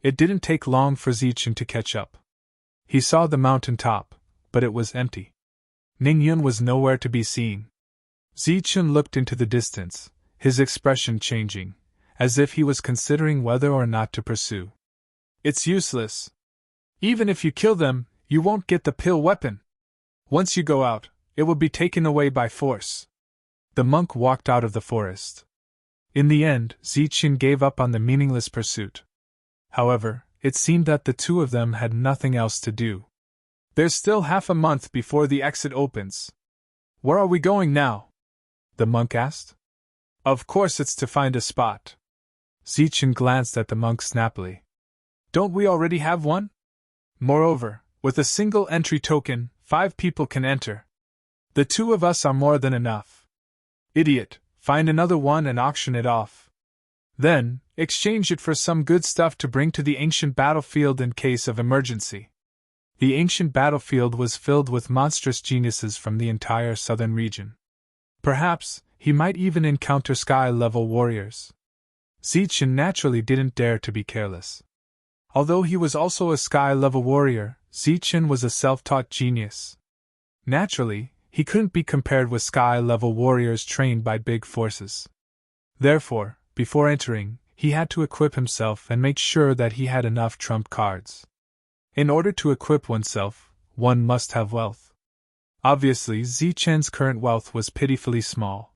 It didn't take long for Zichen to catch up. He saw the mountain top, but it was empty. Ning Yun was nowhere to be seen. Zichen looked into the distance, his expression changing, as if he was considering whether or not to pursue. "It's useless. Even if you kill them, you won't get the pill weapon. Once you go out, it will be taken away by force." The monk walked out of the forest. In the end, Zichen gave up on the meaningless pursuit. However, it seemed that the two of them had nothing else to do. "There's still half a month before the exit opens. Where are we going now?" the monk asked. "Of course it's to find a spot." Zichen glanced at the monk snappily. "Don't we already have one? Moreover, with a single entry token, 5 people can enter. The 2 of us are more than enough." "Idiot, find another one and auction it off. Then, exchange it for some good stuff to bring to the ancient battlefield in case of emergency." The ancient battlefield was filled with monstrous geniuses from the entire southern region. Perhaps, he might even encounter sky-level warriors. Zichen naturally didn't dare to be careless. Although he was also a sky-level warrior, Zichen was a self-taught genius. Naturally, he couldn't be compared with sky-level warriors trained by big forces. Therefore, before entering, he had to equip himself and make sure that he had enough trump cards. In order to equip oneself, one must have wealth. Obviously, Zichen's current wealth was pitifully small.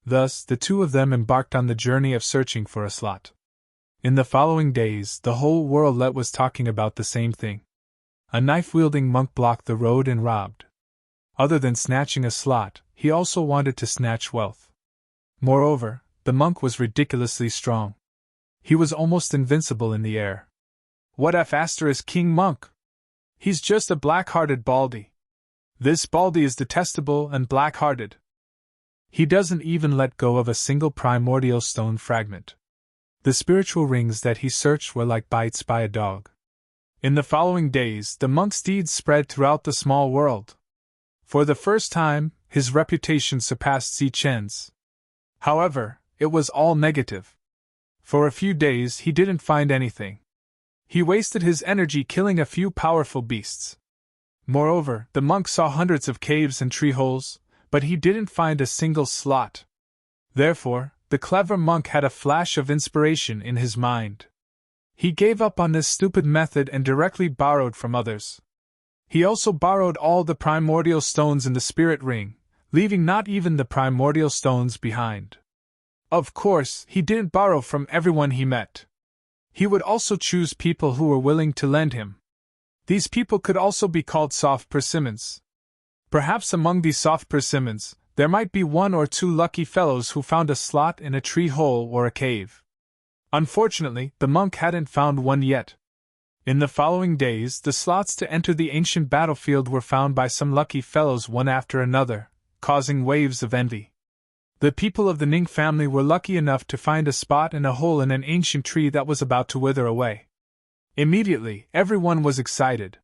Thus, the two of them embarked on the journey of searching for a slot. In the following days, the whole worldlet was talking about the same thing. A knife-wielding monk blocked the road and robbed. Other than snatching a slot, he also wanted to snatch wealth. Moreover, the monk was ridiculously strong. He was almost invincible in the air. What if Aster is King Monk? He's just a black-hearted baldy. This baldy is detestable and black-hearted. He doesn't even let go of a single primordial stone fragment. The spiritual rings that he searched were like bites by a dog. In the following days, the monk's deeds spread throughout the small world. For the first time, his reputation surpassed Zichen's. However, it was all negative. For a few days he didn't find anything. He wasted his energy killing a few powerful beasts. Moreover, the monk saw hundreds of caves and tree holes, but he didn't find a single slot. Therefore, the clever monk had a flash of inspiration in his mind. He gave up on this stupid method and directly borrowed from others. He also borrowed all the primordial stones in the spirit ring, leaving not even the primordial stones behind. Of course, he didn't borrow from everyone he met. He would also choose people who were willing to lend him. These people could also be called soft persimmons. Perhaps among these soft persimmons, there might be one or two lucky fellows who found a slot in a tree hole or a cave. Unfortunately, the monk hadn't found one yet. In the following days, the slots to enter the ancient battlefield were found by some lucky fellows one after another, causing waves of envy. The people of the Ning family were lucky enough to find a spot in a hole in an ancient tree that was about to wither away. Immediately, everyone was excited.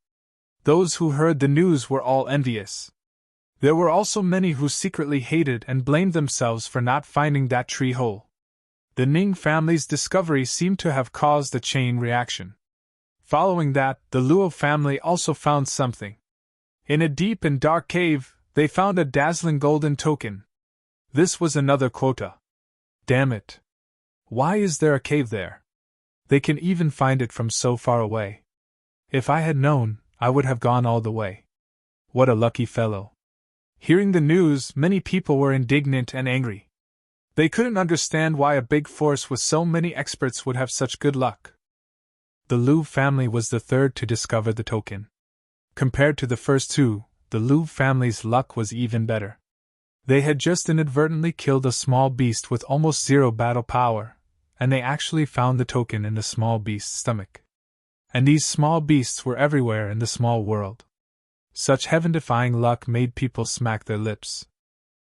Those who heard the news were all envious. There were also many who secretly hated and blamed themselves for not finding that tree hole. The Ning family's discovery seemed to have caused a chain reaction. Following that, the Luo family also found something. In a deep and dark cave, they found a dazzling golden token. This was another quota. Damn it. Why is there a cave there? They can even find it from so far away. If I had known, I would have gone all the way. What a lucky fellow. Hearing the news, many people were indignant and angry. They couldn't understand why a big force with so many experts would have such good luck. The Lu family was the third to discover the token. Compared to the first two, the Lu family's luck was even better. They had just inadvertently killed a small beast with almost zero battle power, and they actually found the token in the small beast's stomach. And these small beasts were everywhere in the small world. Such heaven-defying luck made people smack their lips.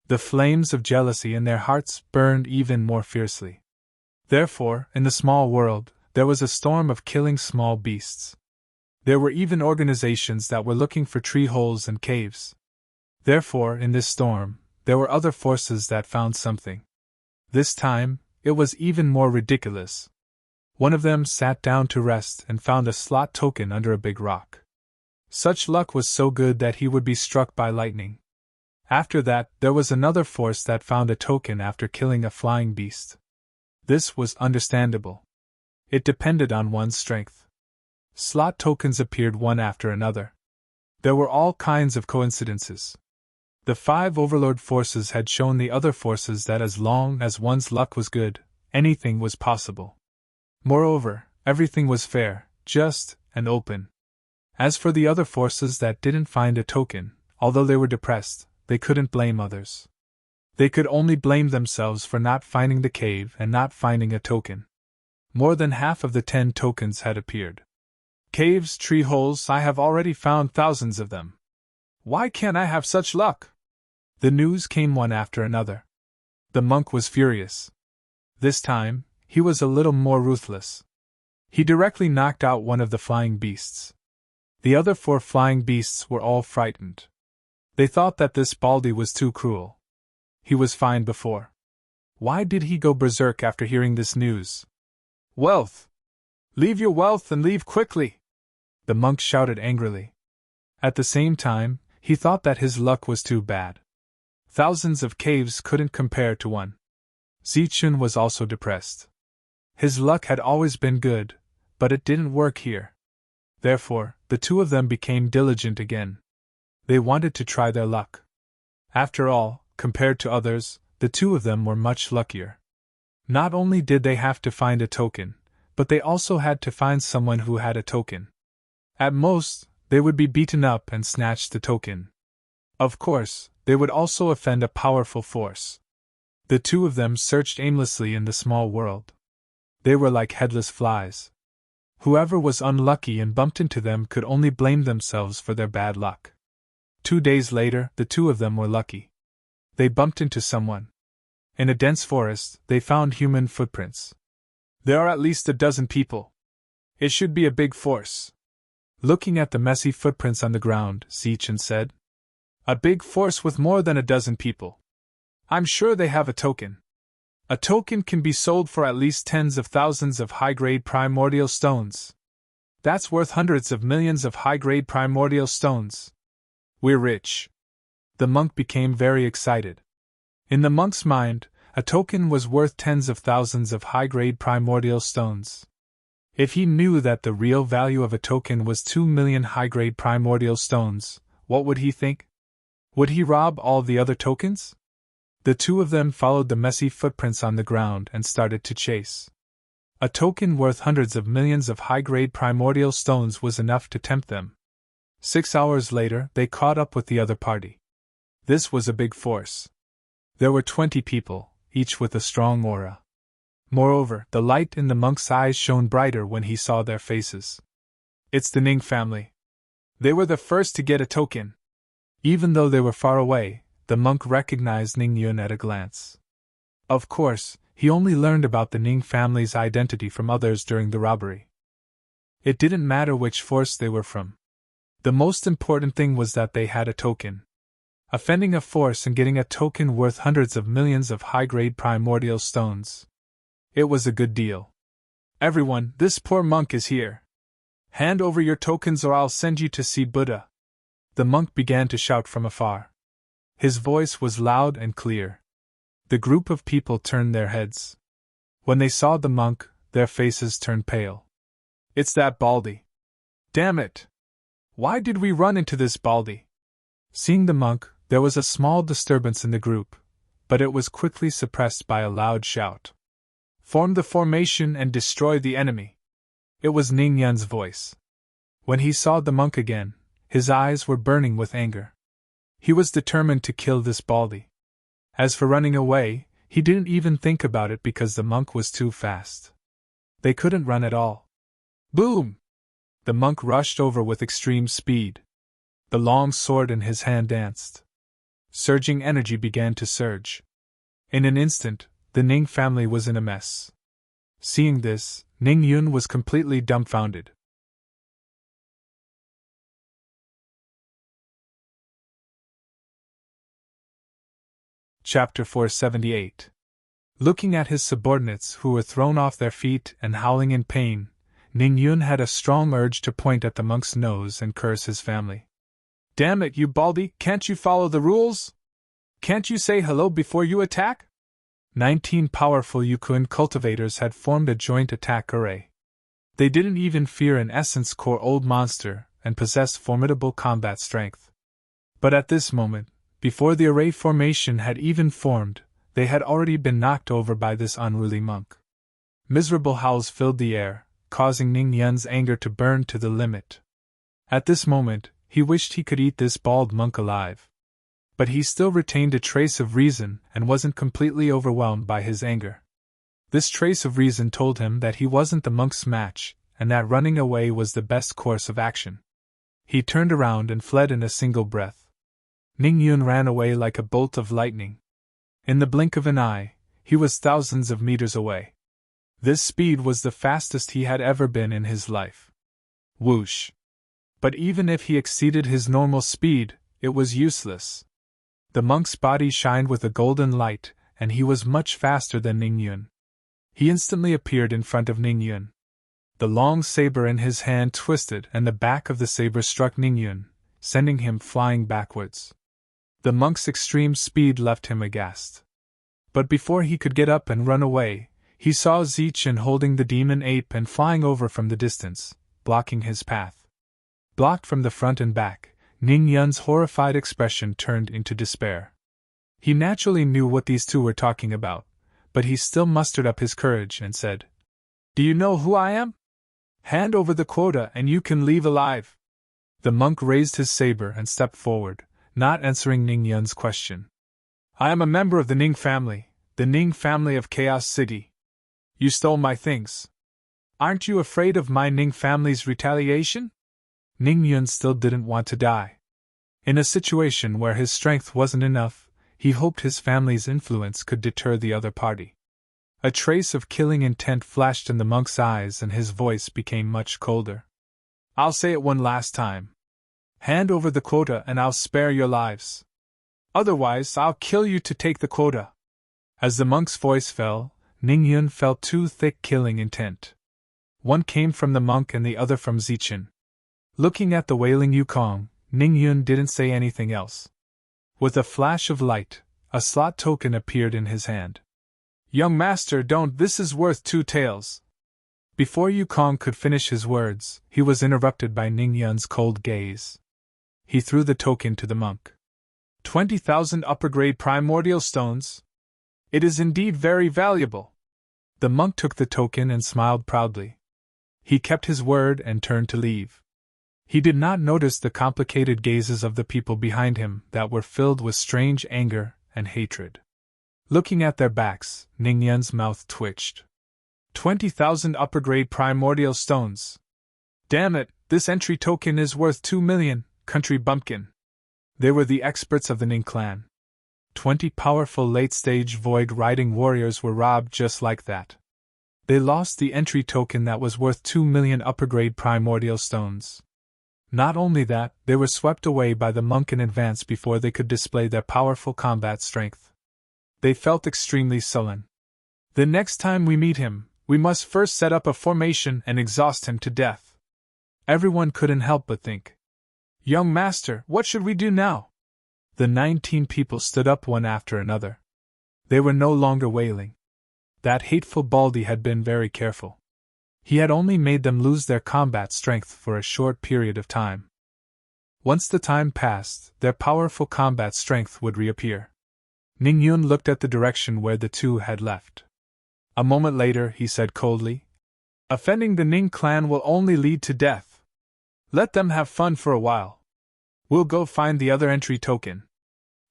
The flames of jealousy in their hearts burned even more fiercely. Therefore, in the small world, there was a storm of killing small beasts. There were even organizations that were looking for tree holes and caves. Therefore, in this storm, there were other forces that found something. This time, it was even more ridiculous. One of them sat down to rest and found a slot token under a big rock. Such luck was so good that he would be struck by lightning. After that, there was another force that found a token after killing a flying beast. This was understandable. It depended on one's strength. Slot tokens appeared one after another. There were all kinds of coincidences. The 5 overlord forces had shown the other forces that as long as one's luck was good, anything was possible. Moreover, everything was fair, just, and open. As for the other forces that didn't find a token, although they were depressed, they couldn't blame others. They could only blame themselves for not finding the cave and not finding a token. More than half of the 10 tokens had appeared. Caves, tree holes, I have already found thousands of them. Why can't I have such luck? The news came one after another. The monk was furious. This time, he was a little more ruthless. He directly knocked out one of the flying beasts. The other 4 flying beasts were all frightened. They thought that this Baldy was too cruel. He was fine before. Why did he go berserk after hearing this news? Wealth! Leave your wealth and leave quickly! The monk shouted angrily. At the same time, he thought that his luck was too bad. Thousands of caves couldn't compare to one. Zichun was also depressed. His luck had always been good, but it didn't work here. Therefore, the two of them became diligent again. They wanted to try their luck. After all, compared to others, the two of them were much luckier. Not only did they have to find a token, but they also had to find someone who had a token. At most, they would be beaten up and snatch the token. Of course, they would also offend a powerful force. The two of them searched aimlessly in the small world. They were like headless flies. Whoever was unlucky and bumped into them could only blame themselves for their bad luck. 2 days later, the two of them were lucky. They bumped into someone. In a dense forest, they found human footprints. There are at least a dozen people. It should be a big force. Looking at the messy footprints on the ground, Zichun said. A big force with more than a dozen people. I'm sure they have a token. A token can be sold for at least tens of thousands of high-grade primordial stones. That's worth hundreds of millions of high-grade primordial stones. We're rich. The monk became very excited. In the monk's mind, a token was worth tens of thousands of high-grade primordial stones. If he knew that the real value of a token was 2 million high-grade primordial stones, what would he think? Would he rob all the other tokens? The two of them followed the messy footprints on the ground and started to chase. A token worth hundreds of millions of high-grade primordial stones was enough to tempt them. 6 hours later, they caught up with the other party. This was a big force. There were 20 people, each with a strong aura. Moreover, the light in the monk's eyes shone brighter when he saw their faces. It's the Ning family. They were the first to get a token. Even though they were far away, the monk recognized Ning Yun at a glance. Of course, he only learned about the Ning family's identity from others during the robbery. It didn't matter which force they were from. The most important thing was that they had a token. Offending a force and getting a token worth hundreds of millions of high-grade primordial stones. It was a good deal. Everyone, this poor monk is here. Hand over your tokens or I'll send you to see Buddha. The monk began to shout from afar. His voice was loud and clear. The group of people turned their heads. When they saw the monk, their faces turned pale. It's that Baldy. Damn it! Why did we run into this Baldy? Seeing the monk, there was a small disturbance in the group, but it was quickly suppressed by a loud shout. Form the formation and destroy the enemy. It was Ning Yun's voice. When he saw the monk again, his eyes were burning with anger. He was determined to kill this Baldy. As for running away, he didn't even think about it because the monk was too fast. They couldn't run at all. Boom! The monk rushed over with extreme speed. The long sword in his hand danced. Surging energy began to surge. In an instant, the Ning family was in a mess. Seeing this, Ning Yun was completely dumbfounded. Chapter 478. Looking at his subordinates who were thrown off their feet and howling in pain, Ning Yun had a strong urge to point at the monk's nose and curse his family. Damn it, you Baldy, can't you follow the rules? Can't you say hello before you attack? 19 powerful Yukuin cultivators had formed a joint attack array. They didn't even fear an essence core old monster and possessed formidable combat strength. But at this moment, before the array formation had even formed, they had already been knocked over by this unruly monk. Miserable howls filled the air, causing Ning Yun's anger to burn to the limit. At this moment, he wished he could eat this bald monk alive. But he still retained a trace of reason and wasn't completely overwhelmed by his anger. This trace of reason told him that he wasn't the monk's match, and that running away was the best course of action. He turned around and fled in a single breath. Ning Yun ran away like a bolt of lightning. In the blink of an eye, he was thousands of meters away. This speed was the fastest he had ever been in his life. Whoosh! But even if he exceeded his normal speed, it was useless. The monk's body shined with a golden light, and he was much faster than Ning Yun. He instantly appeared in front of Ning Yun. The long saber in his hand twisted and the back of the saber struck Ning Yun, sending him flying backwards. The monk's extreme speed left him aghast. But before he could get up and run away, he saw Zichen holding the demon ape and flying over from the distance, blocking his path. Blocked from the front and back, Ning Yun's horrified expression turned into despair. He naturally knew what these two were talking about, but he still mustered up his courage and said, "Do you know who I am? Hand over the quota and you can leave alive." The monk raised his saber and stepped forward, not answering Ning Yun's question. "I am a member of the Ning family, the Ning family of Chaos City. You stole my things. Aren't you afraid of my Ning family's retaliation?" Ning Yun still didn't want to die. In a situation where his strength wasn't enough, he hoped his family's influence could deter the other party. A trace of killing intent flashed in the monk's eyes and his voice became much colder. "I'll say it one last time. Hand over the quota and I'll spare your lives. Otherwise, I'll kill you to take the quota." As the monk's voice fell, Ning Yun felt two thick killing intent. One came from the monk and the other from Zichen. Looking at the wailing Yukong, Ning Yun didn't say anything else. With a flash of light, a slot token appeared in his hand. "Young master, don't, this is worth 2 taels." Before Yukong could finish his words, he was interrupted by Ning Yun's cold gaze. He threw the token to the monk. 20,000 upper-grade primordial stones. It is indeed very valuable. The monk took the token and smiled proudly. He kept his word and turned to leave. He did not notice the complicated gazes of the people behind him that were filled with strange anger and hatred. Looking at their backs, Ningyun's mouth twitched. 20,000 upper-grade primordial stones. Damn it, this entry token is worth 2 million, country bumpkin. They were the experts of the Ning clan. 20 powerful late-stage void-riding warriors were robbed just like that. They lost the entry token that was worth 2 million upper-grade primordial stones. Not only that, they were swept away by the monk in advance before they could display their powerful combat strength. They felt extremely sullen. The next time we meet him, we must first set up a formation and exhaust him to death. Everyone couldn't help but think. Young master, what should we do now? The 19 people stood up one after another. They were no longer wailing. That hateful Baldy had been very careful. He had only made them lose their combat strength for a short period of time. Once the time passed, their powerful combat strength would reappear. Ningyun looked at the direction where the two had left. A moment later, he said coldly, "Offending the Ning clan will only lead to death. Let them have fun for a while. We'll go find the other entry token.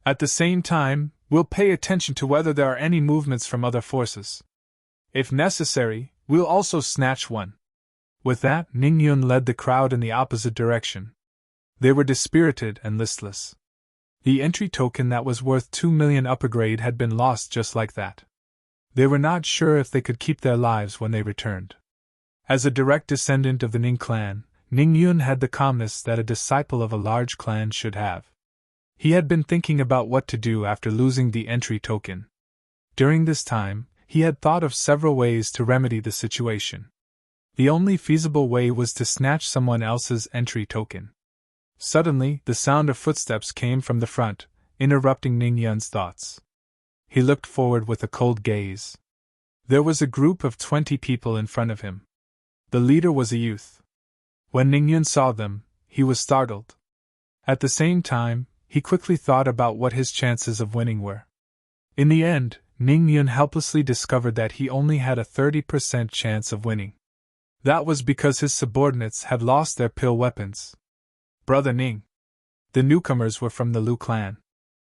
At the same time, we'll pay attention to whether there are any movements from other forces. If necessary, we'll also snatch one." With that, Ningyun led the crowd in the opposite direction. They were dispirited and listless. The entry token that was worth 2 million upper grade had been lost just like that. They were not sure if they could keep their lives when they returned. As a direct descendant of the Ning clan, Ningyun had the calmness that a disciple of a large clan should have. He had been thinking about what to do after losing the entry token. During this time, he had thought of several ways to remedy the situation. The only feasible way was to snatch someone else's entry token. Suddenly, the sound of footsteps came from the front, interrupting Ningyun's thoughts. He looked forward with a cold gaze. There was a group of 20 people in front of him. The leader was a youth. When Ningyun saw them, he was startled. At the same time, he quickly thought about what his chances of winning were. In the end, Ningyun helplessly discovered that he only had a 30% chance of winning. That was because his subordinates had lost their pill weapons. Brother Ning. The newcomers were from the Lu clan.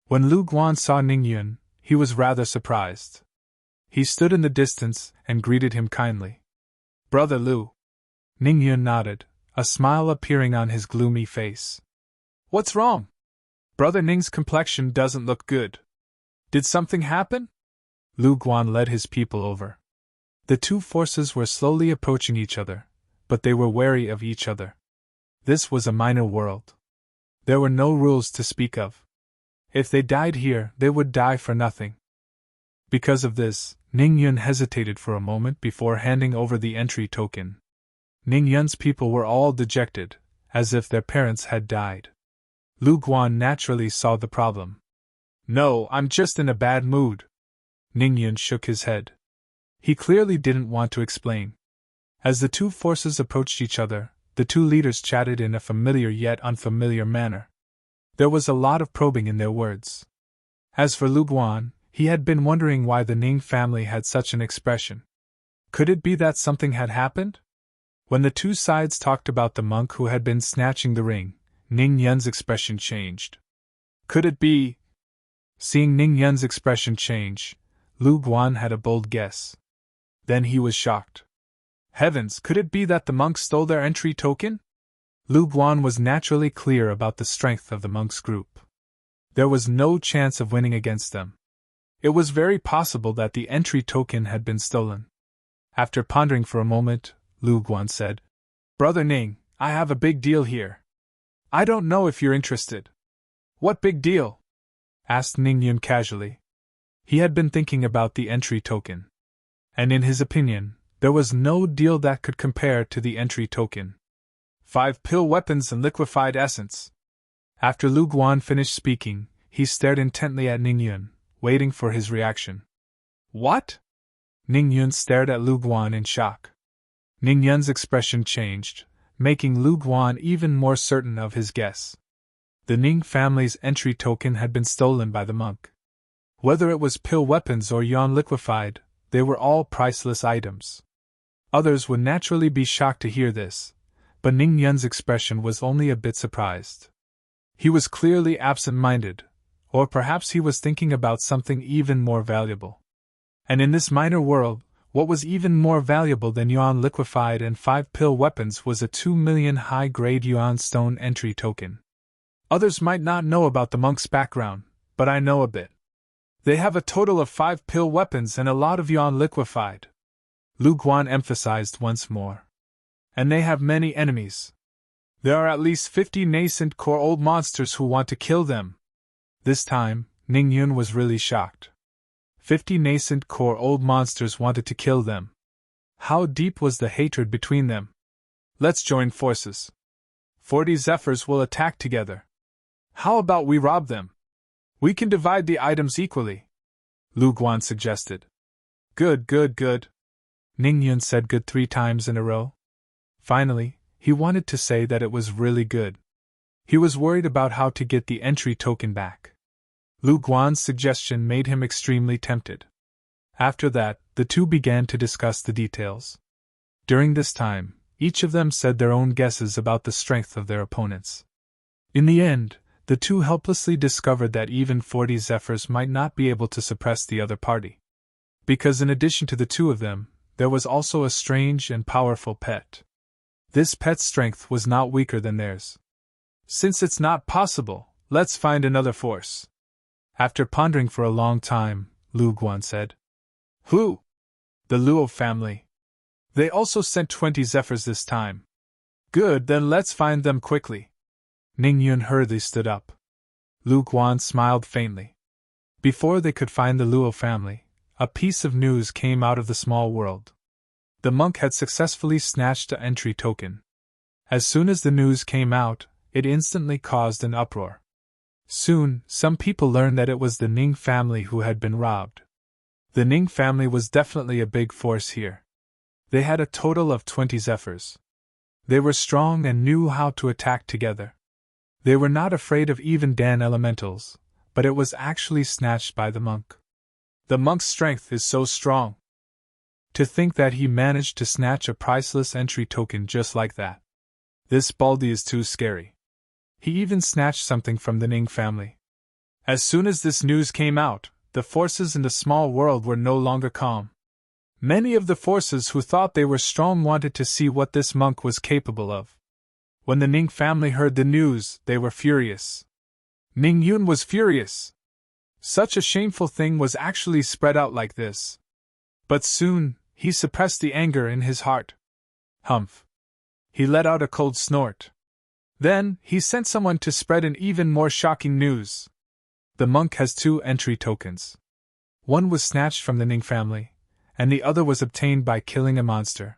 When Lu Guan saw Ningyun, he was rather surprised. He stood in the distance and greeted him kindly. Brother Lu. Ningyun nodded, a smile appearing on his gloomy face. What's wrong? Brother Ning's complexion doesn't look good. Did something happen? Lu Guan led his people over. The two forces were slowly approaching each other, but they were wary of each other. This was a minor world. There were no rules to speak of. If they died here, they would die for nothing. Because of this, Ningyun hesitated for a moment before handing over the entry token. Ningyun's people were all dejected, as if their parents had died. Lu Guan naturally saw the problem. No, I'm just in a bad mood. Ningyun shook his head. He clearly didn't want to explain. As the two forces approached each other, the two leaders chatted in a familiar yet unfamiliar manner. There was a lot of probing in their words. As for Lu Guan, he had been wondering why the Ning family had such an expression. Could it be that something had happened? When the two sides talked about the monk who had been snatching the ring, Ning Yun's expression changed. Could it be? Seeing Ning Yun's expression change, Lu Guan had a bold guess. Then he was shocked. Heavens, could it be that the monk stole their entry token? Lu Guan was naturally clear about the strength of the monk's group. There was no chance of winning against them. It was very possible that the entry token had been stolen. After pondering for a moment, Lu Guan said, Brother Ning, I have a big deal here. I don't know if you're interested. What big deal? Asked Ningyun casually. He had been thinking about the entry token. And in his opinion, there was no deal that could compare to the entry token. 5 pill weapons and liquefied essence. After Lu Guan finished speaking, he stared intently at Ningyun, waiting for his reaction. What? Ningyun stared at Lu Guan in shock. Ningyun's expression changed, making Lu Guan even more certain of his guess. The Ning family's entry token had been stolen by the monk. Whether it was pill weapons or yuan liquefied, they were all priceless items. Others would naturally be shocked to hear this, but Ning Yun's expression was only a bit surprised. He was clearly absent-minded, or perhaps he was thinking about something even more valuable. And in this minor world, what was even more valuable than yuan liquefied and 5 pill weapons was a 2 million high-grade yuan stone entry token. Others might not know about the monk's background, but I know a bit. They have a total of 5 pill weapons and a lot of yuan liquefied. Lu Guan emphasized once more. And they have many enemies. There are at least 50 nascent core old monsters who want to kill them. This time, Ning Yun was really shocked. 50 nascent core old monsters wanted to kill them. How deep was the hatred between them? Let's join forces. 40 Zephyrs will attack together. How about we rob them? We can divide the items equally, Lu Guan suggested. Good, good, good. Ning Yun said good 3 times in a row. Finally, he wanted to say that it was really good. He was worried about how to get the entry token back. Lu Guan's suggestion made him extremely tempted. After that, the two began to discuss the details. During this time, each of them said their own guesses about the strength of their opponents. In the end, the two helplessly discovered that even 40 Zephyrs might not be able to suppress the other party. Because in addition to the two of them, there was also a strange and powerful pet. This pet's strength was not weaker than theirs. Since it's not possible, let's find another force. After pondering for a long time, Lu Guan said. Who? The Luo family. They also sent 20 Zephyrs this time. Good, then let's find them quickly. Ning Yun hurriedly stood up. Lu Guan smiled faintly. Before they could find the Luo family, a piece of news came out of the small world. The monk had successfully snatched an entry token. As soon as the news came out, it instantly caused an uproar. Soon, some people learned that it was the Ning family who had been robbed. The Ning family was definitely a big force here. They had a total of 20 Zephyrs. They were strong and knew how to attack together. They were not afraid of even Dan elementals, but it was actually snatched by the monk. The monk's strength is so strong. To think that he managed to snatch a priceless entry token just like that. This Baldy is too scary. He even snatched something from the Ning family. As soon as this news came out, the forces in the small world were no longer calm. Many of the forces who thought they were strong wanted to see what this monk was capable of. When the Ning family heard the news, they were furious. Ning Yun was furious. Such a shameful thing was actually spread out like this. But soon, he suppressed the anger in his heart. Humph. He let out a cold snort. Then, he sent someone to spread an even more shocking news. The monk has 2 entry tokens. One was snatched from the Ning family, and the other was obtained by killing a monster.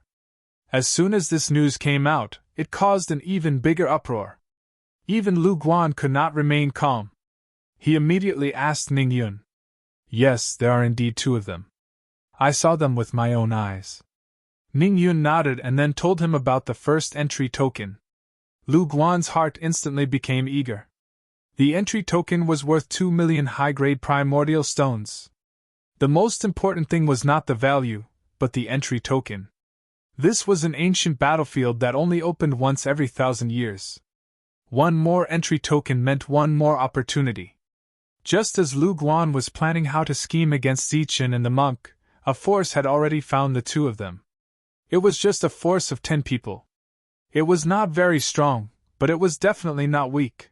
As soon as this news came out, it caused an even bigger uproar. Even Lu Guan could not remain calm. He immediately asked Ning Yun. Yes, there are indeed 2 of them. I saw them with my own eyes. Ning Yun nodded and then told him about the first entry token. Lu Guan's heart instantly became eager. The entry token was worth 2 million high-grade primordial stones. The most important thing was not the value, but the entry token. This was an ancient battlefield that only opened once every 1,000 years. One more entry token meant one more opportunity. Just as Lu Guan was planning how to scheme against Zichen and the monk, a force had already found the 2 of them. It was just a force of 10 people. It was not very strong, but it was definitely not weak.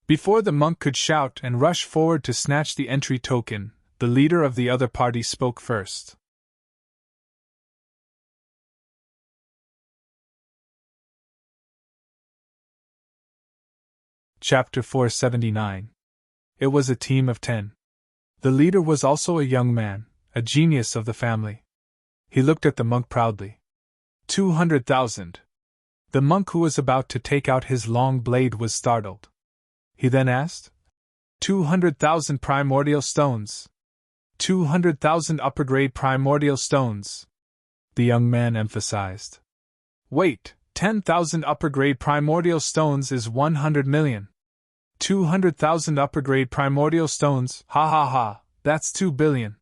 Before the monk could shout and rush forward to snatch the entry token, the leader of the other party spoke first. Chapter 479. It was a team of 10. The leader was also a young man, a genius of the family. He looked at the monk proudly. 200,000. The monk who was about to take out his long blade was startled. He then asked, 200,000 primordial stones. 200,000 upper-grade primordial stones. The young man emphasized. Wait, 10,000 upper-grade primordial stones is 100 million. 200,000 upper-grade primordial stones, ha ha ha, that's 2 billion.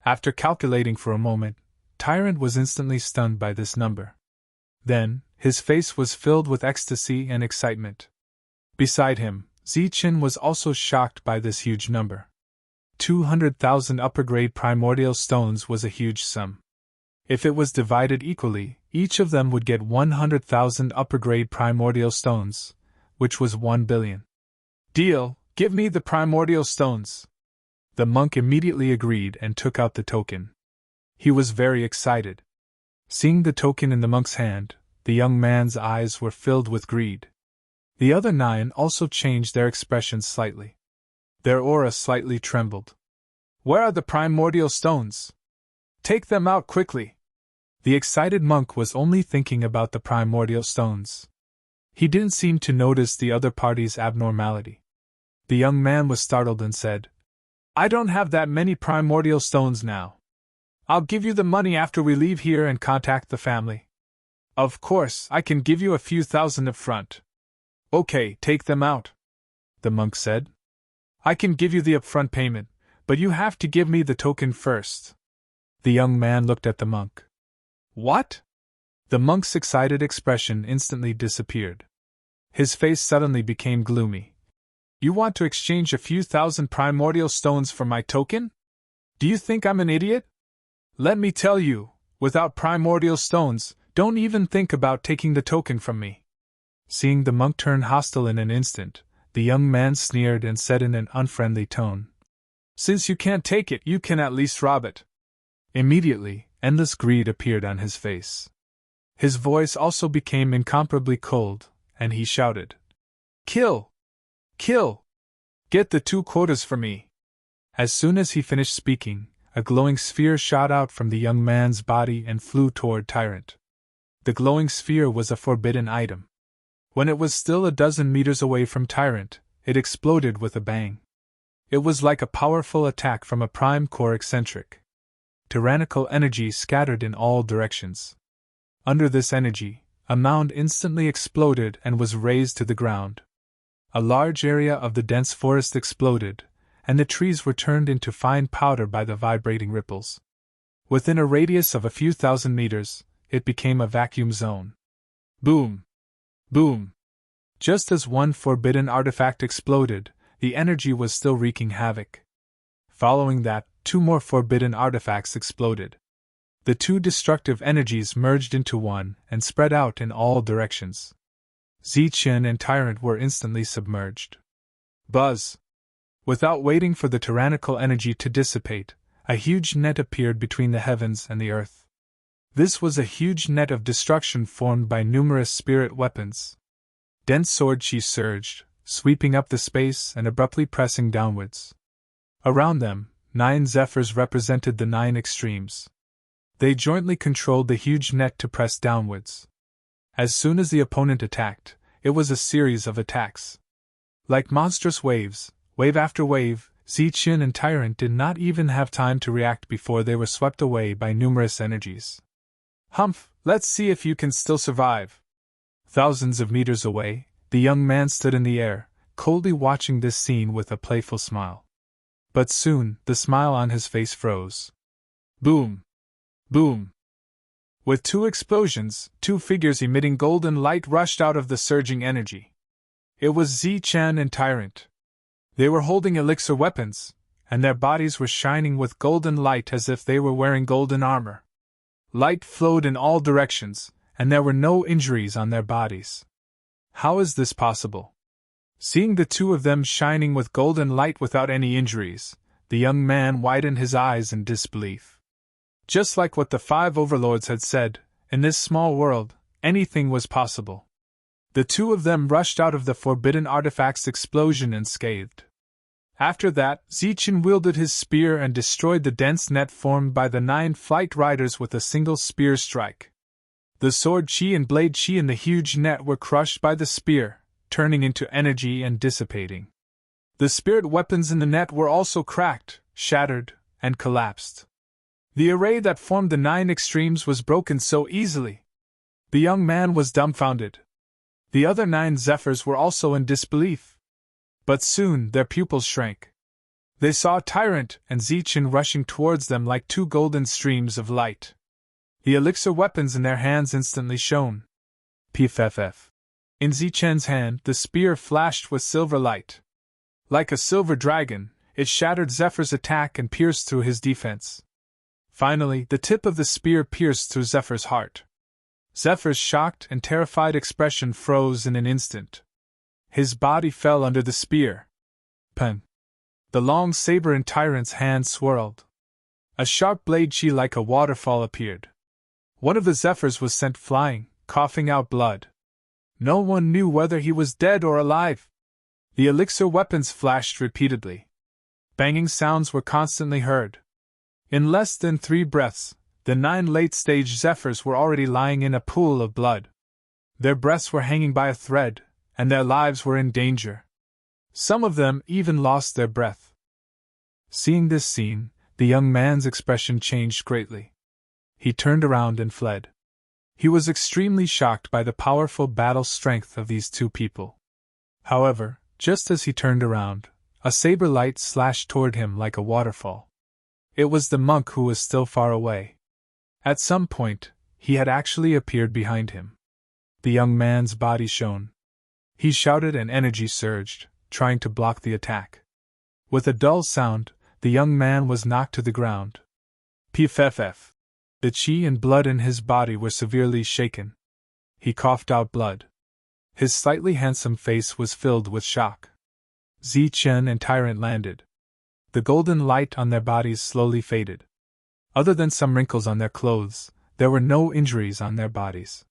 After calculating for a moment, Tyrant was instantly stunned by this number. Then, his face was filled with ecstasy and excitement. Beside him, Zichen was also shocked by this huge number. 200,000 upper-grade primordial stones was a huge sum. If it was divided equally, each of them would get 100,000 upper-grade primordial stones, which was 1 billion. Deal, give me the primordial stones. The monk immediately agreed and took out the token. He was very excited. Seeing the token in the monk's hand, the young man's eyes were filled with greed. The other 9 also changed their expressions slightly. Their aura slightly trembled. Where are the primordial stones? Take them out quickly. The excited monk was only thinking about the primordial stones. He didn't seem to notice the other party's abnormality. The young man was startled and said, I don't have that many primordial stones now. I'll give you the money after we leave here and contact the family. Of course, I can give you a few thousand up front. Okay, take them out, the monk said. I can give you the upfront payment, but you have to give me the token first. The young man looked at the monk. What? The monk's excited expression instantly disappeared. His face suddenly became gloomy. You want to exchange a few thousand primordial stones for my token? Do you think I'm an idiot? Let me tell you, without primordial stones, don't even think about taking the token from me. Seeing the monk turn hostile in an instant, the young man sneered and said in an unfriendly tone, Since you can't take it, you can at least rob it. Immediately, endless greed appeared on his face. His voice also became incomparably cold, and he shouted, Kill! Kill! Get the 2 quotas for me! As soon as he finished speaking, a glowing sphere shot out from the young man's body and flew toward Tyrant. The glowing sphere was a forbidden item. When it was still a dozen meters away from Tyrant, it exploded with a bang. It was like a powerful attack from a prime core eccentric. Tyrannical energy scattered in all directions. Under this energy, a mound instantly exploded and was razed to the ground. A large area of the dense forest exploded, and the trees were turned into fine powder by the vibrating ripples. Within a radius of a few thousand meters, it became a vacuum zone. Boom! Boom! Just as one forbidden artifact exploded, the energy was still wreaking havoc. Following that, 2 more forbidden artifacts exploded. The 2 destructive energies merged into one and spread out in all directions. Zichen and Tyrant were instantly submerged. Buzz! Without waiting for the tyrannical energy to dissipate, a huge net appeared between the heavens and the earth. This was a huge net of destruction formed by numerous spirit weapons. Dense sword chi surged, sweeping up the space and abruptly pressing downwards. Around them, 9 zephyrs represented the 9 extremes. They jointly controlled the huge net to press downwards. As soon as the opponent attacked, it was a series of attacks. Like monstrous waves, wave after wave, Zichen and Tyrant did not even have time to react before they were swept away by numerous energies. Humph, let's see if you can still survive. Thousands of meters away, the young man stood in the air, coldly watching this scene with a playful smile. But soon, the smile on his face froze. Boom! Boom! With 2 explosions, 2 figures emitting golden light rushed out of the surging energy. It was Zichen and Tyrant. They were holding elixir weapons, and their bodies were shining with golden light as if they were wearing golden armor. Light flowed in all directions, and there were no injuries on their bodies. How is this possible? Seeing the 2 of them shining with golden light without any injuries, the young man widened his eyes in disbelief. Just like what the 5 overlords had said, in this small world, anything was possible. The 2 of them rushed out of the forbidden artifact's explosion unscathed. After that, Zichen wielded his spear and destroyed the dense net formed by the 9 flight riders with a single spear strike. The sword chi and blade chi in the huge net were crushed by the spear, turning into energy and dissipating. The spirit weapons in the net were also cracked, shattered, and collapsed. The array that formed the 9 extremes was broken so easily. The young man was dumbfounded. The other 9 zephyrs were also in disbelief. But soon their pupils shrank. They saw Tyrant and Zichen rushing towards them like two golden streams of light. The elixir weapons in their hands instantly shone. Pff. In Zichen's hand, the spear flashed with silver light. Like a silver dragon, it shattered Zephyr's attack and pierced through his defense. Finally, the tip of the spear pierced through Zephyr's heart. Zephyr's shocked and terrified expression froze in an instant. His body fell under the spear. Pun. The long saber in Tyrant's hand swirled. A sharp blade chi like a waterfall appeared. One of the Zephyrs was sent flying, coughing out blood. No one knew whether he was dead or alive. The elixir weapons flashed repeatedly. Banging sounds were constantly heard. In less than 3 breaths, the 9 late-stage Zephyrs were already lying in a pool of blood. Their breaths were hanging by a thread, and their lives were in danger. Some of them even lost their breath. Seeing this scene, the young man's expression changed greatly. He turned around and fled. He was extremely shocked by the powerful battle strength of these two people. However, just as he turned around, a saber light slashed toward him like a waterfall. It was the monk who was still far away. At some point, he had actually appeared behind him. The young man's body shone. He shouted and energy surged, trying to block the attack. With a dull sound, the young man was knocked to the ground. Pff. The chi and blood in his body were severely shaken. He coughed out blood. His slightly handsome face was filled with shock. Zichen and Tyrant landed. The golden light on their bodies slowly faded. Other than some wrinkles on their clothes, there were no injuries on their bodies.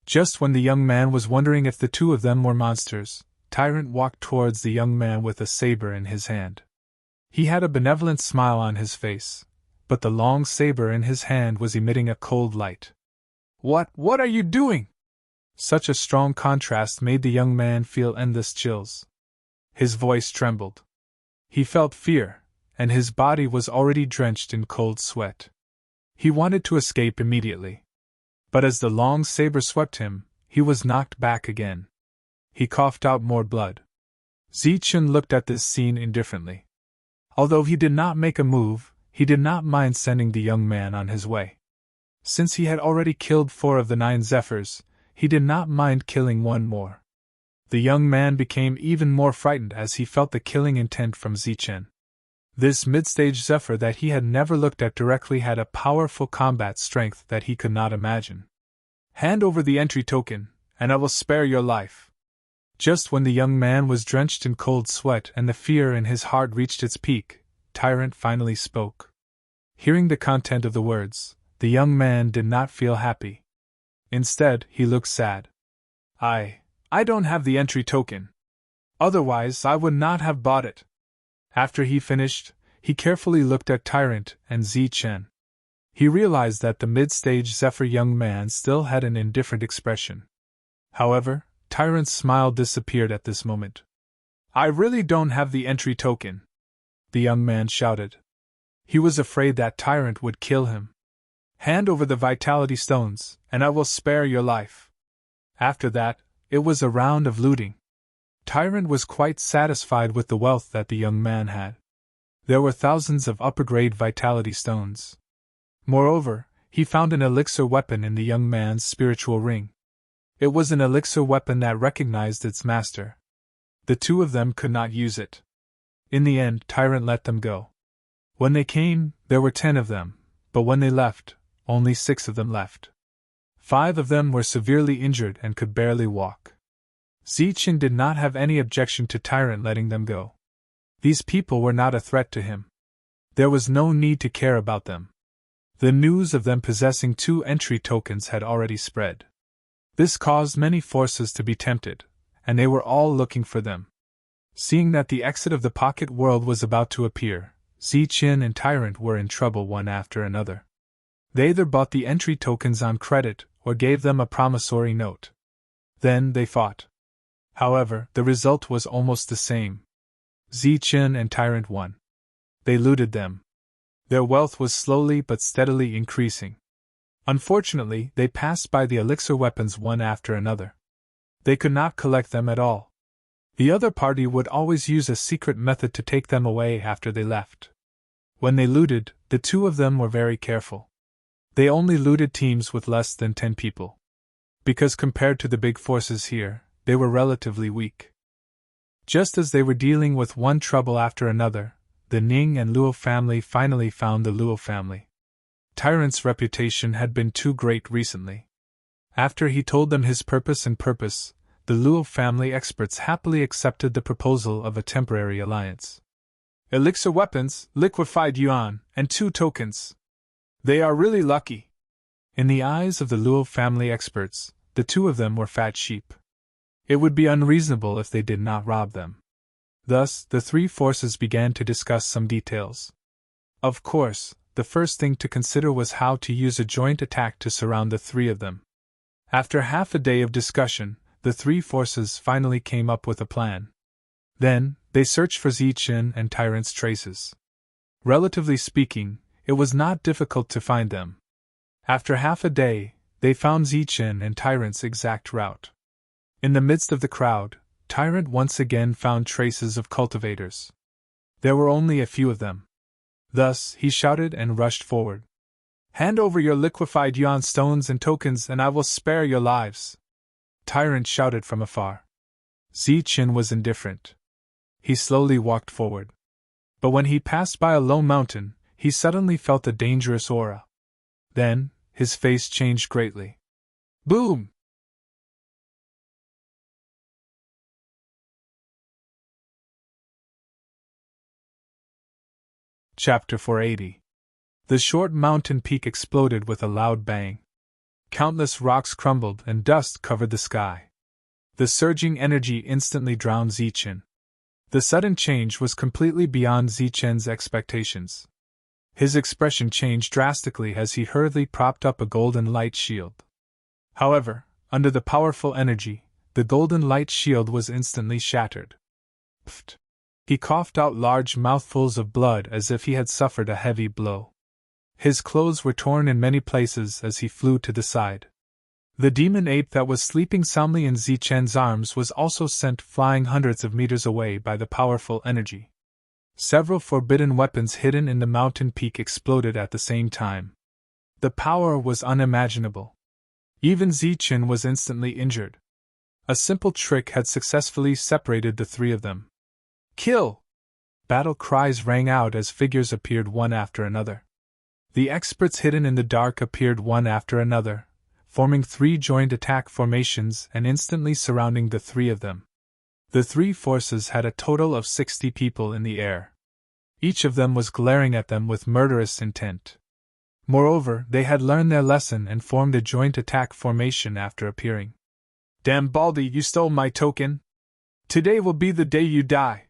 Just when the young man was wondering if the two of them were monsters, Tyrant walked towards the young man with a saber in his hand. He had a benevolent smile on his face, but the long saber in his hand was emitting a cold light. What are you doing?" Such a strong contrast made the young man feel endless chills. His voice trembled. He felt fear, and his body was already drenched in cold sweat. He wanted to escape immediately. But as the long saber swept him, he was knocked back again. He coughed out more blood. Zichen looked at this scene indifferently. Although he did not make a move, he did not mind sending the young man on his way. Since he had already killed 4 of the 9 Zephyrs, he did not mind killing 1 more. The young man became even more frightened as he felt the killing intent from Zichen. This mid-stage Zephyr that he had never looked at directly had a powerful combat strength that he could not imagine. "Hand over the entry token, and I will spare your life." Just when the young man was drenched in cold sweat and the fear in his heart reached its peak, Tyrant finally spoke. Hearing the content of the words, the young man did not feel happy. Instead, he looked sad. I don't have the entry token. Otherwise, I would not have bought it." After he finished, he carefully looked at Tyrant and Zichen. He realized that the mid-stage Zephyr young man still had an indifferent expression. However, Tyrant's smile disappeared at this moment. "I really don't have the entry token," the young man shouted. He was afraid that Tyrant would kill him. "Hand over the vitality stones, and I will spare your life." After that, it was a round of looting. Tyrant was quite satisfied with the wealth that the young man had. There were thousands of upper-grade vitality stones. Moreover, he found an elixir weapon in the young man's spiritual ring. It was an elixir weapon that recognized its master. The 2 of them could not use it. In the end, Tyrant let them go. When they came, there were 10 of them, but when they left, only 6 of them left. 5 of them were severely injured and could barely walk. Zichen did not have any objection to Tyrant letting them go. These people were not a threat to him. There was no need to care about them. The news of them possessing 2 entry tokens had already spread. This caused many forces to be tempted, and they were all looking for them. Seeing that the exit of the pocket world was about to appear, Zichen and Tyrant were in trouble one after another. They either bought the entry tokens on credit or gave them a promissory note. Then they fought. However, the result was almost the same. Zichen and Tyrant won. They looted them. Their wealth was slowly but steadily increasing. Unfortunately, they passed by the elixir weapons one after another. They could not collect them at all. The other party would always use a secret method to take them away after they left. When they looted, the two of them were very careful. They only looted teams with less than 10 people. Because compared to the big forces here, they were relatively weak. Just as they were dealing with one trouble after another, the Ning and Luo family finally found the Luo family. Tyrant's reputation had been too great recently. After he told them his purpose, the Luo family experts happily accepted the proposal of a temporary alliance. Elixir weapons, liquefied yuan, and 2 tokens. They are really lucky. In the eyes of the Luo family experts, the two of them were fat sheep. It would be unreasonable if they did not rob them. Thus, the three forces began to discuss some details. Of course, the first thing to consider was how to use a joint attack to surround the three of them. After half a day of discussion, the three forces finally came up with a plan. Then, they searched for Zichen and Tyrant's traces. Relatively speaking, it was not difficult to find them. After half a day, they found Zichen and Tyrant's exact route. In the midst of the crowd, Tyrant once again found traces of cultivators. There were only a few of them. Thus, he shouted and rushed forward. "Hand over your liquefied yuan stones and tokens, and I will spare your lives!" Tyrant shouted from afar. Zichen was indifferent. He slowly walked forward. But when he passed by a low mountain, he suddenly felt a dangerous aura. Then, his face changed greatly. Boom! Chapter 480. The short mountain peak exploded with a loud bang. Countless rocks crumbled and dust covered the sky. The surging energy instantly drowned Zichen. The sudden change was completely beyond Zichen's expectations. His expression changed drastically as he hurriedly propped up a golden light shield. However, under the powerful energy, the golden light shield was instantly shattered. Pfft! He coughed out large mouthfuls of blood as if he had suffered a heavy blow. His clothes were torn in many places as he flew to the side. The demon ape that was sleeping soundly in Zichen's arms was also sent flying hundreds of meters away by the powerful energy. Several forbidden weapons hidden in the mountain peak exploded at the same time. The power was unimaginable. Even Zichen was instantly injured. A simple trick had successfully separated the three of them. Kill! Battle cries rang out as figures appeared one after another. The experts hidden in the dark appeared one after another, forming three joint attack formations and instantly surrounding the three of them. The three forces had a total of 60 people in the air. Each of them was glaring at them with murderous intent. Moreover, they had learned their lesson and formed a joint attack formation after appearing. "Damn Baldy, you stole my token! Today will be the day you die!"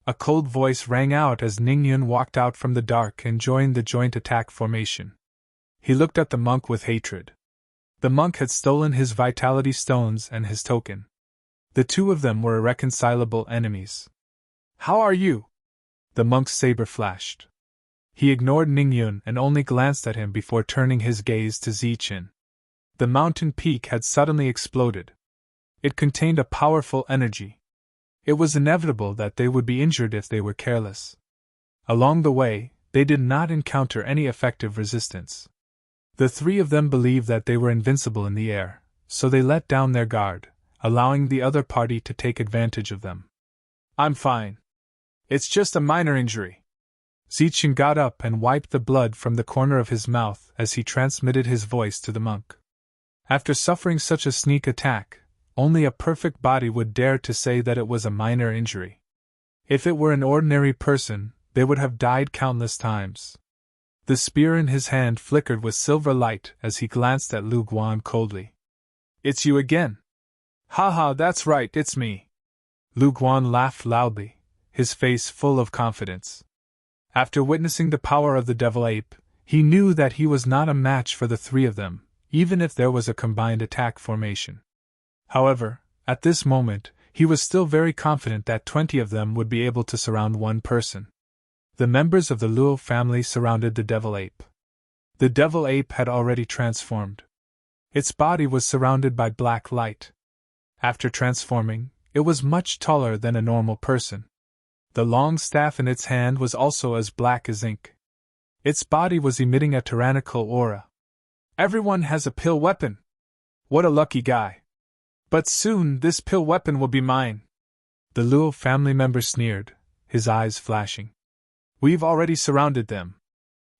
A cold voice rang out as Ningyun walked out from the dark and joined the joint attack formation. He looked at the monk with hatred. The monk had stolen his vitality stones and his token. The two of them were irreconcilable enemies. "How are you?" The monk's saber flashed. He ignored Ningyun and only glanced at him before turning his gaze to Zichen. The mountain peak had suddenly exploded. It contained a powerful energy. It was inevitable that they would be injured if they were careless. Along the way, they did not encounter any effective resistance. The three of them believed that they were invincible in the air, so they let down their guard, allowing the other party to take advantage of them. "I'm fine. It's just a minor injury." Zichen got up and wiped the blood from the corner of his mouth as he transmitted his voice to the monk. After suffering such a sneak attack, only a perfect body would dare to say that it was a minor injury. If it were an ordinary person, they would have died countless times. The spear in his hand flickered with silver light as he glanced at Lu Guan coldly. "It's you again." "Haha, that's right, it's me." Lu Guan laughed loudly, his face full of confidence. After witnessing the power of the devil ape, he knew that he was not a match for the three of them, even if there was a combined attack formation. However, at this moment, he was still very confident that 20 of them would be able to surround one person. The members of the Luo family surrounded the devil ape. The devil ape had already transformed. Its body was surrounded by black light. After transforming, It was much taller than a normal person. The long staff in its hand was also as black as ink. Its body was emitting a tyrannical aura. Everyone has a pill weapon. What a lucky guy. But soon this pill weapon will be mine. The Luo family member sneered, his eyes flashing. We've already surrounded them.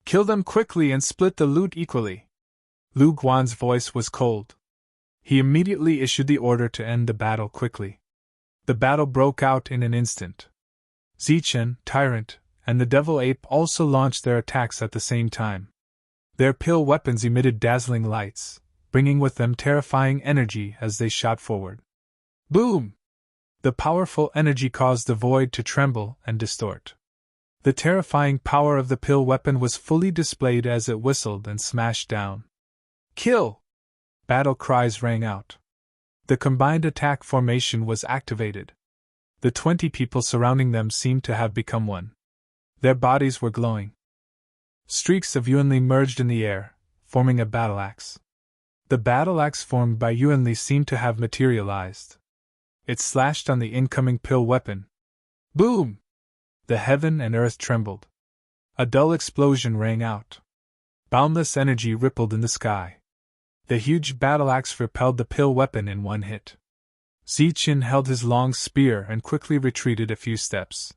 Kill them quickly and split the loot equally. Lu Guan's voice was cold. He immediately issued the order to end the battle quickly. The battle broke out in an instant. Zichen, Tyrant, and the Devil Ape also launched their attacks at the same time. Their pill weapons emitted dazzling lights, bringing with them terrifying energy as they shot forward. Boom! The powerful energy caused the void to tremble and distort. The terrifying power of the pill weapon was fully displayed as it whistled and smashed down. Kill! Battle cries rang out. The combined attack formation was activated. The 20 people surrounding them seemed to have become one. Their bodies were glowing. Streaks of Yuanli merged in the air, forming a battle axe. The battle axe formed by Yuanli seemed to have materialized. It slashed on the incoming pill weapon. Boom! The heaven and earth trembled. A dull explosion rang out. Boundless energy rippled in the sky. The huge battle axe repelled the pill weapon in one hit. Zichen held his long spear and quickly retreated a few steps.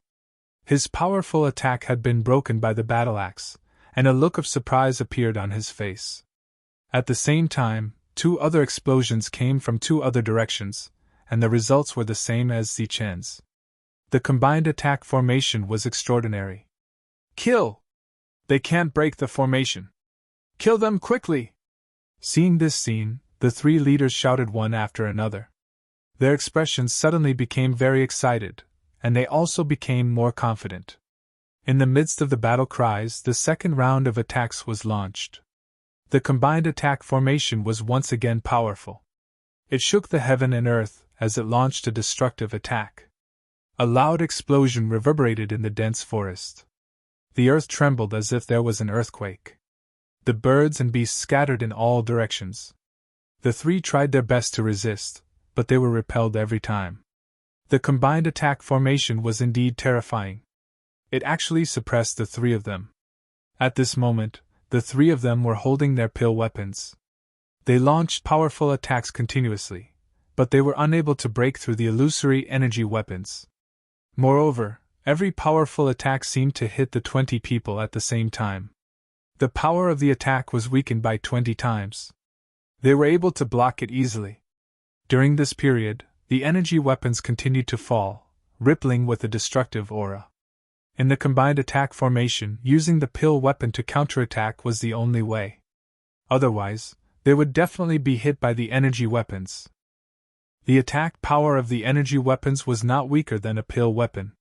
His powerful attack had been broken by the battle axe, and a look of surprise appeared on his face. At the same time, 2 other explosions came from 2 other directions, and the results were the same as Zichen's. The combined attack formation was extraordinary. Kill! They can't break the formation. Kill them quickly! Seeing this scene, the 3 leaders shouted one after another. Their expressions suddenly became very excited, and they also became more confident. In the midst of the battle cries, the second round of attacks was launched. The combined attack formation was once again powerful. It shook the heaven and earth as it launched a destructive attack. A loud explosion reverberated in the dense forest. The earth trembled as if there was an earthquake. The birds and beasts scattered in all directions. The 3 tried their best to resist, but they were repelled every time. The combined attack formation was indeed terrifying. It actually suppressed the 3 of them. At this moment, the 3 of them were holding their pill weapons. They launched powerful attacks continuously, but they were unable to break through the illusory energy weapons. Moreover, every powerful attack seemed to hit the 20 people at the same time. The power of the attack was weakened by 20 times. They were able to block it easily. During this period, the energy weapons continued to fall, rippling with a destructive aura. In the combined attack formation, using the pill weapon to counterattack was the only way. Otherwise, they would definitely be hit by the energy weapons. The attack power of the energy weapons was not weaker than a pill weapon.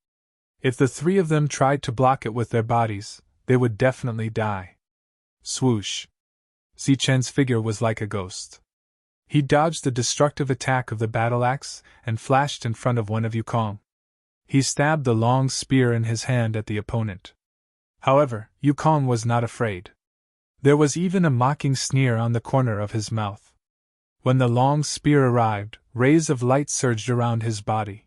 If the 3 of them tried to block it with their bodies, they would definitely die. Swoosh! Zichen's figure was like a ghost. He dodged the destructive attack of the battle axe and flashed in front of one of Yukong. He stabbed the long spear in his hand at the opponent. However, Yukong was not afraid. There was even a mocking sneer on the corner of his mouth. When the long spear arrived, rays of light surged around his body.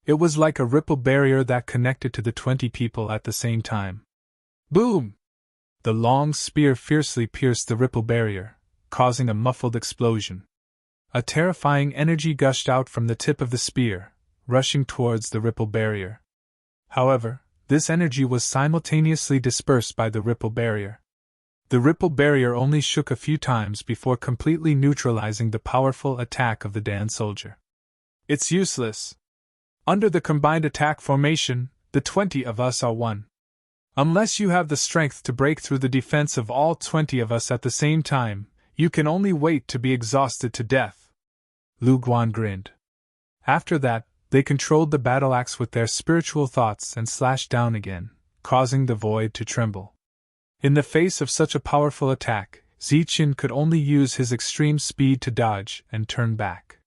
It was like a ripple barrier that connected to the 20 people at the same time. Boom! The long spear fiercely pierced the ripple barrier, causing a muffled explosion. A terrifying energy gushed out from the tip of the spear, rushing towards the ripple barrier. However, this energy was simultaneously dispersed by the ripple barrier. The ripple barrier only shook a few times before completely neutralizing the powerful attack of the Dan soldier. It's useless. Under the combined attack formation, the 20 of us are one. Unless you have the strength to break through the defense of all 20 of us at the same time, you can only wait to be exhausted to death. Lu Guan grinned. After that, they controlled the battle axe with their spiritual thoughts and slashed down again, causing the void to tremble. In the face of such a powerful attack, Zichen could only use his extreme speed to dodge and turn back.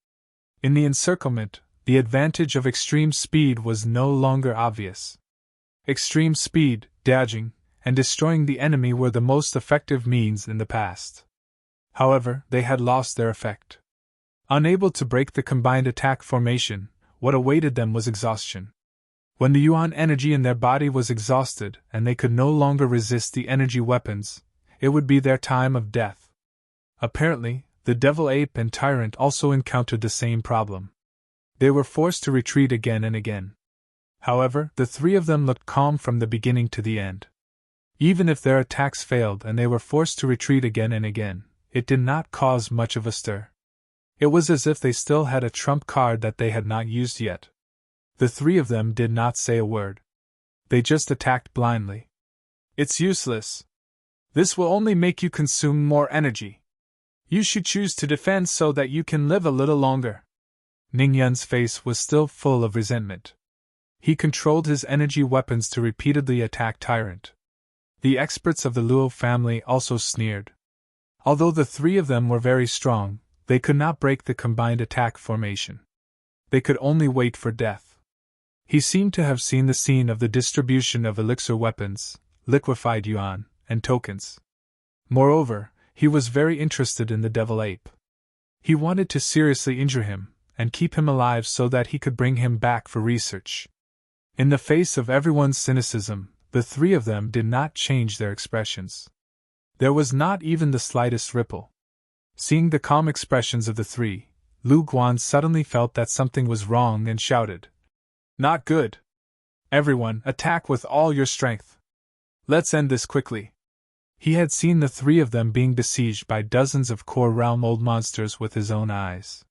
In the encirclement, the advantage of extreme speed was no longer obvious. Extreme speed, dodging, and destroying the enemy were the most effective means in the past. However, they had lost their effect. Unable to break the combined attack formation, what awaited them was exhaustion. When the yuan energy in their body was exhausted and they could no longer resist the energy weapons, it would be their time of death. Apparently, the devil ape and tyrant also encountered the same problem. They were forced to retreat again and again. However, the three of them looked calm from the beginning to the end. Even if their attacks failed and they were forced to retreat again and again, it did not cause much of a stir. It was as if they still had a trump card that they had not used yet. The three of them did not say a word. They just attacked blindly. It's useless. This will only make you consume more energy. You should choose to defend so that you can live a little longer. Ning Yun's face was still full of resentment. He controlled his energy weapons to repeatedly attack Tyrant. The experts of the Luo family also sneered. Although the three of them were very strong, they could not break the combined attack formation. They could only wait for death. He seemed to have seen the scene of the distribution of elixir weapons, liquefied yuan, and tokens. Moreover, he was very interested in the devil ape. He wanted to seriously injure him, and keep him alive so that he could bring him back for research. In the face of everyone's cynicism, the three of them did not change their expressions. There was not even the slightest ripple. Seeing the calm expressions of the three, Lu Guan suddenly felt that something was wrong and shouted, "Not good! Everyone, attack with all your strength! Let's end this quickly!" He had seen the three of them being besieged by dozens of core realm old monsters with his own eyes.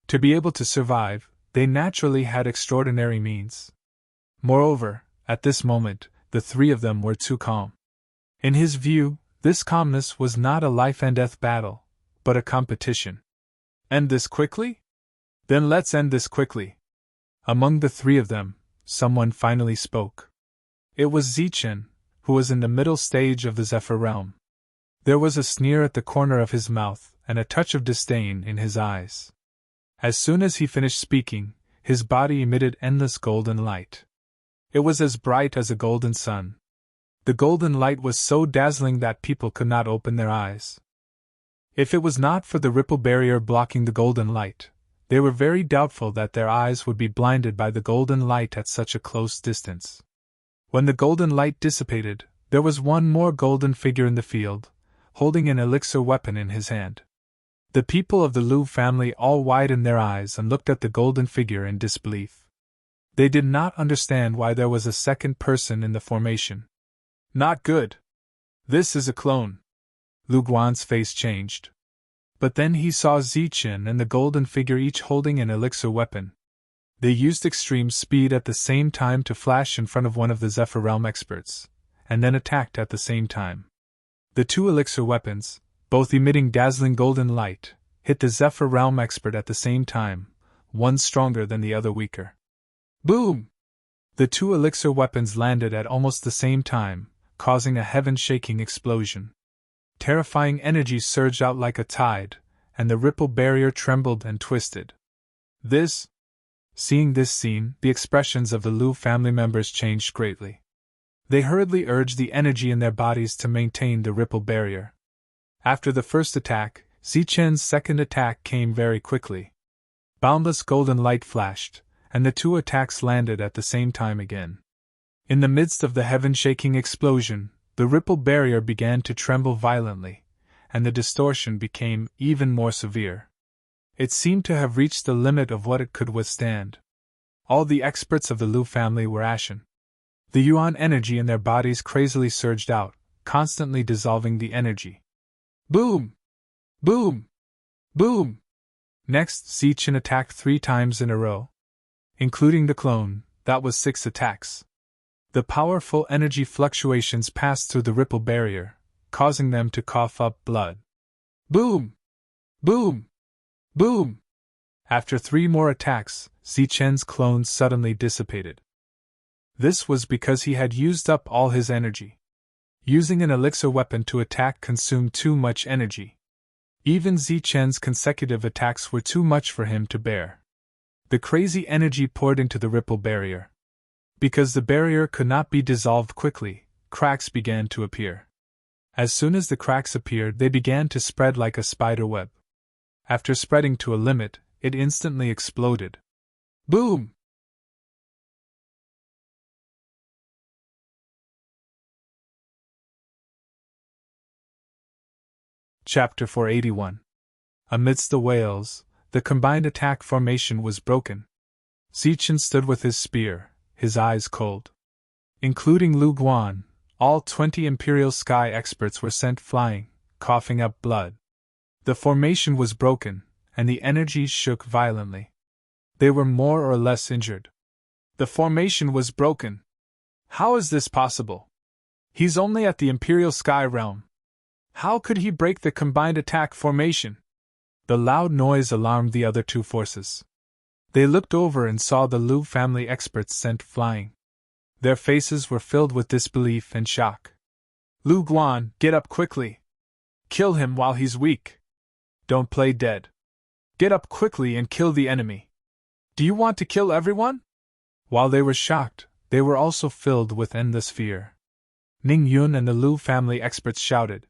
To be able to survive, they naturally had extraordinary means. Moreover, at this moment, the three of them were too calm. In his view, this calmness was not a life-and-death battle, but a competition. End this quickly? Then let's end this quickly. Among the three of them, someone finally spoke. It was Zichen, who was in the middle stage of the Zephyr realm. There was a sneer at the corner of his mouth and a touch of disdain in his eyes. As soon as he finished speaking, his body emitted endless golden light. It was as bright as a golden sun. The golden light was so dazzling that people could not open their eyes. If it was not for the ripple barrier blocking the golden light, they were very doubtful that their eyes would be blinded by the golden light at such a close distance. When the golden light dissipated, there was one more golden figure in the field, holding an elixir weapon in his hand. The people of the Lu family all widened their eyes and looked at the golden figure in disbelief. They did not understand why there was a second person in the formation. Not good. This is a clone. Lu Guan's face changed. But then he saw Zichen and the golden figure each holding an elixir weapon. They used extreme speed at the same time to flash in front of one of the Zephyr Realm experts, and then attacked at the same time. The two elixir weapons, both emitting dazzling golden light, hit the Zephyr Realm expert at the same time, one stronger than the other weaker. Boom! The two elixir weapons landed at almost the same time, causing a heaven-shaking explosion. Terrifying energy surged out like a tide, and the ripple barrier trembled and twisted. Seeing this scene, the expressions of the Lu family members changed greatly. They hurriedly urged the energy in their bodies to maintain the ripple barrier. After the first attack, Zichen's second attack came very quickly. Boundless golden light flashed, and the two attacks landed at the same time again. In the midst of the heaven-shaking explosion, the ripple barrier began to tremble violently, and the distortion became even more severe. It seemed to have reached the limit of what it could withstand. All the experts of the Lu family were ashen. The yuan energy in their bodies crazily surged out, constantly dissolving the energy. Boom! Boom! Boom! Next, Zichen attacked 3 times in a row. Including the clone, that was 6 attacks. The powerful energy fluctuations passed through the ripple barrier, causing them to cough up blood. Boom! Boom! Boom! After 3 more attacks, Zichen's clone suddenly dissipated. This was because he had used up all his energy. Using an elixir weapon to attack consumed too much energy. Even Zichen's consecutive attacks were too much for him to bear. The crazy energy poured into the ripple barrier. Because the barrier could not be dissolved quickly, cracks began to appear. As soon as the cracks appeared, they began to spread like a spider web. After spreading to a limit, it instantly exploded. Boom! Chapter 481. Amidst the wails, the combined attack formation was broken. Zichen stood with his spear, his eyes cold. Including Lu Guan, all 20 Imperial Sky experts were sent flying, coughing up blood. The formation was broken, and the energies shook violently. They were more or less injured. The formation was broken. How is this possible? He's only at the Imperial Sky realm. How could he break the combined attack formation? The loud noise alarmed the other two forces. They looked over and saw the Lu family experts sent flying. Their faces were filled with disbelief and shock. Lu Guan, get up quickly. Kill him while he's weak. Don't play dead. Get up quickly and kill the enemy. Do you want to kill everyone? While they were shocked, they were also filled with endless fear. Ning Yun and the Lu family experts shouted.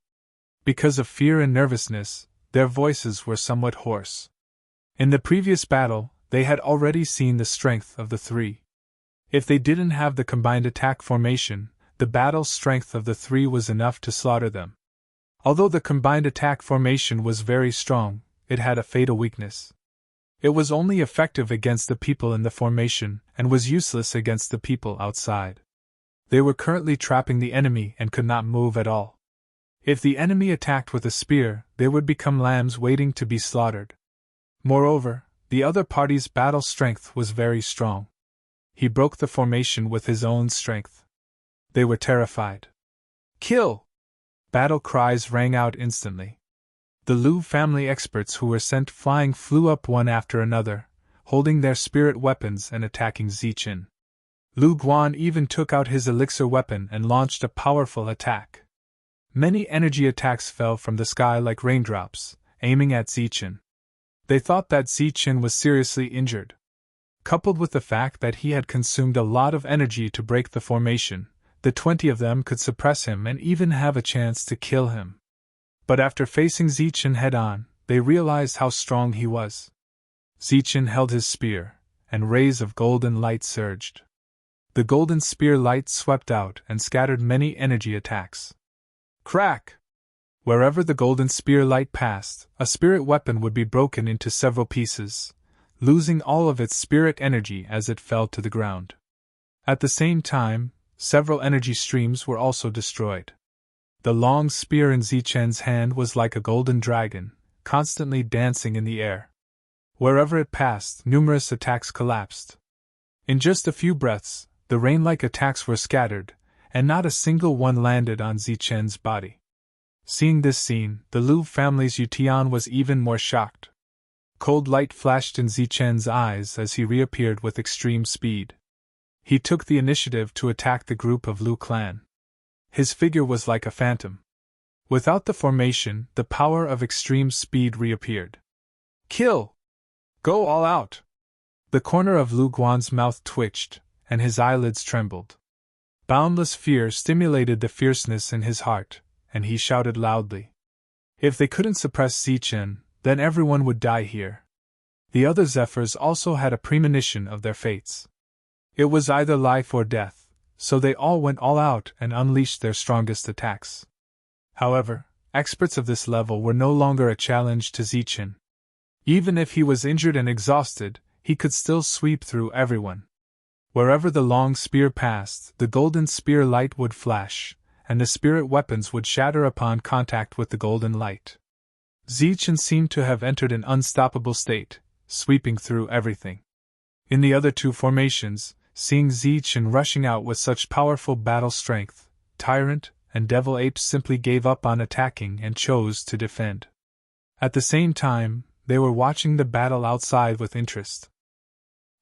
Because of fear and nervousness, their voices were somewhat hoarse. In the previous battle, they had already seen the strength of the three. If they didn't have the combined attack formation, the battle strength of the three was enough to slaughter them. Although the combined attack formation was very strong, it had a fatal weakness. It was only effective against the people in the formation and was useless against the people outside. They were currently trapping the enemy and could not move at all. If the enemy attacked with a spear, they would become lambs waiting to be slaughtered. Moreover, the other party's battle strength was very strong. He broke the formation with his own strength. They were terrified. Kill! Battle cries rang out instantly. The Lu family experts who were sent flying flew up one after another, holding their spirit weapons and attacking Zichen. Lu Guan even took out his elixir weapon and launched a powerful attack. Many energy attacks fell from the sky like raindrops, aiming at Zichen. They thought that Zichen was seriously injured. Coupled with the fact that he had consumed a lot of energy to break the formation, the 20 of them could suppress him and even have a chance to kill him. But after facing Zichen head-on, they realized how strong he was. Zichen held his spear, and rays of golden light surged. The golden spear light swept out and scattered many energy attacks. Crack! Wherever the golden spear light passed, a spirit weapon would be broken into several pieces, losing all of its spirit energy as it fell to the ground. At the same time, several energy streams were also destroyed. The long spear in Zichen's hand was like a golden dragon, constantly dancing in the air. Wherever it passed, numerous attacks collapsed. In just a few breaths, the rain-like attacks were scattered, and not a single one landed on Zichen's body. Seeing this scene, the Lu family's Yutian was even more shocked. Cold light flashed in Zichen's eyes as he reappeared with extreme speed. He took the initiative to attack the group of Lu clan. His figure was like a phantom. Without the formation, the power of extreme speed reappeared. Kill! Go all out! The corner of Lu Guan's mouth twitched, and his eyelids trembled. Boundless fear stimulated the fierceness in his heart, and he shouted loudly. If they couldn't suppress Zichen, then everyone would die here. The other Zephyrs also had a premonition of their fates. It was either life or death, so they all went all out and unleashed their strongest attacks. However, experts of this level were no longer a challenge to Zichen. Even if he was injured and exhausted, he could still sweep through everyone. Wherever the long spear passed, the golden spear light would flash, and the spirit weapons would shatter upon contact with the golden light. Zichen seemed to have entered an unstoppable state, sweeping through everything. In the other two formations, seeing Zichen rushing out with such powerful battle strength, Tyrant and Devil Ape simply gave up on attacking and chose to defend. At the same time, they were watching the battle outside with interest.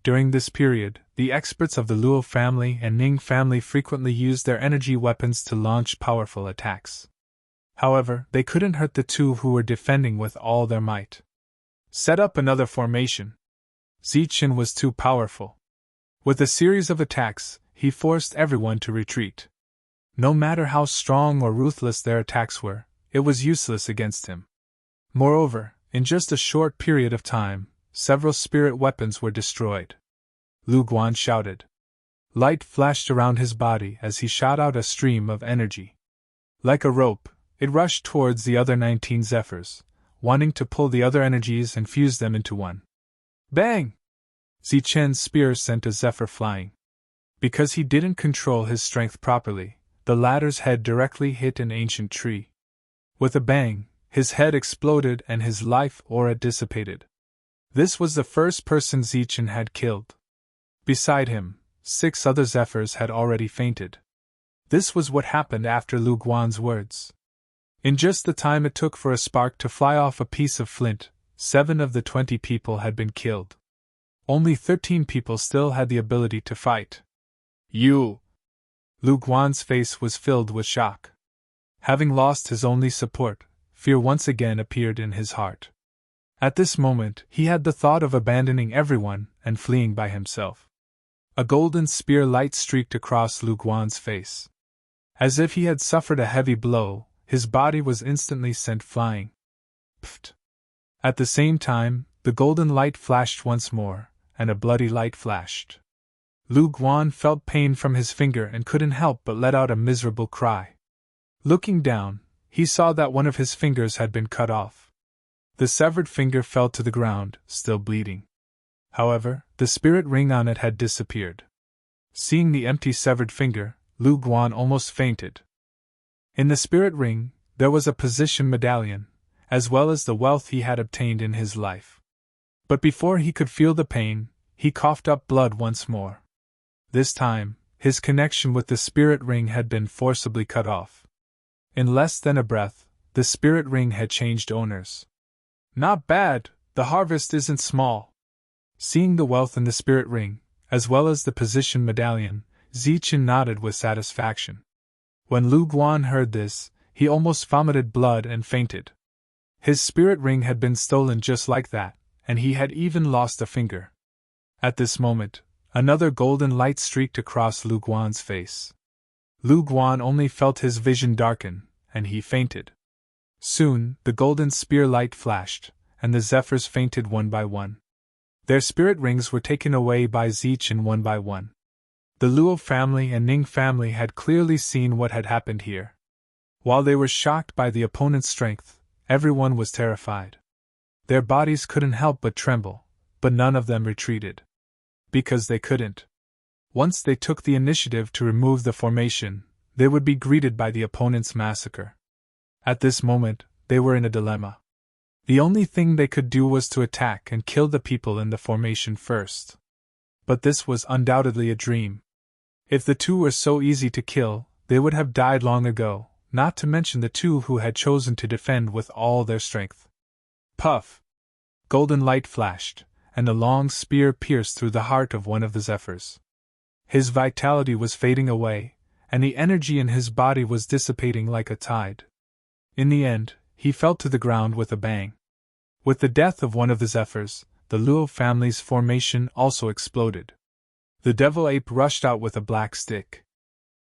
During this period, the experts of the Luo family and Ning family frequently used their energy weapons to launch powerful attacks. However, they couldn't hurt the two who were defending with all their might. Set up another formation. Zichen was too powerful. With a series of attacks, he forced everyone to retreat. No matter how strong or ruthless their attacks were, it was useless against him. Moreover, in just a short period of time, several spirit weapons were destroyed. Lu Guan shouted. Light flashed around his body as he shot out a stream of energy. Like a rope, it rushed towards the other 19 zephyrs, wanting to pull the other energies and fuse them into one. Bang! Zichen's spear sent a zephyr flying. Because he didn't control his strength properly, the latter's head directly hit an ancient tree. With a bang, his head exploded and his life aura dissipated. This was the first person Zichen had killed. Beside him, 6 other zephyrs had already fainted. This was what happened after Lu Guan's words. In just the time it took for a spark to fly off a piece of flint, 7 of the 20 people had been killed. Only 13 people still had the ability to fight. You! Lu Guan's face was filled with shock. Having lost his only support, fear once again appeared in his heart. At this moment, he had the thought of abandoning everyone and fleeing by himself. A golden spear light streaked across Lu Guan's face. As if he had suffered a heavy blow, his body was instantly sent flying. Pfft! At the same time, the golden light flashed once more, and a bloody light flashed. Lu Guan felt pain from his finger and couldn't help but let out a miserable cry. Looking down, he saw that one of his fingers had been cut off. The severed finger fell to the ground, still bleeding. However, the spirit ring on it had disappeared. Seeing the empty severed finger, Lu Guan almost fainted. In the spirit ring, there was a position medallion, as well as the wealth he had obtained in his life. But before he could feel the pain, he coughed up blood once more. This time, his connection with the spirit ring had been forcibly cut off. In less than a breath, the spirit ring had changed owners. Not bad, the harvest isn't small. Seeing the wealth in the spirit ring, as well as the position medallion, Zichen nodded with satisfaction. When Lu Guan heard this, he almost vomited blood and fainted. His spirit ring had been stolen just like that, and he had even lost a finger. At this moment, another golden light streaked across Lu Guan's face. Lu Guan only felt his vision darken, and he fainted. Soon, the golden spear light flashed, and the zephyrs fainted one by one. Their spirit rings were taken away by Zichen one by one. The Luo family and Ning family had clearly seen what had happened here. While they were shocked by the opponent's strength, everyone was terrified. Their bodies couldn't help but tremble, but none of them retreated. Because they couldn't. Once they took the initiative to remove the formation, they would be greeted by the opponent's massacre. At this moment, they were in a dilemma. The only thing they could do was to attack and kill the people in the formation first. But this was undoubtedly a dream. If the two were so easy to kill, they would have died long ago, not to mention the two who had chosen to defend with all their strength. Puff! Golden light flashed, and a long spear pierced through the heart of one of the zephyrs. His vitality was fading away, and the energy in his body was dissipating like a tide. In the end, he fell to the ground with a bang. With the death of one of the zephyrs, the Luo family's formation also exploded. The devil ape rushed out with a black stick.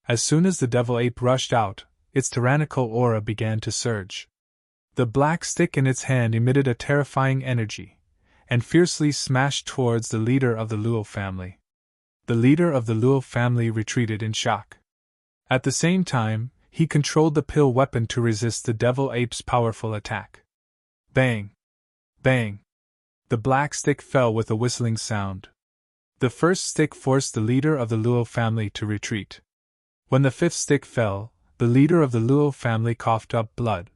As soon as the devil ape rushed out, its tyrannical aura began to surge. The black stick in its hand emitted a terrifying energy, and fiercely smashed towards the leader of the Luo family. The leader of the Luo family retreated in shock. At the same time, he controlled the pill weapon to resist the devil ape's powerful attack. Bang! Bang! The black stick fell with a whistling sound. The first stick forced the leader of the Luo family to retreat. When the fifth stick fell, the leader of the Luo family coughed up blood.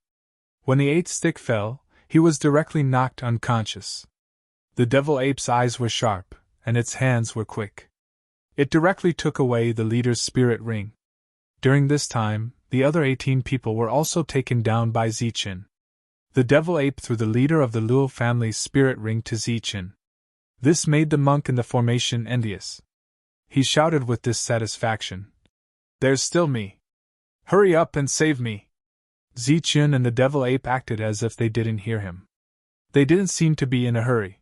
When the eighth stick fell, he was directly knocked unconscious. The devil ape's eyes were sharp, and its hands were quick. It directly took away the leader's spirit ring. During this time, the other 18 people were also taken down by Zichen. The devil ape threw the leader of the Luo family's spirit ring to Zichen. This made the monk in the formation envious. He shouted with dissatisfaction. "There's still me. Hurry up and save me!" Zichen and the devil ape acted as if they didn't hear him. They didn't seem to be in a hurry.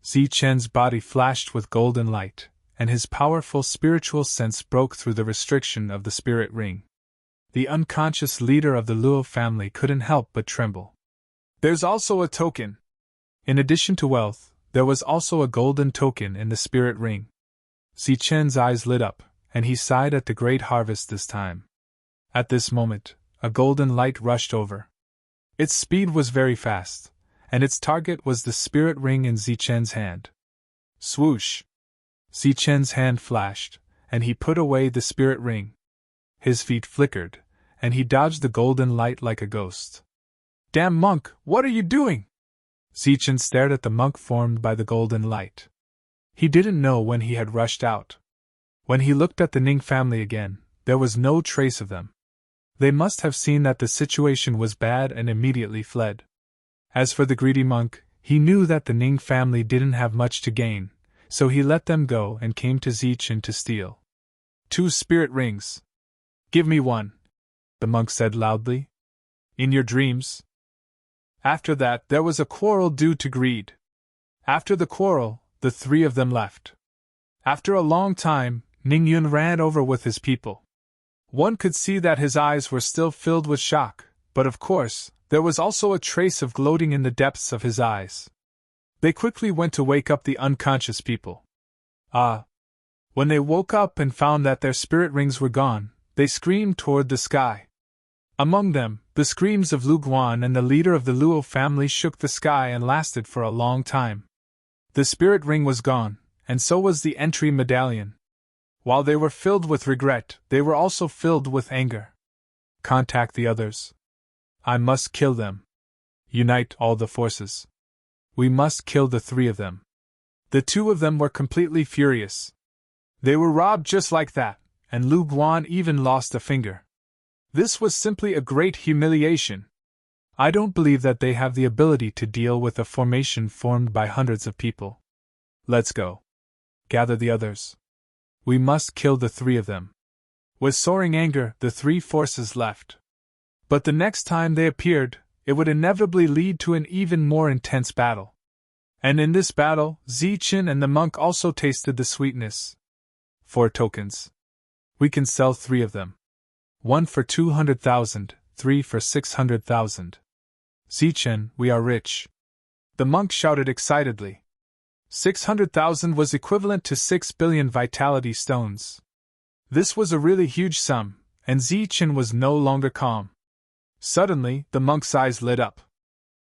Zichen's body flashed with golden light, and his powerful spiritual sense broke through the restriction of the spirit ring. The unconscious leader of the Luo family couldn't help but tremble. "There's also a token." In addition to wealth, there was also a golden token in the spirit ring. Zichen's eyes lit up, and he sighed at the great harvest this time. At this moment, a golden light rushed over. Its speed was very fast, and its target was the spirit ring in Zichen's hand. Swoosh! Zichen's hand flashed, and he put away the spirit ring. His feet flickered, and he dodged the golden light like a ghost. Damn monk, what are you doing? Zichen stared at the monk formed by the golden light. He didn't know when he had rushed out. When he looked at the Ning family again, there was no trace of them. They must have seen that the situation was bad and immediately fled. As for the greedy monk, he knew that the Ning family didn't have much to gain, so he let them go and came to Zichen to steal 2 spirit rings. Give me one, the monk said loudly. In your dreams? After that, there was a quarrel due to greed. After the quarrel, the 3 of them left. After a long time, Ning Yun ran over with his people. One could see that his eyes were still filled with shock, but of course, there was also a trace of gloating in the depths of his eyes. They quickly went to wake up the unconscious people. When they woke up and found that their spirit rings were gone, they screamed toward the sky. Among them, the screams of Lu Guan and the leader of the Luo family shook the sky and lasted for a long time. The spirit ring was gone, and so was the entry medallion. While they were filled with regret, they were also filled with anger. Contact the others. I must kill them. Unite all the forces. We must kill the 3 of them. The 2 of them were completely furious. They were robbed just like that, and Lu Guan even lost a finger. This was simply a great humiliation. I don't believe that they have the ability to deal with a formation formed by hundreds of people. Let's go. Gather the others. We must kill the 3 of them. With soaring anger, the 3 forces left. But the next time they appeared, it would inevitably lead to an even more intense battle. And in this battle, Zichen and the monk also tasted the sweetness. 4 tokens. We can sell 3 of them. 1 for 200,000, 3 for 600,000. Zichen, we are rich. The monk shouted excitedly. 600,000 was equivalent to 6 billion vitality stones. This was a really huge sum, and Zichen was no longer calm. Suddenly, the monk's eyes lit up.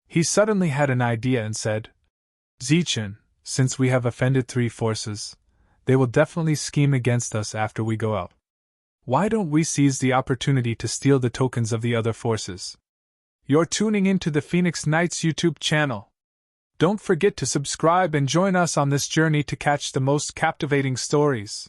He suddenly had an idea and said, Zichen, since we have offended 3 forces, they will definitely scheme against us after we go out. Why don't we seize the opportunity to steal the tokens of the other forces? You're tuning into the Phoenix Knights YouTube channel. Don't forget to subscribe and join us on this journey to catch the most captivating stories.